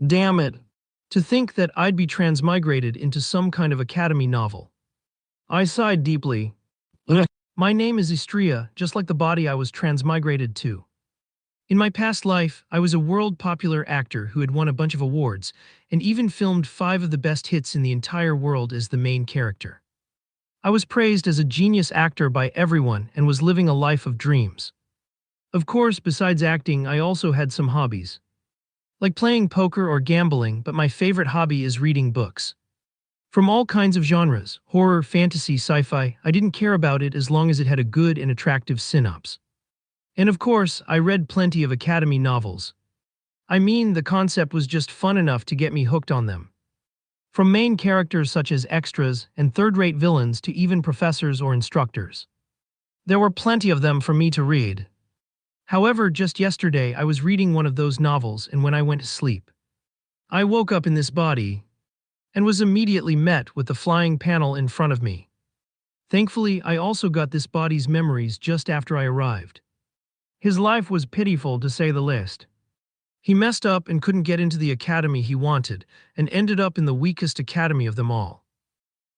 Damn it. To think that I'd be transmigrated into some kind of academy novel. I sighed deeply. Ugh. My name is Istria, just like the body I was transmigrated to. In my past life, I was a world-popular actor who had won a bunch of awards, and even filmed 5 of the best hits in the entire world as the main character. I was praised as a genius actor by everyone and was living a life of dreams. Of course, besides acting, I also had some hobbies. Like playing poker or gambling, but my favorite hobby is reading books. From all kinds of genres, horror, fantasy, sci-fi, I didn't care about it as long as it had a good and attractive synopsis. And of course, I read plenty of academy novels. I mean, the concept was just fun enough to get me hooked on them. From main characters such as extras and third-rate villains to even professors or instructors. There were plenty of them for me to read. However, just yesterday I was reading one of those novels, and when I went to sleep, I woke up in this body and was immediately met with the flying panel in front of me. Thankfully, I also got this body's memories just after I arrived. His life was pitiful to say the least. He messed up and couldn't get into the academy he wanted, and ended up in the weakest academy of them all.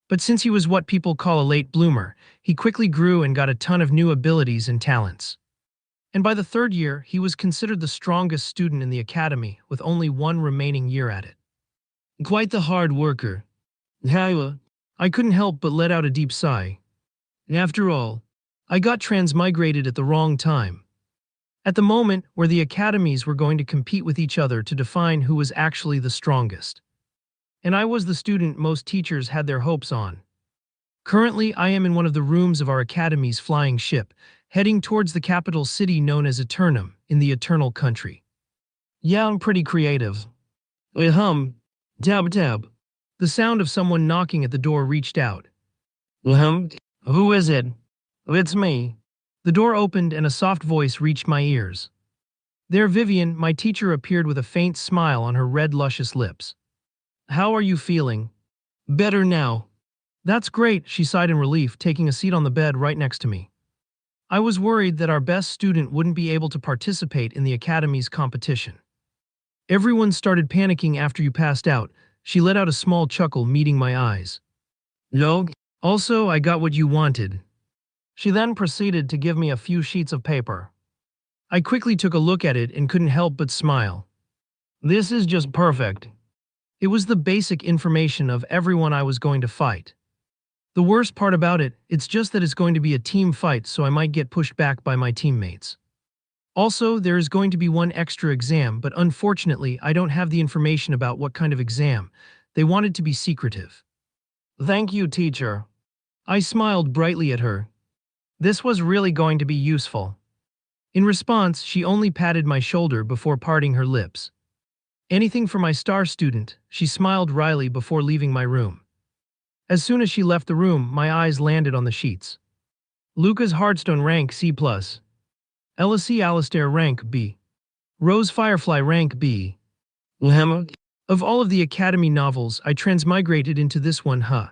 But since he was what people call a late bloomer, he quickly grew and got a ton of new abilities and talents. And by the 3rd year, he was considered the strongest student in the academy, with only 1 remaining year at it. Quite the hard worker. I couldn't help but let out a deep sigh. After all, I got transmigrated at the wrong time. At the moment where the academies were going to compete with each other to define who was actually the strongest. And I was the student most teachers had their hopes on. Currently, I am in one of the rooms of our academy's flying ship, heading towards the capital city known as Eternum, in the Eternal Country. Yeah, I'm pretty creative. Tab tab. The sound of someone knocking at the door reached out. Who is it? It's me. The door opened and a soft voice reached my ears. There Vivian, my teacher, appeared with a faint smile on her red luscious lips. How are you feeling? Better now. That's great, she sighed in relief, taking a seat on the bed right next to me. I was worried that our best student wouldn't be able to participate in the academy's competition. Everyone started panicking after you passed out. She let out a small chuckle, meeting my eyes. No. Also, I got what you wanted. She then proceeded to give me a few sheets of paper. I quickly took a look at it and couldn't help but smile. This is just perfect. It was the basic information of everyone I was going to fight. The worst part about it, it's just that it's going to be a team fight, so I might get pushed back by my teammates. Also, there is going to be 1 extra exam, but unfortunately, I don't have the information about what kind of exam. They wanted to be secretive. Thank you, teacher. I smiled brightly at her. This was really going to be useful. In response, she only patted my shoulder before parting her lips. Anything for my star student, she smiled wryly before leaving my room. As soon as she left the room, my eyes landed on the sheets. Lucas Hardstone rank C+. LSC Alistair rank B. Rose Firefly rank B. Of all of the Academy novels, I transmigrated into this one, huh?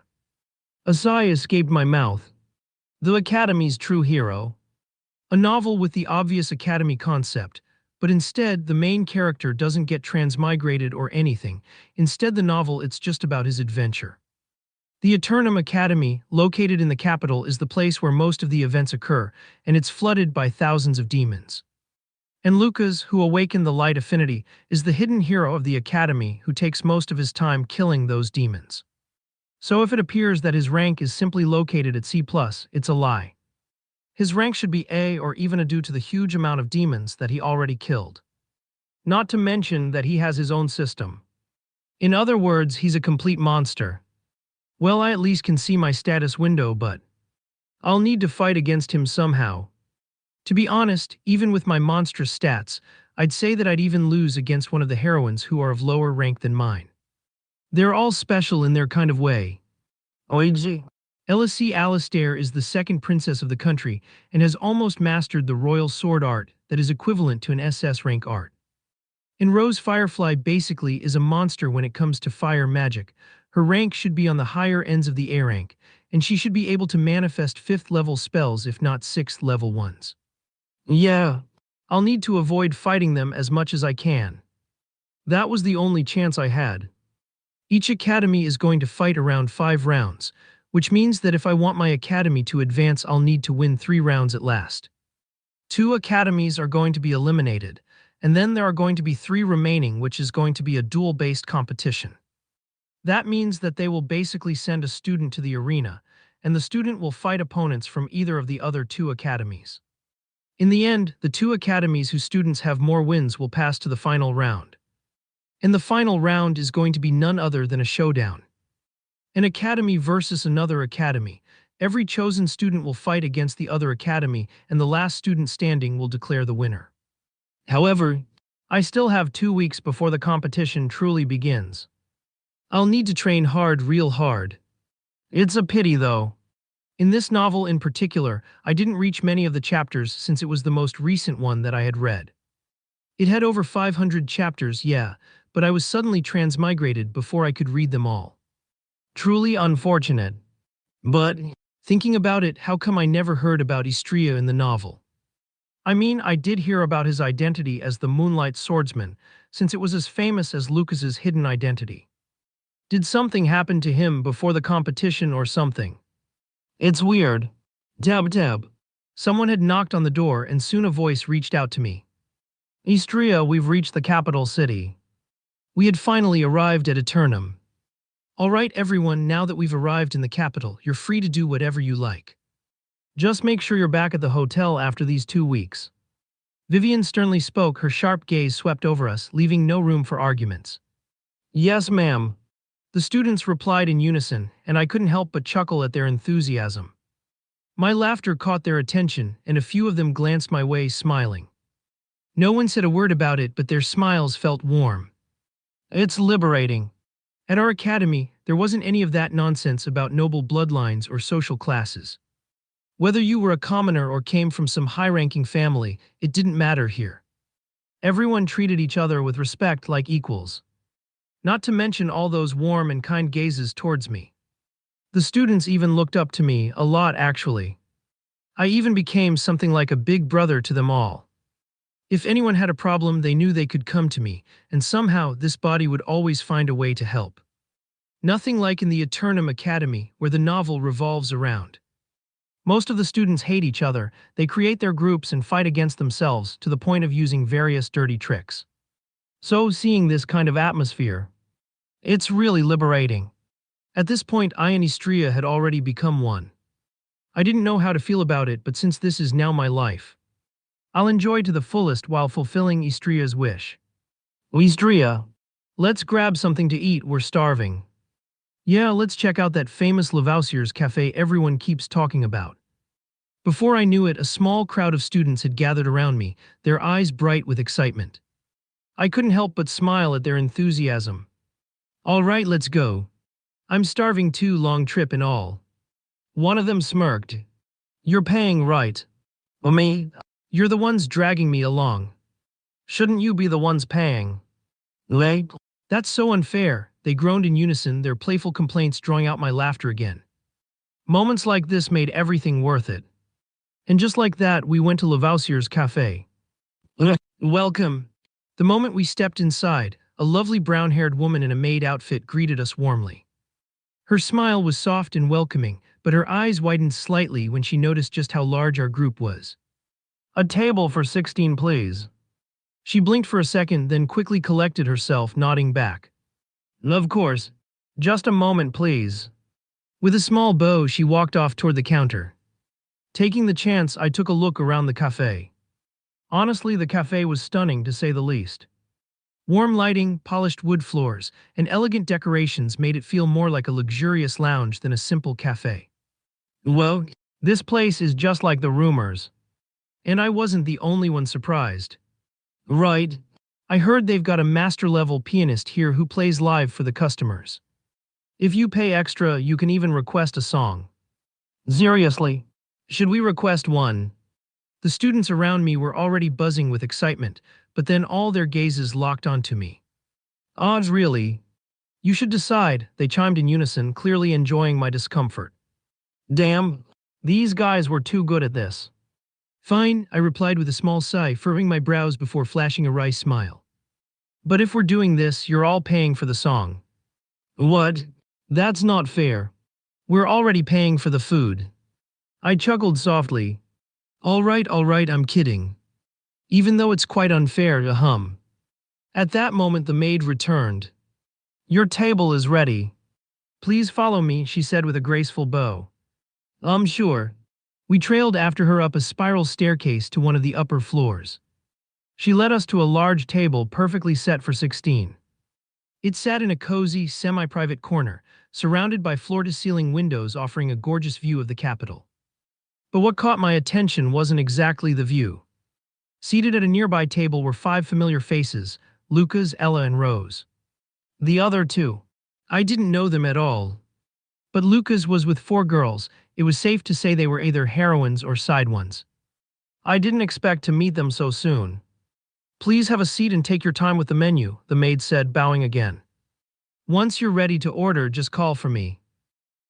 A sigh escaped my mouth. The Academy's true hero. A novel with the obvious Academy concept, but instead the main character doesn't get transmigrated or anything. Instead, the novel, it's just about his adventure. The Eternum Academy, located in the capital, is the place where most of the events occur, and it's flooded by thousands of demons. And Lucas, who awakened the light affinity, is the hidden hero of the Academy who takes most of his time killing those demons. So if it appears that his rank is simply located at C+, it's a lie. His rank should be A or even a due to the huge amount of demons that he already killed. Not to mention that he has his own system. In other words, he's a complete monster. Well, I at least can see my status window, but I'll need to fight against him somehow. To be honest, even with my monstrous stats, I'd say that I'd even lose against one of the heroines who are of lower rank than mine. They're all special in their kind of way. OEG. LSC Alistair is the 2nd princess of the country and has almost mastered the royal sword art that is equivalent to an SS rank art. And Rose Firefly basically is a monster when it comes to fire magic. Her rank should be on the higher ends of the A rank, and she should be able to manifest 5th level spells if not 6th level ones. Yeah, I'll need to avoid fighting them as much as I can. That was the only chance I had. Each academy is going to fight around 5 rounds, which means that if I want my academy to advance, I'll need to win 3 rounds at last. 2 academies are going to be eliminated, and then there are going to be 3 remaining, which is going to be a duel-based competition. That means that they will basically send a student to the arena, and the student will fight opponents from either of the other 2 academies. In the end, the 2 academies whose students have more wins will pass to the final round. And the final round is going to be none other than a showdown. An academy versus another academy. Every chosen student will fight against the other academy, and the last student standing will declare the winner. However, I still have 2 weeks before the competition truly begins. I'll need to train hard, real hard. It's a pity, though. In this novel in particular, I didn't reach many of the chapters since it was the most recent one that I had read. It had over 500 chapters, yeah, but I was suddenly transmigrated before I could read them all. Truly unfortunate. But, thinking about it, how come I never heard about Istria in the novel? I mean, I did hear about his identity as the Moonlight Swordsman, since it was as famous as Lucas's hidden identity. Did something happen to him before the competition or something? It's weird. Dab. Someone had knocked on the door and soon a voice reached out to me. Istria, we've reached the capital city. We had finally arrived at Eternum. All right, everyone, now that we've arrived in the capital, you're free to do whatever you like. Just make sure you're back at the hotel after these 2 weeks. Vivian sternly spoke, her sharp gaze swept over us, leaving no room for arguments. Yes, ma'am. The students replied in unison, and I couldn't help but chuckle at their enthusiasm. My laughter caught their attention, and a few of them glanced my way, smiling. No one said a word about it, but their smiles felt warm. It's liberating. At our academy, there wasn't any of that nonsense about noble bloodlines or social classes. Whether you were a commoner or came from some high-ranking family, it didn't matter here. Everyone treated each other with respect like equals. Not to mention all those warm and kind gazes towards me. The students even looked up to me, a lot actually. I even became something like a big brother to them all. If anyone had a problem, they knew they could come to me, and somehow this body would always find a way to help. Nothing like in the Eternum Academy, where the novel revolves around. Most of the students hate each other, they create their groups and fight against themselves to the point of using various dirty tricks. So, seeing this kind of atmosphere, it's really liberating. At this point, I and Istria had already become one. I didn't know how to feel about it, but since this is now my life, I'll enjoy to the fullest while fulfilling Istria's wish. Istria, let's grab something to eat, we're starving. Yeah, let's check out that famous Lavoisier's cafe everyone keeps talking about. Before I knew it, a small crowd of students had gathered around me, their eyes bright with excitement. I couldn't help but smile at their enthusiasm. All right, let's go. I'm starving too, long trip and all. One of them smirked. You're paying, right? Me? You're the ones dragging me along. Shouldn't you be the ones paying? Late? That's so unfair, they groaned in unison, their playful complaints drawing out my laughter again. Moments like this made everything worth it. And just like that, we went to Lavoisier's cafe. Welcome. The moment we stepped inside, a lovely brown-haired woman in a maid outfit greeted us warmly. Her smile was soft and welcoming, but her eyes widened slightly when she noticed just how large our group was. A table for 16, please. She blinked for a second, then quickly collected herself, nodding back. Of course. Just a moment, please. With a small bow, she walked off toward the counter. Taking the chance, I took a look around the cafe. Honestly, the cafe was stunning, to say the least. Warm lighting, polished wood floors, and elegant decorations made it feel more like a luxurious lounge than a simple cafe. Well, this place is just like the rumors. And I wasn't the only one surprised. Right. I heard they've got a master-level pianist here who plays live for the customers. If you pay extra, you can even request a song. Seriously? Should we request one? The students around me were already buzzing with excitement, but then all their gazes locked onto me. Odds really? You should decide, they chimed in unison, clearly enjoying my discomfort. Damn, these guys were too good at this. Fine, I replied with a small sigh, furrowing my brows before flashing a wry smile. But if we're doing this, you're all paying for the song. What? That's not fair. We're already paying for the food. I chuckled softly. All right, I'm kidding. Even though it's quite unfair to hum. At that moment the maid returned. Your table is ready. Please follow me, she said with a graceful bow. Sure. We trailed after her up a spiral staircase to one of the upper floors. She led us to a large table perfectly set for 16. It sat in a cozy, semi-private corner, surrounded by floor-to-ceiling windows offering a gorgeous view of the capital. But what caught my attention wasn't exactly the view. Seated at a nearby table were 5 familiar faces, Lucas, Ella, and Rose. The other two. I didn't know them at all. But Lucas was with 4 girls. It was safe to say they were either heroines or side ones. I didn't expect to meet them so soon. Please have a seat and take your time with the menu, the maid said, bowing again. Once you're ready to order, just call for me.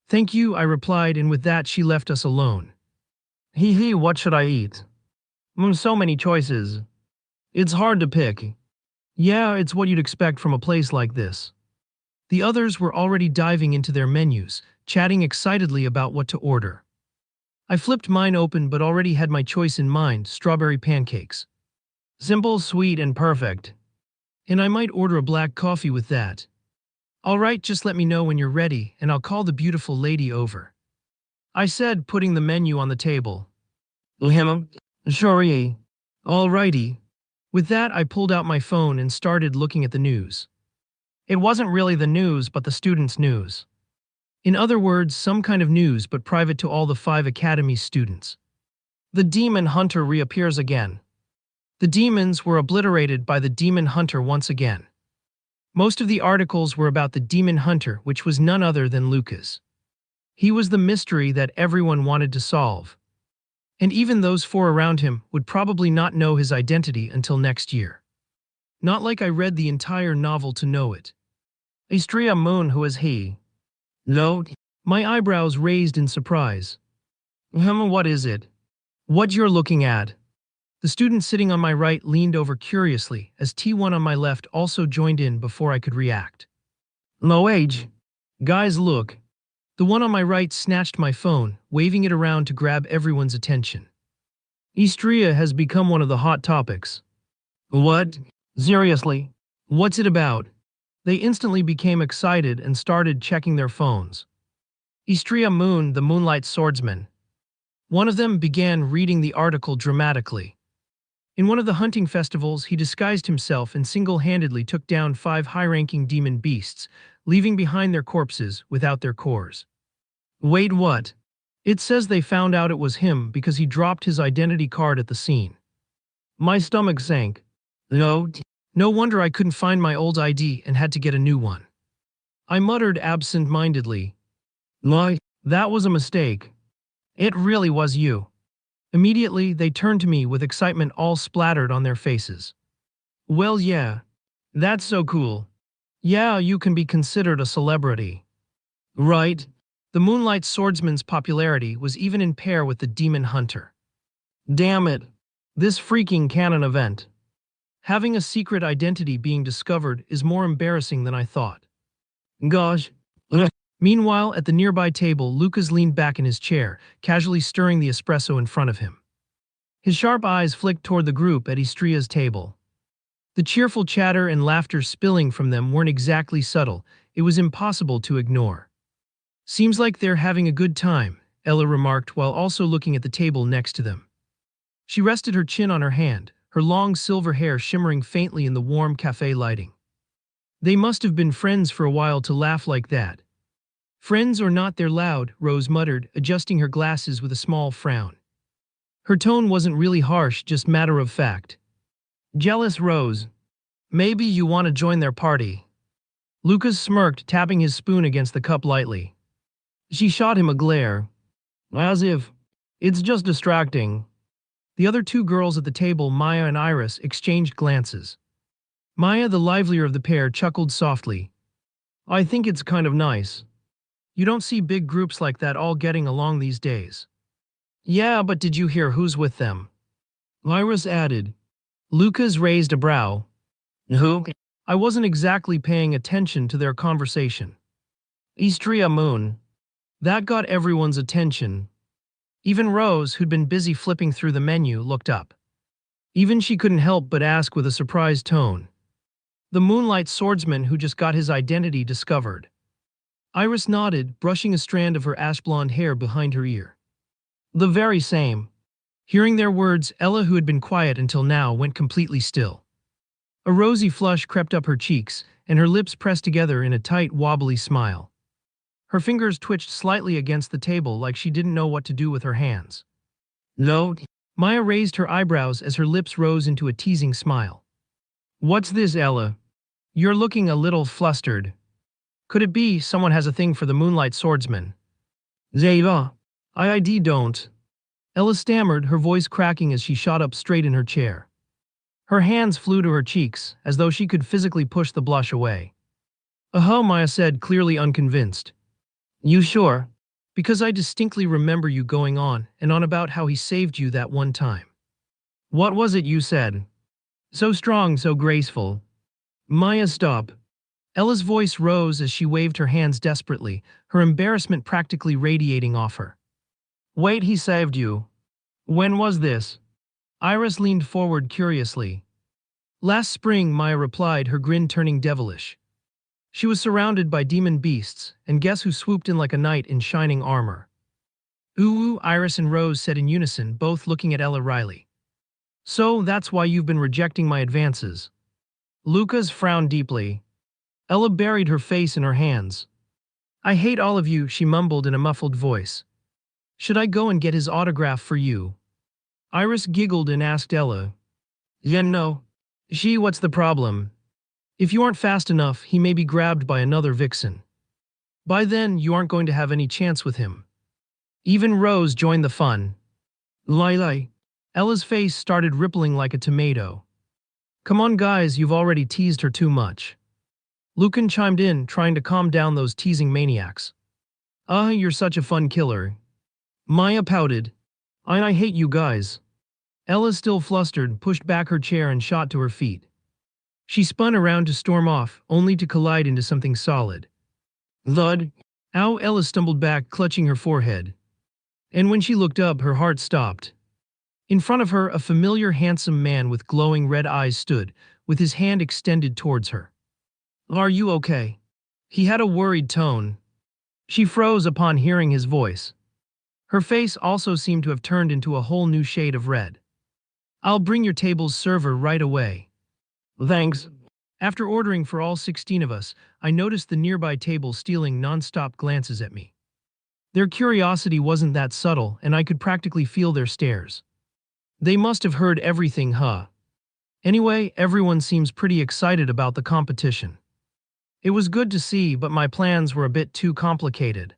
Thank you, I replied, and with that she left us alone. Hee, what should I eat? So many choices. It's hard to pick. Yeah, it's what you'd expect from a place like this. The others were already diving into their menus, chatting excitedly about what to order. I flipped mine open but already had my choice in mind, strawberry pancakes. Simple, sweet, and perfect. And I might order a black coffee with that. All right, just let me know when you're ready, and I'll call the beautiful lady over. I said, putting the menu on the table. Sure. All righty. With that, I pulled out my phone and started looking at the news. It wasn't really the news, but the students' news. In other words, some kind of news, but private to all the 5 academy students. The demon hunter reappears again. The demons were obliterated by the demon hunter once again. Most of the articles were about the demon hunter, which was none other than Lucas. He was the mystery that everyone wanted to solve. And even those 4 around him would probably not know his identity until next year. Not like I read the entire novel to know it. Istria Moon, who is he? No. My eyebrows raised in surprise. What is it? What you're looking at? The student sitting on my right leaned over curiously as T1 on my left also joined in before I could react. No age. Guys, look. The one on my right snatched my phone, waving it around to grab everyone's attention. Istria has become one of the hot topics. What? Seriously? What's it about? They instantly became excited and started checking their phones. Istria Moon, the Moonlight Swordsman. One of them began reading the article dramatically. In one of the hunting festivals, he disguised himself and single-handedly took down 5 high-ranking demon beasts, leaving behind their corpses without their cores. Wait, what? It says they found out it was him because he dropped his identity card at the scene. My stomach sank. No wonder I couldn't find my old ID and had to get a new one. I muttered absent-mindedly. No, that was a mistake. It really was you. Immediately, they turned to me with excitement all splattered on their faces. Well, yeah. That's so cool. Yeah, you can be considered a celebrity. Right. The Moonlight Swordsman's popularity was even in pair with the Demon Hunter. Damn it. This freaking canon event. Having a secret identity being discovered is more embarrassing than I thought. Gosh. Meanwhile, at the nearby table, Lucas leaned back in his chair, casually stirring the espresso in front of him. His sharp eyes flicked toward the group at Istria's table. The cheerful chatter and laughter spilling from them weren't exactly subtle. It was impossible to ignore. Seems like they're having a good time, Ella remarked while also looking at the table next to them. She rested her chin on her hand, her long silver hair shimmering faintly in the warm cafe lighting. They must have been friends for a while to laugh like that. Friends or not, they're loud, Rose muttered, adjusting her glasses with a small frown. Her tone wasn't really harsh, just matter of fact. Jealous, Rose? Maybe you want to join their party. Lucas smirked, tapping his spoon against the cup lightly. She shot him a glare. As if. It's just distracting. The other 2 girls at the table, Maya and Iris, exchanged glances. Maya, the livelier of the pair, chuckled softly. I think it's kind of nice. You don't see big groups like that all getting along these days. Yeah, but did you hear who's with them? Iris added. Lucas raised a brow. Who? I wasn't exactly paying attention to their conversation. Istria Moon. That got everyone's attention. Even Rose, who'd been busy flipping through the menu, looked up. Even she couldn't help but ask with a surprised tone. The Moonlight Swordsman who just got his identity discovered. Iris nodded, brushing a strand of her ash-blonde hair behind her ear. The very same. Hearing their words, Ella, who had been quiet until now, went completely still. A rosy flush crept up her cheeks, and her lips pressed together in a tight, wobbly smile. Her fingers twitched slightly against the table like she didn't know what to do with her hands. No. Maya raised her eyebrows as her lips rose into a teasing smile. What's this, Ella? You're looking a little flustered. Could it be someone has a thing for the Moonlight Swordsman? Zeva. I don't. Ella stammered, her voice cracking as she shot up straight in her chair. Her hands flew to her cheeks, as though she could physically push the blush away. Maya said, clearly unconvinced. You sure? Because I distinctly remember you going on and on about how he saved you that one time. What was it you said? So strong, so graceful. Maya, stop. Ella's voice rose as she waved her hands desperately, her embarrassment practically radiating off her. Wait, he saved you. When was this? Iris leaned forward curiously. Last spring, Maya replied, her grin turning devilish. She was surrounded by demon beasts, and guess who swooped in like a knight in shining armor? Ooh, Iris and Rose said in unison, both looking at Ella Riley. So that's why you've been rejecting my advances. Lucas frowned deeply. Ella buried her face in her hands. I hate all of you, she mumbled in a muffled voice. Should I go and get his autograph for you? Iris giggled and asked Ella. Yeah, no. What's the problem? If you aren't fast enough, he may be grabbed by another vixen. By then, you aren't going to have any chance with him. Even Rose joined the fun. Lily. Ella's face started rippling like a tomato. Come on guys, you've already teased her too much. Lucan chimed in, trying to calm down those teasing maniacs. You're such a fun killer. Maya pouted. I hate you guys. Ella, still flustered, pushed back her chair and shot to her feet. She spun around to storm off, only to collide into something solid. Thud. Ow, Ella stumbled back, clutching her forehead. And when she looked up, her heart stopped. In front of her, a familiar handsome man with glowing red eyes stood, with his hand extended towards her. Are you okay? He had a worried tone. She froze upon hearing his voice. Her face also seemed to have turned into a whole new shade of red. I'll bring your table's server right away. Thanks. After ordering for all 16 of us, I noticed the nearby table stealing non-stop glances at me. Their curiosity wasn't that subtle, and I could practically feel their stares. They must have heard everything, huh? Anyway, everyone seems pretty excited about the competition. It was good to see, but my plans were a bit too complicated.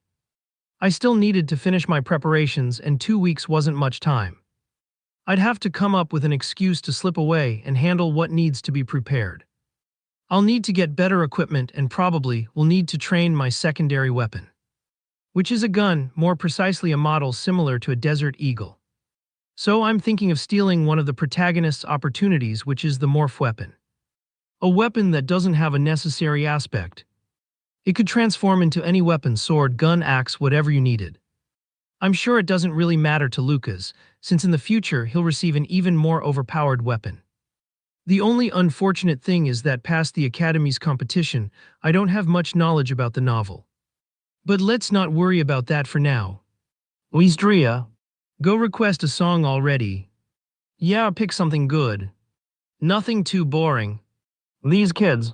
I still needed to finish my preparations, and 2 weeks wasn't much time. I'd have to come up with an excuse to slip away and handle what needs to be prepared. I'll need to get better equipment and probably will need to train my secondary weapon, which is a gun, more precisely a model similar to a Desert Eagle. So I'm thinking of stealing one of the protagonist's opportunities, which is the morph weapon. A weapon that doesn't have a necessary aspect. It could transform into any weapon, sword, gun, axe, whatever you needed. I'm sure it doesn't really matter to Lucas, since in the future he'll receive an even more overpowered weapon. The only unfortunate thing is that past the Academy's competition, I don't have much knowledge about the novel. But let's not worry about that for now. Istria, go request a song already. Yeah, pick something good. Nothing too boring. These kids.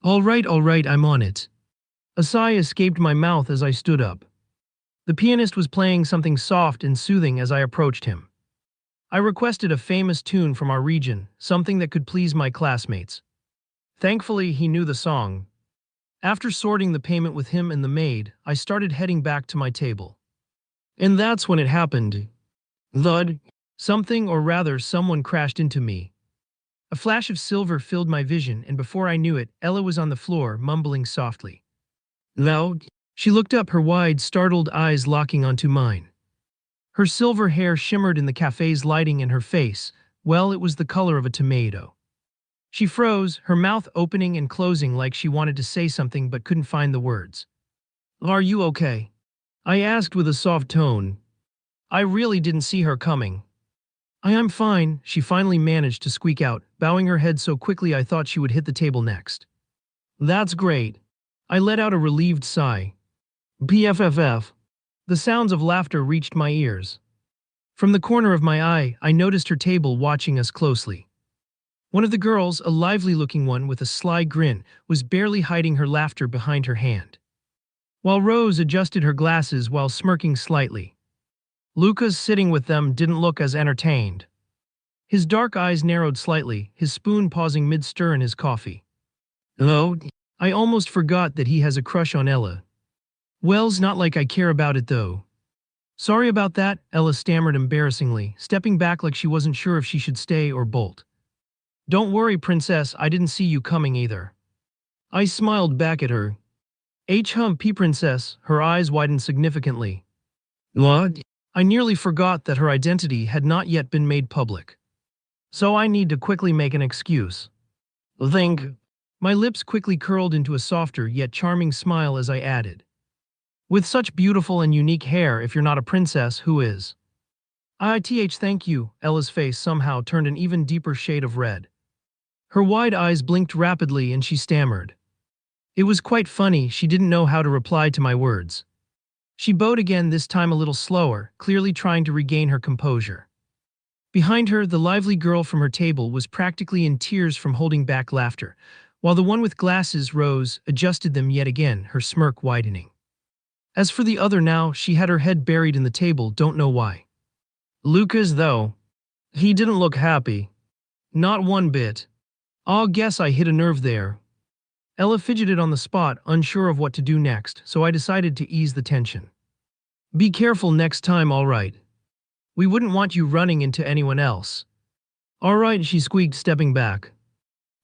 All right, I'm on it. A sigh escaped my mouth as I stood up. The pianist was playing something soft and soothing as I approached him. I requested a famous tune from our region, something that could please my classmates. Thankfully, he knew the song. After sorting the payment with him and the maid, I started heading back to my table. And that's when it happened. Thud. Something, or rather someone, crashed into me. A flash of silver filled my vision, and before I knew it, Ella was on the floor, mumbling softly. Loud. She looked up, her wide, startled eyes locking onto mine. Her silver hair shimmered in the cafe's lighting, and her face, well, it was the color of a tomato. She froze, her mouth opening and closing like she wanted to say something but couldn't find the words. Are you okay? I asked with a soft tone. I really didn't see her coming. I am fine, she finally managed to squeak out, bowing her head so quickly I thought she would hit the table next. That's great. I let out a relieved sigh. PFFF. The sounds of laughter reached my ears. From the corner of my eye, I noticed her table watching us closely. One of the girls, a lively-looking one with a sly grin, was barely hiding her laughter behind her hand, while Rose adjusted her glasses while smirking slightly. Lucas, sitting with them, didn't look as entertained. His dark eyes narrowed slightly, his spoon pausing mid-stir in his coffee. Hello? I almost forgot that he has a crush on Ella. Well's not like I care about it though. Sorry about that, Ella stammered embarrassingly, stepping back like she wasn't sure if she should stay or bolt. Don't worry, princess, I didn't see you coming either. I smiled back at her. P princess, her eyes widened significantly. What? I nearly forgot that her identity had not yet been made public. So I need to quickly make an excuse. Think. My lips quickly curled into a softer yet charming smile as I added. With such beautiful and unique hair, if you're not a princess, who is? Thank you, Ella's face somehow turned an even deeper shade of red. Her wide eyes blinked rapidly and she stammered. It was quite funny, she didn't know how to reply to my words. She bowed again, this time a little slower, clearly trying to regain her composure. Behind her, the lively girl from her table was practically in tears from holding back laughter, while the one with glasses, Rose, adjusted them yet again, her smirk widening. As for the other now, she had her head buried in the table, don't know why. Lucas, though, he didn't look happy. Not one bit. I guess I hit a nerve there. Ella fidgeted on the spot, unsure of what to do next, so I decided to ease the tension. Be careful next time, all right? We wouldn't want you running into anyone else. All right, she squeaked, stepping back.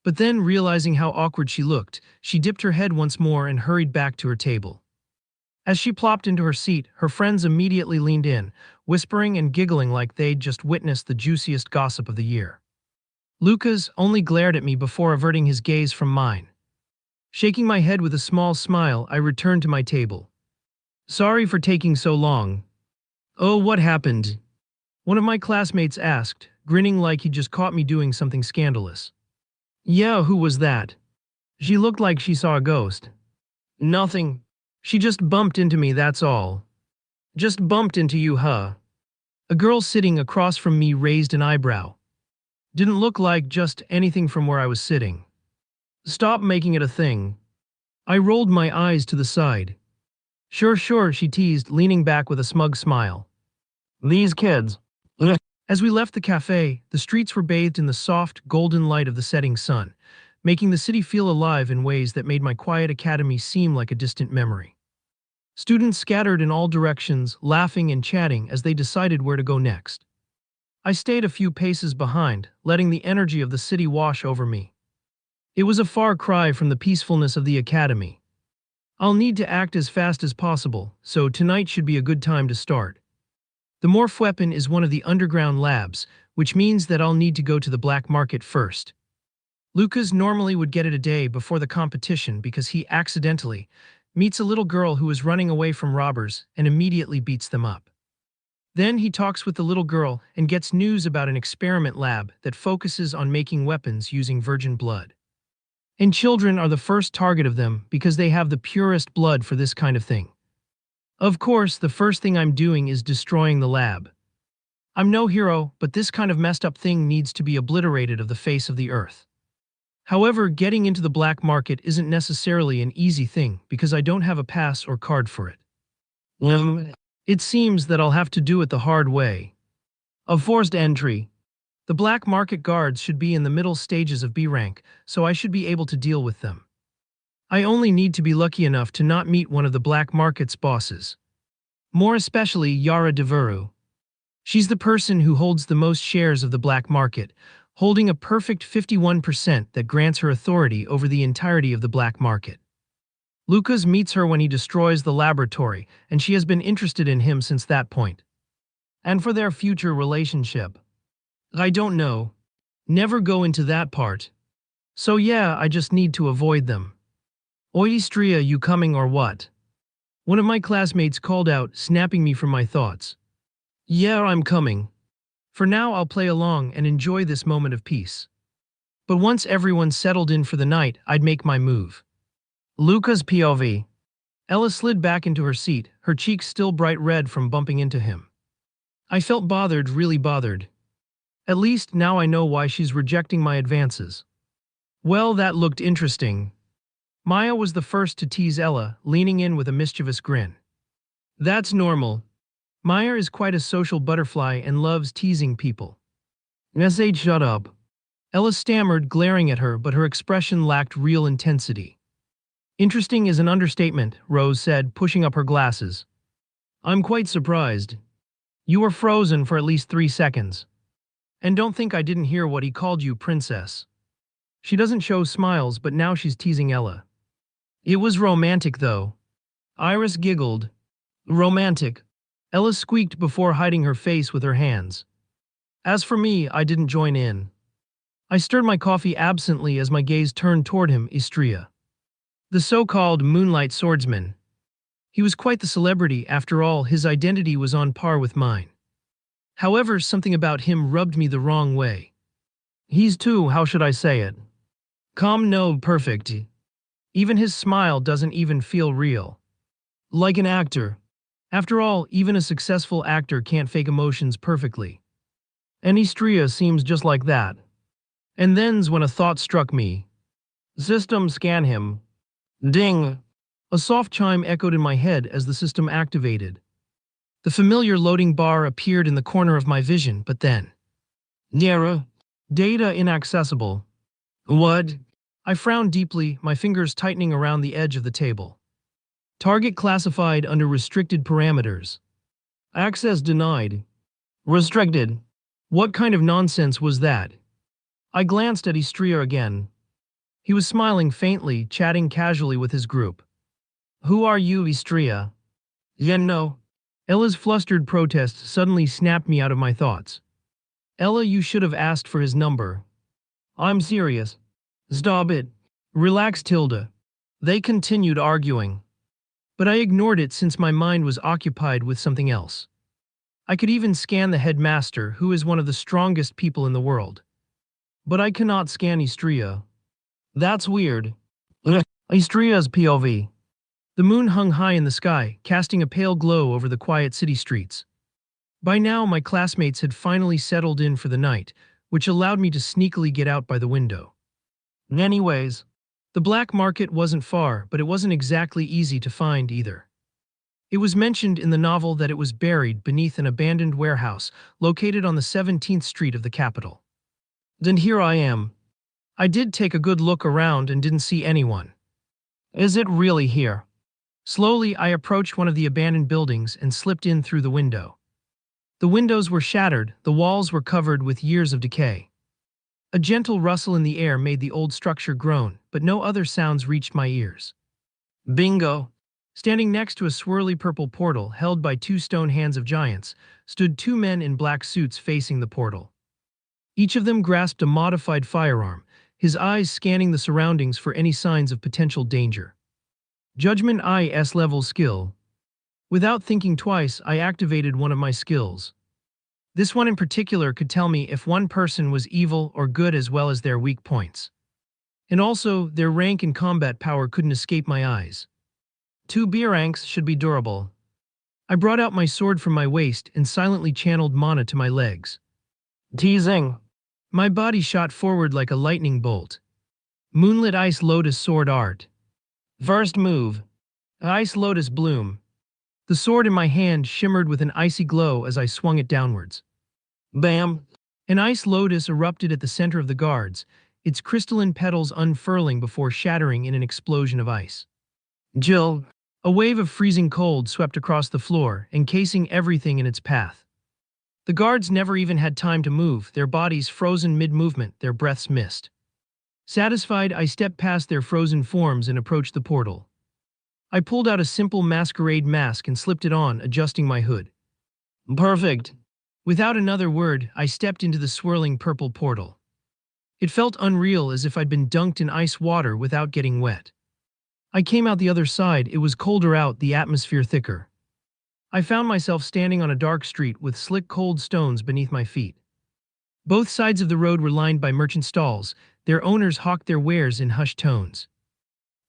But then, realizing how awkward she looked, she dipped her head once more and hurried back to her table. As she plopped into her seat, her friends immediately leaned in, whispering and giggling like they'd just witnessed the juiciest gossip of the year. Lucas only glared at me before averting his gaze from mine. Shaking my head with a small smile, I returned to my table. Sorry for taking so long. Oh, what happened? One of my classmates asked, grinning like he'd just caught me doing something scandalous. Yeah, who was that? She looked like she saw a ghost. Nothing. She just bumped into me, that's all. Just bumped into you, huh? A girl sitting across from me raised an eyebrow. Didn't look like just anything from where I was sitting. Stop making it a thing. I rolled my eyes to the side. Sure, she teased, leaning back with a smug smile. These kids. Ugh. As we left the cafe, the streets were bathed in the soft, golden light of the setting sun, making the city feel alive in ways that made my quiet academy seem like a distant memory. Students scattered in all directions, laughing and chatting as they decided where to go next. I stayed a few paces behind, letting the energy of the city wash over me. It was a far cry from the peacefulness of the academy. I'll need to act as fast as possible, so tonight should be a good time to start. The Morph weapon is one of the underground labs, which means that I'll need to go to the black market first. Lucas normally would get it a day before the competition because he accidentally meets a little girl who is running away from robbers and immediately beats them up. Then he talks with the little girl and gets news about an experiment lab that focuses on making weapons using virgin blood. And children are the first target of them because they have the purest blood for this kind of thing. Of course, the first thing I'm doing is destroying the lab. I'm no hero, but this kind of messed up thing needs to be obliterated of the face of the earth. However, getting into the black market isn't necessarily an easy thing because I don't have a pass or card for it. It seems that I'll have to do it the hard way. Of forced entry. The black market guards should be in the middle stages of B rank, so I should be able to deal with them. I only need to be lucky enough to not meet one of the black market's bosses. More especially Yara Deveru. She's the person who holds the most shares of the black market, holding a perfect 51% that grants her authority over the entirety of the black market. Lucas meets her when he destroys the laboratory, and she has been interested in him since that point. And for their future relationship, I don't know. Never go into that part. So yeah, I just need to avoid them. Oistria, you coming or what? One of my classmates called out, snapping me from my thoughts. Yeah, I'm coming. For now, I'll play along and enjoy this moment of peace. But once everyone settled in for the night, I'd make my move. Luca's POV. Ella slid back into her seat, her cheeks still bright red from bumping into him. I felt bothered, really bothered. At least now I know why she's rejecting my advances. Well, that looked interesting. Maya was the first to tease Ella, leaning in with a mischievous grin. That's normal. Maya is quite a social butterfly and loves teasing people. S.H. Shut up. Ella stammered, glaring at her, but her expression lacked real intensity. Interesting is an understatement, Rose said, pushing up her glasses. I'm quite surprised. You were frozen for at least 3 seconds. And don't think I didn't hear what he called you, princess. She doesn't show smiles, but now she's teasing Ella. It was romantic, though. Iris giggled. Romantic. Ella squeaked before hiding her face with her hands. As for me, I didn't join in. I stirred my coffee absently as my gaze turned toward him, Istria. The so-called moonlight swordsman. He was quite the celebrity, after all, his identity was on par with mine. However, something about him rubbed me the wrong way. He's too, how should I say it? Calm, no, perfect. Even his smile doesn't even feel real. Like an actor. After all, even a successful actor can't fake emotions perfectly. And Istria seems just like that. And then's when a thought struck me. System scan him. Ding! A soft chime echoed in my head as the system activated. The familiar loading bar appeared in the corner of my vision, but then... Nera. Data inaccessible. What? I frowned deeply, my fingers tightening around the edge of the table. Target classified under restricted parameters. Access denied. Restricted. What kind of nonsense was that? I glanced at Istria again. He was smiling faintly, chatting casually with his group. Who are you, Istria? No. Ella's flustered protest suddenly snapped me out of my thoughts. Ella, you should have asked for his number. I'm serious. Stop it. Relax, Tilda. They continued arguing. But I ignored it since my mind was occupied with something else. I could even scan the headmaster, who is one of the strongest people in the world. But I cannot scan Istria. That's weird. Istria's POV. The moon hung high in the sky, casting a pale glow over the quiet city streets. By now, my classmates had finally settled in for the night, which allowed me to sneakily get out by the window. Anyways, the black market wasn't far, but it wasn't exactly easy to find either. It was mentioned in the novel that it was buried beneath an abandoned warehouse located on the 17th Street of the capital. Then here I am. I did take a good look around and didn't see anyone. Is it really here? Slowly, I approached one of the abandoned buildings and slipped in through the window. The windows were shattered, the walls were covered with years of decay. A gentle rustle in the air made the old structure groan, but no other sounds reached my ears. Bingo! Standing next to a swirly purple portal held by 2 stone hands of giants, stood 2 men in black suits facing the portal. Each of them grasped a modified firearm, his eyes scanning the surroundings for any signs of potential danger. Judgment IS level skill. Without thinking twice, I activated one of my skills. This one in particular could tell me if one person was evil or good as well as their weak points. And also, their rank and combat power couldn't escape my eyes. 2 B ranks should be durable. I brought out my sword from my waist and silently channeled mana to my legs. Teasing. My body shot forward like a lightning bolt. Moonlit Ice Lotus Sword Art. First move. Ice Lotus Bloom. The sword in my hand shimmered with an icy glow as I swung it downwards. Bam! An ice lotus erupted at the center of the guards, its crystalline petals unfurling before shattering in an explosion of ice. Jill! A wave of freezing cold swept across the floor, encasing everything in its path. The guards never even had time to move, their bodies frozen mid-movement, their breaths missed. Satisfied, I stepped past their frozen forms and approached the portal. I pulled out a simple masquerade mask and slipped it on, adjusting my hood. Perfect. Without another word, I stepped into the swirling purple portal. It felt unreal, as if I'd been dunked in ice water without getting wet. I came out the other side. It was colder out, the atmosphere thicker. I found myself standing on a dark street with slick cold stones beneath my feet. Both sides of the road were lined by merchant stalls. Their owners hawked their wares in hushed tones.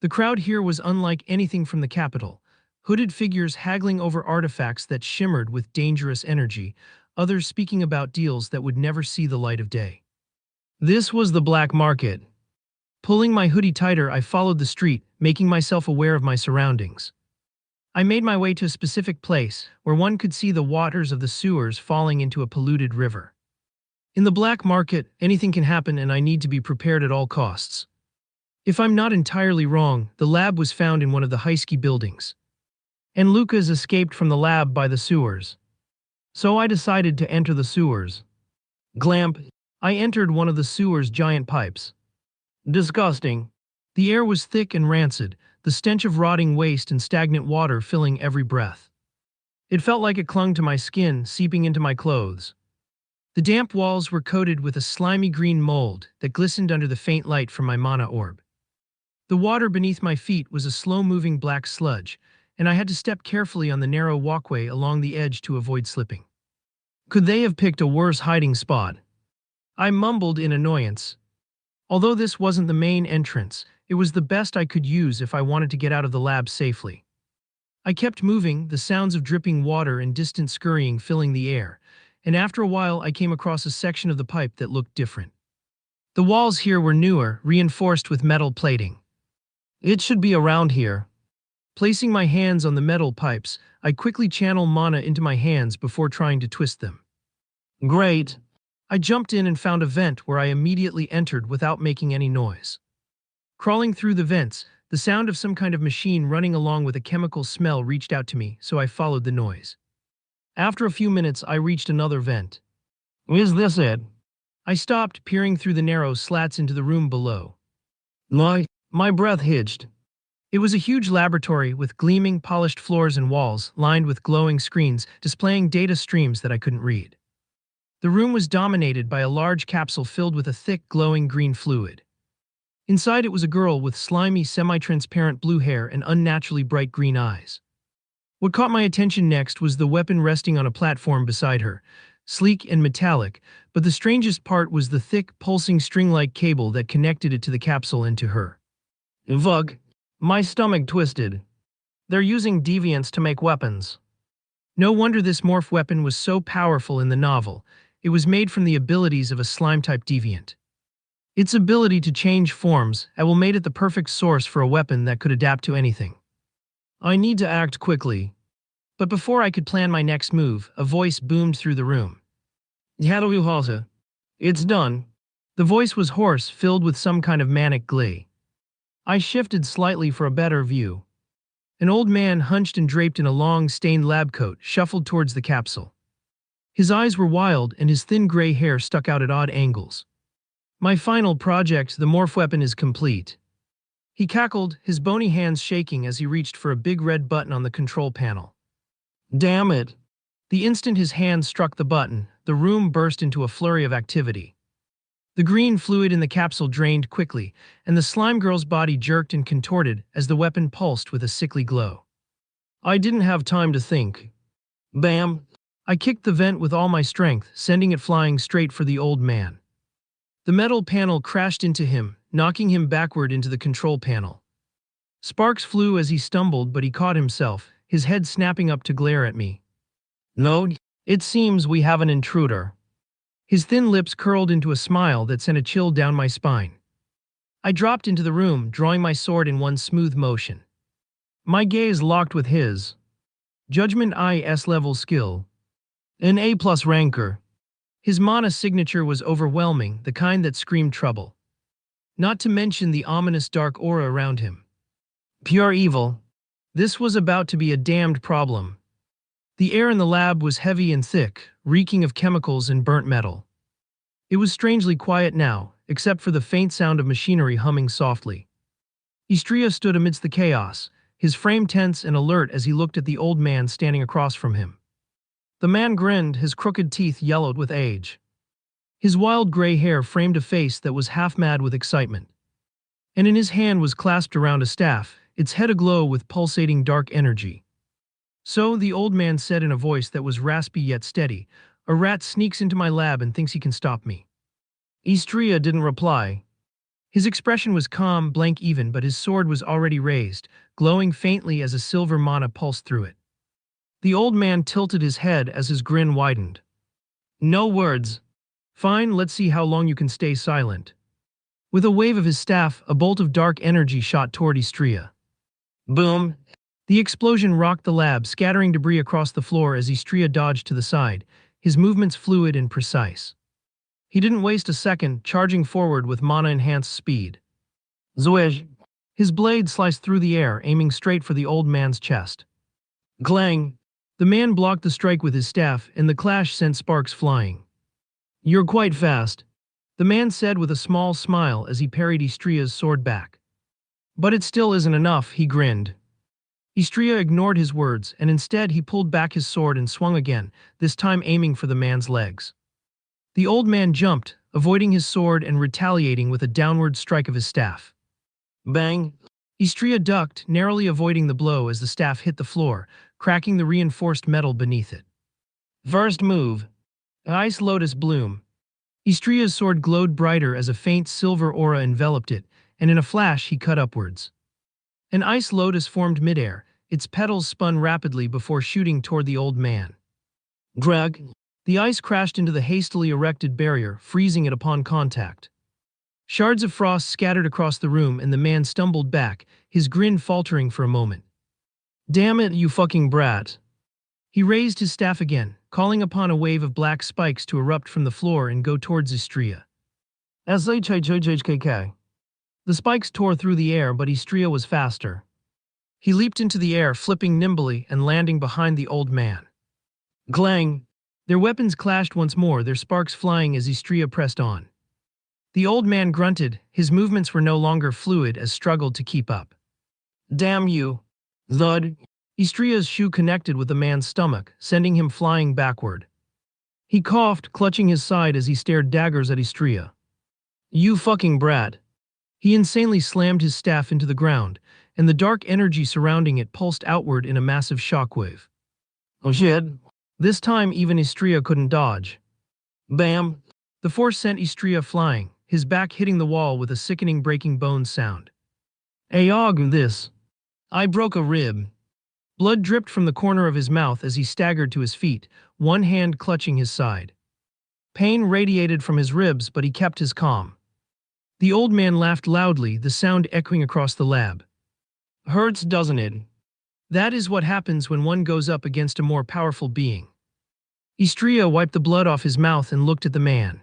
The crowd here was unlike anything from the capital. Hooded figures haggling over artifacts that shimmered with dangerous energy, others speaking about deals that would never see the light of day. This was the black market. Pulling my hoodie tighter, I followed the street, making myself aware of my surroundings. I made my way to a specific place where one could see the waters of the sewers falling into a polluted river. In the black market, anything can happen, and I need to be prepared at all costs. If I'm not entirely wrong, the lab was found in one of the high-ski buildings. And Lucas escaped from the lab by the sewers. So I decided to enter the sewers. Glamp. I entered one of the sewer's giant pipes. Disgusting. The air was thick and rancid, the stench of rotting waste and stagnant water filling every breath. It felt like it clung to my skin, seeping into my clothes. The damp walls were coated with a slimy green mold that glistened under the faint light from my mana orb. The water beneath my feet was a slow-moving black sludge, and I had to step carefully on the narrow walkway along the edge to avoid slipping. Could they have picked a worse hiding spot? I mumbled in annoyance. Although this wasn't the main entrance, it was the best I could use if I wanted to get out of the lab safely. I kept moving, the sounds of dripping water and distant scurrying filling the air, and after a while I came across a section of the pipe that looked different. The walls here were newer, reinforced with metal plating. It should be around here. Placing my hands on the metal pipes, I quickly channeled mana into my hands before trying to twist them. Great. I jumped in and found a vent where I immediately entered without making any noise. Crawling through the vents, the sound of some kind of machine running along with a chemical smell reached out to me, so I followed the noise. After a few minutes, I reached another vent. Is this it? I stopped, peering through the narrow slats into the room below. My breath hitched. It was a huge laboratory with gleaming, polished floors and walls lined with glowing screens displaying data streams that I couldn't read. The room was dominated by a large capsule filled with a thick, glowing green fluid. Inside it was a girl with slimy, semi-transparent blue hair and unnaturally bright green eyes. What caught my attention next was the weapon resting on a platform beside her, sleek and metallic, but the strangest part was the thick, pulsing string-like cable that connected it to the capsule and to her. Vug. My stomach twisted. They're using deviants to make weapons. No wonder this morph weapon was so powerful in the novel. It was made from the abilities of a slime-type deviant. Its ability to change forms made it the perfect source for a weapon that could adapt to anything. I need to act quickly. But before I could plan my next move, a voice boomed through the room. It's done. The voice was hoarse, filled with some kind of manic glee. I shifted slightly for a better view. An old man, hunched and draped in a long, stained lab coat, shuffled towards the capsule. His eyes were wild, and his thin gray hair stuck out at odd angles. My final project, the morph weapon, is complete. He cackled, his bony hands shaking as he reached for a big red button on the control panel. Damn it! The instant his hand struck the button, the room burst into a flurry of activity. The green fluid in the capsule drained quickly, and the slime girl's body jerked and contorted as the weapon pulsed with a sickly glow. I didn't have time to think. Bam! I kicked the vent with all my strength, sending it flying straight for the old man. The metal panel crashed into him, knocking him backward into the control panel. Sparks flew as he stumbled, but he caught himself, his head snapping up to glare at me. No, it seems we have an intruder. His thin lips curled into a smile that sent a chill down my spine. I dropped into the room, drawing my sword in one smooth motion. My gaze locked with his. Judgment IS level skill. An A+ rancor. His mana signature was overwhelming, the kind that screamed trouble. Not to mention the ominous dark aura around him. Pure evil. This was about to be a damned problem. The air in the lab was heavy and thick, reeking of chemicals and burnt metal. It was strangely quiet now, except for the faint sound of machinery humming softly. Istria stood amidst the chaos, his frame tense and alert as he looked at the old man standing across from him. The man grinned, his crooked teeth yellowed with age. His wild gray hair framed a face that was half mad with excitement. And in his hand was clasped around a staff, its head aglow with pulsating dark energy. So, the old man said in a voice that was raspy yet steady, "A rat sneaks into my lab and thinks he can stop me." Istria didn't reply. His expression was calm, blank even, but his sword was already raised, glowing faintly as a silver mana pulsed through it. The old man tilted his head as his grin widened. "No words. Fine, let's see how long you can stay silent." With a wave of his staff, a bolt of dark energy shot toward Istria. Boom! The explosion rocked the lab, scattering debris across the floor as Istria dodged to the side, his movements fluid and precise. He didn't waste a second, charging forward with mana-enhanced speed. Zwish! His blade sliced through the air, aiming straight for the old man's chest. Clang! The man blocked the strike with his staff, and the clash sent sparks flying. "You're quite fast," the man said with a small smile as he parried Istria's sword back. "But it still isn't enough," he grinned. Istria ignored his words, and instead he pulled back his sword and swung again, this time aiming for the man's legs. The old man jumped, avoiding his sword and retaliating with a downward strike of his staff. Bang! Istria ducked, narrowly avoiding the blow as the staff hit the floor, cracking the reinforced metal beneath it. First move. Ice Lotus Bloom. Istria's sword glowed brighter as a faint silver aura enveloped it, and in a flash he cut upwards. An ice lotus formed midair, its petals spun rapidly before shooting toward the old man. Drag! The ice crashed into the hastily erected barrier, freezing it upon contact. Shards of frost scattered across the room and the man stumbled back, his grin faltering for a moment. "Damn it, you fucking brat." He raised his staff again, calling upon a wave of black spikes to erupt from the floor and go towards Istria. SHHHKK. The spikes tore through the air, but Istria was faster. He leaped into the air, flipping nimbly and landing behind the old man. Clang! Their weapons clashed once more, their sparks flying as Istria pressed on. The old man grunted, his movements were no longer fluid as struggled to keep up. "Damn you!" Thud! Istria's shoe connected with the man's stomach, sending him flying backward. He coughed, clutching his side as he stared daggers at Istria. "You fucking brat!" He insanely slammed his staff into the ground, and the dark energy surrounding it pulsed outward in a massive shockwave. "Oh shit!" This time even Istria couldn't dodge. Bam! The force sent Istria flying, his back hitting the wall with a sickening breaking bones sound. "Ayog, this! I broke a rib." Blood dripped from the corner of his mouth as he staggered to his feet, one hand clutching his side. Pain radiated from his ribs, but he kept his calm. The old man laughed loudly, the sound echoing across the lab. "Hurts, doesn't it? That is what happens when one goes up against a more powerful being." Istria wiped the blood off his mouth and looked at the man.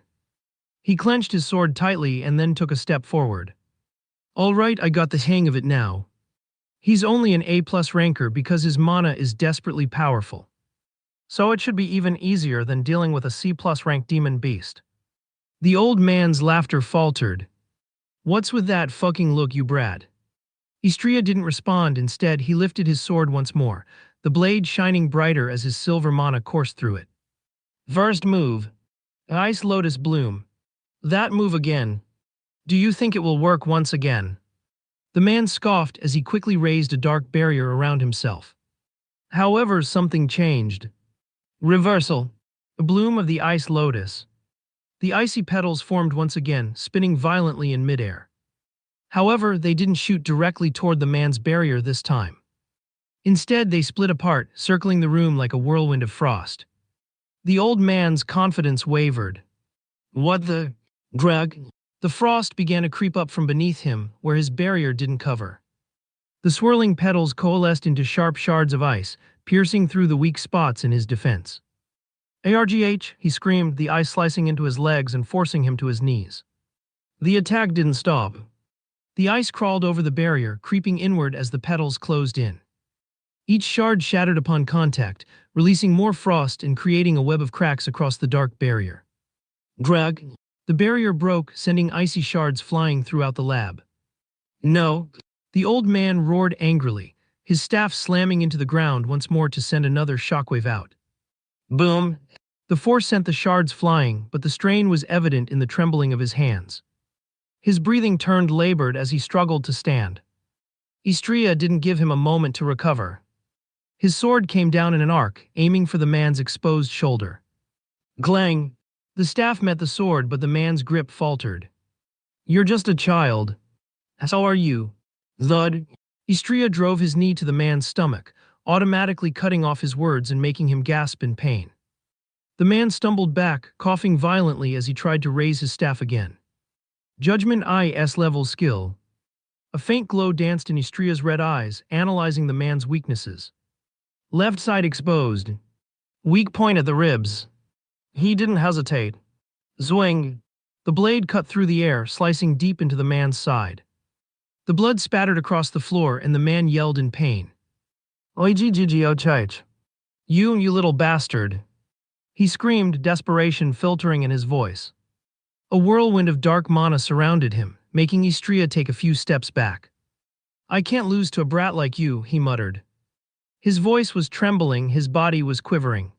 He clenched his sword tightly and then took a step forward. "All right, I got the hang of it now. He's only an A+ ranker because his mana is desperately powerful. So it should be even easier than dealing with a C+ rank demon beast." The old man's laughter faltered. "What's with that fucking look, you brat?" Istria didn't respond, instead he lifted his sword once more, the blade shining brighter as his silver mana coursed through it. "First move. Ice Lotus Bloom. That move again. Do you think it will work once again?" The man scoffed as he quickly raised a dark barrier around himself. However, something changed. Reversal. A bloom of the Ice Lotus. The icy petals formed once again, spinning violently in midair. However, they didn't shoot directly toward the man's barrier this time. Instead, they split apart, circling the room like a whirlwind of frost. The old man's confidence wavered. "What the... drag?" The frost began to creep up from beneath him, where his barrier didn't cover. The swirling petals coalesced into sharp shards of ice, piercing through the weak spots in his defense. "ARGH!" he screamed, the ice slicing into his legs and forcing him to his knees. The attack didn't stop. The ice crawled over the barrier, creeping inward as the petals closed in. Each shard shattered upon contact, releasing more frost and creating a web of cracks across the dark barrier. Drag! The barrier broke, sending icy shards flying throughout the lab. "No!" The old man roared angrily, his staff slamming into the ground once more to send another shockwave out. Boom! The force sent the shards flying, but the strain was evident in the trembling of his hands. His breathing turned labored as he struggled to stand. Istria didn't give him a moment to recover. His sword came down in an arc, aiming for the man's exposed shoulder. Glang! The staff met the sword, but the man's grip faltered. You're just a child. So are you. Thud. Istria drove his knee to the man's stomach, automatically cutting off his words and making him gasp in pain. The man stumbled back, coughing violently as he tried to raise his staff again. Judgment IS level skill. A faint glow danced in Istria's red eyes, analyzing the man's weaknesses. Left side exposed. Weak point at the ribs. He didn't hesitate. Zwing! The blade cut through the air, slicing deep into the man's side. The blood spattered across the floor and the man yelled in pain. Oijijijiochich. You little bastard. He screamed, desperation filtering in his voice. A whirlwind of dark mana surrounded him, making Istria take a few steps back. I can't lose to a brat like you, he muttered. His voice was trembling, his body was quivering.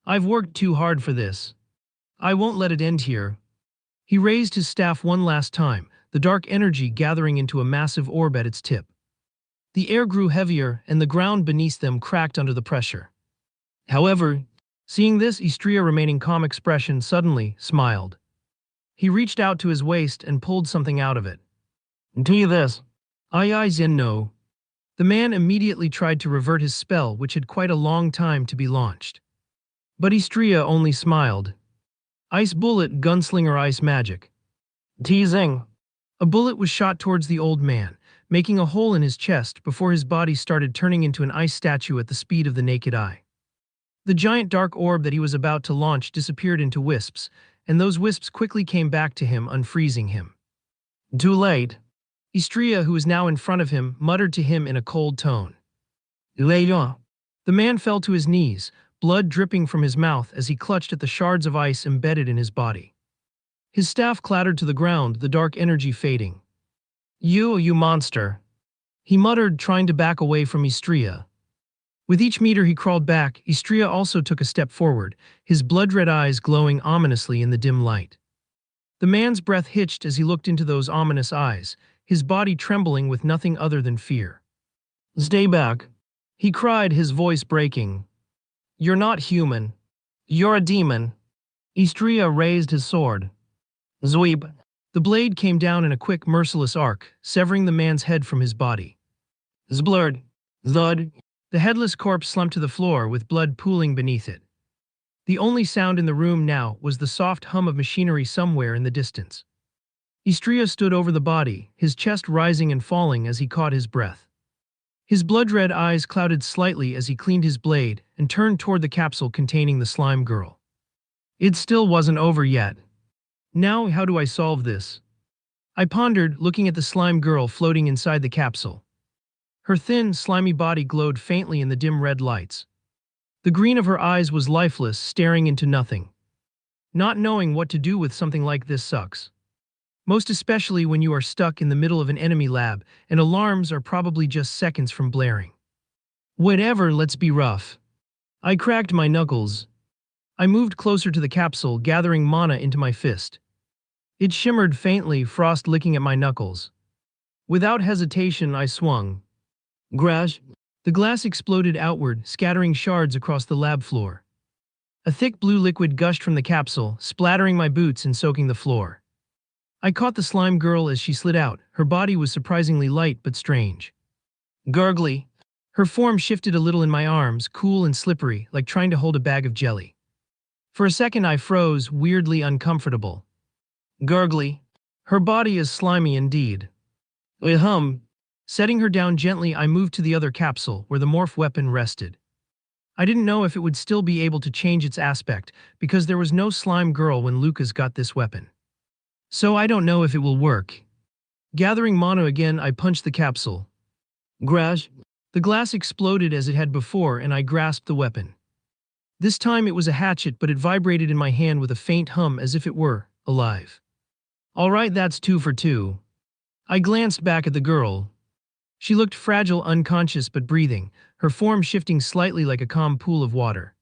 I've worked too hard for this. I won't let it end here. He raised his staff one last time, the dark energy gathering into a massive orb at its tip. The air grew heavier, and the ground beneath them cracked under the pressure. However, seeing this, Istria, remaining calm expression, suddenly smiled. He reached out to his waist and pulled something out of it. Do you this? I Zin no. The man immediately tried to revert his spell, which had quite a long time to be launched. But Istria only smiled. Ice bullet, gunslinger ice magic. Teasing. A bullet was shot towards the old man, making a hole in his chest before his body started turning into an ice statue at the speed of the naked eye. The giant dark orb that he was about to launch disappeared into wisps, and those wisps quickly came back to him, unfreezing him. Too late. Istria, who was now in front of him, muttered to him in a cold tone. Later. The man fell to his knees, blood dripping from his mouth as he clutched at the shards of ice embedded in his body. His staff clattered to the ground, the dark energy fading. You monster. He muttered, trying to back away from Istria. With each meter he crawled back, Istria also took a step forward, his blood-red eyes glowing ominously in the dim light. The man's breath hitched as he looked into those ominous eyes, his body trembling with nothing other than fear. Stay back, he cried, his voice breaking. You're not human. You're a demon. Istria raised his sword. Zweep. The blade came down in a quick, merciless arc, severing the man's head from his body. Zblurred. Thud. The headless corpse slumped to the floor with blood pooling beneath it. The only sound in the room now was the soft hum of machinery somewhere in the distance. Istria stood over the body, his chest rising and falling as he caught his breath. His blood-red eyes clouded slightly as he cleaned his blade and turned toward the capsule containing the slime girl. It still wasn't over yet. Now, how do I solve this? I pondered, looking at the slime girl floating inside the capsule. Her thin, slimy body glowed faintly in the dim red lights. The green of her eyes was lifeless, staring into nothing. Not knowing what to do with something like this sucks. Most especially when you are stuck in the middle of an enemy lab and alarms are probably just seconds from blaring. Whatever, let's be rough. I cracked my knuckles. I moved closer to the capsule, gathering mana into my fist. It shimmered faintly, frost licking at my knuckles. Without hesitation, I swung. Crash! The glass exploded outward, scattering shards across the lab floor. A thick blue liquid gushed from the capsule, splattering my boots and soaking the floor. I caught the slime girl as she slid out. Her body was surprisingly light but strange. Gurgly. Her form shifted a little in my arms, cool and slippery, like trying to hold a bag of jelly. For a second I froze, weirdly uncomfortable. Gurgly. Her body is slimy indeed. Setting her down gently, I moved to the other capsule, where the morph weapon rested. I didn't know if it would still be able to change its aspect, because there was no slime girl when Lucas got this weapon. So I don't know if it will work. Gathering mana again, I punched the capsule. Crash! The glass exploded as it had before, and I grasped the weapon. This time it was a hatchet, but it vibrated in my hand with a faint hum as if it were alive. All right, that's 2 for 2. I glanced back at the girl. She looked fragile, unconscious but breathing, her form shifting slightly like a calm pool of water.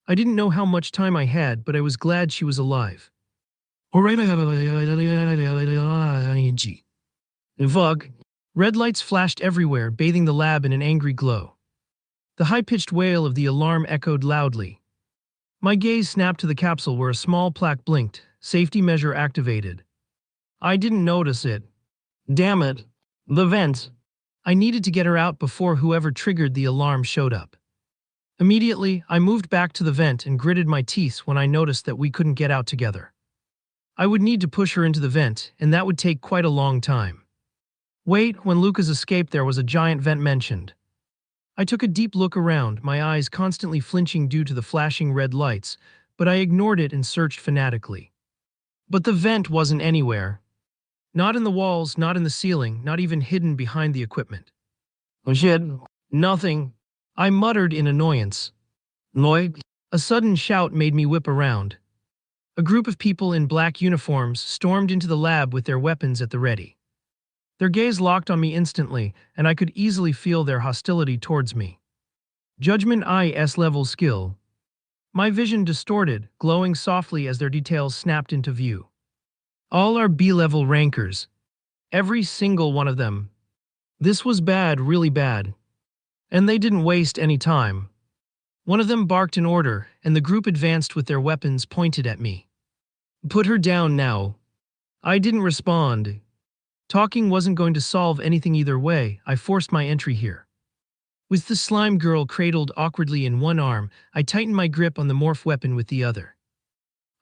I didn't know how much time I had, but I was glad she was alive. Fuck. Red lights flashed everywhere, bathing the lab in an angry glow. The high-pitched wail of the alarm echoed loudly. My gaze snapped to the capsule where a small plaque blinked, safety measure activated. I didn't notice it. Damn it. The vents. I needed to get her out before whoever triggered the alarm showed up. Immediately, I moved back to the vent and gritted my teeth when I noticed that we couldn't get out together. I would need to push her into the vent, and that would take quite a long time. Wait, when Lucas escaped there was a giant vent mentioned. I took a deep look around, my eyes constantly flinching due to the flashing red lights, but I ignored it and searched fanatically. But the vent wasn't anywhere. Not in the walls, not in the ceiling, not even hidden behind the equipment. Oh shit. Nothing. I muttered in annoyance. Lloyd? A sudden shout made me whip around. A group of people in black uniforms stormed into the lab with their weapons at the ready. Their gaze locked on me instantly, and I could easily feel their hostility towards me. Judgment IS level skill. My vision distorted, glowing softly as their details snapped into view. All are B-level rankers. Every single one of them. This was bad, really bad. And they didn't waste any time. One of them barked an order, and the group advanced with their weapons pointed at me. Put her down now. I didn't respond. Talking wasn't going to solve anything either way. I forced my entry here. With the slime girl cradled awkwardly in one arm, I tightened my grip on the morph weapon with the other.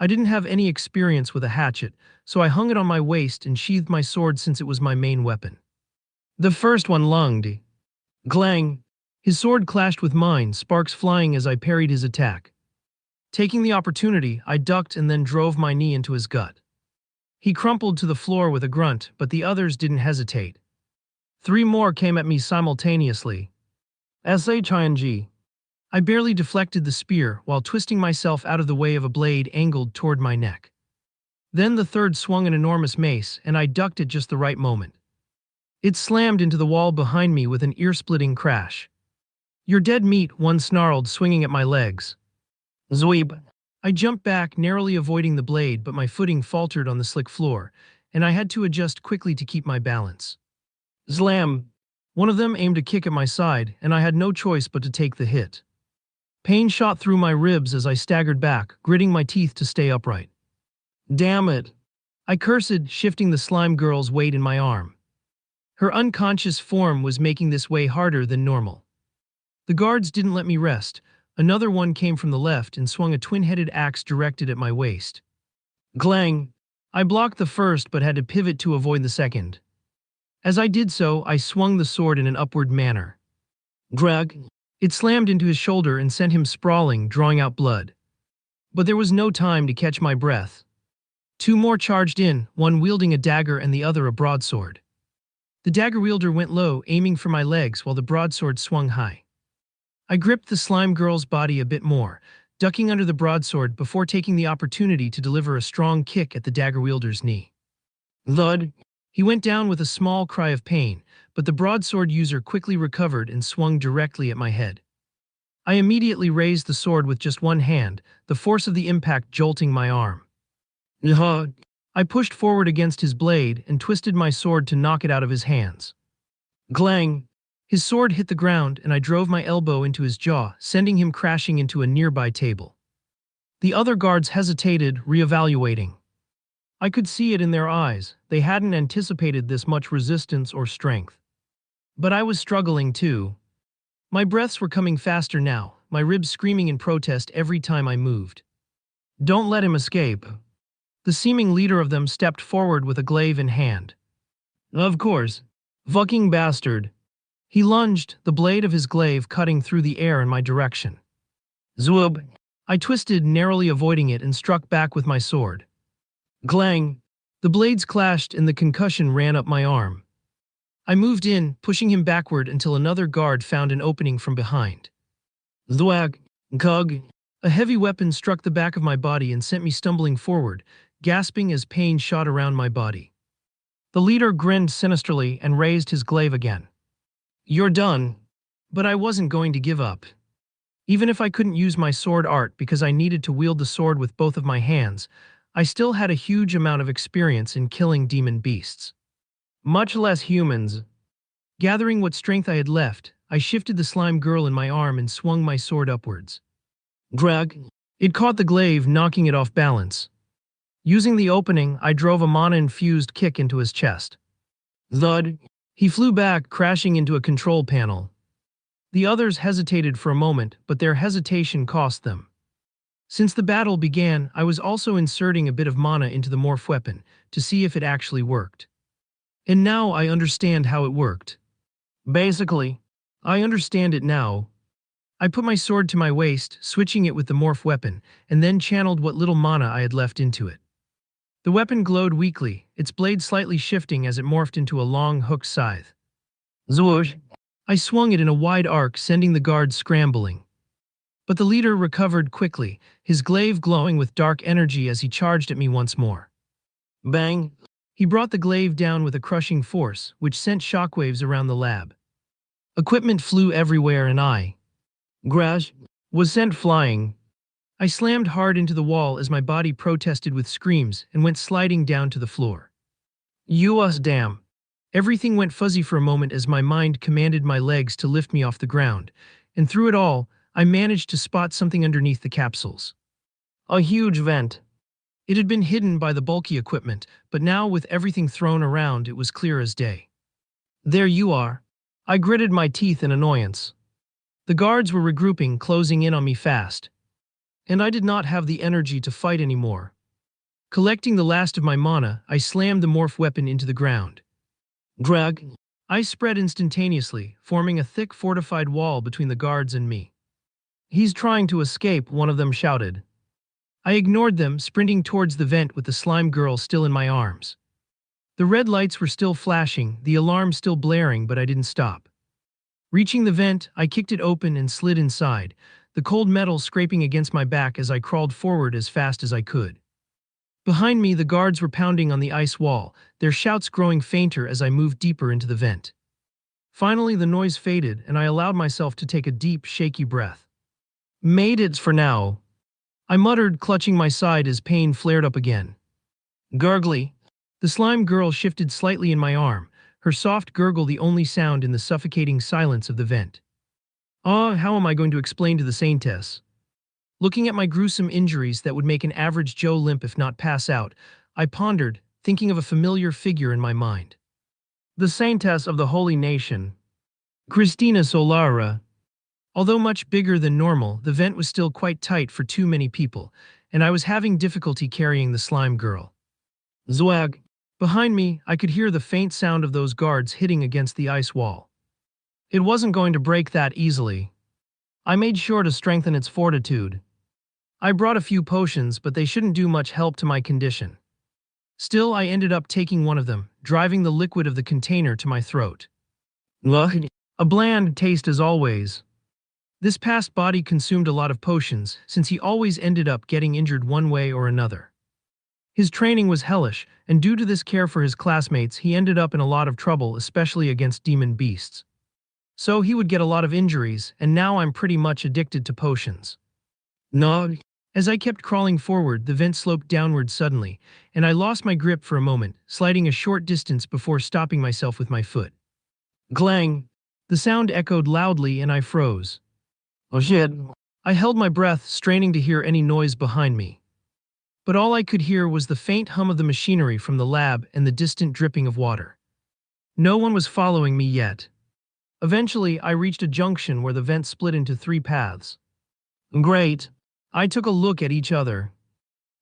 I didn't have any experience with a hatchet, so I hung it on my waist and sheathed my sword since it was my main weapon. The first one lunged. Glang! His sword clashed with mine, sparks flying as I parried his attack. Taking the opportunity, I ducked and then drove my knee into his gut. He crumpled to the floor with a grunt, but the others didn't hesitate. 3 more came at me simultaneously. SHING. I barely deflected the spear while twisting myself out of the way of a blade angled toward my neck. Then the third swung an enormous mace, and I ducked at just the right moment. It slammed into the wall behind me with an ear-splitting crash. "You're dead meat," one snarled, swinging at my legs. Zweep. I jumped back, narrowly avoiding the blade, but my footing faltered on the slick floor, and I had to adjust quickly to keep my balance. Slam! One of them aimed a kick at my side, and I had no choice but to take the hit. Pain shot through my ribs as I staggered back, gritting my teeth to stay upright. Damn it! I cursed, shifting the slime girl's weight in my arm. Her unconscious form was making this way harder than normal. The guards didn't let me rest. Another one came from the left and swung a twin-headed axe directed at my waist. Glang! I blocked the first but had to pivot to avoid the second. As I did so, I swung the sword in an upward manner. Grug! It slammed into his shoulder and sent him sprawling, drawing out blood. But there was no time to catch my breath. 2 more charged in, one wielding a dagger and the other a broadsword. The dagger wielder went low, aiming for my legs while the broadsword swung high. I gripped the slime girl's body a bit more, ducking under the broadsword before taking the opportunity to deliver a strong kick at the dagger wielder's knee. Thud! He went down with a small cry of pain, but the broadsword user quickly recovered and swung directly at my head. I immediately raised the sword with just one hand, the force of the impact jolting my arm. I pushed forward against his blade and twisted my sword to knock it out of his hands. Glang! His sword hit the ground and I drove my elbow into his jaw, sending him crashing into a nearby table. The other guards hesitated, reevaluating. I could see it in their eyes. They hadn't anticipated this much resistance or strength. But I was struggling too. My breaths were coming faster now, my ribs screaming in protest every time I moved. Don't let him escape. The seeming leader of them stepped forward with a glaive in hand. Of course. Fucking bastard. He lunged, the blade of his glaive cutting through the air in my direction. Zwoob! I twisted, narrowly avoiding it, and struck back with my sword. Glang! The blades clashed and the concussion ran up my arm. I moved in, pushing him backward until another guard found an opening from behind. Thwag! Kug! A heavy weapon struck the back of my body and sent me stumbling forward, gasping as pain shot around my body. The leader grinned sinisterly and raised his glaive again. You're done. But I wasn't going to give up. Even if I couldn't use my sword art because I needed to wield the sword with both of my hands, I still had a huge amount of experience in killing demon beasts. Much less humans. Gathering what strength I had left, I shifted the slime girl in my arm and swung my sword upwards. Drag. It caught the glaive, knocking it off balance. Using the opening, I drove a mana-infused kick into his chest. Thud. He flew back, crashing into a control panel. The others hesitated for a moment, but their hesitation cost them. Since the battle began, I was also inserting a bit of mana into the morph weapon to see if it actually worked. And now I understand how it worked. Basically, I understand it now. I put my sword to my waist, switching it with the morph weapon, and then channeled what little mana I had left into it. The weapon glowed weakly, its blade slightly shifting as it morphed into a long, hooked scythe. Zwoosh! I swung it in a wide arc, sending the guards scrambling. But the leader recovered quickly, his glaive glowing with dark energy as he charged at me once more. Bang! He brought the glaive down with a crushing force, which sent shockwaves around the lab. Equipment flew everywhere and I, Grash, was sent flying. I slammed hard into the wall as my body protested with screams and went sliding down to the floor. US damn. Everything went fuzzy for a moment as my mind commanded my legs to lift me off the ground, and through it all, I managed to spot something underneath the capsules. A huge vent. It had been hidden by the bulky equipment, but now with everything thrown around, it was clear as day. There you are. I gritted my teeth in annoyance. The guards were regrouping, closing in on me fast. And I did not have the energy to fight anymore. Collecting the last of my mana, I slammed the morph weapon into the ground. Drag. I spread instantaneously, forming a thick fortified wall between the guards and me. He's trying to escape, one of them shouted. I ignored them, sprinting towards the vent with the slime girl still in my arms. The red lights were still flashing, the alarm still blaring, but I didn't stop. Reaching the vent, I kicked it open and slid inside, the cold metal scraping against my back as I crawled forward as fast as I could. Behind me, the guards were pounding on the ice wall, their shouts growing fainter as I moved deeper into the vent. Finally, the noise faded, and I allowed myself to take a deep, shaky breath. Made it for now, I muttered, clutching my side as pain flared up again. Gurgly. The slime girl shifted slightly in my arm, her soft gurgle the only sound in the suffocating silence of the vent. How am I going to explain to the Saintess? Looking at my gruesome injuries that would make an average Joe limp if not pass out, I pondered, thinking of a familiar figure in my mind. The Saintess of the Holy Nation. Christina Solara. Although much bigger than normal, the vent was still quite tight for too many people, and I was having difficulty carrying the slime girl. Zwag. Behind me, I could hear the faint sound of those guards hitting against the ice wall. It wasn't going to break that easily. I made sure to strengthen its fortitude. I brought a few potions, but they shouldn't do much help to my condition. Still, I ended up taking one of them, driving the liquid of the container to my throat. Ugh. A bland taste as always. This past body consumed a lot of potions, since he always ended up getting injured one way or another. His training was hellish, and due to this care for his classmates, he ended up in a lot of trouble, especially against demon beasts. So he would get a lot of injuries, and now I'm pretty much addicted to potions. Nog. As I kept crawling forward, the vent sloped downward suddenly, and I lost my grip for a moment, sliding a short distance before stopping myself with my foot. Glang! The sound echoed loudly and I froze. Oh shit. I held my breath, straining to hear any noise behind me. But all I could hear was the faint hum of the machinery from the lab and the distant dripping of water. No one was following me yet. Eventually, I reached a junction where the vent split into 3 paths. Great. I took a look at each other.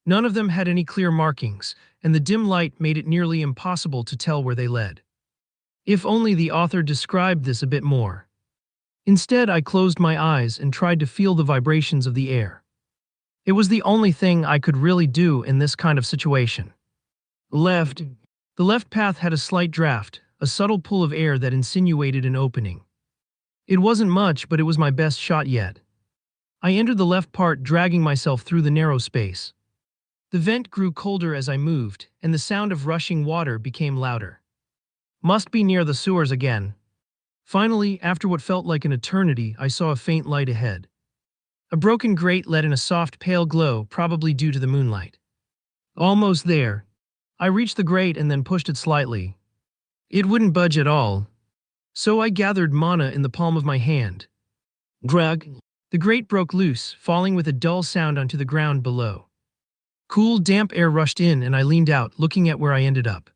None of them had any clear markings, and the dim light made it nearly impossible to tell where they led. If only the author described this a bit more. Instead, I closed my eyes and tried to feel the vibrations of the air. It was the only thing I could really do in this kind of situation. Left. The left path had a slight draft, a subtle pull of air that insinuated an opening. It wasn't much, but it was my best shot yet. I entered the left part, dragging myself through the narrow space. The vent grew colder as I moved, and the sound of rushing water became louder. Must be near the sewers again. Finally, after what felt like an eternity, I saw a faint light ahead. A broken grate let in a soft pale glow, probably due to the moonlight. Almost there. I reached the grate and then pushed it slightly. It wouldn't budge at all. So I gathered mana in the palm of my hand. Grug. The grate broke loose, falling with a dull sound onto the ground below. Cool, damp air rushed in and I leaned out, looking at where I ended up.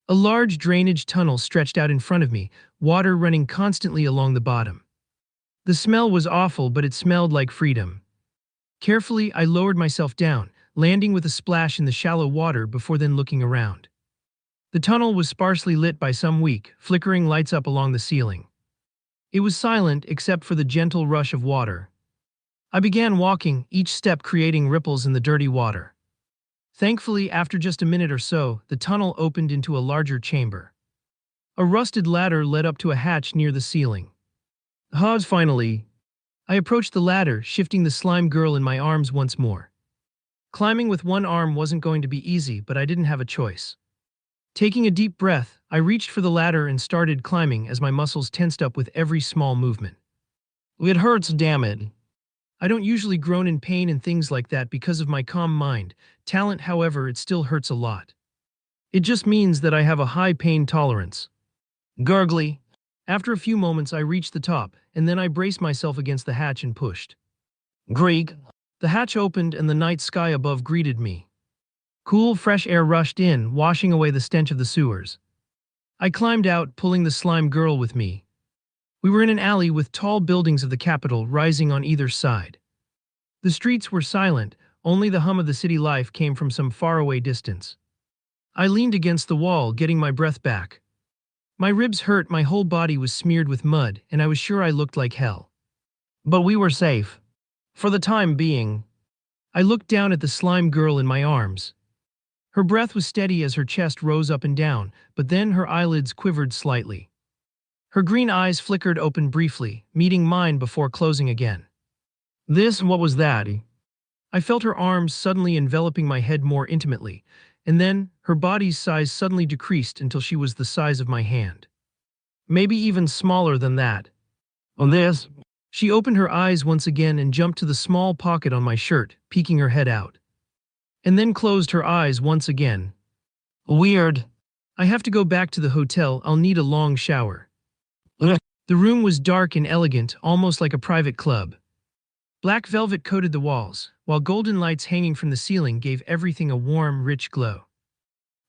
A large drainage tunnel stretched out in front of me, water running constantly along the bottom. The smell was awful, but it smelled like freedom. Carefully, I lowered myself down, landing with a splash in the shallow water before then looking around. The tunnel was sparsely lit by some weak, flickering lights up along the ceiling. It was silent except for the gentle rush of water. I began walking, each step creating ripples in the dirty water. Thankfully, after just a minute or so, the tunnel opened into a larger chamber. A rusted ladder led up to a hatch near the ceiling. Finally. I approached the ladder, shifting the slime girl in my arms once more. Climbing with one arm wasn't going to be easy, but I didn't have a choice. Taking a deep breath, I reached for the ladder and started climbing as my muscles tensed up with every small movement. It hurts, damn it. I don't usually groan in pain and things like that because of my calm mind. Talent, however, it still hurts a lot. It just means that I have a high pain tolerance. Gurgly. After a few moments, I reached the top, and then I braced myself against the hatch and pushed. Grieg. The hatch opened and the night sky above greeted me. Cool, fresh air rushed in, washing away the stench of the sewers. I climbed out, pulling the slime girl with me. We were in an alley with tall buildings of the capital rising on either side. The streets were silent, only the hum of the city life came from some faraway distance. I leaned against the wall, getting my breath back. My ribs hurt, my whole body was smeared with mud, and I was sure I looked like hell. But we were safe. For the time being. I looked down at the slime girl in my arms. Her breath was steady as her chest rose up and down, but then her eyelids quivered slightly. Her green eyes flickered open briefly, meeting mine before closing again. What was that? I felt her arms suddenly enveloping my head more intimately, and then her body's size suddenly decreased until she was the size of my hand. Maybe even smaller than that. She opened her eyes once again and jumped to the small pocket on my shirt, peeking her head out. And then closed her eyes once again. Weird. I have to go back to the hotel, I'll need a long shower. The room was dark and elegant, almost like a private club. Black velvet coated the walls, while golden lights hanging from the ceiling gave everything a warm, rich glow.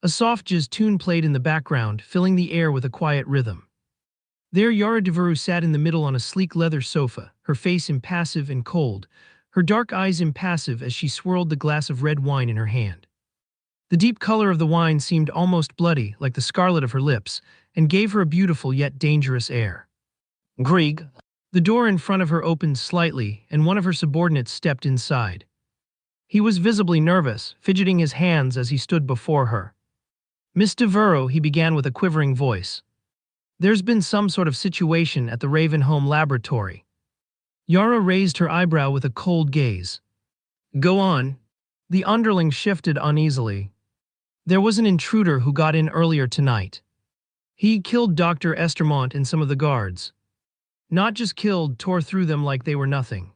A soft jazz tune played in the background, filling the air with a quiet rhythm. There Yara Deveru sat in the middle on a sleek leather sofa, her face impassive and cold, her dark eyes impassive as she swirled the glass of red wine in her hand. The deep color of the wine seemed almost bloody, like the scarlet of her lips, and gave her a beautiful yet dangerous air. Grieg. The door in front of her opened slightly, and one of her subordinates stepped inside. He was visibly nervous, fidgeting his hands as he stood before her. Miss Devereaux, he began with a quivering voice. There's been some sort of situation at the Ravenholm laboratory. Yara raised her eyebrow with a cold gaze. Go on. The underling shifted uneasily. There was an intruder who got in earlier tonight. He killed Dr. Estermont and some of the guards. Not just killed, tore through them like they were nothing.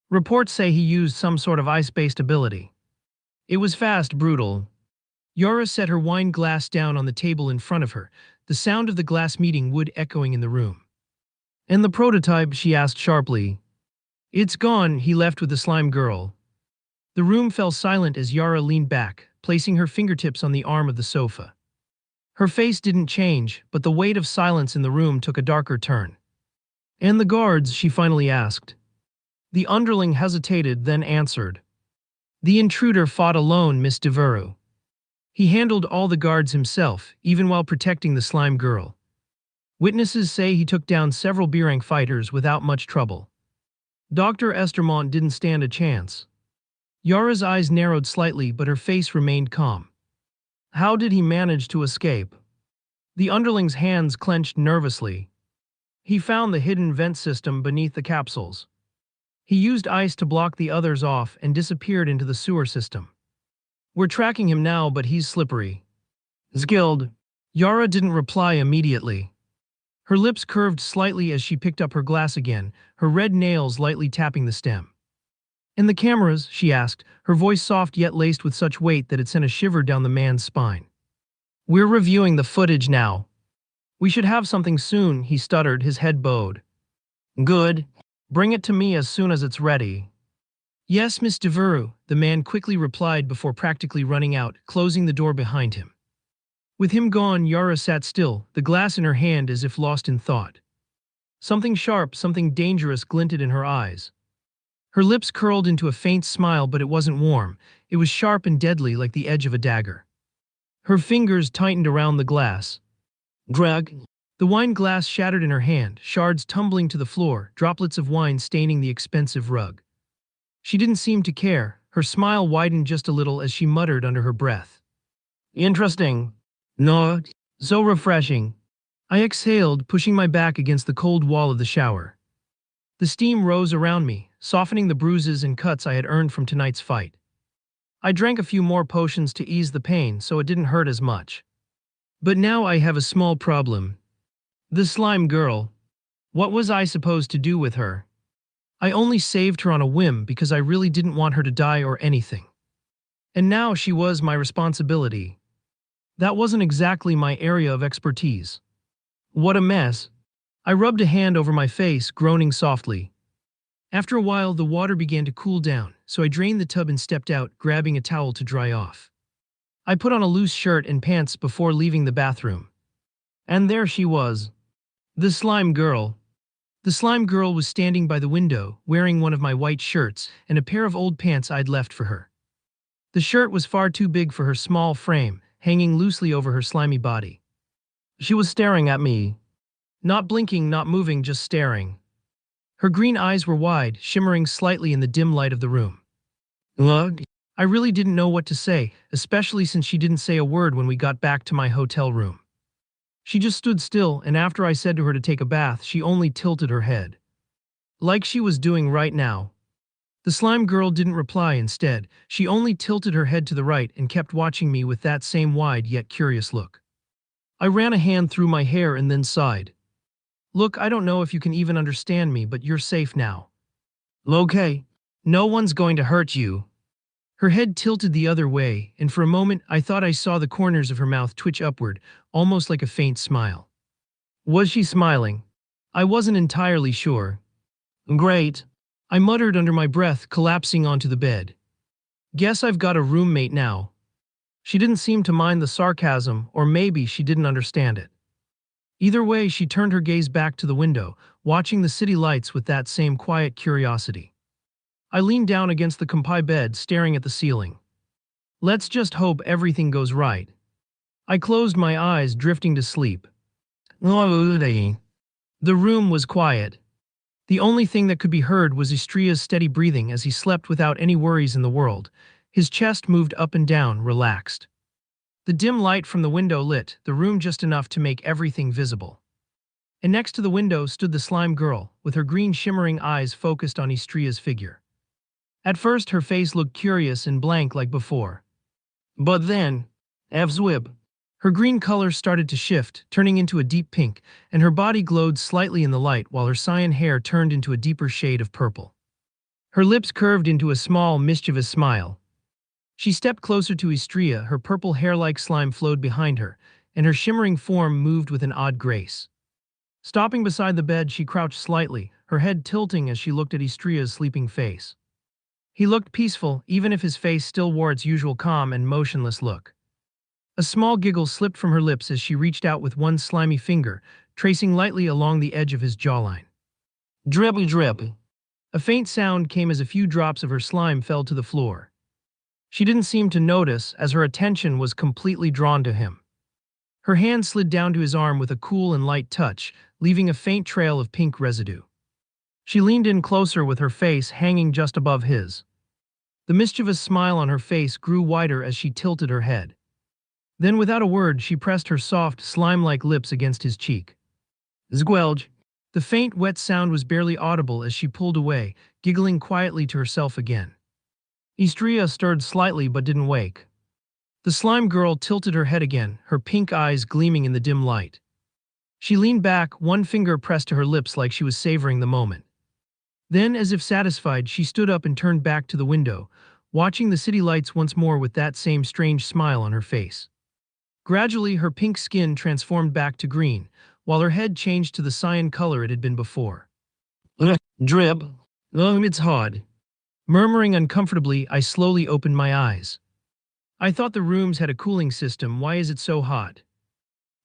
Reports say he used some sort of ice-based ability. It was fast, brutal. Yara set her wine glass down on the table in front of her, the sound of the glass meeting wood echoing in the room. And the prototype, she asked sharply. It's gone, he left with the slime girl. The room fell silent as Yara leaned back, placing her fingertips on the arm of the sofa. Her face didn't change, but the weight of silence in the room took a darker turn. And the guards, she finally asked. The underling hesitated, then answered. The intruder fought alone, Miss Devereaux. He handled all the guards himself, even while protecting the slime girl. Witnesses say he took down several B-rank fighters without much trouble. Dr. Estermont didn't stand a chance. Yara's eyes narrowed slightly, but her face remained calm. How did he manage to escape? The underling's hands clenched nervously. He found the hidden vent system beneath the capsules. He used ice to block the others off and disappeared into the sewer system. We're tracking him now, but he's slippery. Skilled. Yara didn't reply immediately. Her lips curved slightly as she picked up her glass again, her red nails lightly tapping the stem. "And the cameras?" she asked, her voice soft yet laced with such weight that it sent a shiver down the man's spine. "We're reviewing the footage now. We should have something soon," he stuttered, his head bowed. "Good. Bring it to me as soon as it's ready." "Yes, Miss Devereux," the man quickly replied before practically running out, closing the door behind him. With him gone, Yara sat still, the glass in her hand as if lost in thought. Something sharp, something dangerous glinted in her eyes. Her lips curled into a faint smile, but it wasn't warm. It was sharp and deadly like the edge of a dagger. Her fingers tightened around the glass. Drag. The wine glass shattered in her hand, shards tumbling to the floor, droplets of wine staining the expensive rug. She didn't seem to care. Her smile widened just a little as she muttered under her breath. "Interesting. No, so refreshing." I exhaled, pushing my back against the cold wall of the shower. The steam rose around me, softening the bruises and cuts I had earned from tonight's fight. I drank a few more potions to ease the pain so it didn't hurt as much. But now I have a small problem. The slime girl. What was I supposed to do with her? I only saved her on a whim because I really didn't want her to die or anything. And now she was my responsibility. That wasn't exactly my area of expertise. What a mess. I rubbed a hand over my face, groaning softly. After a while, the water began to cool down, so I drained the tub and stepped out, grabbing a towel to dry off. I put on a loose shirt and pants before leaving the bathroom. And there she was. The slime girl. The slime girl was standing by the window, wearing one of my white shirts and a pair of old pants I'd left for her. The shirt was far too big for her small frame, hanging loosely over her slimy body. She was staring at me. Not blinking, not moving, just staring. Her green eyes were wide, shimmering slightly in the dim light of the room. Ugh. I really didn't know what to say, especially since she didn't say a word when we got back to my hotel room. She just stood still, and after I said to her to take a bath, she only tilted her head. Like she was doing right now. The slime girl didn't reply. Instead, she only tilted her head to the right and kept watching me with that same wide yet curious look. I ran a hand through my hair and then sighed. "Look, I don't know if you can even understand me, but you're safe now. Okay. No one's going to hurt you." Her head tilted the other way, and for a moment I thought I saw the corners of her mouth twitch upward, almost like a faint smile. Was she smiling? I wasn't entirely sure. Great. I muttered under my breath, collapsing onto the bed. Guess I've got a roommate now. She didn't seem to mind the sarcasm, or maybe she didn't understand it. Either way, she turned her gaze back to the window, watching the city lights with that same quiet curiosity. I leaned down against the compi bed, staring at the ceiling. Let's just hope everything goes right. I closed my eyes, drifting to sleep. The room was quiet. The only thing that could be heard was Istria's steady breathing as he slept without any worries in the world. His chest moved up and down, relaxed. The dim light from the window lit the room just enough to make everything visible. And next to the window stood the slime girl, with her green shimmering eyes focused on Istria's figure. At first, her face looked curious and blank like before. But then, Evzwib. Her green color started to shift, turning into a deep pink, and her body glowed slightly in the light while her cyan hair turned into a deeper shade of purple. Her lips curved into a small, mischievous smile. She stepped closer to Istria, her purple hair-like slime flowed behind her, and her shimmering form moved with an odd grace. Stopping beside the bed, she crouched slightly, her head tilting as she looked at Istria's sleeping face. He looked peaceful, even if his face still wore its usual calm and motionless look. A small giggle slipped from her lips as she reached out with one slimy finger, tracing lightly along the edge of his jawline. Drippy drip. A faint sound came as a few drops of her slime fell to the floor. She didn't seem to notice, as her attention was completely drawn to him. Her hand slid down to his arm with a cool and light touch, leaving a faint trail of pink residue. She leaned in closer with her face hanging just above his. The mischievous smile on her face grew wider as she tilted her head. Then without a word, she pressed her soft, slime-like lips against his cheek. Zgwelj. The faint, wet sound was barely audible as she pulled away, giggling quietly to herself again. Istria stirred slightly but didn't wake. The slime girl tilted her head again, her pink eyes gleaming in the dim light. She leaned back, one finger pressed to her lips like she was savoring the moment. Then, as if satisfied, she stood up and turned back to the window, watching the city lights once more with that same strange smile on her face. Gradually, her pink skin transformed back to green, while her head changed to the cyan color it had been before. Drip. It's hot. Murmuring uncomfortably, I slowly opened my eyes. I thought the rooms had a cooling system. Why is it so hot?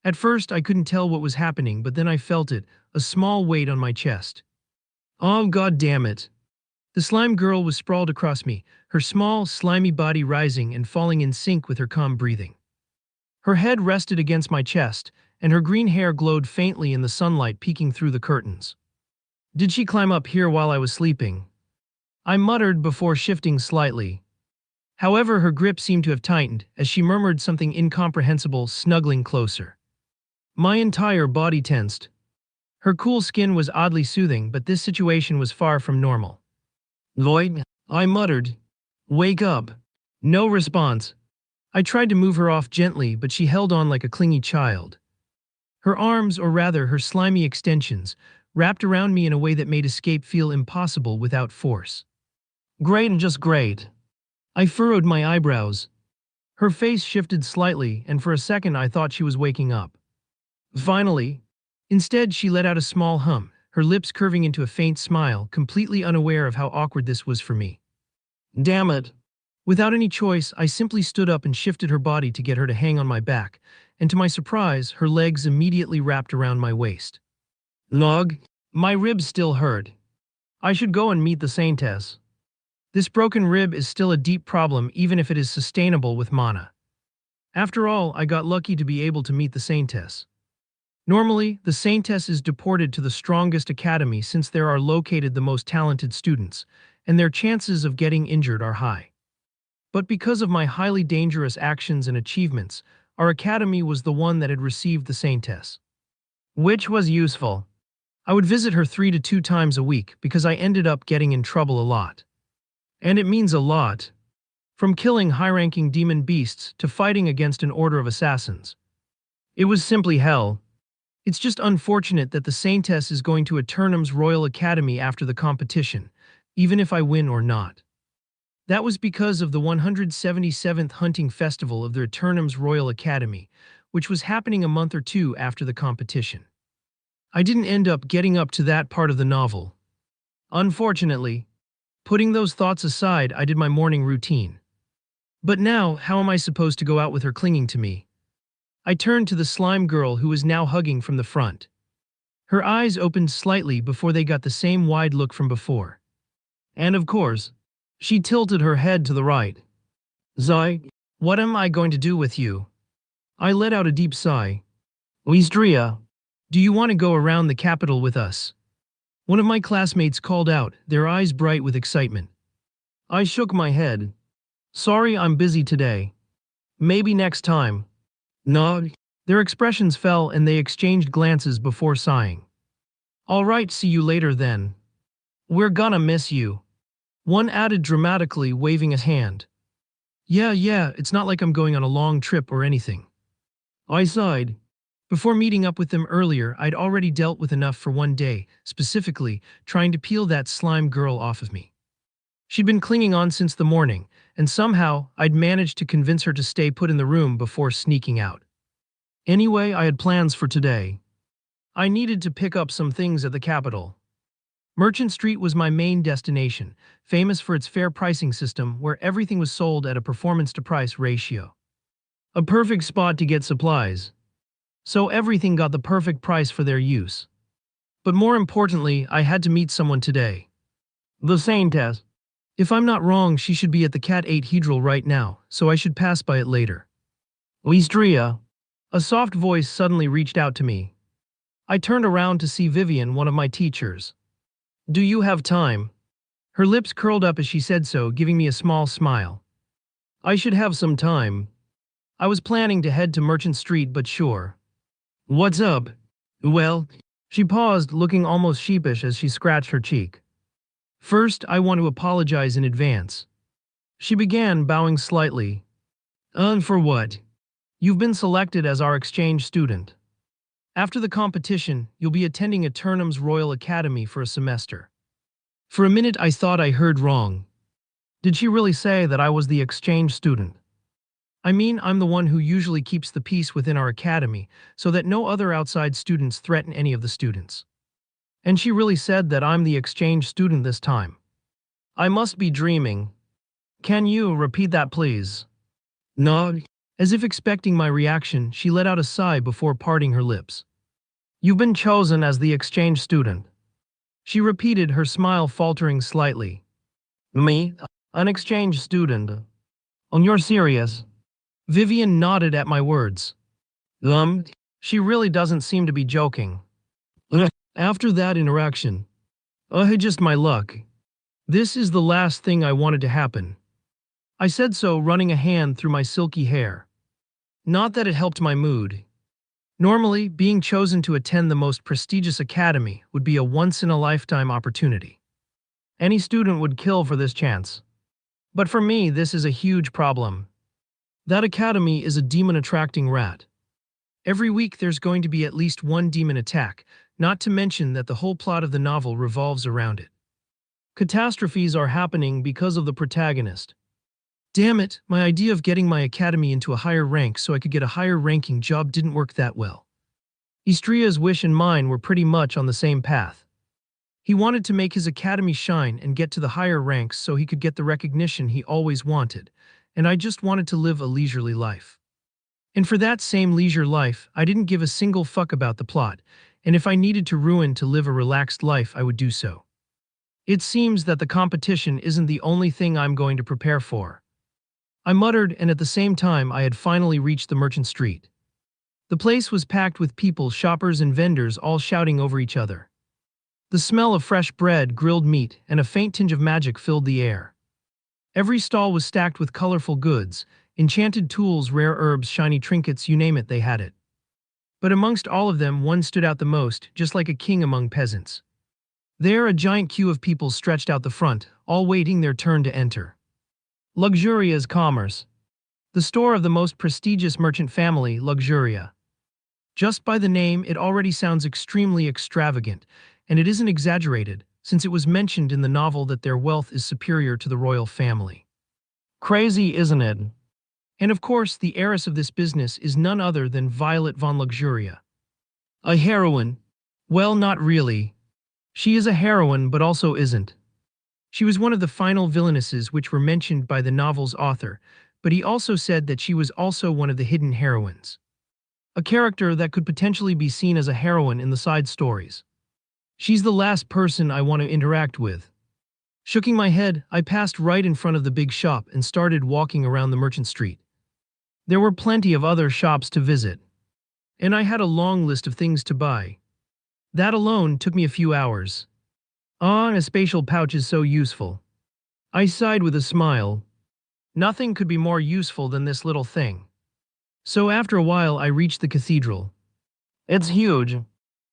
At first, I couldn't tell what was happening, but then I felt it, a small weight on my chest. Oh, god damn it. The slime girl was sprawled across me, her small, slimy body rising and falling in sync with her calm breathing. Her head rested against my chest, and her green hair glowed faintly in the sunlight peeking through the curtains. Did she climb up here while I was sleeping? I muttered before shifting slightly. However, her grip seemed to have tightened as she murmured something incomprehensible, snuggling closer. My entire body tensed. Her cool skin was oddly soothing, but this situation was far from normal. Lloyd, I muttered. Wake up. No response. I tried to move her off gently, but she held on like a clingy child. Her arms, or rather her slimy extensions, wrapped around me in a way that made escape feel impossible without force. Great and just great. I furrowed my eyebrows. Her face shifted slightly, and for a second I thought she was waking up. Finally. Instead, she let out a small hum, her lips curving into a faint smile, completely unaware of how awkward this was for me. Damn it. Without any choice, I simply stood up and shifted her body to get her to hang on my back, and to my surprise, her legs immediately wrapped around my waist. Log, my ribs still hurt. I should go and meet the saintess. This broken rib is still a deep problem even if it is sustainable with mana. After all, I got lucky to be able to meet the saintess. Normally, the saintess is deported to the strongest academy since there are located the most talented students, and their chances of getting injured are high. But because of my highly dangerous actions and achievements, our academy was the one that had received the saintess. Which was useful. I would visit her 3 to 2 times a week because I ended up getting in trouble a lot. And it means a lot. From killing high-ranking demon beasts to fighting against an order of assassins. It was simply hell. It's just unfortunate that the saintess is going to Eternum's Royal Academy after the competition, even if I win or not. That was because of the 177th Hunting Festival of the Eternum's Royal Academy, which was happening a month or 2 after the competition. I didn't end up getting up to that part of the novel. Unfortunately, putting those thoughts aside, I did my morning routine. But now, how am I supposed to go out with her clinging to me? I turned to the slime girl who was now hugging from the front. Her eyes opened slightly before they got the same wide look from before. And of course, she tilted her head to the right. Zai, what am I going to do with you? I let out a deep sigh. Lystria, do you want to go around the capital with us? One of my classmates called out, their eyes bright with excitement. I shook my head. Sorry, I'm busy today. Maybe next time. No. Their expressions fell and they exchanged glances before sighing. All right, see you later then. We're gonna miss you. One added dramatically, waving his hand. Yeah, it's not like I'm going on a long trip or anything. I sighed. Before meeting up with them earlier, I'd already dealt with enough for one day, specifically, trying to peel that slime girl off of me. She'd been clinging on since the morning, and somehow I'd managed to convince her to stay put in the room before sneaking out. Anyway, I had plans for today. I needed to pick up some things at the capital. Merchant Street was my main destination, famous for its fair pricing system where everything was sold at a performance-to-price ratio. A perfect spot to get supplies. So everything got the perfect price for their use. But more importantly, I had to meet someone today. The saintess. If I'm not wrong, she should be at the Cat 8 Hedral right now, so I should pass by it later. Lystria. A soft voice suddenly reached out to me. I turned around to see Vivian, one of my teachers. Do you have time? Her lips curled up as she said so, giving me a small smile. I should have some time. I was planning to head to Merchant Street, but sure. What's up? Well, she paused, looking almost sheepish as she scratched her cheek. First, I want to apologize in advance. She began, bowing slightly. For what? You've been selected as our exchange student. After the competition, you'll be attending Eternum's Royal Academy for a semester. For a minute I thought I heard wrong. Did she really say that I was the exchange student? I mean, I'm the one who usually keeps the peace within our academy so that no other outside students threaten any of the students. And she really said that I'm the exchange student this time. I must be dreaming. Can you repeat that, please? No. As if expecting my reaction, she let out a sigh before parting her lips. You've been chosen as the exchange student. She repeated, her smile faltering slightly. Me? An exchange student? And you're serious? Vivian nodded at my words. She really doesn't seem to be joking. After that interaction, just my luck. This is the last thing I wanted to happen. I said so, running a hand through my silky hair. Not that it helped my mood. Normally, being chosen to attend the most prestigious academy would be a once-in-a-lifetime opportunity. Any student would kill for this chance. But for me, this is a huge problem. That academy is a demon-attracting rat. Every week there's going to be at least one demon attack, not to mention that the whole plot of the novel revolves around it. Catastrophes are happening because of the protagonist. Damn it, my idea of getting my academy into a higher rank so I could get a higher ranking job didn't work that well. Istria's wish and mine were pretty much on the same path. He wanted to make his academy shine and get to the higher ranks so he could get the recognition he always wanted, and I just wanted to live a leisurely life. And for that same leisure life, I didn't give a single fuck about the plot, and if I needed to ruin to live a relaxed life, I would do so. It seems that the competition isn't the only thing I'm going to prepare for. I muttered, and at the same time I had finally reached the merchant street. The place was packed with people, shoppers and vendors all shouting over each other. The smell of fresh bread, grilled meat, and a faint tinge of magic filled the air. Every stall was stacked with colorful goods, enchanted tools, rare herbs, shiny trinkets, you name it, they had it. But amongst all of them, one stood out the most, just like a king among peasants. There, a giant queue of people stretched out the front, all waiting their turn to enter. Luxuria's Commerce. The store of the most prestigious merchant family, Luxuria. Just by the name, it already sounds extremely extravagant, and it isn't exaggerated, since it was mentioned in the novel that their wealth is superior to the royal family. Crazy, isn't it? And of course, the heiress of this business is none other than Violet von Luxuria. A heroine? Well, not really. She is a heroine, but also isn't. She was one of the final villainesses which were mentioned by the novel's author, but he also said that she was also one of the hidden heroines. A character that could potentially be seen as a heroine in the side stories. She's the last person I want to interact with. Shaking my head, I passed right in front of the big shop and started walking around the merchant street. There were plenty of other shops to visit, and I had a long list of things to buy. That alone took me a few hours. A spatial pouch is so useful. I sighed with a smile. Nothing could be more useful than this little thing. So after a while I reached the cathedral. It's huge.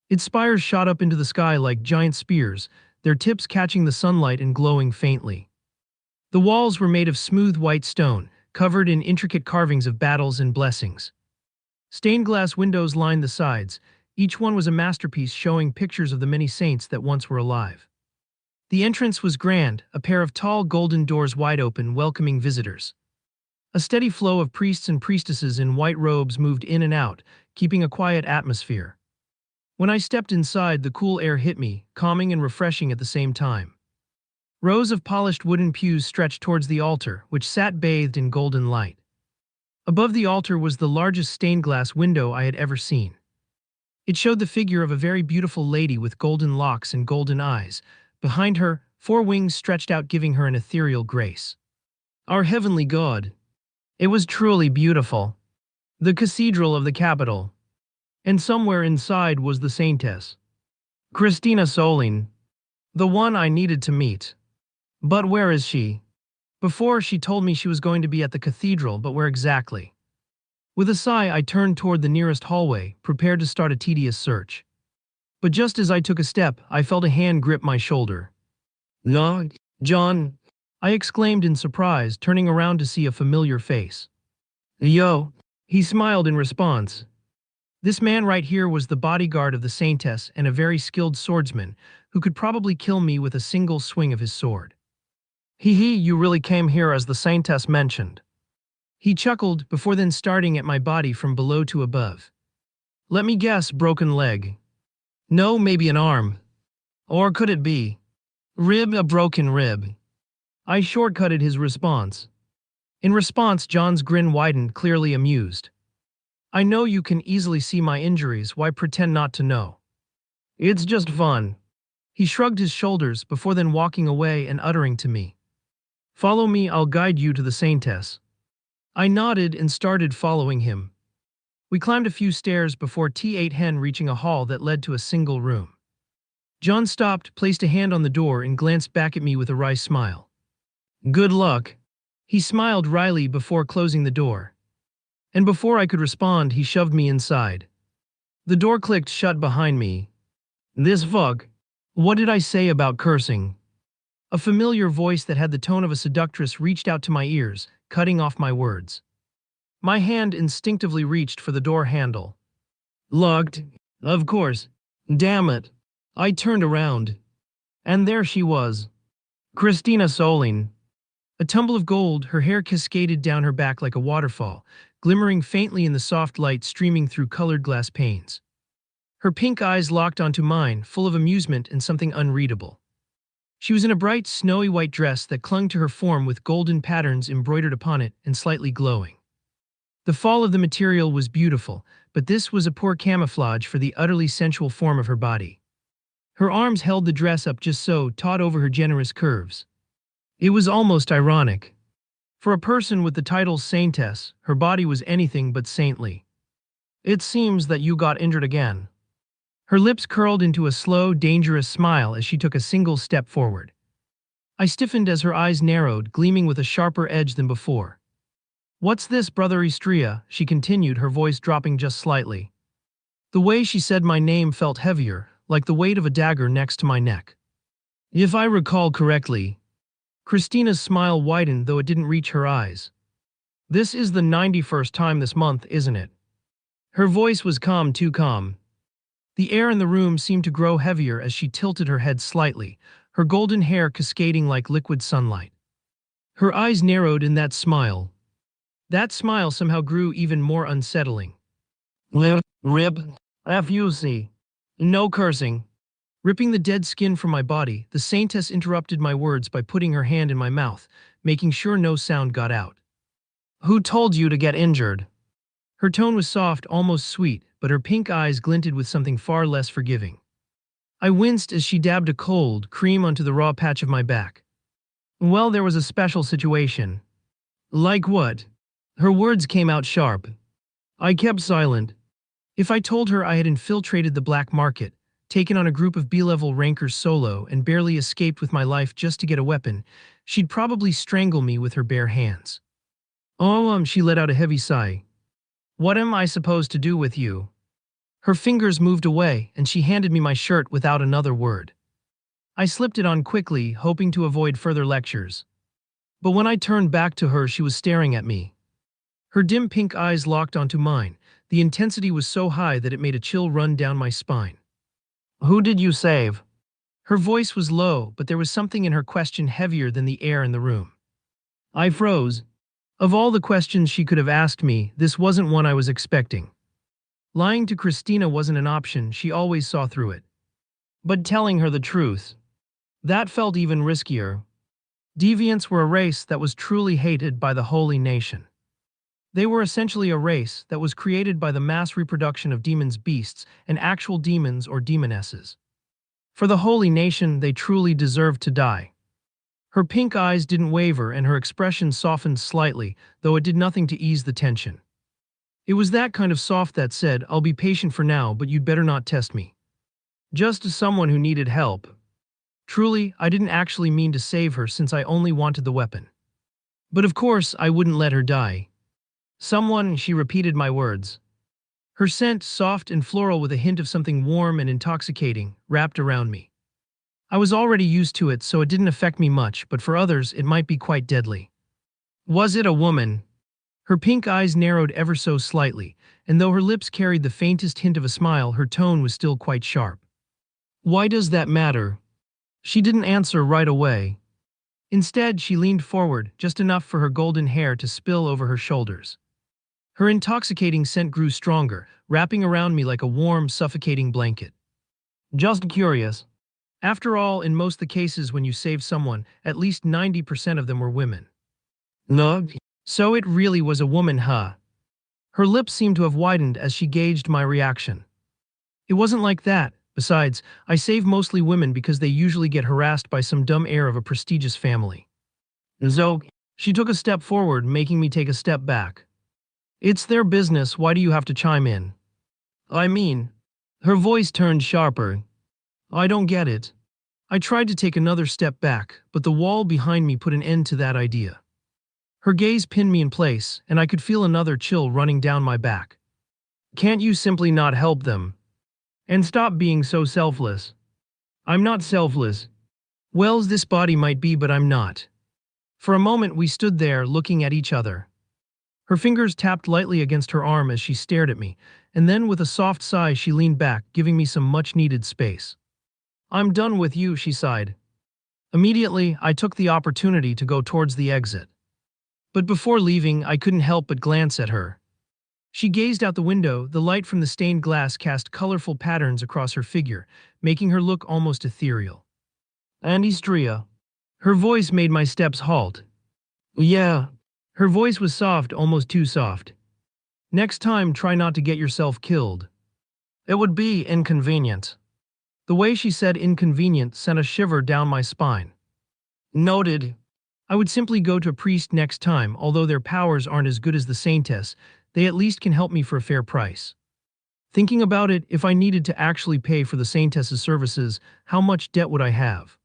Its spires shot up into the sky like giant spears, their tips catching the sunlight and glowing faintly. The walls were made of smooth white stone, covered in intricate carvings of battles and blessings. Stained glass windows lined the sides. Each one was a masterpiece showing pictures of the many saints that once were alive. The entrance was grand, a pair of tall golden doors wide open, welcoming visitors. A steady flow of priests and priestesses in white robes moved in and out, keeping a quiet atmosphere. When I stepped inside, the cool air hit me, calming and refreshing at the same time. Rows of polished wooden pews stretched towards the altar, which sat bathed in golden light. Above the altar was the largest stained glass window I had ever seen. It showed the figure of a very beautiful lady with golden locks and golden eyes. Behind her, 4 wings stretched out, giving her an ethereal grace. Our heavenly God. It was truly beautiful. The cathedral of the capital. And somewhere inside was the saintess. Christina Solin. The one I needed to meet. But where is she? Before, she told me she was going to be at the cathedral, but where exactly? With a sigh, I turned toward the nearest hallway, prepared to start a tedious search. But just as I took a step, I felt a hand grip my shoulder. "No, John," I exclaimed in surprise, turning around to see a familiar face. "Yo," he smiled in response. This man right here was the bodyguard of the saintess and a very skilled swordsman, who could probably kill me with a single swing of his sword. Hee hee, you really came here as the saintess mentioned. He chuckled before then starting at my body from below to above. Let me guess, broken leg. No, maybe an arm. Or could it be? Rib, a broken rib. I shortcutted his response. In response, John's grin widened, clearly amused. I know you can easily see my injuries, why pretend not to know? It's just fun. He shrugged his shoulders before then walking away and uttering to me. Follow me, I'll guide you to the saintess. I nodded and started following him. We climbed a few stairs before T8 Hen reaching a hall that led to a single room. John stopped, placed a hand on the door, and glanced back at me with a wry smile. Good luck. He smiled wryly before closing the door. And before I could respond, he shoved me inside. The door clicked shut behind me. This fuck. What did I say about cursing? A familiar voice that had the tone of a seductress reached out to my ears, cutting off my words. My hand instinctively reached for the door handle. Locked. Of course. Damn it. I turned around. And there she was. Christina Solin. A tumble of gold, her hair cascaded down her back like a waterfall, glimmering faintly in the soft light streaming through colored glass panes. Her pink eyes locked onto mine, full of amusement and something unreadable. She was in a bright, snowy white dress that clung to her form with golden patterns embroidered upon it and slightly glowing. The fall of the material was beautiful, but this was a poor camouflage for the utterly sensual form of her body. Her arms held the dress up just so, taut over her generous curves. It was almost ironic. For a person with the title saintess, her body was anything but saintly. It seems that you got injured again. Her lips curled into a slow, dangerous smile as she took a single step forward. I stiffened as her eyes narrowed, gleaming with a sharper edge than before. What's this, Brother Istria? She continued, her voice dropping just slightly. The way she said my name felt heavier, like the weight of a dagger next to my neck. If I recall correctly, Christina's smile widened though it didn't reach her eyes. This is the 91st time this month, isn't it? Her voice was calm, too calm. The air in the room seemed to grow heavier as she tilted her head slightly, her golden hair cascading like liquid sunlight. Her eyes narrowed in that smile. That smile somehow grew even more unsettling. Rib, F-U-C. No cursing. Ripping the dead skin from my body, the saintess interrupted my words by putting her hand in my mouth, making sure no sound got out. Who told you to get injured? Her tone was soft, almost sweet, but her pink eyes glinted with something far less forgiving. I winced as she dabbed a cold cream onto the raw patch of my back. Well, there was a special situation. Like what? Her words came out sharp. I kept silent. If I told her I had infiltrated the black market, taken on a group of B-level rankers solo, and barely escaped with my life just to get a weapon, she'd probably strangle me with her bare hands. Oh, she let out a heavy sigh. What am I supposed to do with you? Her fingers moved away, and she handed me my shirt without another word. I slipped it on quickly, hoping to avoid further lectures. But when I turned back to her, she was staring at me. Her dim pink eyes locked onto mine. The intensity was so high that it made a chill run down my spine. Who did you save? Her voice was low, but there was something in her question heavier than the air in the room. I froze. Of all the questions she could have asked me, this wasn't one I was expecting. Lying to Christina wasn't an option, she always saw through it. But telling her the truth, that felt even riskier. Deviants were a race that was truly hated by the holy nation. They were essentially a race that was created by the mass reproduction of demons' beasts and actual demons or demonesses. For the holy nation, they truly deserved to die. Her pink eyes didn't waver and her expression softened slightly, though it did nothing to ease the tension. It was that kind of soft that said, I'll be patient for now, but you'd better not test me. Just as someone who needed help. Truly, I didn't actually mean to save her since I only wanted the weapon. But of course, I wouldn't let her die. Someone, she repeated my words. Her scent, soft and floral with a hint of something warm and intoxicating, wrapped around me. I was already used to it, so it didn't affect me much, but for others, it might be quite deadly. Was it a woman? Her pink eyes narrowed ever so slightly, and though her lips carried the faintest hint of a smile, her tone was still quite sharp. Why does that matter? She didn't answer right away. Instead, she leaned forward, just enough for her golden hair to spill over her shoulders. Her intoxicating scent grew stronger, wrapping around me like a warm, suffocating blanket. Just curious. After all, in most the cases when you save someone, at least 90% of them were women. No. So it really was a woman, huh? Her lips seemed to have widened as she gauged my reaction. It wasn't like that. Besides, I save mostly women because they usually get harassed by some dumb heir of a prestigious family. So, she took a step forward, making me take a step back. It's their business, why do you have to chime in? I mean, her voice turned sharper. I don't get it. I tried to take another step back, but the wall behind me put an end to that idea. Her gaze pinned me in place, and I could feel another chill running down my back. Can't you simply not help them? And stop being so selfless. I'm not selfless. Wells, this body might be, but I'm not. For a moment we stood there, looking at each other. Her fingers tapped lightly against her arm as she stared at me, and then with a soft sigh she leaned back, giving me some much-needed space. I'm done with you, she sighed. Immediately, I took the opportunity to go towards the exit. But before leaving, I couldn't help but glance at her. She gazed out the window, the light from the stained glass cast colorful patterns across her figure, making her look almost ethereal. Andistria. Her voice made my steps halt. Yeah. Her voice was soft, almost too soft. Next time, try not to get yourself killed. It would be inconvenient. The way she said inconvenient sent a shiver down my spine. Noted. I would simply go to a priest next time, although their powers aren't as good as the saintess, they at least can help me for a fair price. Thinking about it, if I needed to actually pay for the saintess's services, how much debt would I have?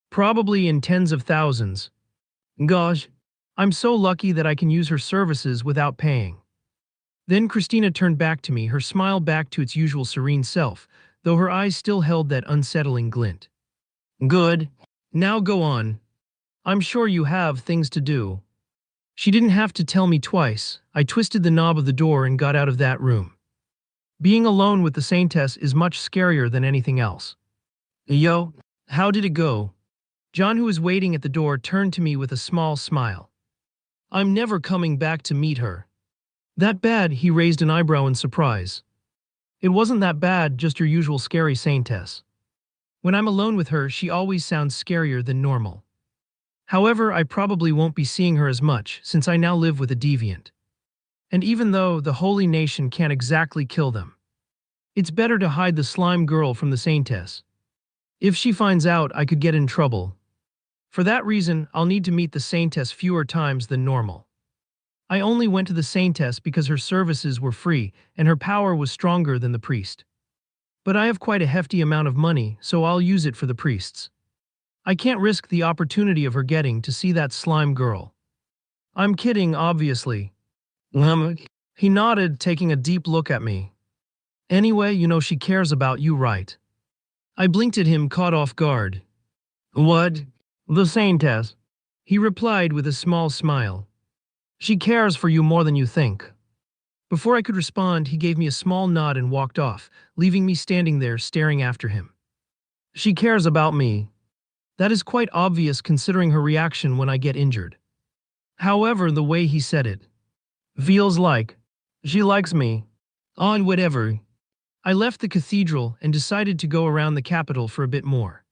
Probably in tens of thousands. Gosh, I'm so lucky that I can use her services without paying. Then Christina turned back to me, her smile back to its usual serene self, though her eyes still held that unsettling glint. Good. Now go on. I'm sure you have things to do. She didn't have to tell me twice. I twisted the knob of the door and got out of that room. Being alone with the saintess is much scarier than anything else. Yo, how did it go? John, who was waiting at the door, turned to me with a small smile. I'm never coming back to meet her. That bad? He raised an eyebrow in surprise. It wasn't that bad, just your usual scary saintess. When I'm alone with her, she always sounds scarier than normal. However, I probably won't be seeing her as much, since I now live with a deviant. And even though the holy nation can't exactly kill them, it's better to hide the slime girl from the saintess. If she finds out, I could get in trouble. For that reason, I'll need to meet the saintess fewer times than normal. I only went to the saintess because her services were free and her power was stronger than the priest. But I have quite a hefty amount of money, so I'll use it for the priests. I can't risk the opportunity of her getting to see that slime girl. I'm kidding, obviously. He nodded, taking a deep look at me. Anyway, you know she cares about you, right? I blinked at him, caught off guard. What? The saintess. He replied with a small smile. She cares for you more than you think. Before I could respond, he gave me a small nod and walked off, leaving me standing there staring after him. She cares about me. That is quite obvious considering her reaction when I get injured. However, the way he said it feels like she likes me. On whatever. I left the cathedral and decided to go around the capital for a bit more.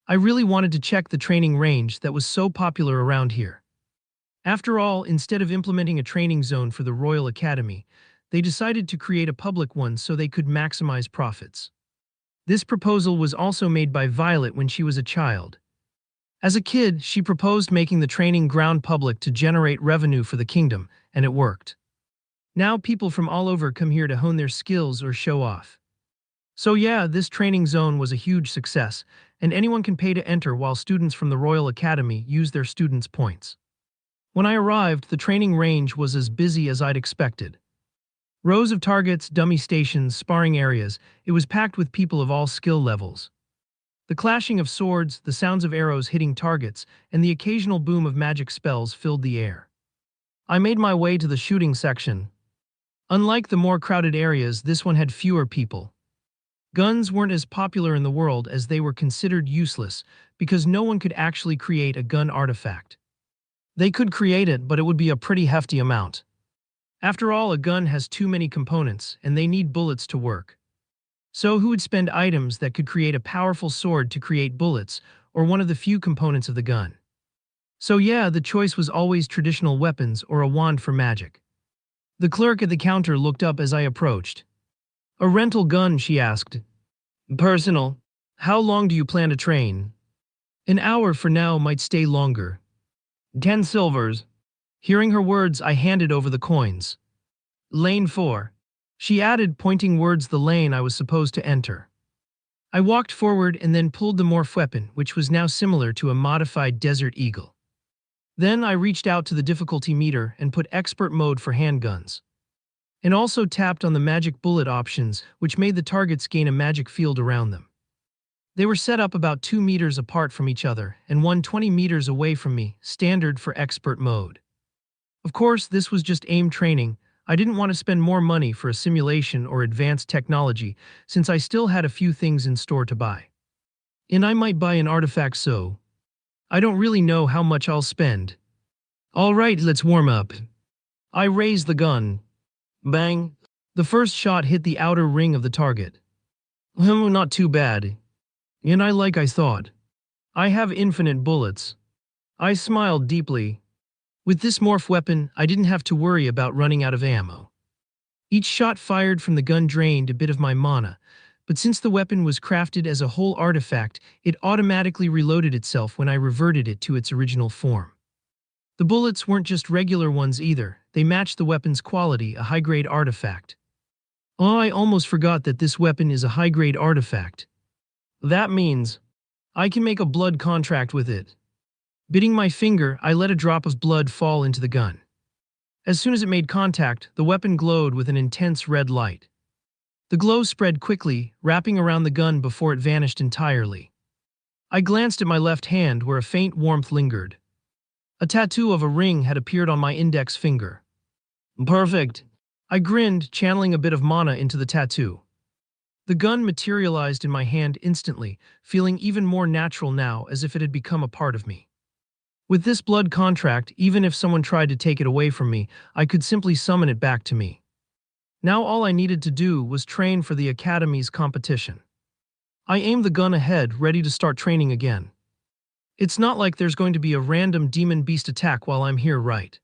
I really wanted to check the training range that was so popular around here. After all, instead of implementing a training zone for the Royal Academy, they decided to create a public one so they could maximize profits. This proposal was also made by Violet when she was a child. As a kid, she proposed making the training ground public to generate revenue for the kingdom, and it worked. Now people from all over come here to hone their skills or show off. So yeah, this training zone was a huge success, and anyone can pay to enter while students from the Royal Academy use their students' points. When I arrived, the training range was as busy as I'd expected. Rows of targets, dummy stations, sparring areas, it was packed with people of all skill levels. The clashing of swords, the sounds of arrows hitting targets, and the occasional boom of magic spells filled the air. I made my way to the shooting section. Unlike the more crowded areas, this one had fewer people. Guns weren't as popular in the world as they were considered useless because no one could actually create a gun artifact. They could create it, but it would be a pretty hefty amount. After all, a gun has too many components, and they need bullets to work. So who would spend items that could create a powerful sword to create bullets, or one of the few components of the gun? So yeah, the choice was always traditional weapons or a wand for magic. The clerk at the counter looked up as I approached. A rental gun, she asked. Personal. How long do you plan to train? An hour for now, might stay longer. 10 silvers. Hearing her words, I handed over the coins. Lane 4. She added, pointing words the lane I was supposed to enter. I walked forward and then pulled the morph weapon, which was now similar to a modified Desert Eagle. Then I reached out to the difficulty meter and put expert mode for handguns. And also tapped on the magic bullet options, which made the targets gain a magic field around them. They were set up about 2 meters apart from each other and 120 meters away from me, standard for expert mode. Of course, this was just aim training. I didn't want to spend more money for a simulation or advanced technology, since I still had a few things in store to buy. And I might buy an artifact, so I don't really know how much I'll spend. All right, let's warm up. I raised the gun. Bang! The first shot hit the outer ring of the target. Not too bad. And I thought. I have infinite bullets. I smiled deeply. With this morph weapon, I didn't have to worry about running out of ammo. Each shot fired from the gun drained a bit of my mana, but since the weapon was crafted as a whole artifact, it automatically reloaded itself when I reverted it to its original form. The bullets weren't just regular ones either, they matched the weapon's quality, a high-grade artifact. Oh, I almost forgot that this weapon is a high-grade artifact. That means I can make a blood contract with it. Biting my finger, I let a drop of blood fall into the gun. As soon as it made contact, the weapon glowed with an intense red light. The glow spread quickly, wrapping around the gun before it vanished entirely. I glanced at my left hand where a faint warmth lingered. A tattoo of a ring had appeared on my index finger. Perfect. I grinned, channeling a bit of mana into the tattoo. The gun materialized in my hand instantly, feeling even more natural now, as if it had become a part of me. With this blood contract, even if someone tried to take it away from me, I could simply summon it back to me. Now all I needed to do was train for the Academy's competition. I aimed the gun ahead, ready to start training again. It's not like there's going to be a random demon beast attack while I'm here, right?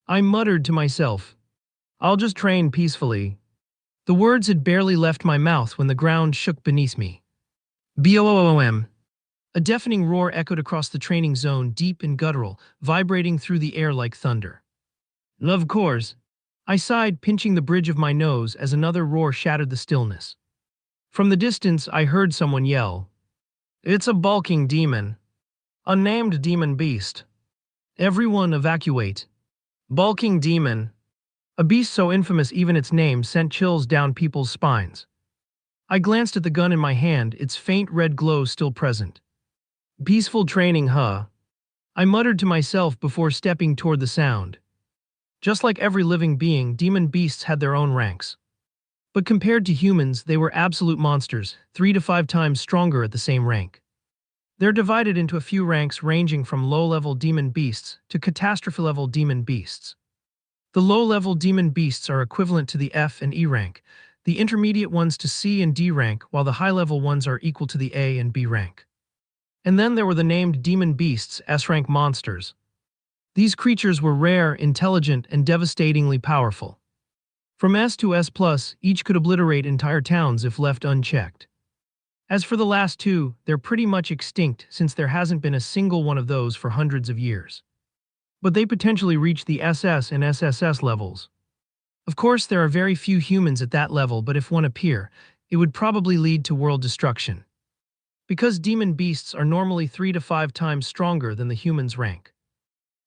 I muttered to myself. I'll just train peacefully. The words had barely left my mouth when the ground shook beneath me. Boom! A deafening roar echoed across the training zone, deep and guttural, vibrating through the air like thunder. Of course. I sighed, pinching the bridge of my nose as another roar shattered the stillness. From the distance, I heard someone yell. It's a bulking demon. A named demon beast. Everyone evacuate. Bulking demon. A beast so infamous even its name sent chills down people's spines. I glanced at the gun in my hand, its faint red glow still present. Peaceful training, huh? I muttered to myself before stepping toward the sound. Just like every living being, demon beasts had their own ranks. But compared to humans, they were absolute monsters, 3 to 5 times stronger at the same rank. They're divided into a few ranks ranging from low-level demon beasts to catastrophe-level demon beasts. The low-level demon beasts are equivalent to the F and E rank, the intermediate ones to C and D rank, while the high-level ones are equal to the A and B rank. And then there were the named demon beasts, S-rank monsters. These creatures were rare, intelligent, and devastatingly powerful. From S to S+, each could obliterate entire towns if left unchecked. As for the last two, they're pretty much extinct since there hasn't been a single one of those for hundreds of years. But they potentially reach the SS and SSS levels. Of course, there are very few humans at that level, but if one appear, it would probably lead to world destruction. Because demon beasts are normally 3 to 5 times stronger than the human's rank.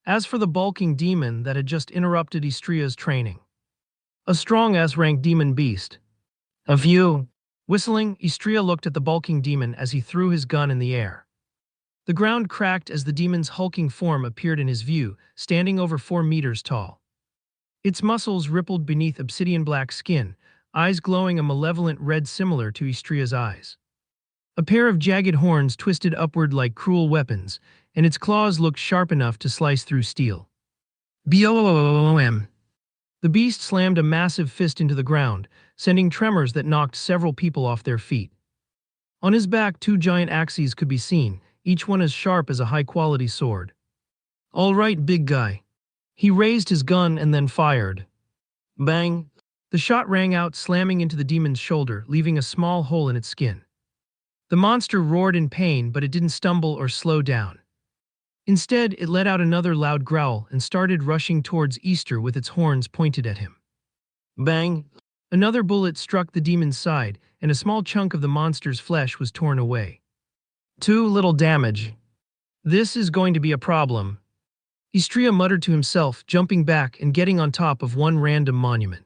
As for the bulking demon that had just interrupted Istria's training. A strong S-rank demon beast. A few. Whistling, Istria looked at the bulking demon as he threw his gun in the air. The ground cracked as the demon's hulking form appeared in his view, standing over 4 meters tall. Its muscles rippled beneath obsidian-black skin, eyes glowing a malevolent red similar to Istria's eyes. A pair of jagged horns twisted upward like cruel weapons, and its claws looked sharp enough to slice through steel. Boom! The beast slammed a massive fist into the ground, sending tremors that knocked several people off their feet. On his back, two giant axes could be seen, each one as sharp as a high-quality sword. All right, big guy. He raised his gun and then fired. Bang! The shot rang out, slamming into the demon's shoulder, leaving a small hole in its skin. The monster roared in pain, but it didn't stumble or slow down. Instead, it let out another loud growl and started rushing towards Easter with its horns pointed at him. Bang! Another bullet struck the demon's side, and a small chunk of the monster's flesh was torn away. Too little damage. This is going to be a problem. Istria muttered to himself, jumping back and getting on top of one random monument.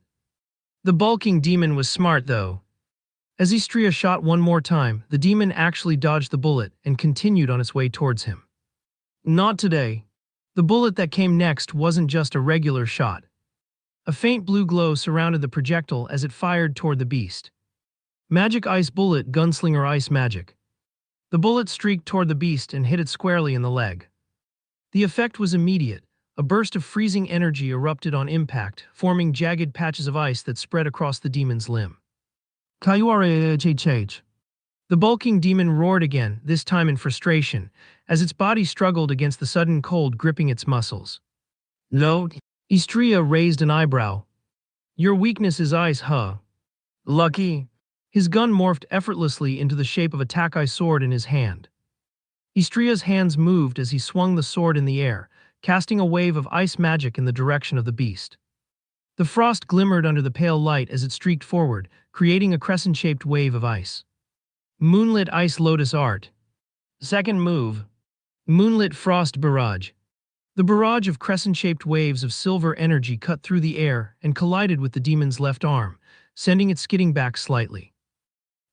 The bulking demon was smart, though. As Istria shot one more time, the demon actually dodged the bullet and continued on its way towards him. Not today. The bullet that came next wasn't just a regular shot. A faint blue glow surrounded the projectile as it fired toward the beast. Magic ice bullet, gunslinger ice magic. The bullet streaked toward the beast and hit it squarely in the leg. The effect was immediate. A burst of freezing energy erupted on impact, forming jagged patches of ice that spread across the demon's limb. The bulking demon roared again, this time in frustration, as its body struggled against the sudden cold gripping its muscles. No, Istria raised an eyebrow. Your weakness is ice, huh? Lucky. His gun morphed effortlessly into the shape of a takai sword in his hand. Istria's hands moved as he swung the sword in the air, casting a wave of ice magic in the direction of the beast. The frost glimmered under the pale light as it streaked forward, creating a crescent-shaped wave of ice. Moonlit Ice Lotus Art. Second move. Moonlit Frost Barrage. The barrage of crescent-shaped waves of silver energy cut through the air and collided with the demon's left arm, sending it skidding back slightly.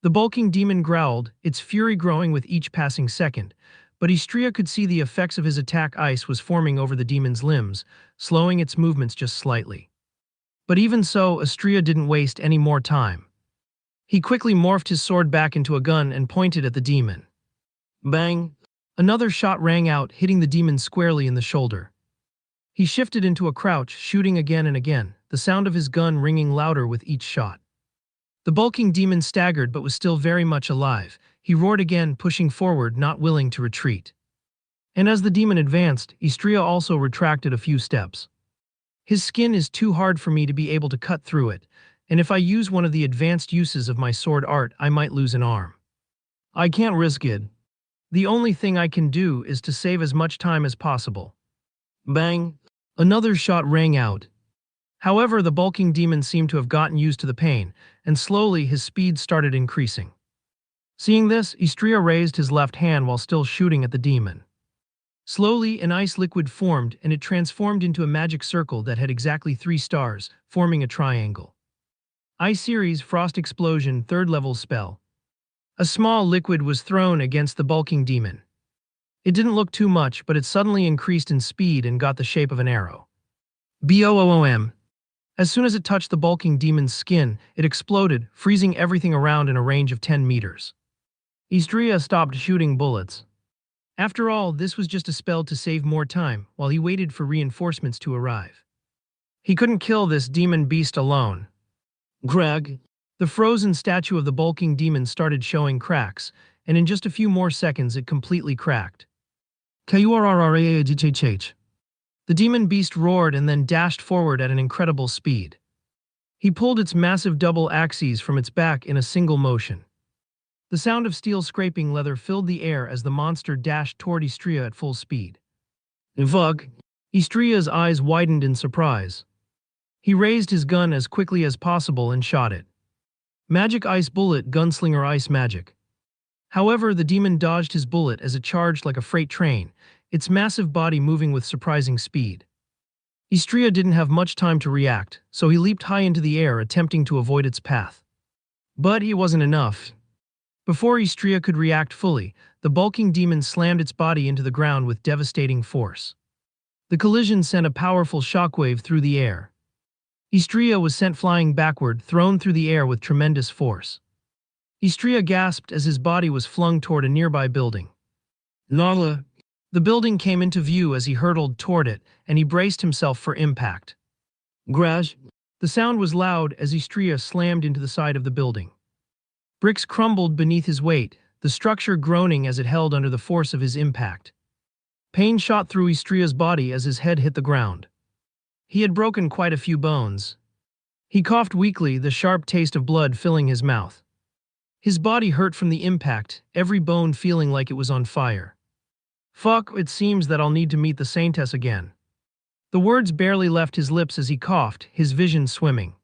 The bulking demon growled, its fury growing with each passing second, but Istria could see the effects of his attack. Ice was forming over the demon's limbs, slowing its movements just slightly. But even so, Istria didn't waste any more time. He quickly morphed his sword back into a gun and pointed at the demon. Bang! Another shot rang out, hitting the demon squarely in the shoulder. He shifted into a crouch, shooting again and again, the sound of his gun ringing louder with each shot. The bulking demon staggered but was still very much alive. He roared again, pushing forward, not willing to retreat. And as the demon advanced, Istria also retracted a few steps. His skin is too hard for me to be able to cut through it, and if I use one of the advanced uses of my sword art, I might lose an arm. I can't risk it. The only thing I can do is to save as much time as possible. Bang! Another shot rang out. However, the bulking demon seemed to have gotten used to the pain, and slowly his speed started increasing. Seeing this, Istria raised his left hand while still shooting at the demon. Slowly, an ice liquid formed, and it transformed into a magic circle that had exactly 3 stars, forming a triangle. Ice Series Frost Explosion 3rd level spell. A small liquid was thrown against the bulking demon. It didn't look too much, but it suddenly increased in speed and got the shape of an arrow. Boom! As soon as it touched the bulking demon's skin, it exploded, freezing everything around in a range of 10 meters. Istria stopped shooting bullets. After all, this was just a spell to save more time, while he waited for reinforcements to arrive. He couldn't kill this demon beast alone. Greg. The frozen statue of the bulking demon started showing cracks, and in just a few more seconds it completely cracked. The demon beast roared and then dashed forward at an incredible speed. He pulled its massive double axes from its back in a single motion. The sound of steel scraping leather filled the air as the monster dashed toward Istria at full speed. Vug! Istria's eyes widened in surprise. He raised his gun as quickly as possible and shot it. Magic Ice Bullet, Gunslinger Ice Magic. However, the demon dodged his bullet as it charged like a freight train, its massive body moving with surprising speed. Istria didn't have much time to react, so he leaped high into the air, attempting to avoid its path. But he wasn't enough. Before Istria could react fully, the bulking demon slammed its body into the ground with devastating force. The collision sent a powerful shockwave through the air. Istria was sent flying backward, thrown through the air with tremendous force. Istria gasped as his body was flung toward a nearby building. Nala! The building came into view as he hurtled toward it, and he braced himself for impact. Crash! The sound was loud as Istria slammed into the side of the building. Bricks crumbled beneath his weight, the structure groaning as it held under the force of his impact. Pain shot through Istria's body as his head hit the ground. He had broken quite a few bones. He coughed weakly, the sharp taste of blood filling his mouth. His body hurt from the impact, every bone feeling like it was on fire. Fuck, it seems that I'll need to meet the Saintess again. The words barely left his lips as he coughed, his vision swimming.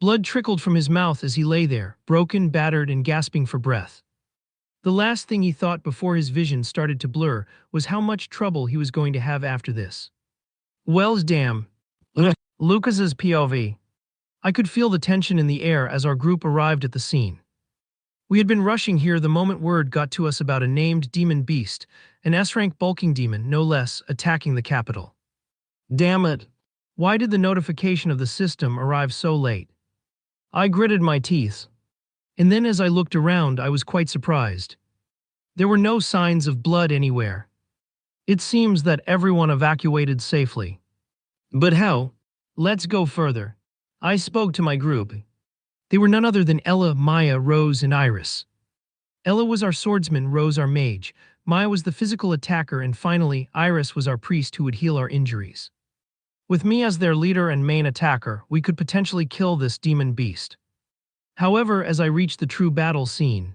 Blood trickled from his mouth as he lay there, broken, battered, and gasping for breath. The last thing he thought before his vision started to blur was how much trouble he was going to have after this. Wells damn. Lucas's POV. I could feel the tension in the air as our group arrived at the scene. We had been rushing here the moment word got to us about a named demon beast, an S-rank bulking demon, no less, attacking the capital. Damn it. Why did the notification of the system arrive so late? I gritted my teeth. And then as I looked around, I was quite surprised. There were no signs of blood anywhere. It seems that everyone evacuated safely. But how? Let's go further. I spoke to my group. They were none other than Ella, Maya, Rose, and Iris. Ella was our swordsman, Rose our mage, Maya was the physical attacker, and finally, Iris was our priest who would heal our injuries. With me as their leader and main attacker, we could potentially kill this demon beast. However, as I reached the true battle scene,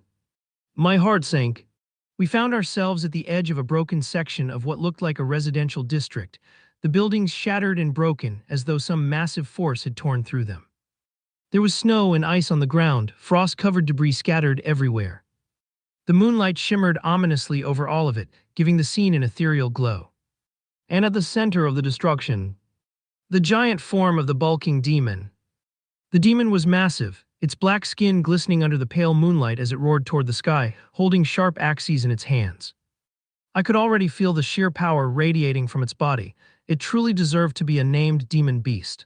my heart sank. We found ourselves at the edge of a broken section of what looked like a residential district, the buildings shattered and broken as though some massive force had torn through them. There was snow and ice on the ground, frost-covered debris scattered everywhere. The moonlight shimmered ominously over all of it, giving the scene an ethereal glow. And at the center of the destruction, the giant form of the bulking demon. The demon was massive, its black skin glistening under the pale moonlight as it roared toward the sky, holding sharp axes in its hands. I could already feel the sheer power radiating from its body. It truly deserved to be a named demon beast.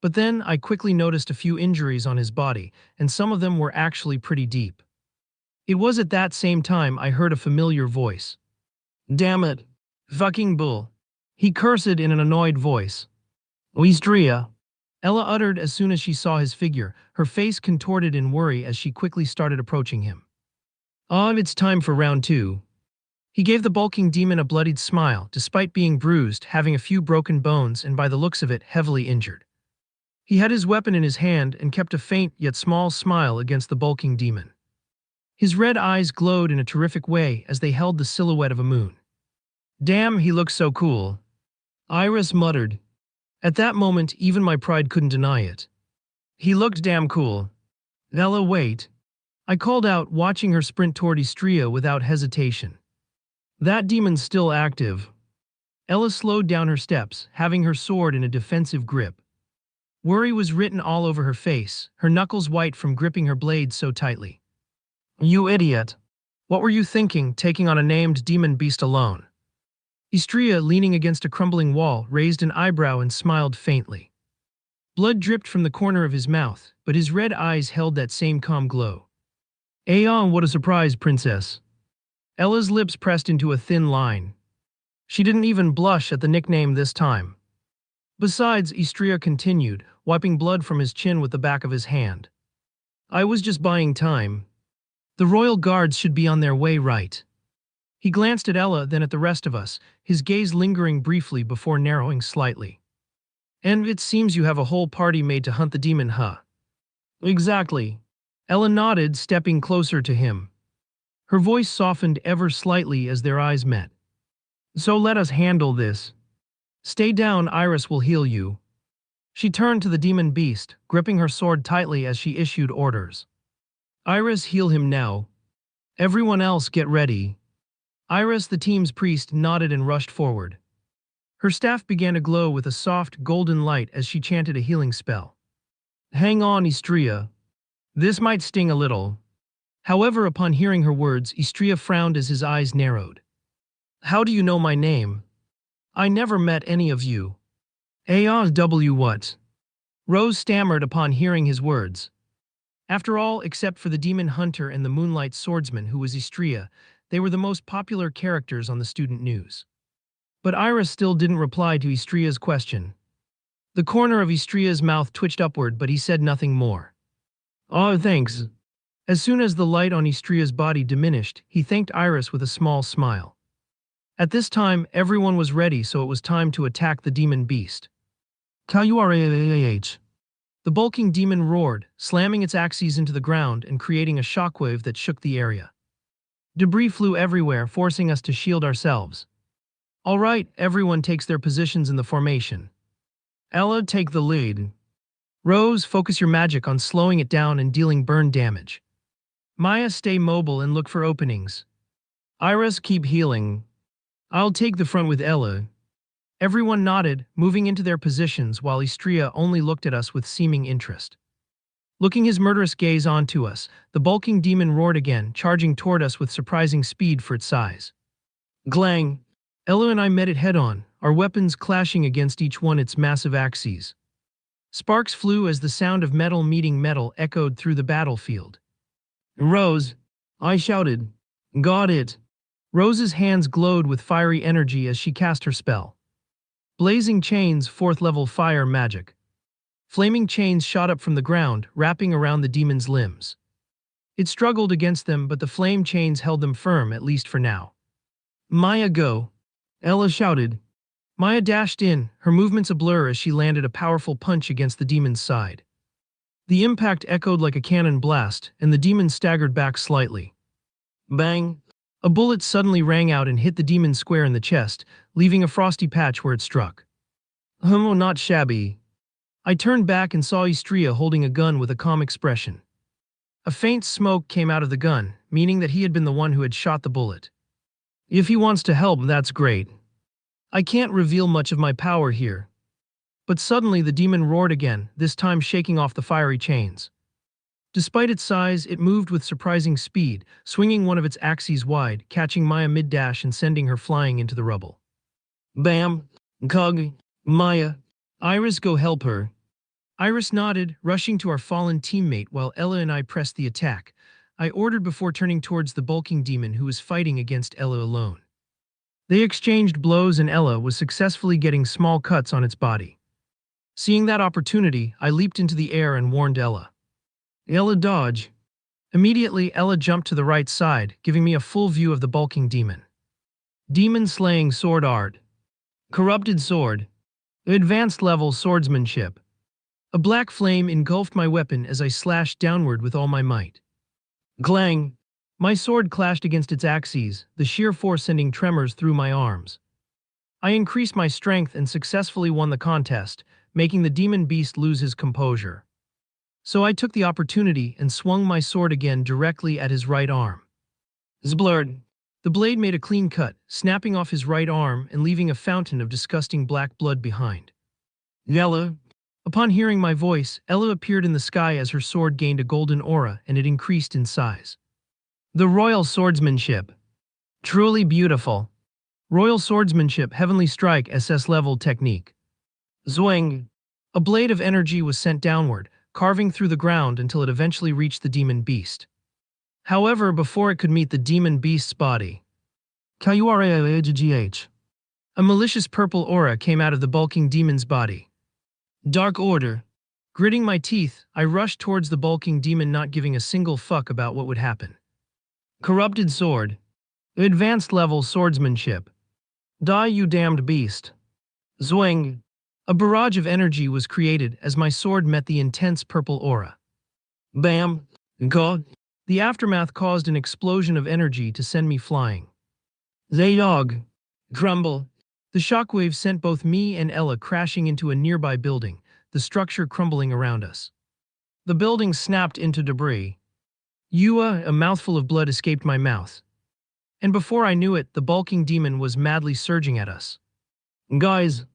But then I quickly noticed a few injuries on his body, and some of them were actually pretty deep. It was at that same time I heard a familiar voice. Damn it. Fucking bull. He cursed in an annoyed voice. Istria. Ella uttered as soon as she saw his figure, her face contorted in worry as she quickly started approaching him. It's time for round 2. He gave the bulking demon a bloodied smile, despite being bruised, having a few broken bones, and by the looks of it, heavily injured. He had his weapon in his hand and kept a faint yet small smile against the bulking demon. His red eyes glowed in a terrific way as they held the silhouette of a moon. Damn, he looks so cool. Iris muttered. At that moment, even my pride couldn't deny it. He looked damn cool. Ella, wait. I called out, watching her sprint toward Istria without hesitation. That demon's still active. Ella slowed down her steps, having her sword in a defensive grip. Worry was written all over her face, her knuckles white from gripping her blade so tightly. You idiot. What were you thinking, taking on a named demon beast alone? Istria, leaning against a crumbling wall, raised an eyebrow and smiled faintly. Blood dripped from the corner of his mouth, but his red eyes held that same calm glow. Aeon, what a surprise, princess. Ella's lips pressed into a thin line. She didn't even blush at the nickname this time. Besides, Istria continued, wiping blood from his chin with the back of his hand. I was just buying time. The royal guards should be on their way, right? He glanced at Ella, then at the rest of us, his gaze lingering briefly before narrowing slightly. And it seems you have a whole party made to hunt the demon, huh? Exactly. Ella nodded, stepping closer to him. Her voice softened ever slightly as their eyes met. So let us handle this. Stay down, Iris will heal you. She turned to the demon beast, gripping her sword tightly as she issued orders. Iris, heal him now. Everyone else get ready. Iris, the team's priest, nodded and rushed forward. Her staff began to glow with a soft, golden light as she chanted a healing spell. Hang on, Istria. This might sting a little. However, upon hearing her words, Istria frowned as his eyes narrowed. How do you know my name? I never met any of you. AW what? Rose stammered upon hearing his words. After all, except for the demon hunter and the moonlight swordsman who was Istria, they were the most popular characters on the student news. But Iris still didn't reply to Istria's question. The corner of Istria's mouth twitched upward, but he said nothing more. Oh, thanks. As soon as the light on Istria's body diminished, he thanked Iris with a small smile. At this time, everyone was ready, so it was time to attack the demon beast. Kuraah. The bulking demon roared, slamming its axes into the ground and creating a shockwave that shook the area. Debris flew everywhere, forcing us to shield ourselves. All right, everyone takes their positions in the formation. Ella, take the lead. Rose, focus your magic on slowing it down and dealing burn damage. Maya, stay mobile and look for openings. Iris, keep healing. I'll take the front with Ella. Everyone nodded, moving into their positions while Istria only looked at us with seeming interest. Looking his murderous gaze onto us, the bulking demon roared again, charging toward us with surprising speed for its size. Glang! Ella and I met it head-on, our weapons clashing against each one its massive axes. Sparks flew as the sound of metal meeting metal echoed through the battlefield. Rose! I shouted. Got it! Rose's hands glowed with fiery energy as she cast her spell. Blazing chains, 4th level fire magic. Flaming chains shot up from the ground, wrapping around the demon's limbs. It struggled against them, but the flame chains held them firm, at least for now. Maya, go! Ella shouted. Maya dashed in, her movements a blur as she landed a powerful punch against the demon's side. The impact echoed like a cannon blast, and the demon staggered back slightly. Bang! A bullet suddenly rang out and hit the demon square in the chest, leaving a frosty patch where it struck. Not shabby. I turned back and saw Istria holding a gun with a calm expression. A faint smoke came out of the gun, meaning that he had been the one who had shot the bullet. If he wants to help, that's great. I can't reveal much of my power here. But suddenly the demon roared again, this time shaking off the fiery chains. Despite its size, it moved with surprising speed, swinging one of its axes wide, catching Maya mid-dash and sending her flying into the rubble. Bam! Cog! Maya! Iris, go help her. Iris nodded, rushing to our fallen teammate while Ella and I pressed the attack. I ordered before turning towards the bulking demon who was fighting against Ella alone. They exchanged blows and Ella was successfully getting small cuts on its body. Seeing that opportunity, I leaped into the air and warned Ella. Ella, dodge. Immediately, Ella jumped to the right side, giving me a full view of the bulking demon. Demon-slaying sword art. Corrupted sword. Advanced level swordsmanship. A black flame engulfed my weapon as I slashed downward with all my might. Clang! My sword clashed against its axes, the sheer force sending tremors through my arms. I increased my strength and successfully won the contest, making the demon beast lose his composure. So I took the opportunity and swung my sword again directly at his right arm. Zblurred! The blade made a clean cut, snapping off his right arm and leaving a fountain of disgusting black blood behind. Ella! Upon hearing my voice, Ella appeared in the sky as her sword gained a golden aura and it increased in size. The Royal Swordsmanship. Truly beautiful. Royal Swordsmanship Heavenly Strike SS level technique. Zwing! A blade of energy was sent downward, carving through the ground until it eventually reached the demon beast. However, before it could meet the demon beast's body, Kuraah. A malicious purple aura came out of the bulking demon's body. Dark Order. Gritting my teeth, I rushed towards the bulking demon, not giving a single fuck about what would happen. Corrupted sword. Advanced level swordsmanship. Die, you damned beast. Zwing! A barrage of energy was created as my sword met the intense purple aura. Bam! God! The aftermath caused an explosion of energy to send me flying. Zaydog! Crumble! The shockwave sent both me and Ella crashing into a nearby building, the structure crumbling around us. The building snapped into debris. A mouthful of blood escaped my mouth. And before I knew it, the bulking demon was madly surging at us. Guys!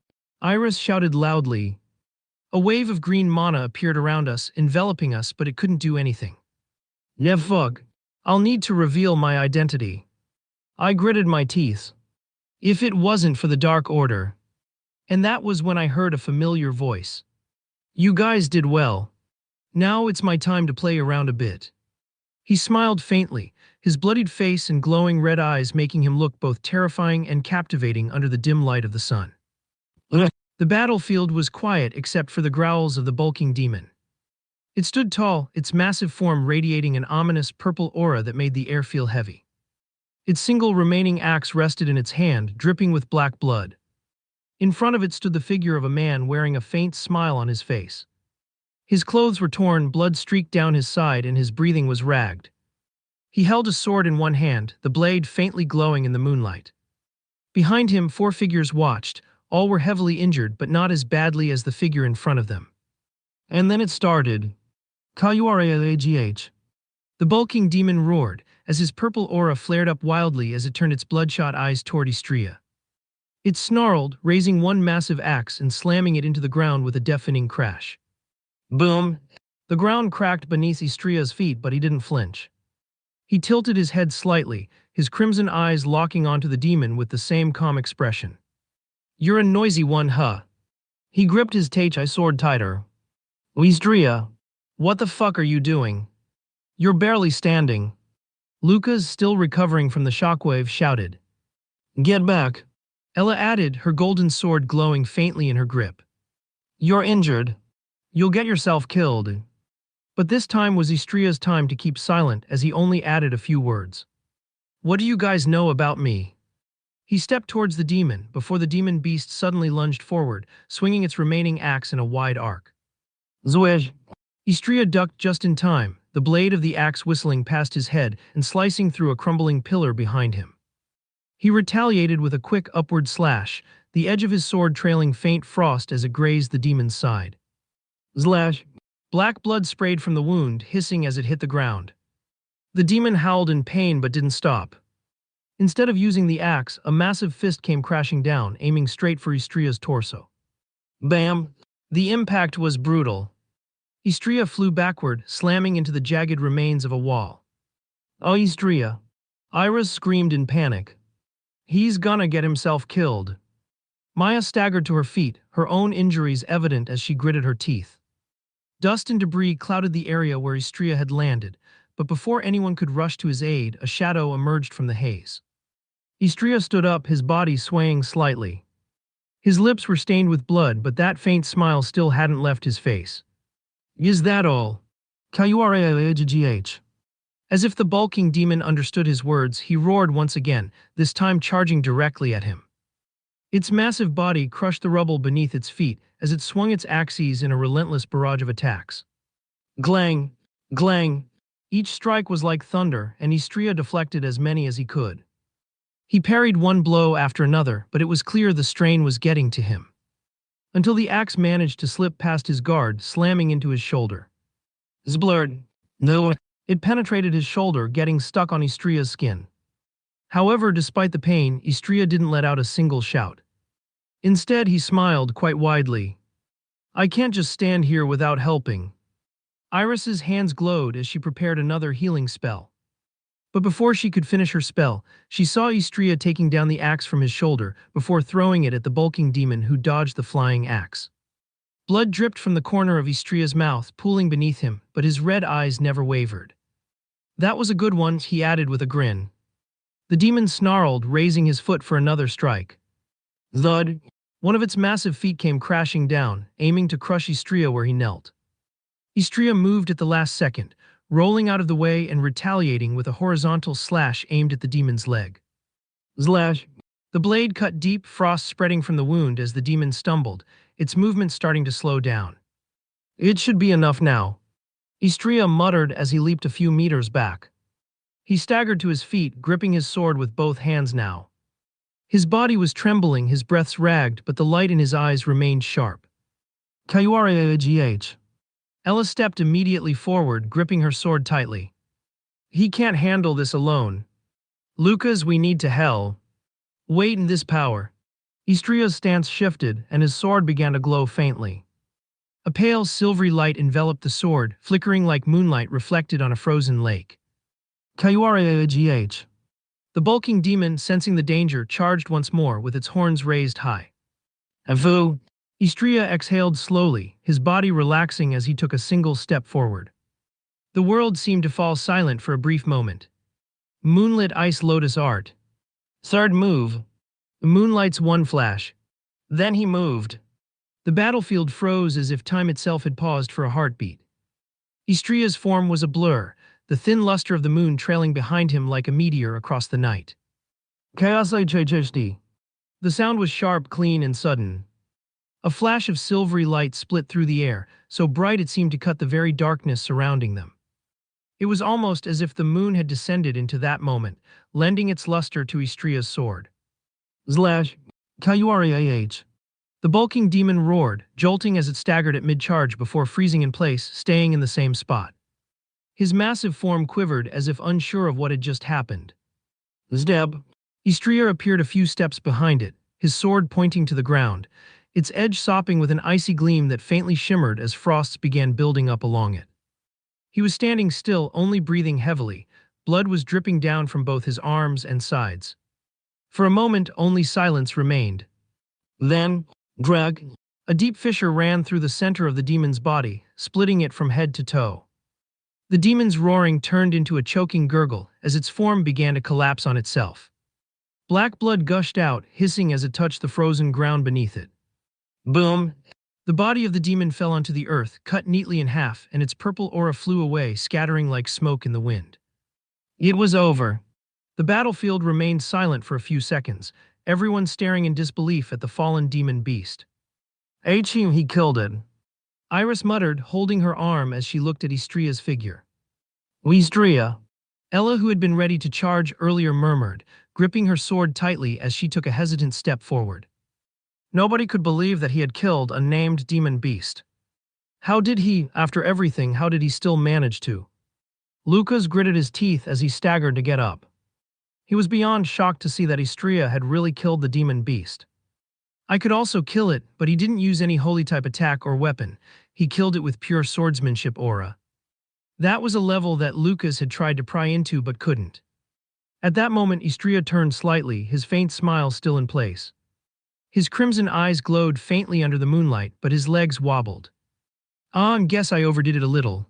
Iris shouted loudly. A wave of green mana appeared around us, enveloping us, but it couldn't do anything. Yeah, fuck. I'll need to reveal my identity. I gritted my teeth. If it wasn't for the Dark Order. And that was when I heard a familiar voice. You guys did well. Now it's my time to play around a bit. He smiled faintly, his bloodied face and glowing red eyes making him look both terrifying and captivating under the dim light of the sun. Ugh. The battlefield was quiet except for the growls of the bulking demon. It stood tall, its massive form radiating an ominous purple aura that made the air feel heavy. Its single remaining axe rested in its hand, dripping with black blood. In front of it stood the figure of a man wearing a faint smile on his face. His clothes were torn, blood streaked down his side, and his breathing was ragged. He held a sword in one hand, the blade faintly glowing in the moonlight. Behind him, 4 figures watched. All were heavily injured, but not as badly as the figure in front of them. And then it started. Kayuaragh. The bulking demon roared, as his purple aura flared up wildly as it turned its bloodshot eyes toward Istria. It snarled, raising one massive axe and slamming it into the ground with a deafening crash. Boom! The ground cracked beneath Istria's feet, but he didn't flinch. He tilted his head slightly, his crimson eyes locking onto the demon with the same calm expression. You're a noisy one, huh? He gripped his Taichi sword tighter. Istria, what the fuck are you doing? You're barely standing. Lucas, still recovering from the shockwave, shouted. Get back. Ella added, her golden sword glowing faintly in her grip. You're injured. You'll get yourself killed. But this time was Istria's time to keep silent as he only added a few words. What do you guys know about me? He stepped towards the demon before the demon beast suddenly lunged forward, swinging its remaining axe in a wide arc. Zwej! Istria ducked just in time, the blade of the axe whistling past his head and slicing through a crumbling pillar behind him. He retaliated with a quick upward slash, the edge of his sword trailing faint frost as it grazed the demon's side. Slash! Black blood sprayed from the wound, hissing as it hit the ground. The demon howled in pain but didn't stop. Instead of using the axe, a massive fist came crashing down, aiming straight for Istria's torso. Bam! The impact was brutal. Istria flew backward, slamming into the jagged remains of a wall. Oh, Istria! Iris screamed in panic. He's gonna get himself killed. Maya staggered to her feet, her own injuries evident as she gritted her teeth. Dust and debris clouded the area where Istria had landed, but before anyone could rush to his aid, a shadow emerged from the haze. Istria stood up, his body swaying slightly. His lips were stained with blood, but that faint smile still hadn't left his face. Is that all? Kayuaragh. As if the bulking demon understood his words, he roared once again, this time charging directly at him. Its massive body crushed the rubble beneath its feet as it swung its axes in a relentless barrage of attacks. Glang! Glang! Each strike was like thunder, and Istria deflected as many as he could. He parried one blow after another, but it was clear the strain was getting to him. Until the axe managed to slip past his guard, slamming into his shoulder. Zblurred! No! It penetrated his shoulder, getting stuck on Istria's skin. However, despite the pain, Istria didn't let out a single shout. Instead, he smiled quite widely. I can't just stand here without helping. Iris's hands glowed as she prepared another healing spell. But before she could finish her spell, she saw Istria taking down the axe from his shoulder before throwing it at the bulking demon who dodged the flying axe. Blood dripped from the corner of Istria's mouth, pooling beneath him, but his red eyes never wavered. That was a good one, he added with a grin. The demon snarled, raising his foot for another strike. Thud! One of its massive feet came crashing down, aiming to crush Istria where he knelt. Istria moved at the last second, rolling out of the way and retaliating with a horizontal slash aimed at the demon's leg. Slash! The blade cut deep, frost spreading from the wound as the demon stumbled, its movement starting to slow down. It should be enough now, Istria muttered as he leaped a few meters back. He staggered to his feet, gripping his sword with both hands now. His body was trembling, his breaths ragged, but the light in his eyes remained sharp. Kayuaragh. Ella stepped immediately forward, gripping her sword tightly. He can't handle this alone. Lucas, we need to hell. Wait in this power. Istria's stance shifted, and his sword began to glow faintly. A pale, silvery light enveloped the sword, flickering like moonlight reflected on a frozen lake. Kayuaragh. The bulking demon, sensing the danger, charged once more with its horns raised high. Avu! Istria exhaled slowly, his body relaxing as he took a single step forward. The world seemed to fall silent for a brief moment. Moonlit ice lotus art. Third move. Moonlight's one flash. Then he moved. The battlefield froze as if time itself had paused for a heartbeat. Istria's form was a blur, the thin luster of the moon trailing behind him like a meteor across the night. Chaos HHD. The sound was sharp, clean, and sudden. A flash of silvery light split through the air, so bright it seemed to cut the very darkness surrounding them. It was almost as if the moon had descended into that moment, lending its luster to Istria's sword. Slash. Kayuariah. The bulking demon roared, jolting as it staggered at mid-charge before freezing in place, staying in the same spot. His massive form quivered as if unsure of what had just happened. Zdeb. Istria appeared a few steps behind it, his sword pointing to the ground, its edge sopping with an icy gleam that faintly shimmered as frosts began building up along it. He was standing still, only breathing heavily. Blood was dripping down from both his arms and sides. For a moment, only silence remained. Then, drag. A deep fissure ran through the center of the demon's body, splitting it from head to toe. The demon's roaring turned into a choking gurgle as its form began to collapse on itself. Black blood gushed out, hissing as it touched the frozen ground beneath it. Boom! The body of the demon fell onto the earth, cut neatly in half, and its purple aura flew away, scattering like smoke in the wind. It was over. The battlefield remained silent for a few seconds, everyone staring in disbelief at the fallen demon beast. He killed it. Iris muttered, holding her arm as she looked at Istria's figure. Istria. Ella, who had been ready to charge earlier, murmured, gripping her sword tightly as she took a hesitant step forward. Nobody could believe that he had killed a named demon beast. How did he, after everything, how did he still manage to? Lucas gritted his teeth as he staggered to get up. He was beyond shocked to see that Istria had really killed the demon beast. I could also kill it, but he didn't use any holy type attack or weapon. He killed it with pure swordsmanship aura. That was a level that Lucas had tried to pry into but couldn't. At that moment, Istria turned slightly, his faint smile still in place. His crimson eyes glowed faintly under the moonlight, but his legs wobbled. Guess I overdid it a little.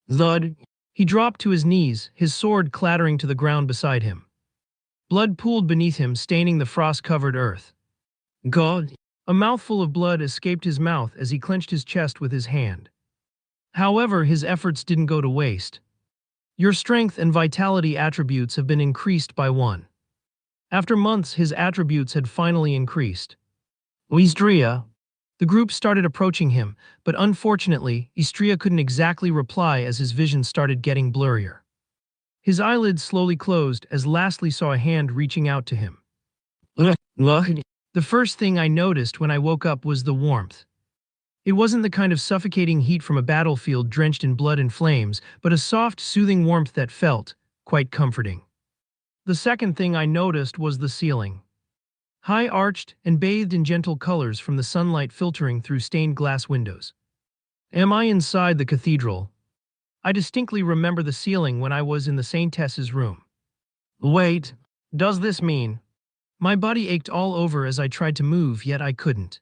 Thud. He dropped to his knees, his sword clattering to the ground beside him. Blood pooled beneath him, staining the frost-covered earth. God. A mouthful of blood escaped his mouth as he clenched his chest with his hand. However, his efforts didn't go to waste. Your strength and vitality attributes have been increased by 1. After months, his attributes had finally increased. Istria. The group started approaching him, but unfortunately, Istria couldn't exactly reply as his vision started getting blurrier. His eyelids slowly closed as lastly saw a hand reaching out to him. The first thing I noticed when I woke up was the warmth. It wasn't the kind of suffocating heat from a battlefield drenched in blood and flames, but a soft, soothing warmth that felt quite comforting. The second thing I noticed was the ceiling. High arched and bathed in gentle colors from the sunlight filtering through stained glass windows. Am I inside the cathedral? I distinctly remember the ceiling when I was in the Saintess's room. Wait, does this mean? My body ached all over as I tried to move, yet I couldn't.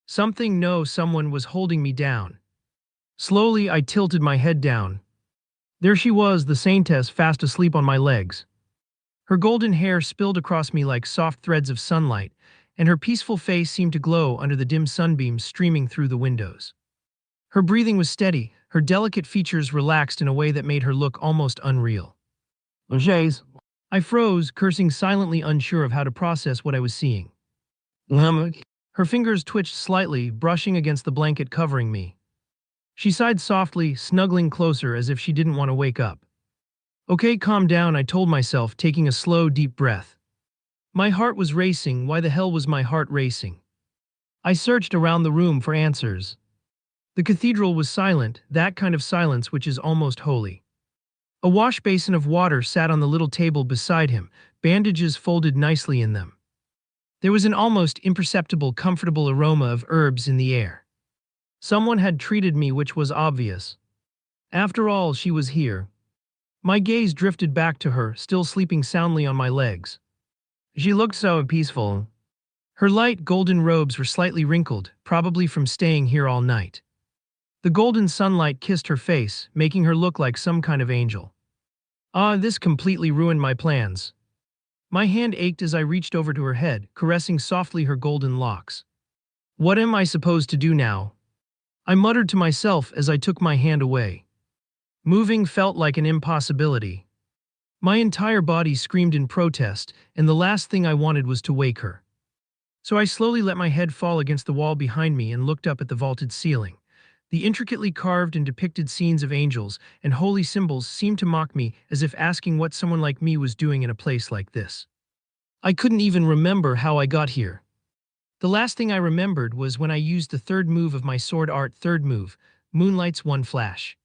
Someone was holding me down. Slowly, I tilted my head down. There she was, the Saintess, fast asleep on my legs. Her golden hair spilled across me like soft threads of sunlight, and her peaceful face seemed to glow under the dim sunbeams streaming through the windows. Her breathing was steady, her delicate features relaxed in a way that made her look almost unreal. Jays. I froze, cursing silently, unsure of how to process what I was seeing. Her fingers twitched slightly, brushing against the blanket covering me. She sighed softly, snuggling closer as if she didn't want to wake up. Okay, calm down, I told myself, taking a slow, deep breath. My heart was racing. Why the hell was my heart racing? I searched around the room for answers. The cathedral was silent, that kind of silence which is almost holy. A wash basin of water sat on the little table beside him, bandages folded nicely in them. There was an almost imperceptible, comfortable aroma of herbs in the air. Someone had treated me, which was obvious. After all, she was here. My gaze drifted back to her, still sleeping soundly on my legs. She looked so peaceful. Her light golden robes were slightly wrinkled, probably from staying here all night. The golden sunlight kissed her face, making her look like some kind of angel. This completely ruined my plans. My hand ached as I reached over to her head, caressing softly her golden locks. What am I supposed to do now? I muttered to myself as I took my hand away. Moving felt like an impossibility. My entire body screamed in protest, and the last thing I wanted was to wake her. So I slowly let my head fall against the wall behind me and looked up at the vaulted ceiling. The intricately carved and depicted scenes of angels and holy symbols seemed to mock me, as if asking what someone like me was doing in a place like this. I couldn't even remember how I got here. The last thing I remembered was when I used the third move of my sword art third move, Moonlight's One Flash.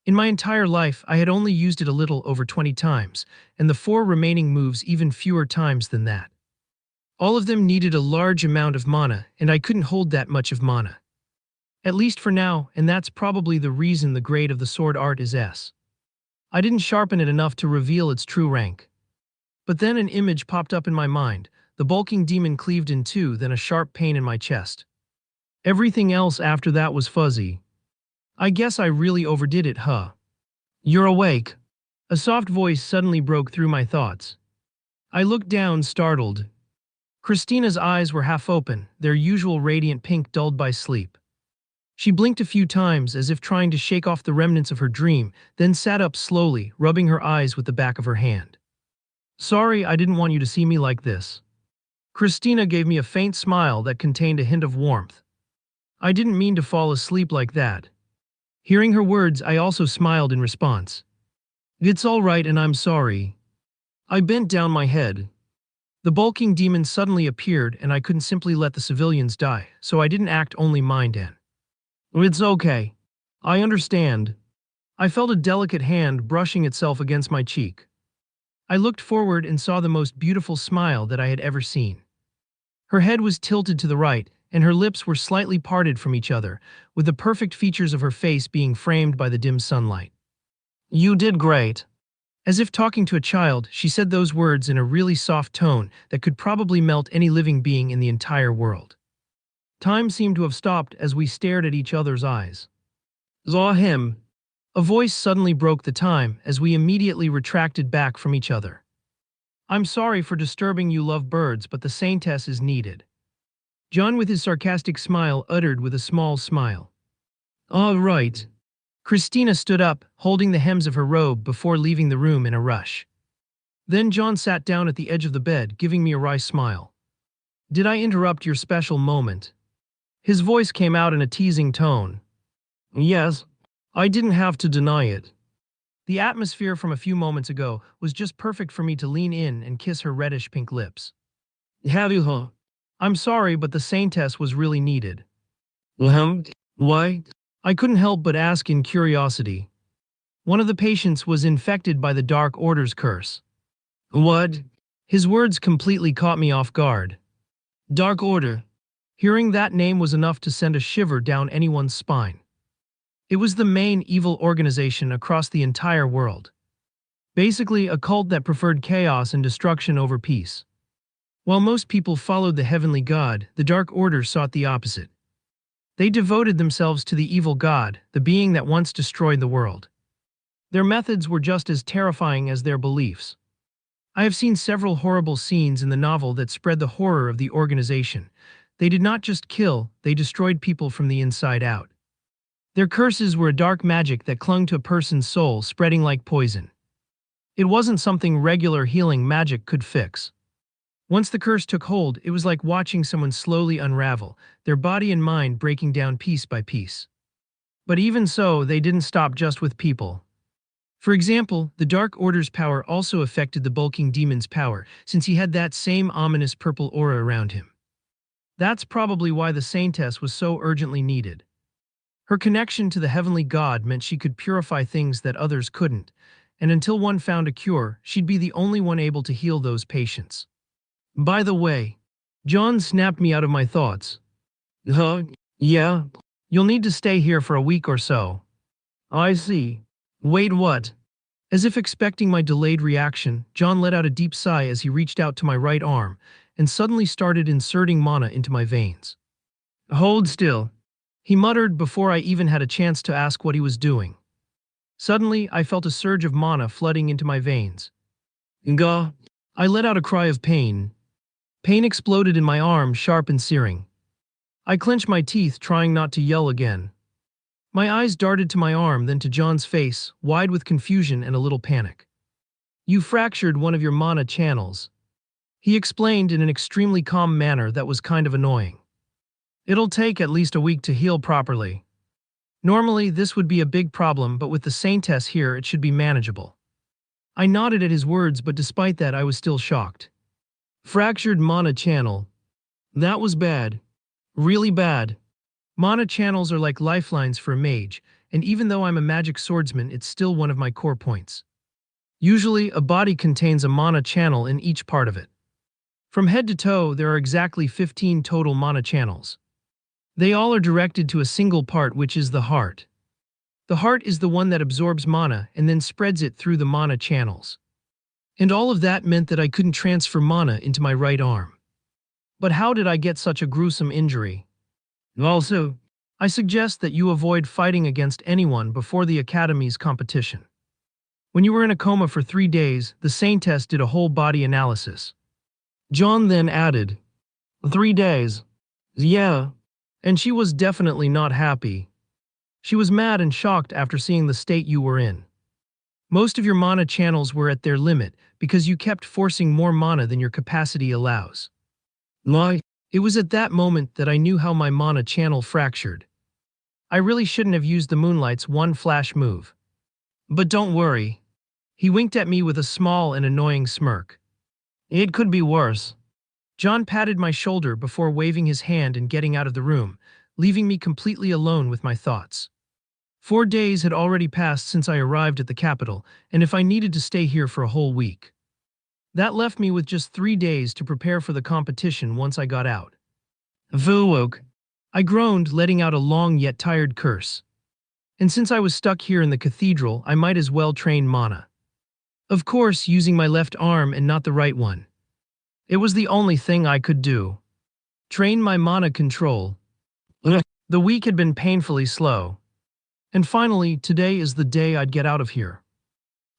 In my entire life, I had only used it a little over 20 times, and the 4 remaining moves even fewer times than that. All of them needed a large amount of mana, and I couldn't hold that much of mana. At least for now, and that's probably the reason the grade of the sword art is S. I didn't sharpen it enough to reveal its true rank. But then an image popped up in my mind, the bulking demon cleaved in two, then a sharp pain in my chest. Everything else after that was fuzzy. I guess I really overdid it, huh? You're awake. A soft voice suddenly broke through my thoughts. I looked down, startled. Christina's eyes were half open, their usual radiant pink dulled by sleep. She blinked a few times as if trying to shake off the remnants of her dream, then sat up slowly, rubbing her eyes with the back of her hand. Sorry, I didn't want you to see me like this. Christina gave me a faint smile that contained a hint of warmth. I didn't mean to fall asleep like that. Hearing her words, I also smiled in response. It's all right and I'm sorry. I bent down my head. The bulking demon suddenly appeared and I couldn't simply let the civilians die, so I didn't act only mind in. It's okay. I understand. I felt a delicate hand brushing itself against my cheek. I looked forward and saw the most beautiful smile that I had ever seen. Her head was tilted to the right, and her lips were slightly parted from each other, with the perfect features of her face being framed by the dim sunlight. You did great. As if talking to a child, she said those words in a really soft tone that could probably melt any living being in the entire world. Time seemed to have stopped as we stared at each other's eyes. Saw him. A voice suddenly broke the time as we immediately retracted back from each other. I'm sorry for disturbing you lovebirds, but the saintess is needed. John with his sarcastic smile uttered with a small smile. All right. Christina stood up, holding the hems of her robe before leaving the room in a rush. Then John sat down at the edge of the bed, giving me a wry smile. Did I interrupt your special moment? His voice came out in a teasing tone. Yes, I didn't have to deny it. The atmosphere from a few moments ago was just perfect for me to lean in and kiss her reddish pink lips. Have you, huh? I'm sorry, but the saintess was really needed. Why? I couldn't help but ask in curiosity. One of the patients was infected by the Dark Order's curse. What? His words completely caught me off guard. Dark Order. Hearing that name was enough to send a shiver down anyone's spine. It was the main evil organization across the entire world. Basically, a cult that preferred chaos and destruction over peace. While most people followed the heavenly god, the Dark Order sought the opposite. They devoted themselves to the evil god, the being that once destroyed the world. Their methods were just as terrifying as their beliefs. I have seen several horrible scenes in the novel that spread the horror of the organization. They did not just kill, they destroyed people from the inside out. Their curses were a dark magic that clung to a person's soul, spreading like poison. It wasn't something regular healing magic could fix. Once the curse took hold, it was like watching someone slowly unravel, their body and mind breaking down piece by piece. But even so, they didn't stop just with people. For example, the Dark Order's power also affected the bulking demon's power, since he had that same ominous purple aura around him. That's probably why the saintess was so urgently needed. Her connection to the heavenly god meant she could purify things that others couldn't, and until one found a cure, she'd be the only one able to heal those patients. By the way, John snapped me out of my thoughts. Yeah, you'll need to stay here for a week or so. I see. Wait, what? As if expecting my delayed reaction, John let out a deep sigh as he reached out to my right arm, and suddenly started inserting mana into my veins. Hold still, he muttered before I even had a chance to ask what he was doing. Suddenly, I felt a surge of mana flooding into my veins. Gah! I let out a cry of pain. Pain exploded in my arm, sharp and searing. I clenched my teeth, trying not to yell again. My eyes darted to my arm, then to John's face, wide with confusion and a little panic. You fractured one of your mana channels, he explained in an extremely calm manner that was kind of annoying. It'll take at least a week to heal properly. Normally, this would be a big problem, but with the Saintess here, it should be manageable. I nodded at his words, but despite that, I was still shocked. Fractured mana channel. That was bad. Really bad. Mana channels are like lifelines for a mage, and even though I'm a magic swordsman, it's still one of my core points. Usually, a body contains a mana channel in each part of it. From head to toe, there are exactly 15 total mana channels. They all are directed to a single part, which is the heart. The heart is the one that absorbs mana and then spreads it through the mana channels. And all of that meant that I couldn't transfer mana into my right arm. But how did I get such a gruesome injury? Also, I suggest that you avoid fighting against anyone before the Academy's competition. When you were in a coma for 3 days, the Saintess did a whole body analysis. John then added, 3 days. Yeah. And she was definitely not happy. She was mad and shocked after seeing the state you were in. Most of your mana channels were at their limit because you kept forcing more mana than your capacity allows. It was at that moment that I knew how my mana channel fractured. I really shouldn't have used the Moonlight's one flash move. But don't worry. He winked at me with a small and annoying smirk. It could be worse. John patted my shoulder before waving his hand and getting out of the room, leaving me completely alone with my thoughts. 4 days had already passed since I arrived at the capital, and if I needed to stay here for a whole week. That left me with just 3 days to prepare for the competition once I got out. Vuog! I groaned, letting out a long yet tired curse. And since I was stuck here in the cathedral, I might as well train mana. Of course, using my left arm and not the right one. It was the only thing I could do. Train my mana control. The week had been painfully slow. And finally, today is the day I'd get out of here.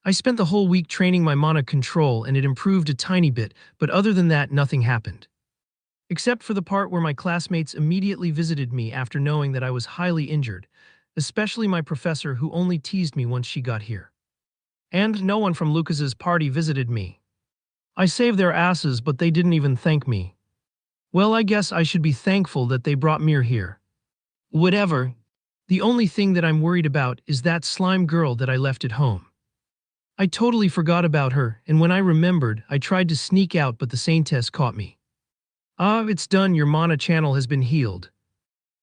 I spent the whole week training my mana control and it improved a tiny bit, but other than that, nothing happened. Except for the part where my classmates immediately visited me after knowing that I was highly injured, especially my professor who only teased me once she got here. And no one from Lucas's party visited me. I saved their asses, but they didn't even thank me. Well, I guess I should be thankful that they brought Mir here. Whatever. The only thing that I'm worried about is that slime girl that I left at home. I totally forgot about her, and when I remembered, I tried to sneak out, but the Saintess caught me. It's done, your mana channel has been healed.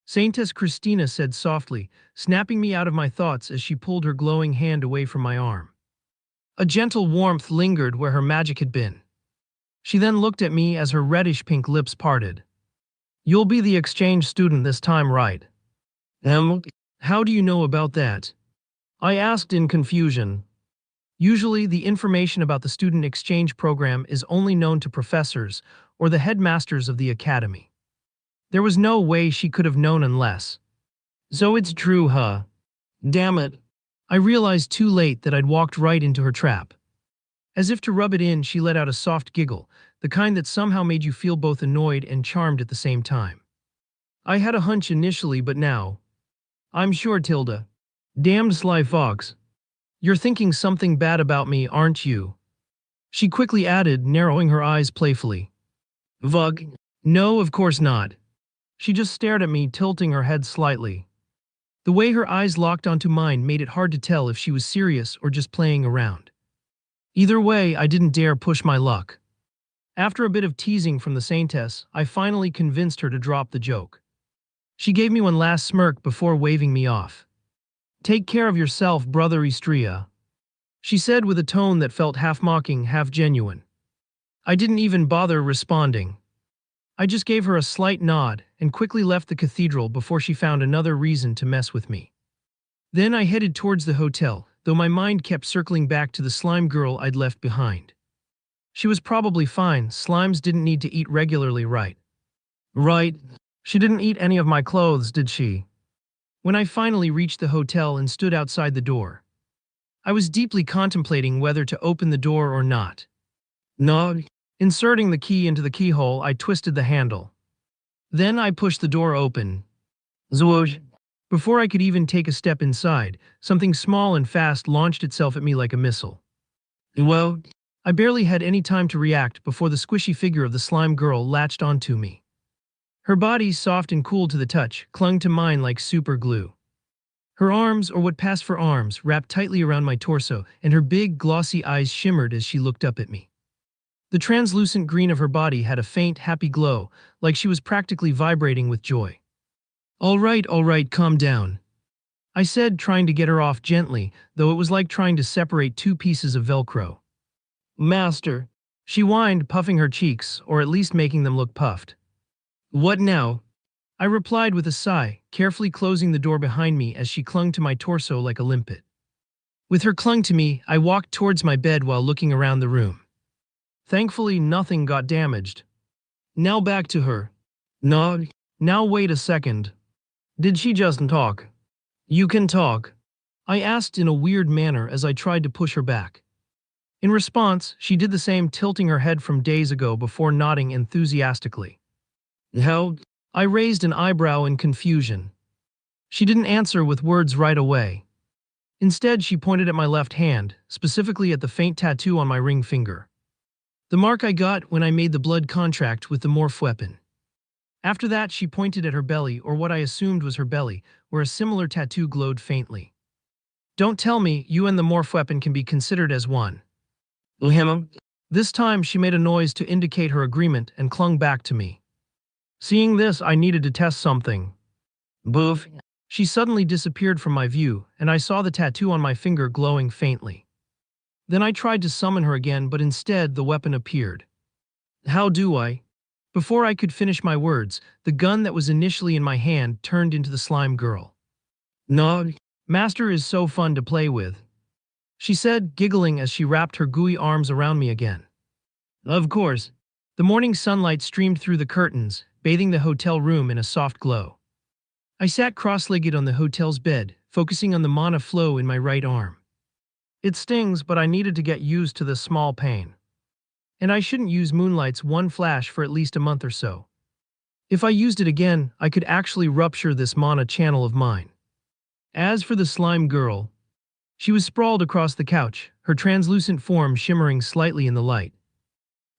Saintess Christina said softly, snapping me out of my thoughts as she pulled her glowing hand away from my arm. A gentle warmth lingered where her magic had been. She then looked at me as her reddish-pink lips parted. You'll be the exchange student this time, right? How do you know about that? I asked in confusion. Usually, the information about the student exchange program is only known to professors or the headmasters of the academy. There was no way she could have known unless. So it's true, huh? Damn it. I realized too late that I'd walked right into her trap. As if to rub it in, she let out a soft giggle, the kind that somehow made you feel both annoyed and charmed at the same time. I had a hunch initially, but now. I'm sure, Tilda. Damned sly fox. You're thinking something bad about me, aren't you? She quickly added, narrowing her eyes playfully. Vug. No, of course not. She just stared at me, tilting her head slightly. The way her eyes locked onto mine made it hard to tell if she was serious or just playing around. Either way, I didn't dare push my luck. After a bit of teasing from the Saintess, I finally convinced her to drop the joke. She gave me one last smirk before waving me off. Take care of yourself, brother Istria, she said with a tone that felt half mocking, half genuine. I didn't even bother responding. I just gave her a slight nod and quickly left the cathedral before she found another reason to mess with me. Then I headed towards the hotel, though my mind kept circling back to the slime girl I'd left behind. She was probably fine. Slimes didn't need to eat regularly, right? Right. She didn't eat any of my clothes, did she? When I finally reached the hotel and stood outside the door, I was deeply contemplating whether to open the door or not. No. Inserting the key into the keyhole, I twisted the handle. Then I pushed the door open. Zwoosh. Before I could even take a step inside, something small and fast launched itself at me like a missile. Well, I barely had any time to react before the squishy figure of the slime girl latched onto me. Her body, soft and cool to the touch, clung to mine like super glue. Her arms, or what passed for arms, wrapped tightly around my torso, and her big, glossy eyes shimmered as she looked up at me. The translucent green of her body had a faint, happy glow, like she was practically vibrating with joy. All right, calm down," I said, trying to get her off gently, though it was like trying to separate two pieces of Velcro. "Master," she whined, puffing her cheeks, or at least making them look puffed. "What now?" I replied with a sigh, carefully closing the door behind me as she clung to my torso like a limpet. With her clung to me, I walked towards my bed while looking around the room. Thankfully, nothing got damaged. Now back to her. No, now wait a second. Did she just talk? You can talk, I asked in a weird manner as I tried to push her back. In response, she did the same, tilting her head from days ago before nodding enthusiastically. How? I raised an eyebrow in confusion. She didn't answer with words right away. Instead, she pointed at my left hand, specifically at the faint tattoo on my ring finger. The mark I got when I made the blood contract with the morph weapon. After that, she pointed at her belly, or what I assumed was her belly, where a similar tattoo glowed faintly. Don't tell me you and the morph weapon can be considered as one. Ahem. This time she made a noise to indicate her agreement and clung back to me. Seeing this, I needed to test something. Boof. She suddenly disappeared from my view, and I saw the tattoo on my finger glowing faintly. Then I tried to summon her again, but instead the weapon appeared. How do I? Before I could finish my words, the gun that was initially in my hand turned into the slime girl. No, Master is so fun to play with, she said, giggling as she wrapped her gooey arms around me again. Of course. The morning sunlight streamed through the curtains, bathing the hotel room in a soft glow. I sat cross-legged on the hotel's bed, focusing on the mana flow in my right arm. It stings, but I needed to get used to the small pain. And I shouldn't use Moonlight's one flash for at least a month or so. If I used it again, I could actually rupture this mana channel of mine. As for the slime girl, she was sprawled across the couch, her translucent form shimmering slightly in the light.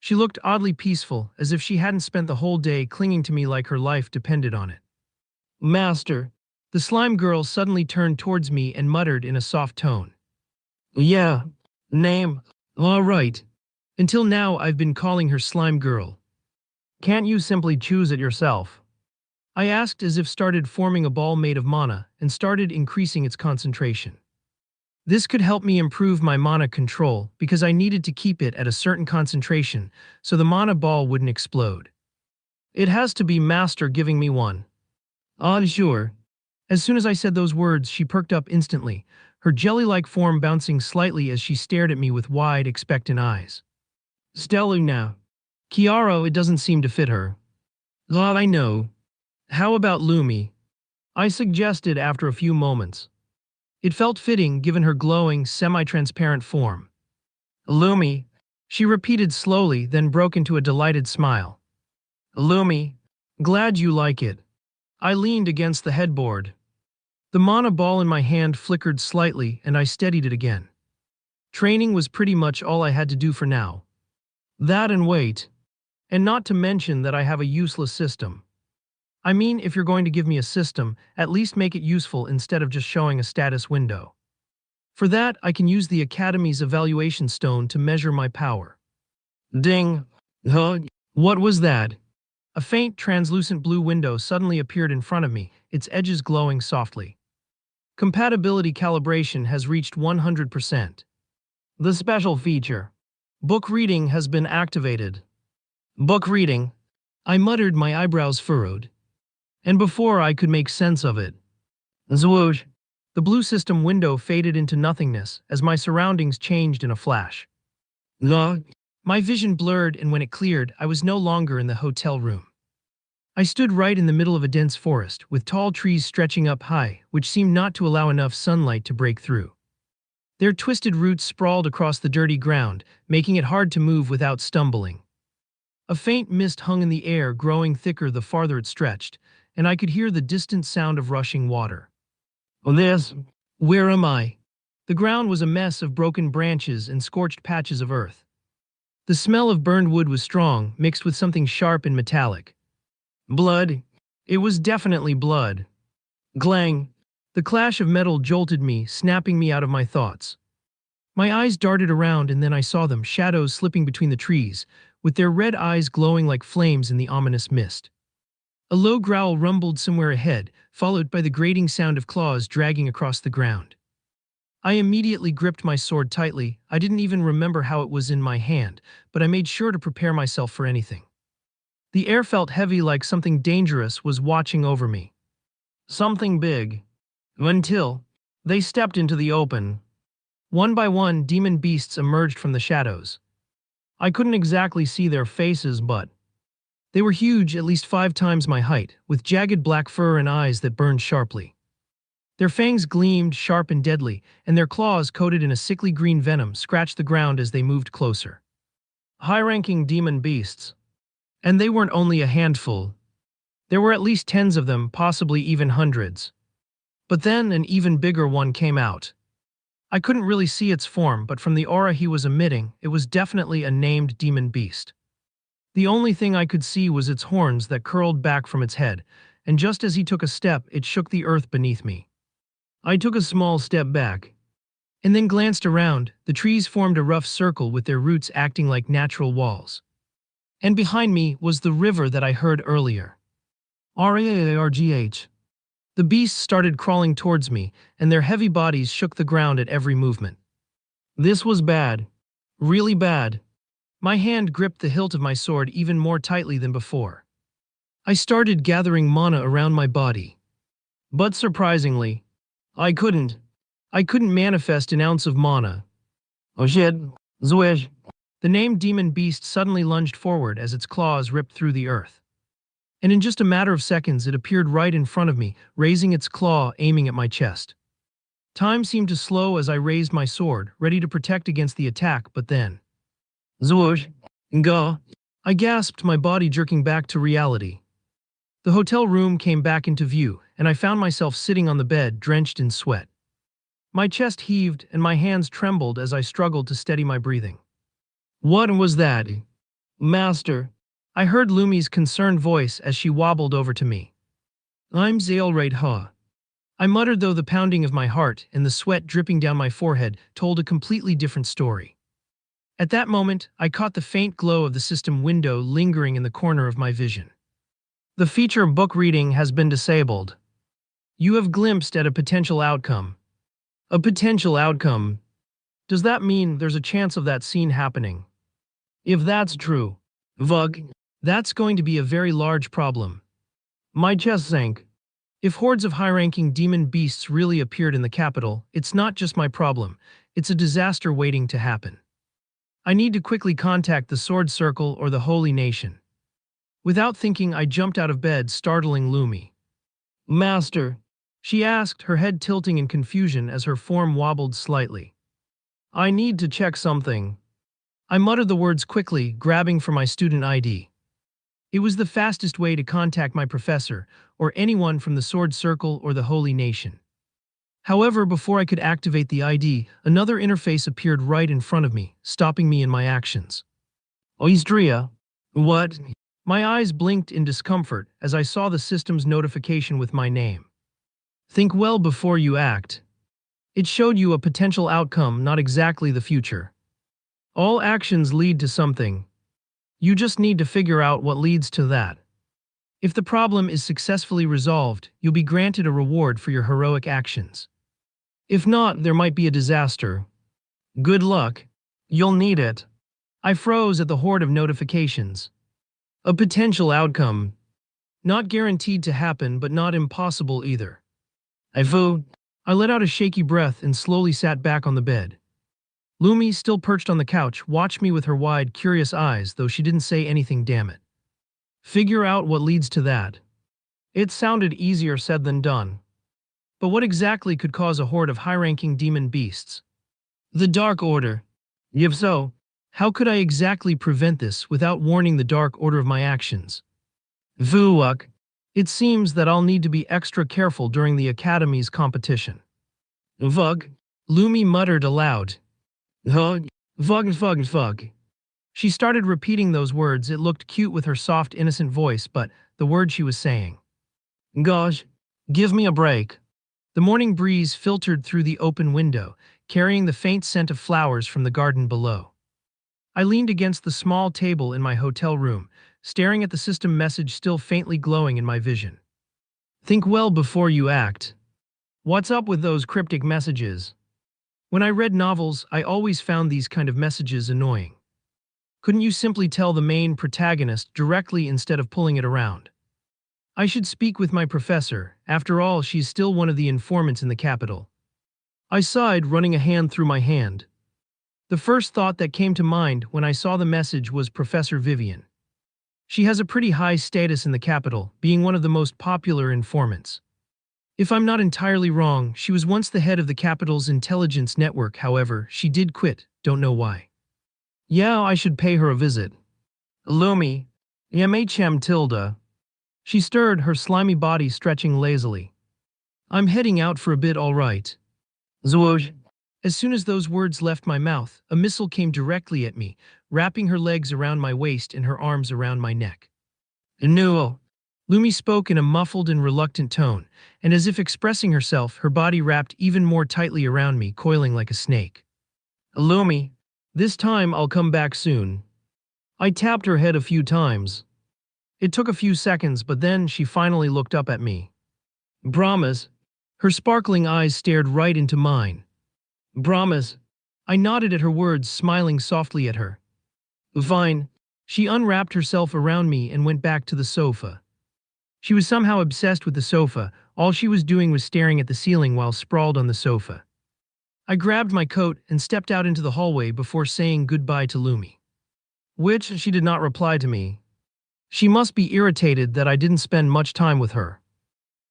She looked oddly peaceful, as if she hadn't spent the whole day clinging to me like her life depended on it. Master, the slime girl suddenly turned towards me and muttered in a soft tone. Yeah, name, all right. Until now I've been calling her slime girl. Can't you simply choose it yourself? I asked as if started forming a ball made of mana and started increasing its concentration. This could help me improve my mana control because I needed to keep it at a certain concentration so the mana ball wouldn't explode. It has to be Master giving me one. Sure. As soon as I said those words, she perked up instantly, her jelly-like form bouncing slightly as she stared at me with wide, expectant eyes. Stellar now. Kiaro, it doesn't seem to fit her. I know. How about Lumi? I suggested after a few moments. It felt fitting given her glowing, semi-transparent form. Lumi, she repeated slowly, then broke into a delighted smile. Lumi, glad you like it. I leaned against the headboard. The mana ball in my hand flickered slightly and I steadied it again. Training was pretty much all I had to do for now. That and wait. And not to mention that I have a useless system. I mean, if you're going to give me a system, at least make it useful instead of just showing a status window. For that, I can use the Academy's evaluation stone to measure my power. Ding! Huh? What was that? A faint, translucent blue window suddenly appeared in front of me, its edges glowing softly. Compatibility calibration has reached 100%. The special feature. Book reading has been activated. Book reading? I muttered, my eyebrows furrowed. And before I could make sense of it, zwoosh, the blue system window faded into nothingness as my surroundings changed in a flash. My vision blurred, and when it cleared, I was no longer in the hotel room. I stood right in the middle of a dense forest, with tall trees stretching up high, which seemed not to allow enough sunlight to break through. Their twisted roots sprawled across the dirty ground, making it hard to move without stumbling. A faint mist hung in the air, growing thicker the farther it stretched, and I could hear the distant sound of rushing water. This? Where am I? The ground was a mess of broken branches and scorched patches of earth. The smell of burned wood was strong, mixed with something sharp and metallic. Blood. It was definitely blood. Glang. The clash of metal jolted me, snapping me out of my thoughts. My eyes darted around, and then I saw them, shadows slipping between the trees, with their red eyes glowing like flames in the ominous mist. A low growl rumbled somewhere ahead, followed by the grating sound of claws dragging across the ground. I immediately gripped my sword tightly. I didn't even remember how it was in my hand, but I made sure to prepare myself for anything. The air felt heavy, like something dangerous was watching over me. Something big. Until they stepped into the open. One by one, demon beasts emerged from the shadows. I couldn't exactly see their faces, but they were huge, at least 5 times my height, with jagged black fur and eyes that burned sharply. Their fangs gleamed, sharp and deadly, and their claws, coated in a sickly green venom, scratched the ground as they moved closer. High-ranking demon beasts. And they weren't only a handful. There were at least tens of them, possibly even hundreds. But then an even bigger one came out. I couldn't really see its form, but from the aura he was emitting, it was definitely a named demon beast. The only thing I could see was its horns that curled back from its head, and just as he took a step, it shook the earth beneath me. I took a small step back, and then glanced around. The trees formed a rough circle with their roots acting like natural walls. And behind me was the river that I heard earlier. Rargh. The beasts started crawling towards me, and their heavy bodies shook the ground at every movement. This was bad. Really bad. My hand gripped the hilt of my sword even more tightly than before. I started gathering mana around my body. But surprisingly, I couldn't manifest an ounce of mana. Oh shit. Zwish. The named demon beast suddenly lunged forward as its claws ripped through the earth. And in just a matter of seconds it appeared right in front of me, raising its claw, aiming at my chest. Time seemed to slow as I raised my sword, ready to protect against the attack, but then... Zwoosh. Gah. I gasped, my body jerking back to reality. The hotel room came back into view, and I found myself sitting on the bed, drenched in sweat. My chest heaved, and my hands trembled as I struggled to steady my breathing. What was that? Master. I heard Lumi's concerned voice as she wobbled over to me. I'm exiled, huh? I muttered, though the pounding of my heart and the sweat dripping down my forehead told a completely different story. At that moment, I caught the faint glow of the system window lingering in the corner of my vision. The feature book reading has been disabled. You have glimpsed at a potential outcome. A potential outcome. Does that mean there's a chance of that scene happening? If that's true, Vug, that's going to be a very large problem. My chest sank. If hordes of high-ranking demon beasts really appeared in the capital, it's not just my problem, it's a disaster waiting to happen. I need to quickly contact the Sword Circle or the Holy Nation. Without thinking, I jumped out of bed, startling Lumi. Master, she asked, her head tilting in confusion as her form wobbled slightly. I need to check something. I muttered the words quickly, grabbing for my student ID. It was the fastest way to contact my professor, or anyone from the Sword Circle or the Holy Nation. However, before I could activate the ID, another interface appeared right in front of me, stopping me in my actions. Oistria. What? My eyes blinked in discomfort as I saw the system's notification with my name. Think well before you act. It showed you a potential outcome, not exactly the future. All actions lead to something. You just need to figure out what leads to that. If the problem is successfully resolved, you'll be granted a reward for your heroic actions. If not, there might be a disaster. Good luck. You'll need it. I froze at the horde of notifications. A potential outcome. Not guaranteed to happen, but not impossible either. I let out a shaky breath and slowly sat back on the bed. Lumi, still perched on the couch, watched me with her wide, curious eyes, though she didn't say anything, damn it. Figure out what leads to that. It sounded easier said than done. But what exactly could cause a horde of high-ranking demon beasts? The Dark Order. If so, how could I exactly prevent this without warning the Dark Order of my actions? Vuuk. It seems that I'll need to be extra careful during the Academy's competition. Vug. Lumi muttered aloud. Vug, vug. She started repeating those words. It looked cute with her soft, innocent voice, but the words she was saying. Gosh, give me a break. The morning breeze filtered through the open window, carrying the faint scent of flowers from the garden below. I leaned against the small table in my hotel room, staring at the system message still faintly glowing in my vision. Think well before you act. What's up with those cryptic messages? When I read novels, I always found these kind of messages annoying. Couldn't you simply tell the main protagonist directly instead of pulling it around? I should speak with my professor. After all, she's still one of the informants in the capital. I sighed, running a hand through my hand. The first thought that came to mind when I saw the message was Professor Vivian. She has a pretty high status in the capital, being one of the most popular informants. If I'm not entirely wrong, she was once the head of the capital's intelligence network. However, she did quit, don't know why. Yeah, I should pay her a visit. Lumi. MHM Tilda. She stirred, her slimy body stretching lazily. I'm heading out for a bit, all right. Zwoosh. As soon as those words left my mouth, a missile came directly at me, wrapping her legs around my waist and her arms around my neck. No. Lumi spoke in a muffled and reluctant tone, and as if expressing herself, her body wrapped even more tightly around me, coiling like a snake. Lumi. This time I'll come back soon. I tapped her head a few times. It took a few seconds, but then she finally looked up at me. Brahmas. Her sparkling eyes stared right into mine. Brahmas. I nodded at her words, smiling softly at her. Fine. She unwrapped herself around me and went back to the sofa. She was somehow obsessed with the sofa. All she was doing was staring at the ceiling while sprawled on the sofa. I grabbed my coat and stepped out into the hallway before saying goodbye to Lumi. Which she did not reply to me. She must be irritated that I didn't spend much time with her.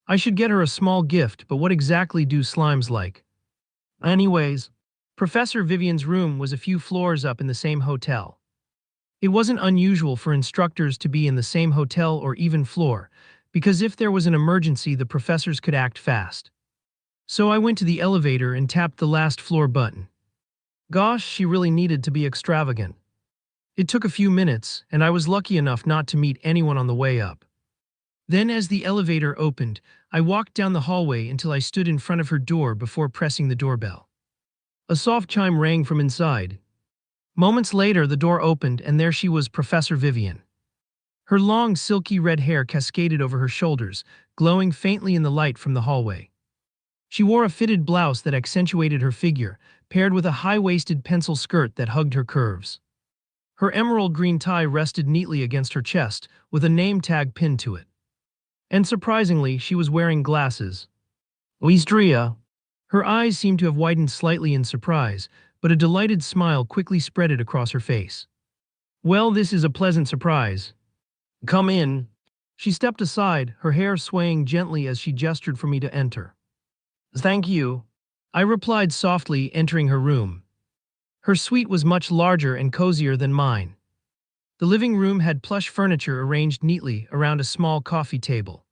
I should get her a small gift, but what exactly do slimes like? Anyways, Professor Vivian's room was a few floors up in the same hotel. It wasn't unusual for instructors to be in the same hotel or even floor, because if there was an emergency, the professors could act fast. So I went to the elevator and tapped the last floor button. Gosh, she really needed to be extravagant. It took a few minutes, and I was lucky enough not to meet anyone on the way up. Then as the elevator opened, I walked down the hallway until I stood in front of her door before pressing the doorbell. A soft chime rang from inside. Moments later, the door opened, and there she was, Professor Vivian. Her long, silky red hair cascaded over her shoulders, glowing faintly in the light from the hallway. She wore a fitted blouse that accentuated her figure, paired with a high-waisted pencil skirt that hugged her curves. Her emerald green tie rested neatly against her chest, with a name tag pinned to it. And surprisingly, she was wearing glasses. Oistria. Her eyes seemed to have widened slightly in surprise, but a delighted smile quickly spread across her face. Well, this is a pleasant surprise. Come in. She stepped aside, her hair swaying gently as she gestured for me to enter. Thank you, I replied softly, entering her room. Her suite was much larger and cozier than mine. The living room had plush furniture arranged neatly around a small coffee table.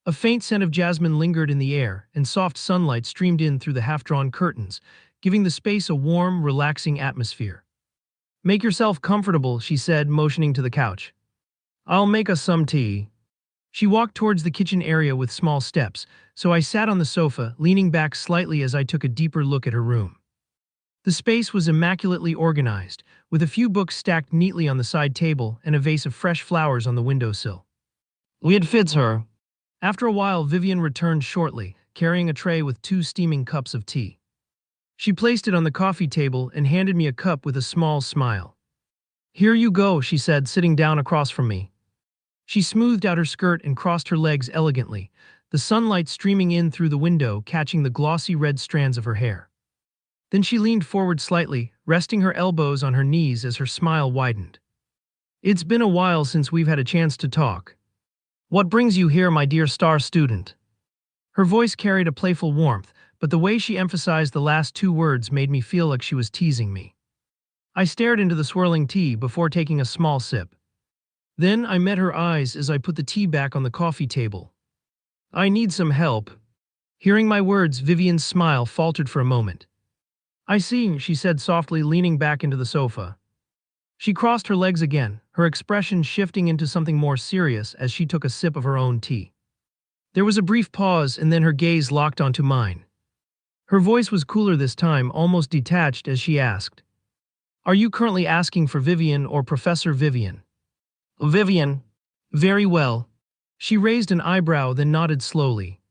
A faint scent of jasmine lingered in the air, and soft sunlight streamed in through the half-drawn curtains, giving the space a warm, relaxing atmosphere. Make yourself comfortable, she said, motioning to the couch. I'll make us some tea. She walked towards the kitchen area with small steps, so I sat on the sofa, leaning back slightly as I took a deeper look at her room. The space was immaculately organized, with a few books stacked neatly on the side table and a vase of fresh flowers on the windowsill. It fits her. After a while, Vivian returned shortly, carrying a tray with 2 steaming cups of tea. She placed it on the coffee table and handed me a cup with a small smile. Here you go, she said, sitting down across from me. She smoothed out her skirt and crossed her legs elegantly, the sunlight streaming in through the window, catching the glossy red strands of her hair. Then she leaned forward slightly, resting her elbows on her knees as her smile widened. It's been a while since we've had a chance to talk. What brings you here, my dear star student? Her voice carried a playful warmth, but the way she emphasized the last two words made me feel like she was teasing me. I stared into the swirling tea before taking a small sip. Then I met her eyes as I put the tea back on the coffee table. I need some help. Hearing my words, Vivian's smile faltered for a moment. I see, she said softly, leaning back into the sofa. She crossed her legs again, her expression shifting into something more serious as she took a sip of her own tea. There was a brief pause and then her gaze locked onto mine. Her voice was cooler this time, almost detached as she asked, "Are you currently asking for Vivian or Professor Vivian?" "Vivian." "Very well." She raised an eyebrow then nodded slowly.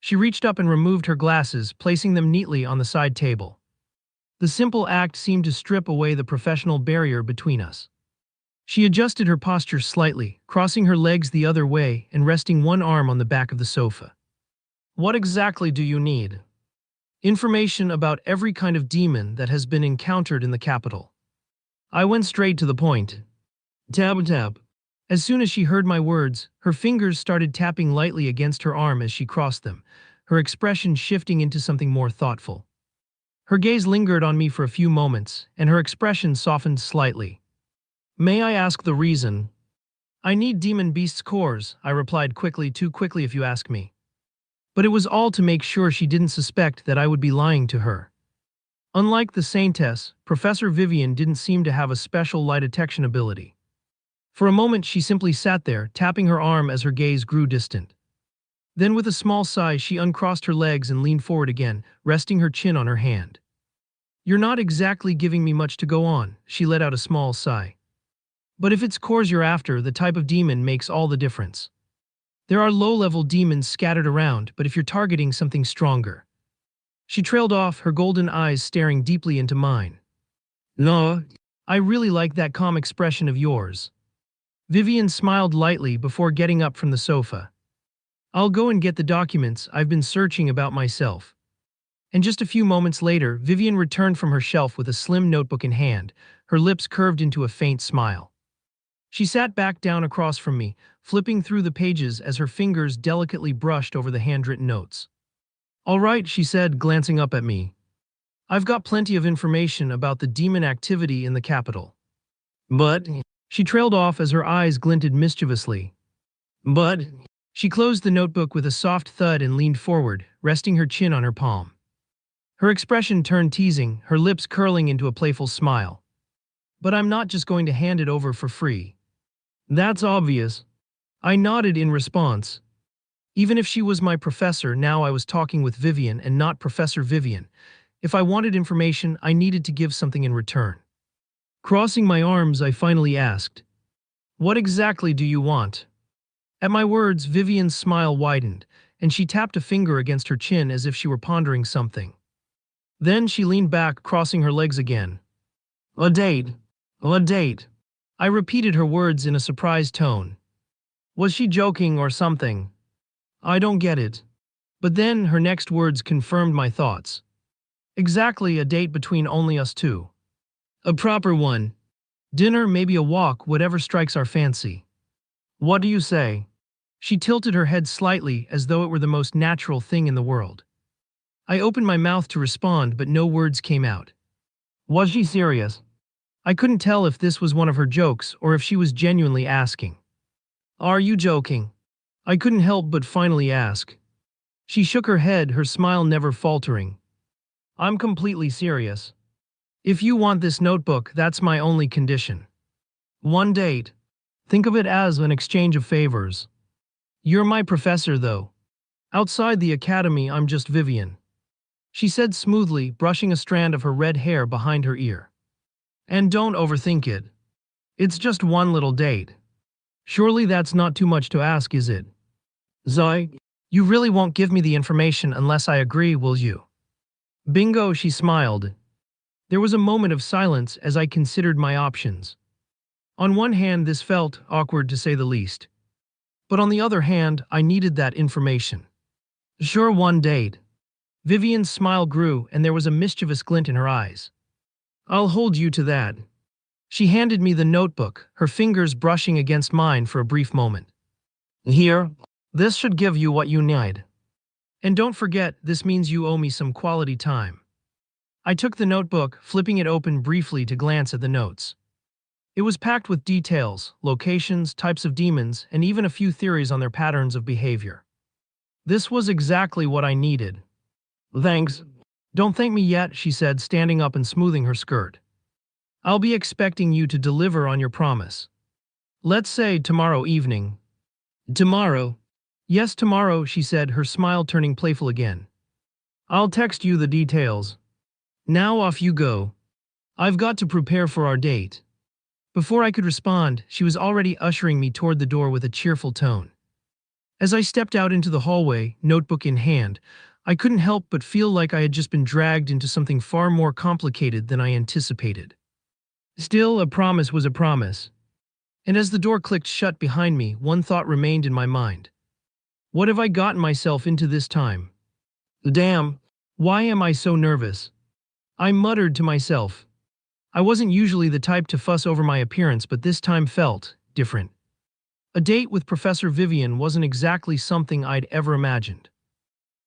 She reached up and removed her glasses, placing them neatly on the side table. The simple act seemed to strip away the professional barrier between us. She adjusted her posture slightly, crossing her legs the other way and resting one arm on the back of the sofa. "What exactly do you need?" "Information about every kind of demon that has been encountered in the capital." I went straight to the point. Tab tab. As soon as she heard my words, her fingers started tapping lightly against her arm as she crossed them, her expression shifting into something more thoughtful. Her gaze lingered on me for a few moments, and her expression softened slightly. "May I ask the reason?" "I need demon beasts' cores," I replied quickly, too quickly if you ask me. But it was all to make sure she didn't suspect that I would be lying to her. Unlike the Saintess, Professor Vivian didn't seem to have a special lie detection ability. For a moment she simply sat there, tapping her arm as her gaze grew distant. Then with a small sigh she uncrossed her legs and leaned forward again, resting her chin on her hand. "You're not exactly giving me much to go on," she let out a small sigh. "But if it's cores you're after, the type of demon makes all the difference. There are low-level demons scattered around, but if you're targeting something stronger." She trailed off, her golden eyes staring deeply into mine. "No, I really like that calm expression of yours." Vivian smiled lightly before getting up from the sofa. "I'll go and get the documents I've been searching about myself." And just a few moments later, Vivian returned from her shelf with a slim notebook in hand, her lips curved into a faint smile. She sat back down across from me, flipping through the pages as her fingers delicately brushed over the handwritten notes. "All right," she said, glancing up at me. "I've got plenty of information about the demon activity in the capital." "But," she trailed off as her eyes glinted mischievously. "But," she closed the notebook with a soft thud and leaned forward, resting her chin on her palm. Her expression turned teasing, her lips curling into a playful smile. "But I'm not just going to hand it over for free." "That's obvious." I nodded in response. Even if she was my professor, now I was talking with Vivian and not Professor Vivian. If I wanted information, I needed to give something in return. Crossing my arms, I finally asked, "What exactly do you want?" At my words, Vivian's smile widened, and she tapped a finger against her chin as if she were pondering something. Then she leaned back, crossing her legs again. "A date. A date." I repeated her words in a surprised tone. Was she joking or something? I don't get it. But then her next words confirmed my thoughts. "Exactly, a date between only us two. A proper one. Dinner, maybe a walk, whatever strikes our fancy. What do you say?" She tilted her head slightly as though it were the most natural thing in the world. I opened my mouth to respond, but no words came out. Was she serious? I couldn't tell if this was one of her jokes or if she was genuinely asking. "Are you joking?" I couldn't help but finally ask. She shook her head, her smile never faltering. "I'm completely serious. If you want this notebook, that's my only condition. One date. Think of it as an exchange of favors. You're my professor, though. Outside the academy, I'm just Vivian," she said smoothly, brushing a strand of her red hair behind her ear. "And don't overthink it. It's just one little date. Surely that's not too much to ask, is it?" "Zoe, you really won't give me the information unless I agree, will you?" "Bingo," she smiled. There was a moment of silence as I considered my options. On one hand, this felt awkward to say the least. But on the other hand, I needed that information. "Sure, one date." Vivian's smile grew, and there was a mischievous glint in her eyes. I'll hold you to that. She handed me the notebook, her fingers brushing against mine for a brief moment. Here, this should give you what you need. And don't forget, this means you owe me some quality time. I took the notebook, flipping it open briefly to glance at the notes. It was packed with details, locations, types of demons, and even a few theories on their patterns of behavior. This was exactly what I needed. Thanks. Don't thank me yet, she said, standing up and smoothing her skirt. I'll be expecting you to deliver on your promise. Let's say tomorrow evening. Tomorrow? Yes, tomorrow, she said, her smile turning playful again. I'll text you the details. Now off you go. I've got to prepare for our date. Before I could respond, she was already ushering me toward the door with a cheerful tone. As I stepped out into the hallway, notebook in hand, I couldn't help but feel like I had just been dragged into something far more complicated than I anticipated. Still, a promise was a promise. And as the door clicked shut behind me, one thought remained in my mind. What have I gotten myself into this time? Damn, why am I so nervous? I muttered to myself. I wasn't usually the type to fuss over my appearance, but this time felt different. A date with Professor Vivian wasn't exactly something I'd ever imagined.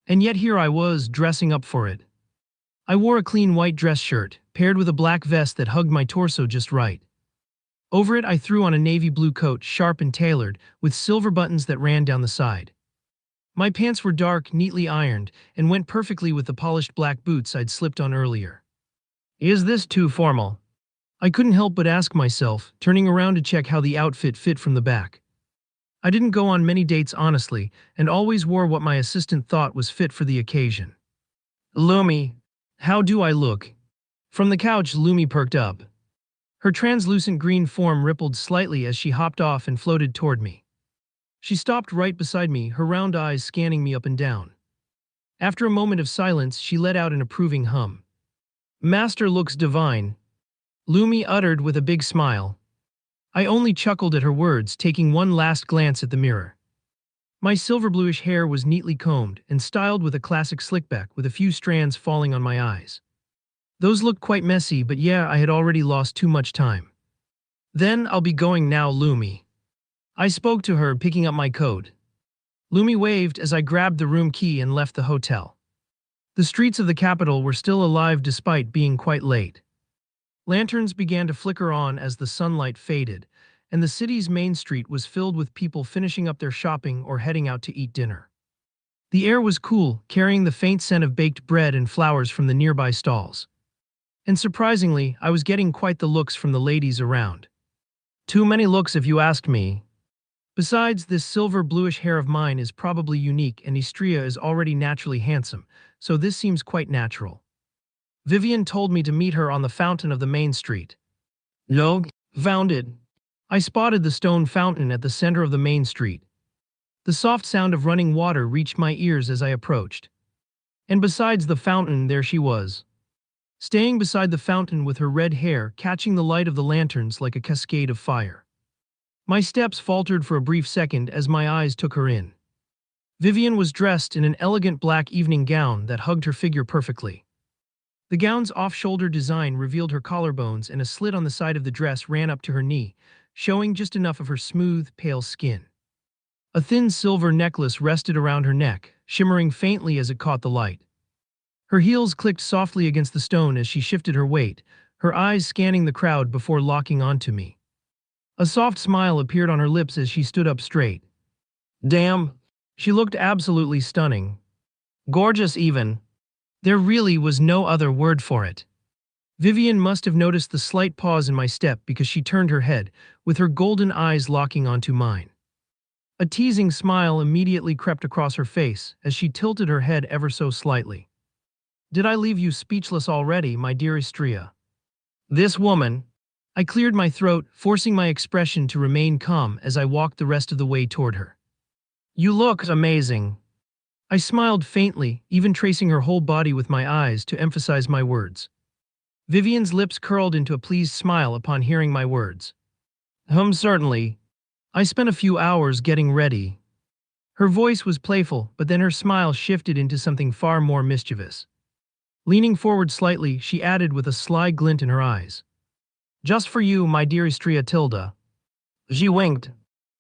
And yet here I was, dressing up for it. I wore a clean white dress shirt, paired with a black vest that hugged my torso just right. Over it I threw on a navy blue coat, sharp and tailored, with silver buttons that ran down the side. My pants were dark, neatly ironed, and went perfectly with the polished black boots I'd slipped on earlier. Is this too formal? I couldn't help but ask myself, turning around to check how the outfit fit from the back. I didn't go on many dates honestly, and always wore what my assistant thought was fit for the occasion. Lumi, how do I look? From the couch, Lumi perked up. Her translucent green form rippled slightly as she hopped off and floated toward me. She stopped right beside me, her round eyes scanning me up and down. After a moment of silence, she let out an approving hum. Master looks divine, Lumi uttered with a big smile. I only chuckled at her words, taking one last glance at the mirror. My silver-bluish hair was neatly combed and styled with a classic slickback with a few strands falling on my eyes. Those looked quite messy, but yeah, I had already lost too much time. Then I'll be going now, Lumi. I spoke to her, picking up my coat. Lumi waved as I grabbed the room key and left the hotel. The streets of the capital were still alive despite being quite late. Lanterns began to flicker on as the sunlight faded, and the city's main street was filled with people finishing up their shopping or heading out to eat dinner. The air was cool, carrying the faint scent of baked bread and flowers from the nearby stalls. And surprisingly, I was getting quite the looks from the ladies around. Too many looks if you ask me. Besides, this silver-bluish hair of mine is probably unique and Istria is already naturally handsome, so this seems quite natural. Vivian told me to meet her on the fountain of the main street. No, found it. I spotted the stone fountain at the center of the main street. The soft sound of running water reached my ears as I approached. And besides the fountain, there she was. Staying beside the fountain with her red hair catching the light of the lanterns like a cascade of fire. My steps faltered for a brief second as my eyes took her in. Vivian was dressed in an elegant black evening gown that hugged her figure perfectly. The gown's off-shoulder design revealed her collarbones, and a slit on the side of the dress ran up to her knee, showing just enough of her smooth, pale skin. A thin silver necklace rested around her neck, shimmering faintly as it caught the light. Her heels clicked softly against the stone as she shifted her weight, her eyes scanning the crowd before locking onto me. A soft smile appeared on her lips as she stood up straight. Damn, she looked absolutely stunning. Gorgeous even. There really was no other word for it. Vivian must have noticed the slight pause in my step because she turned her head, with her golden eyes locking onto mine. A teasing smile immediately crept across her face as she tilted her head ever so slightly. Did I leave you speechless already, my dear Istria? This woman. I cleared my throat, forcing my expression to remain calm as I walked the rest of the way toward her. You look amazing. I smiled faintly, even tracing her whole body with my eyes to emphasize my words. Vivian's lips curled into a pleased smile upon hearing my words. Certainly. I spent a few hours getting ready. Her voice was playful, but then her smile shifted into something far more mischievous. Leaning forward slightly, she added with a sly glint in her eyes. Just for you, my dear Istria Tilda. She winked,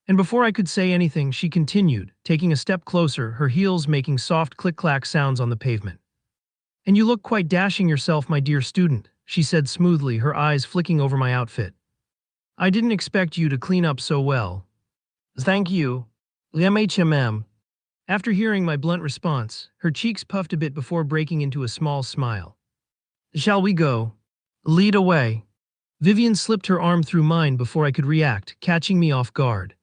and before I could say anything, she continued, taking a step closer, her heels making soft click-clack sounds on the pavement. And you look quite dashing yourself, my dear student, she said smoothly, her eyes flicking over my outfit. I didn't expect you to clean up so well. Thank you. MHMM. After hearing my blunt response, her cheeks puffed a bit before breaking into a small smile. Shall we go? Lead away. Vivian slipped her arm through mine before I could react, catching me off guard.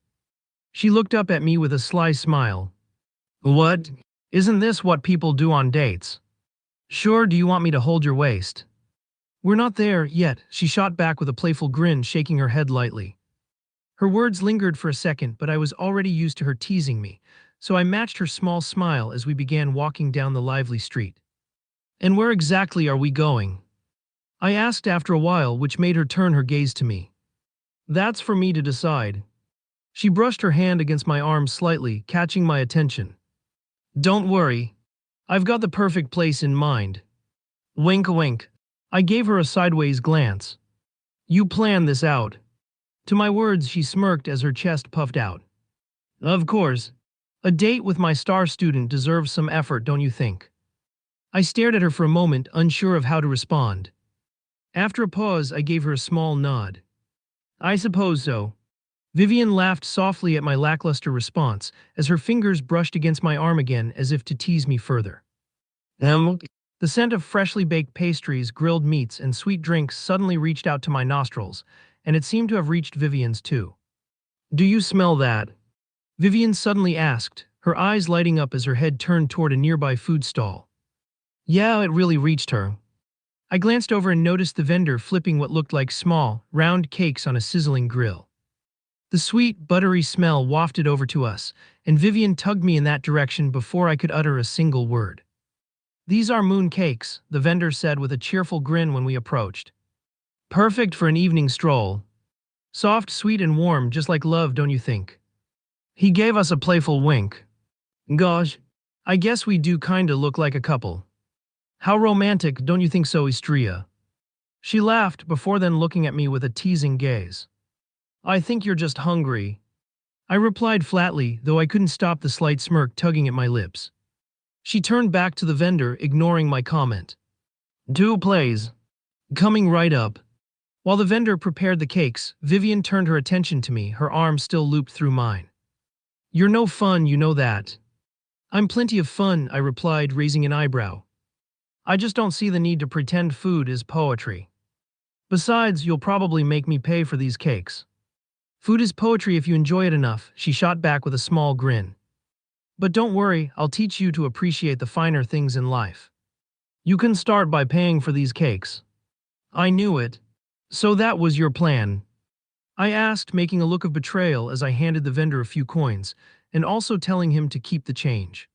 She looked up at me with a sly smile. What? Isn't this what people do on dates? Sure, do you want me to hold your waist? We're not there yet, she shot back with a playful grin, shaking her head lightly. Her words lingered for a second, but I was already used to her teasing me, so I matched her small smile as we began walking down the lively street. And where exactly are we going? I asked after a while, which made her turn her gaze to me. That's for me to decide. She brushed her hand against my arm slightly, catching my attention. Don't worry. I've got the perfect place in mind. Wink wink. I gave her a sideways glance. You planned this out. To my words, she smirked as her chest puffed out. Of course. A date with my star student deserves some effort, don't you think? I stared at her for a moment, unsure of how to respond. After a pause, I gave her a small nod. I suppose so. Vivian laughed softly at my lackluster response as her fingers brushed against my arm again as if to tease me further. The scent of freshly baked pastries, grilled meats, and sweet drinks suddenly reached out to my nostrils, and it seemed to have reached Vivian's too. Do you smell that? Vivian suddenly asked, her eyes lighting up as her head turned toward a nearby food stall. Yeah, it really reached her. I glanced over and noticed the vendor flipping what looked like small, round cakes on a sizzling grill. The sweet, buttery smell wafted over to us, and Vivian tugged me in that direction before I could utter a single word. These are moon cakes, the vendor said with a cheerful grin when we approached. Perfect for an evening stroll. Soft, sweet, and warm, just like love, don't you think? He gave us a playful wink. Gosh, I guess we do kinda look like a couple. How romantic, don't you think so, Istria? She laughed before then looking at me with a teasing gaze. I think you're just hungry. I replied flatly, though I couldn't stop the slight smirk tugging at my lips. She turned back to the vendor, ignoring my comment. Two plays. Coming right up. While the vendor prepared the cakes, Vivian turned her attention to me, her arm still looped through mine. You're no fun, you know that. I'm plenty of fun, I replied, raising an eyebrow. I just don't see the need to pretend food is poetry. Besides, you'll probably make me pay for these cakes. Food is poetry if you enjoy it enough, she shot back with a small grin. But don't worry, I'll teach you to appreciate the finer things in life. You can start by paying for these cakes. I knew it. So that was your plan? I asked, making a look of betrayal as I handed the vendor a few coins, and also telling him to keep the change.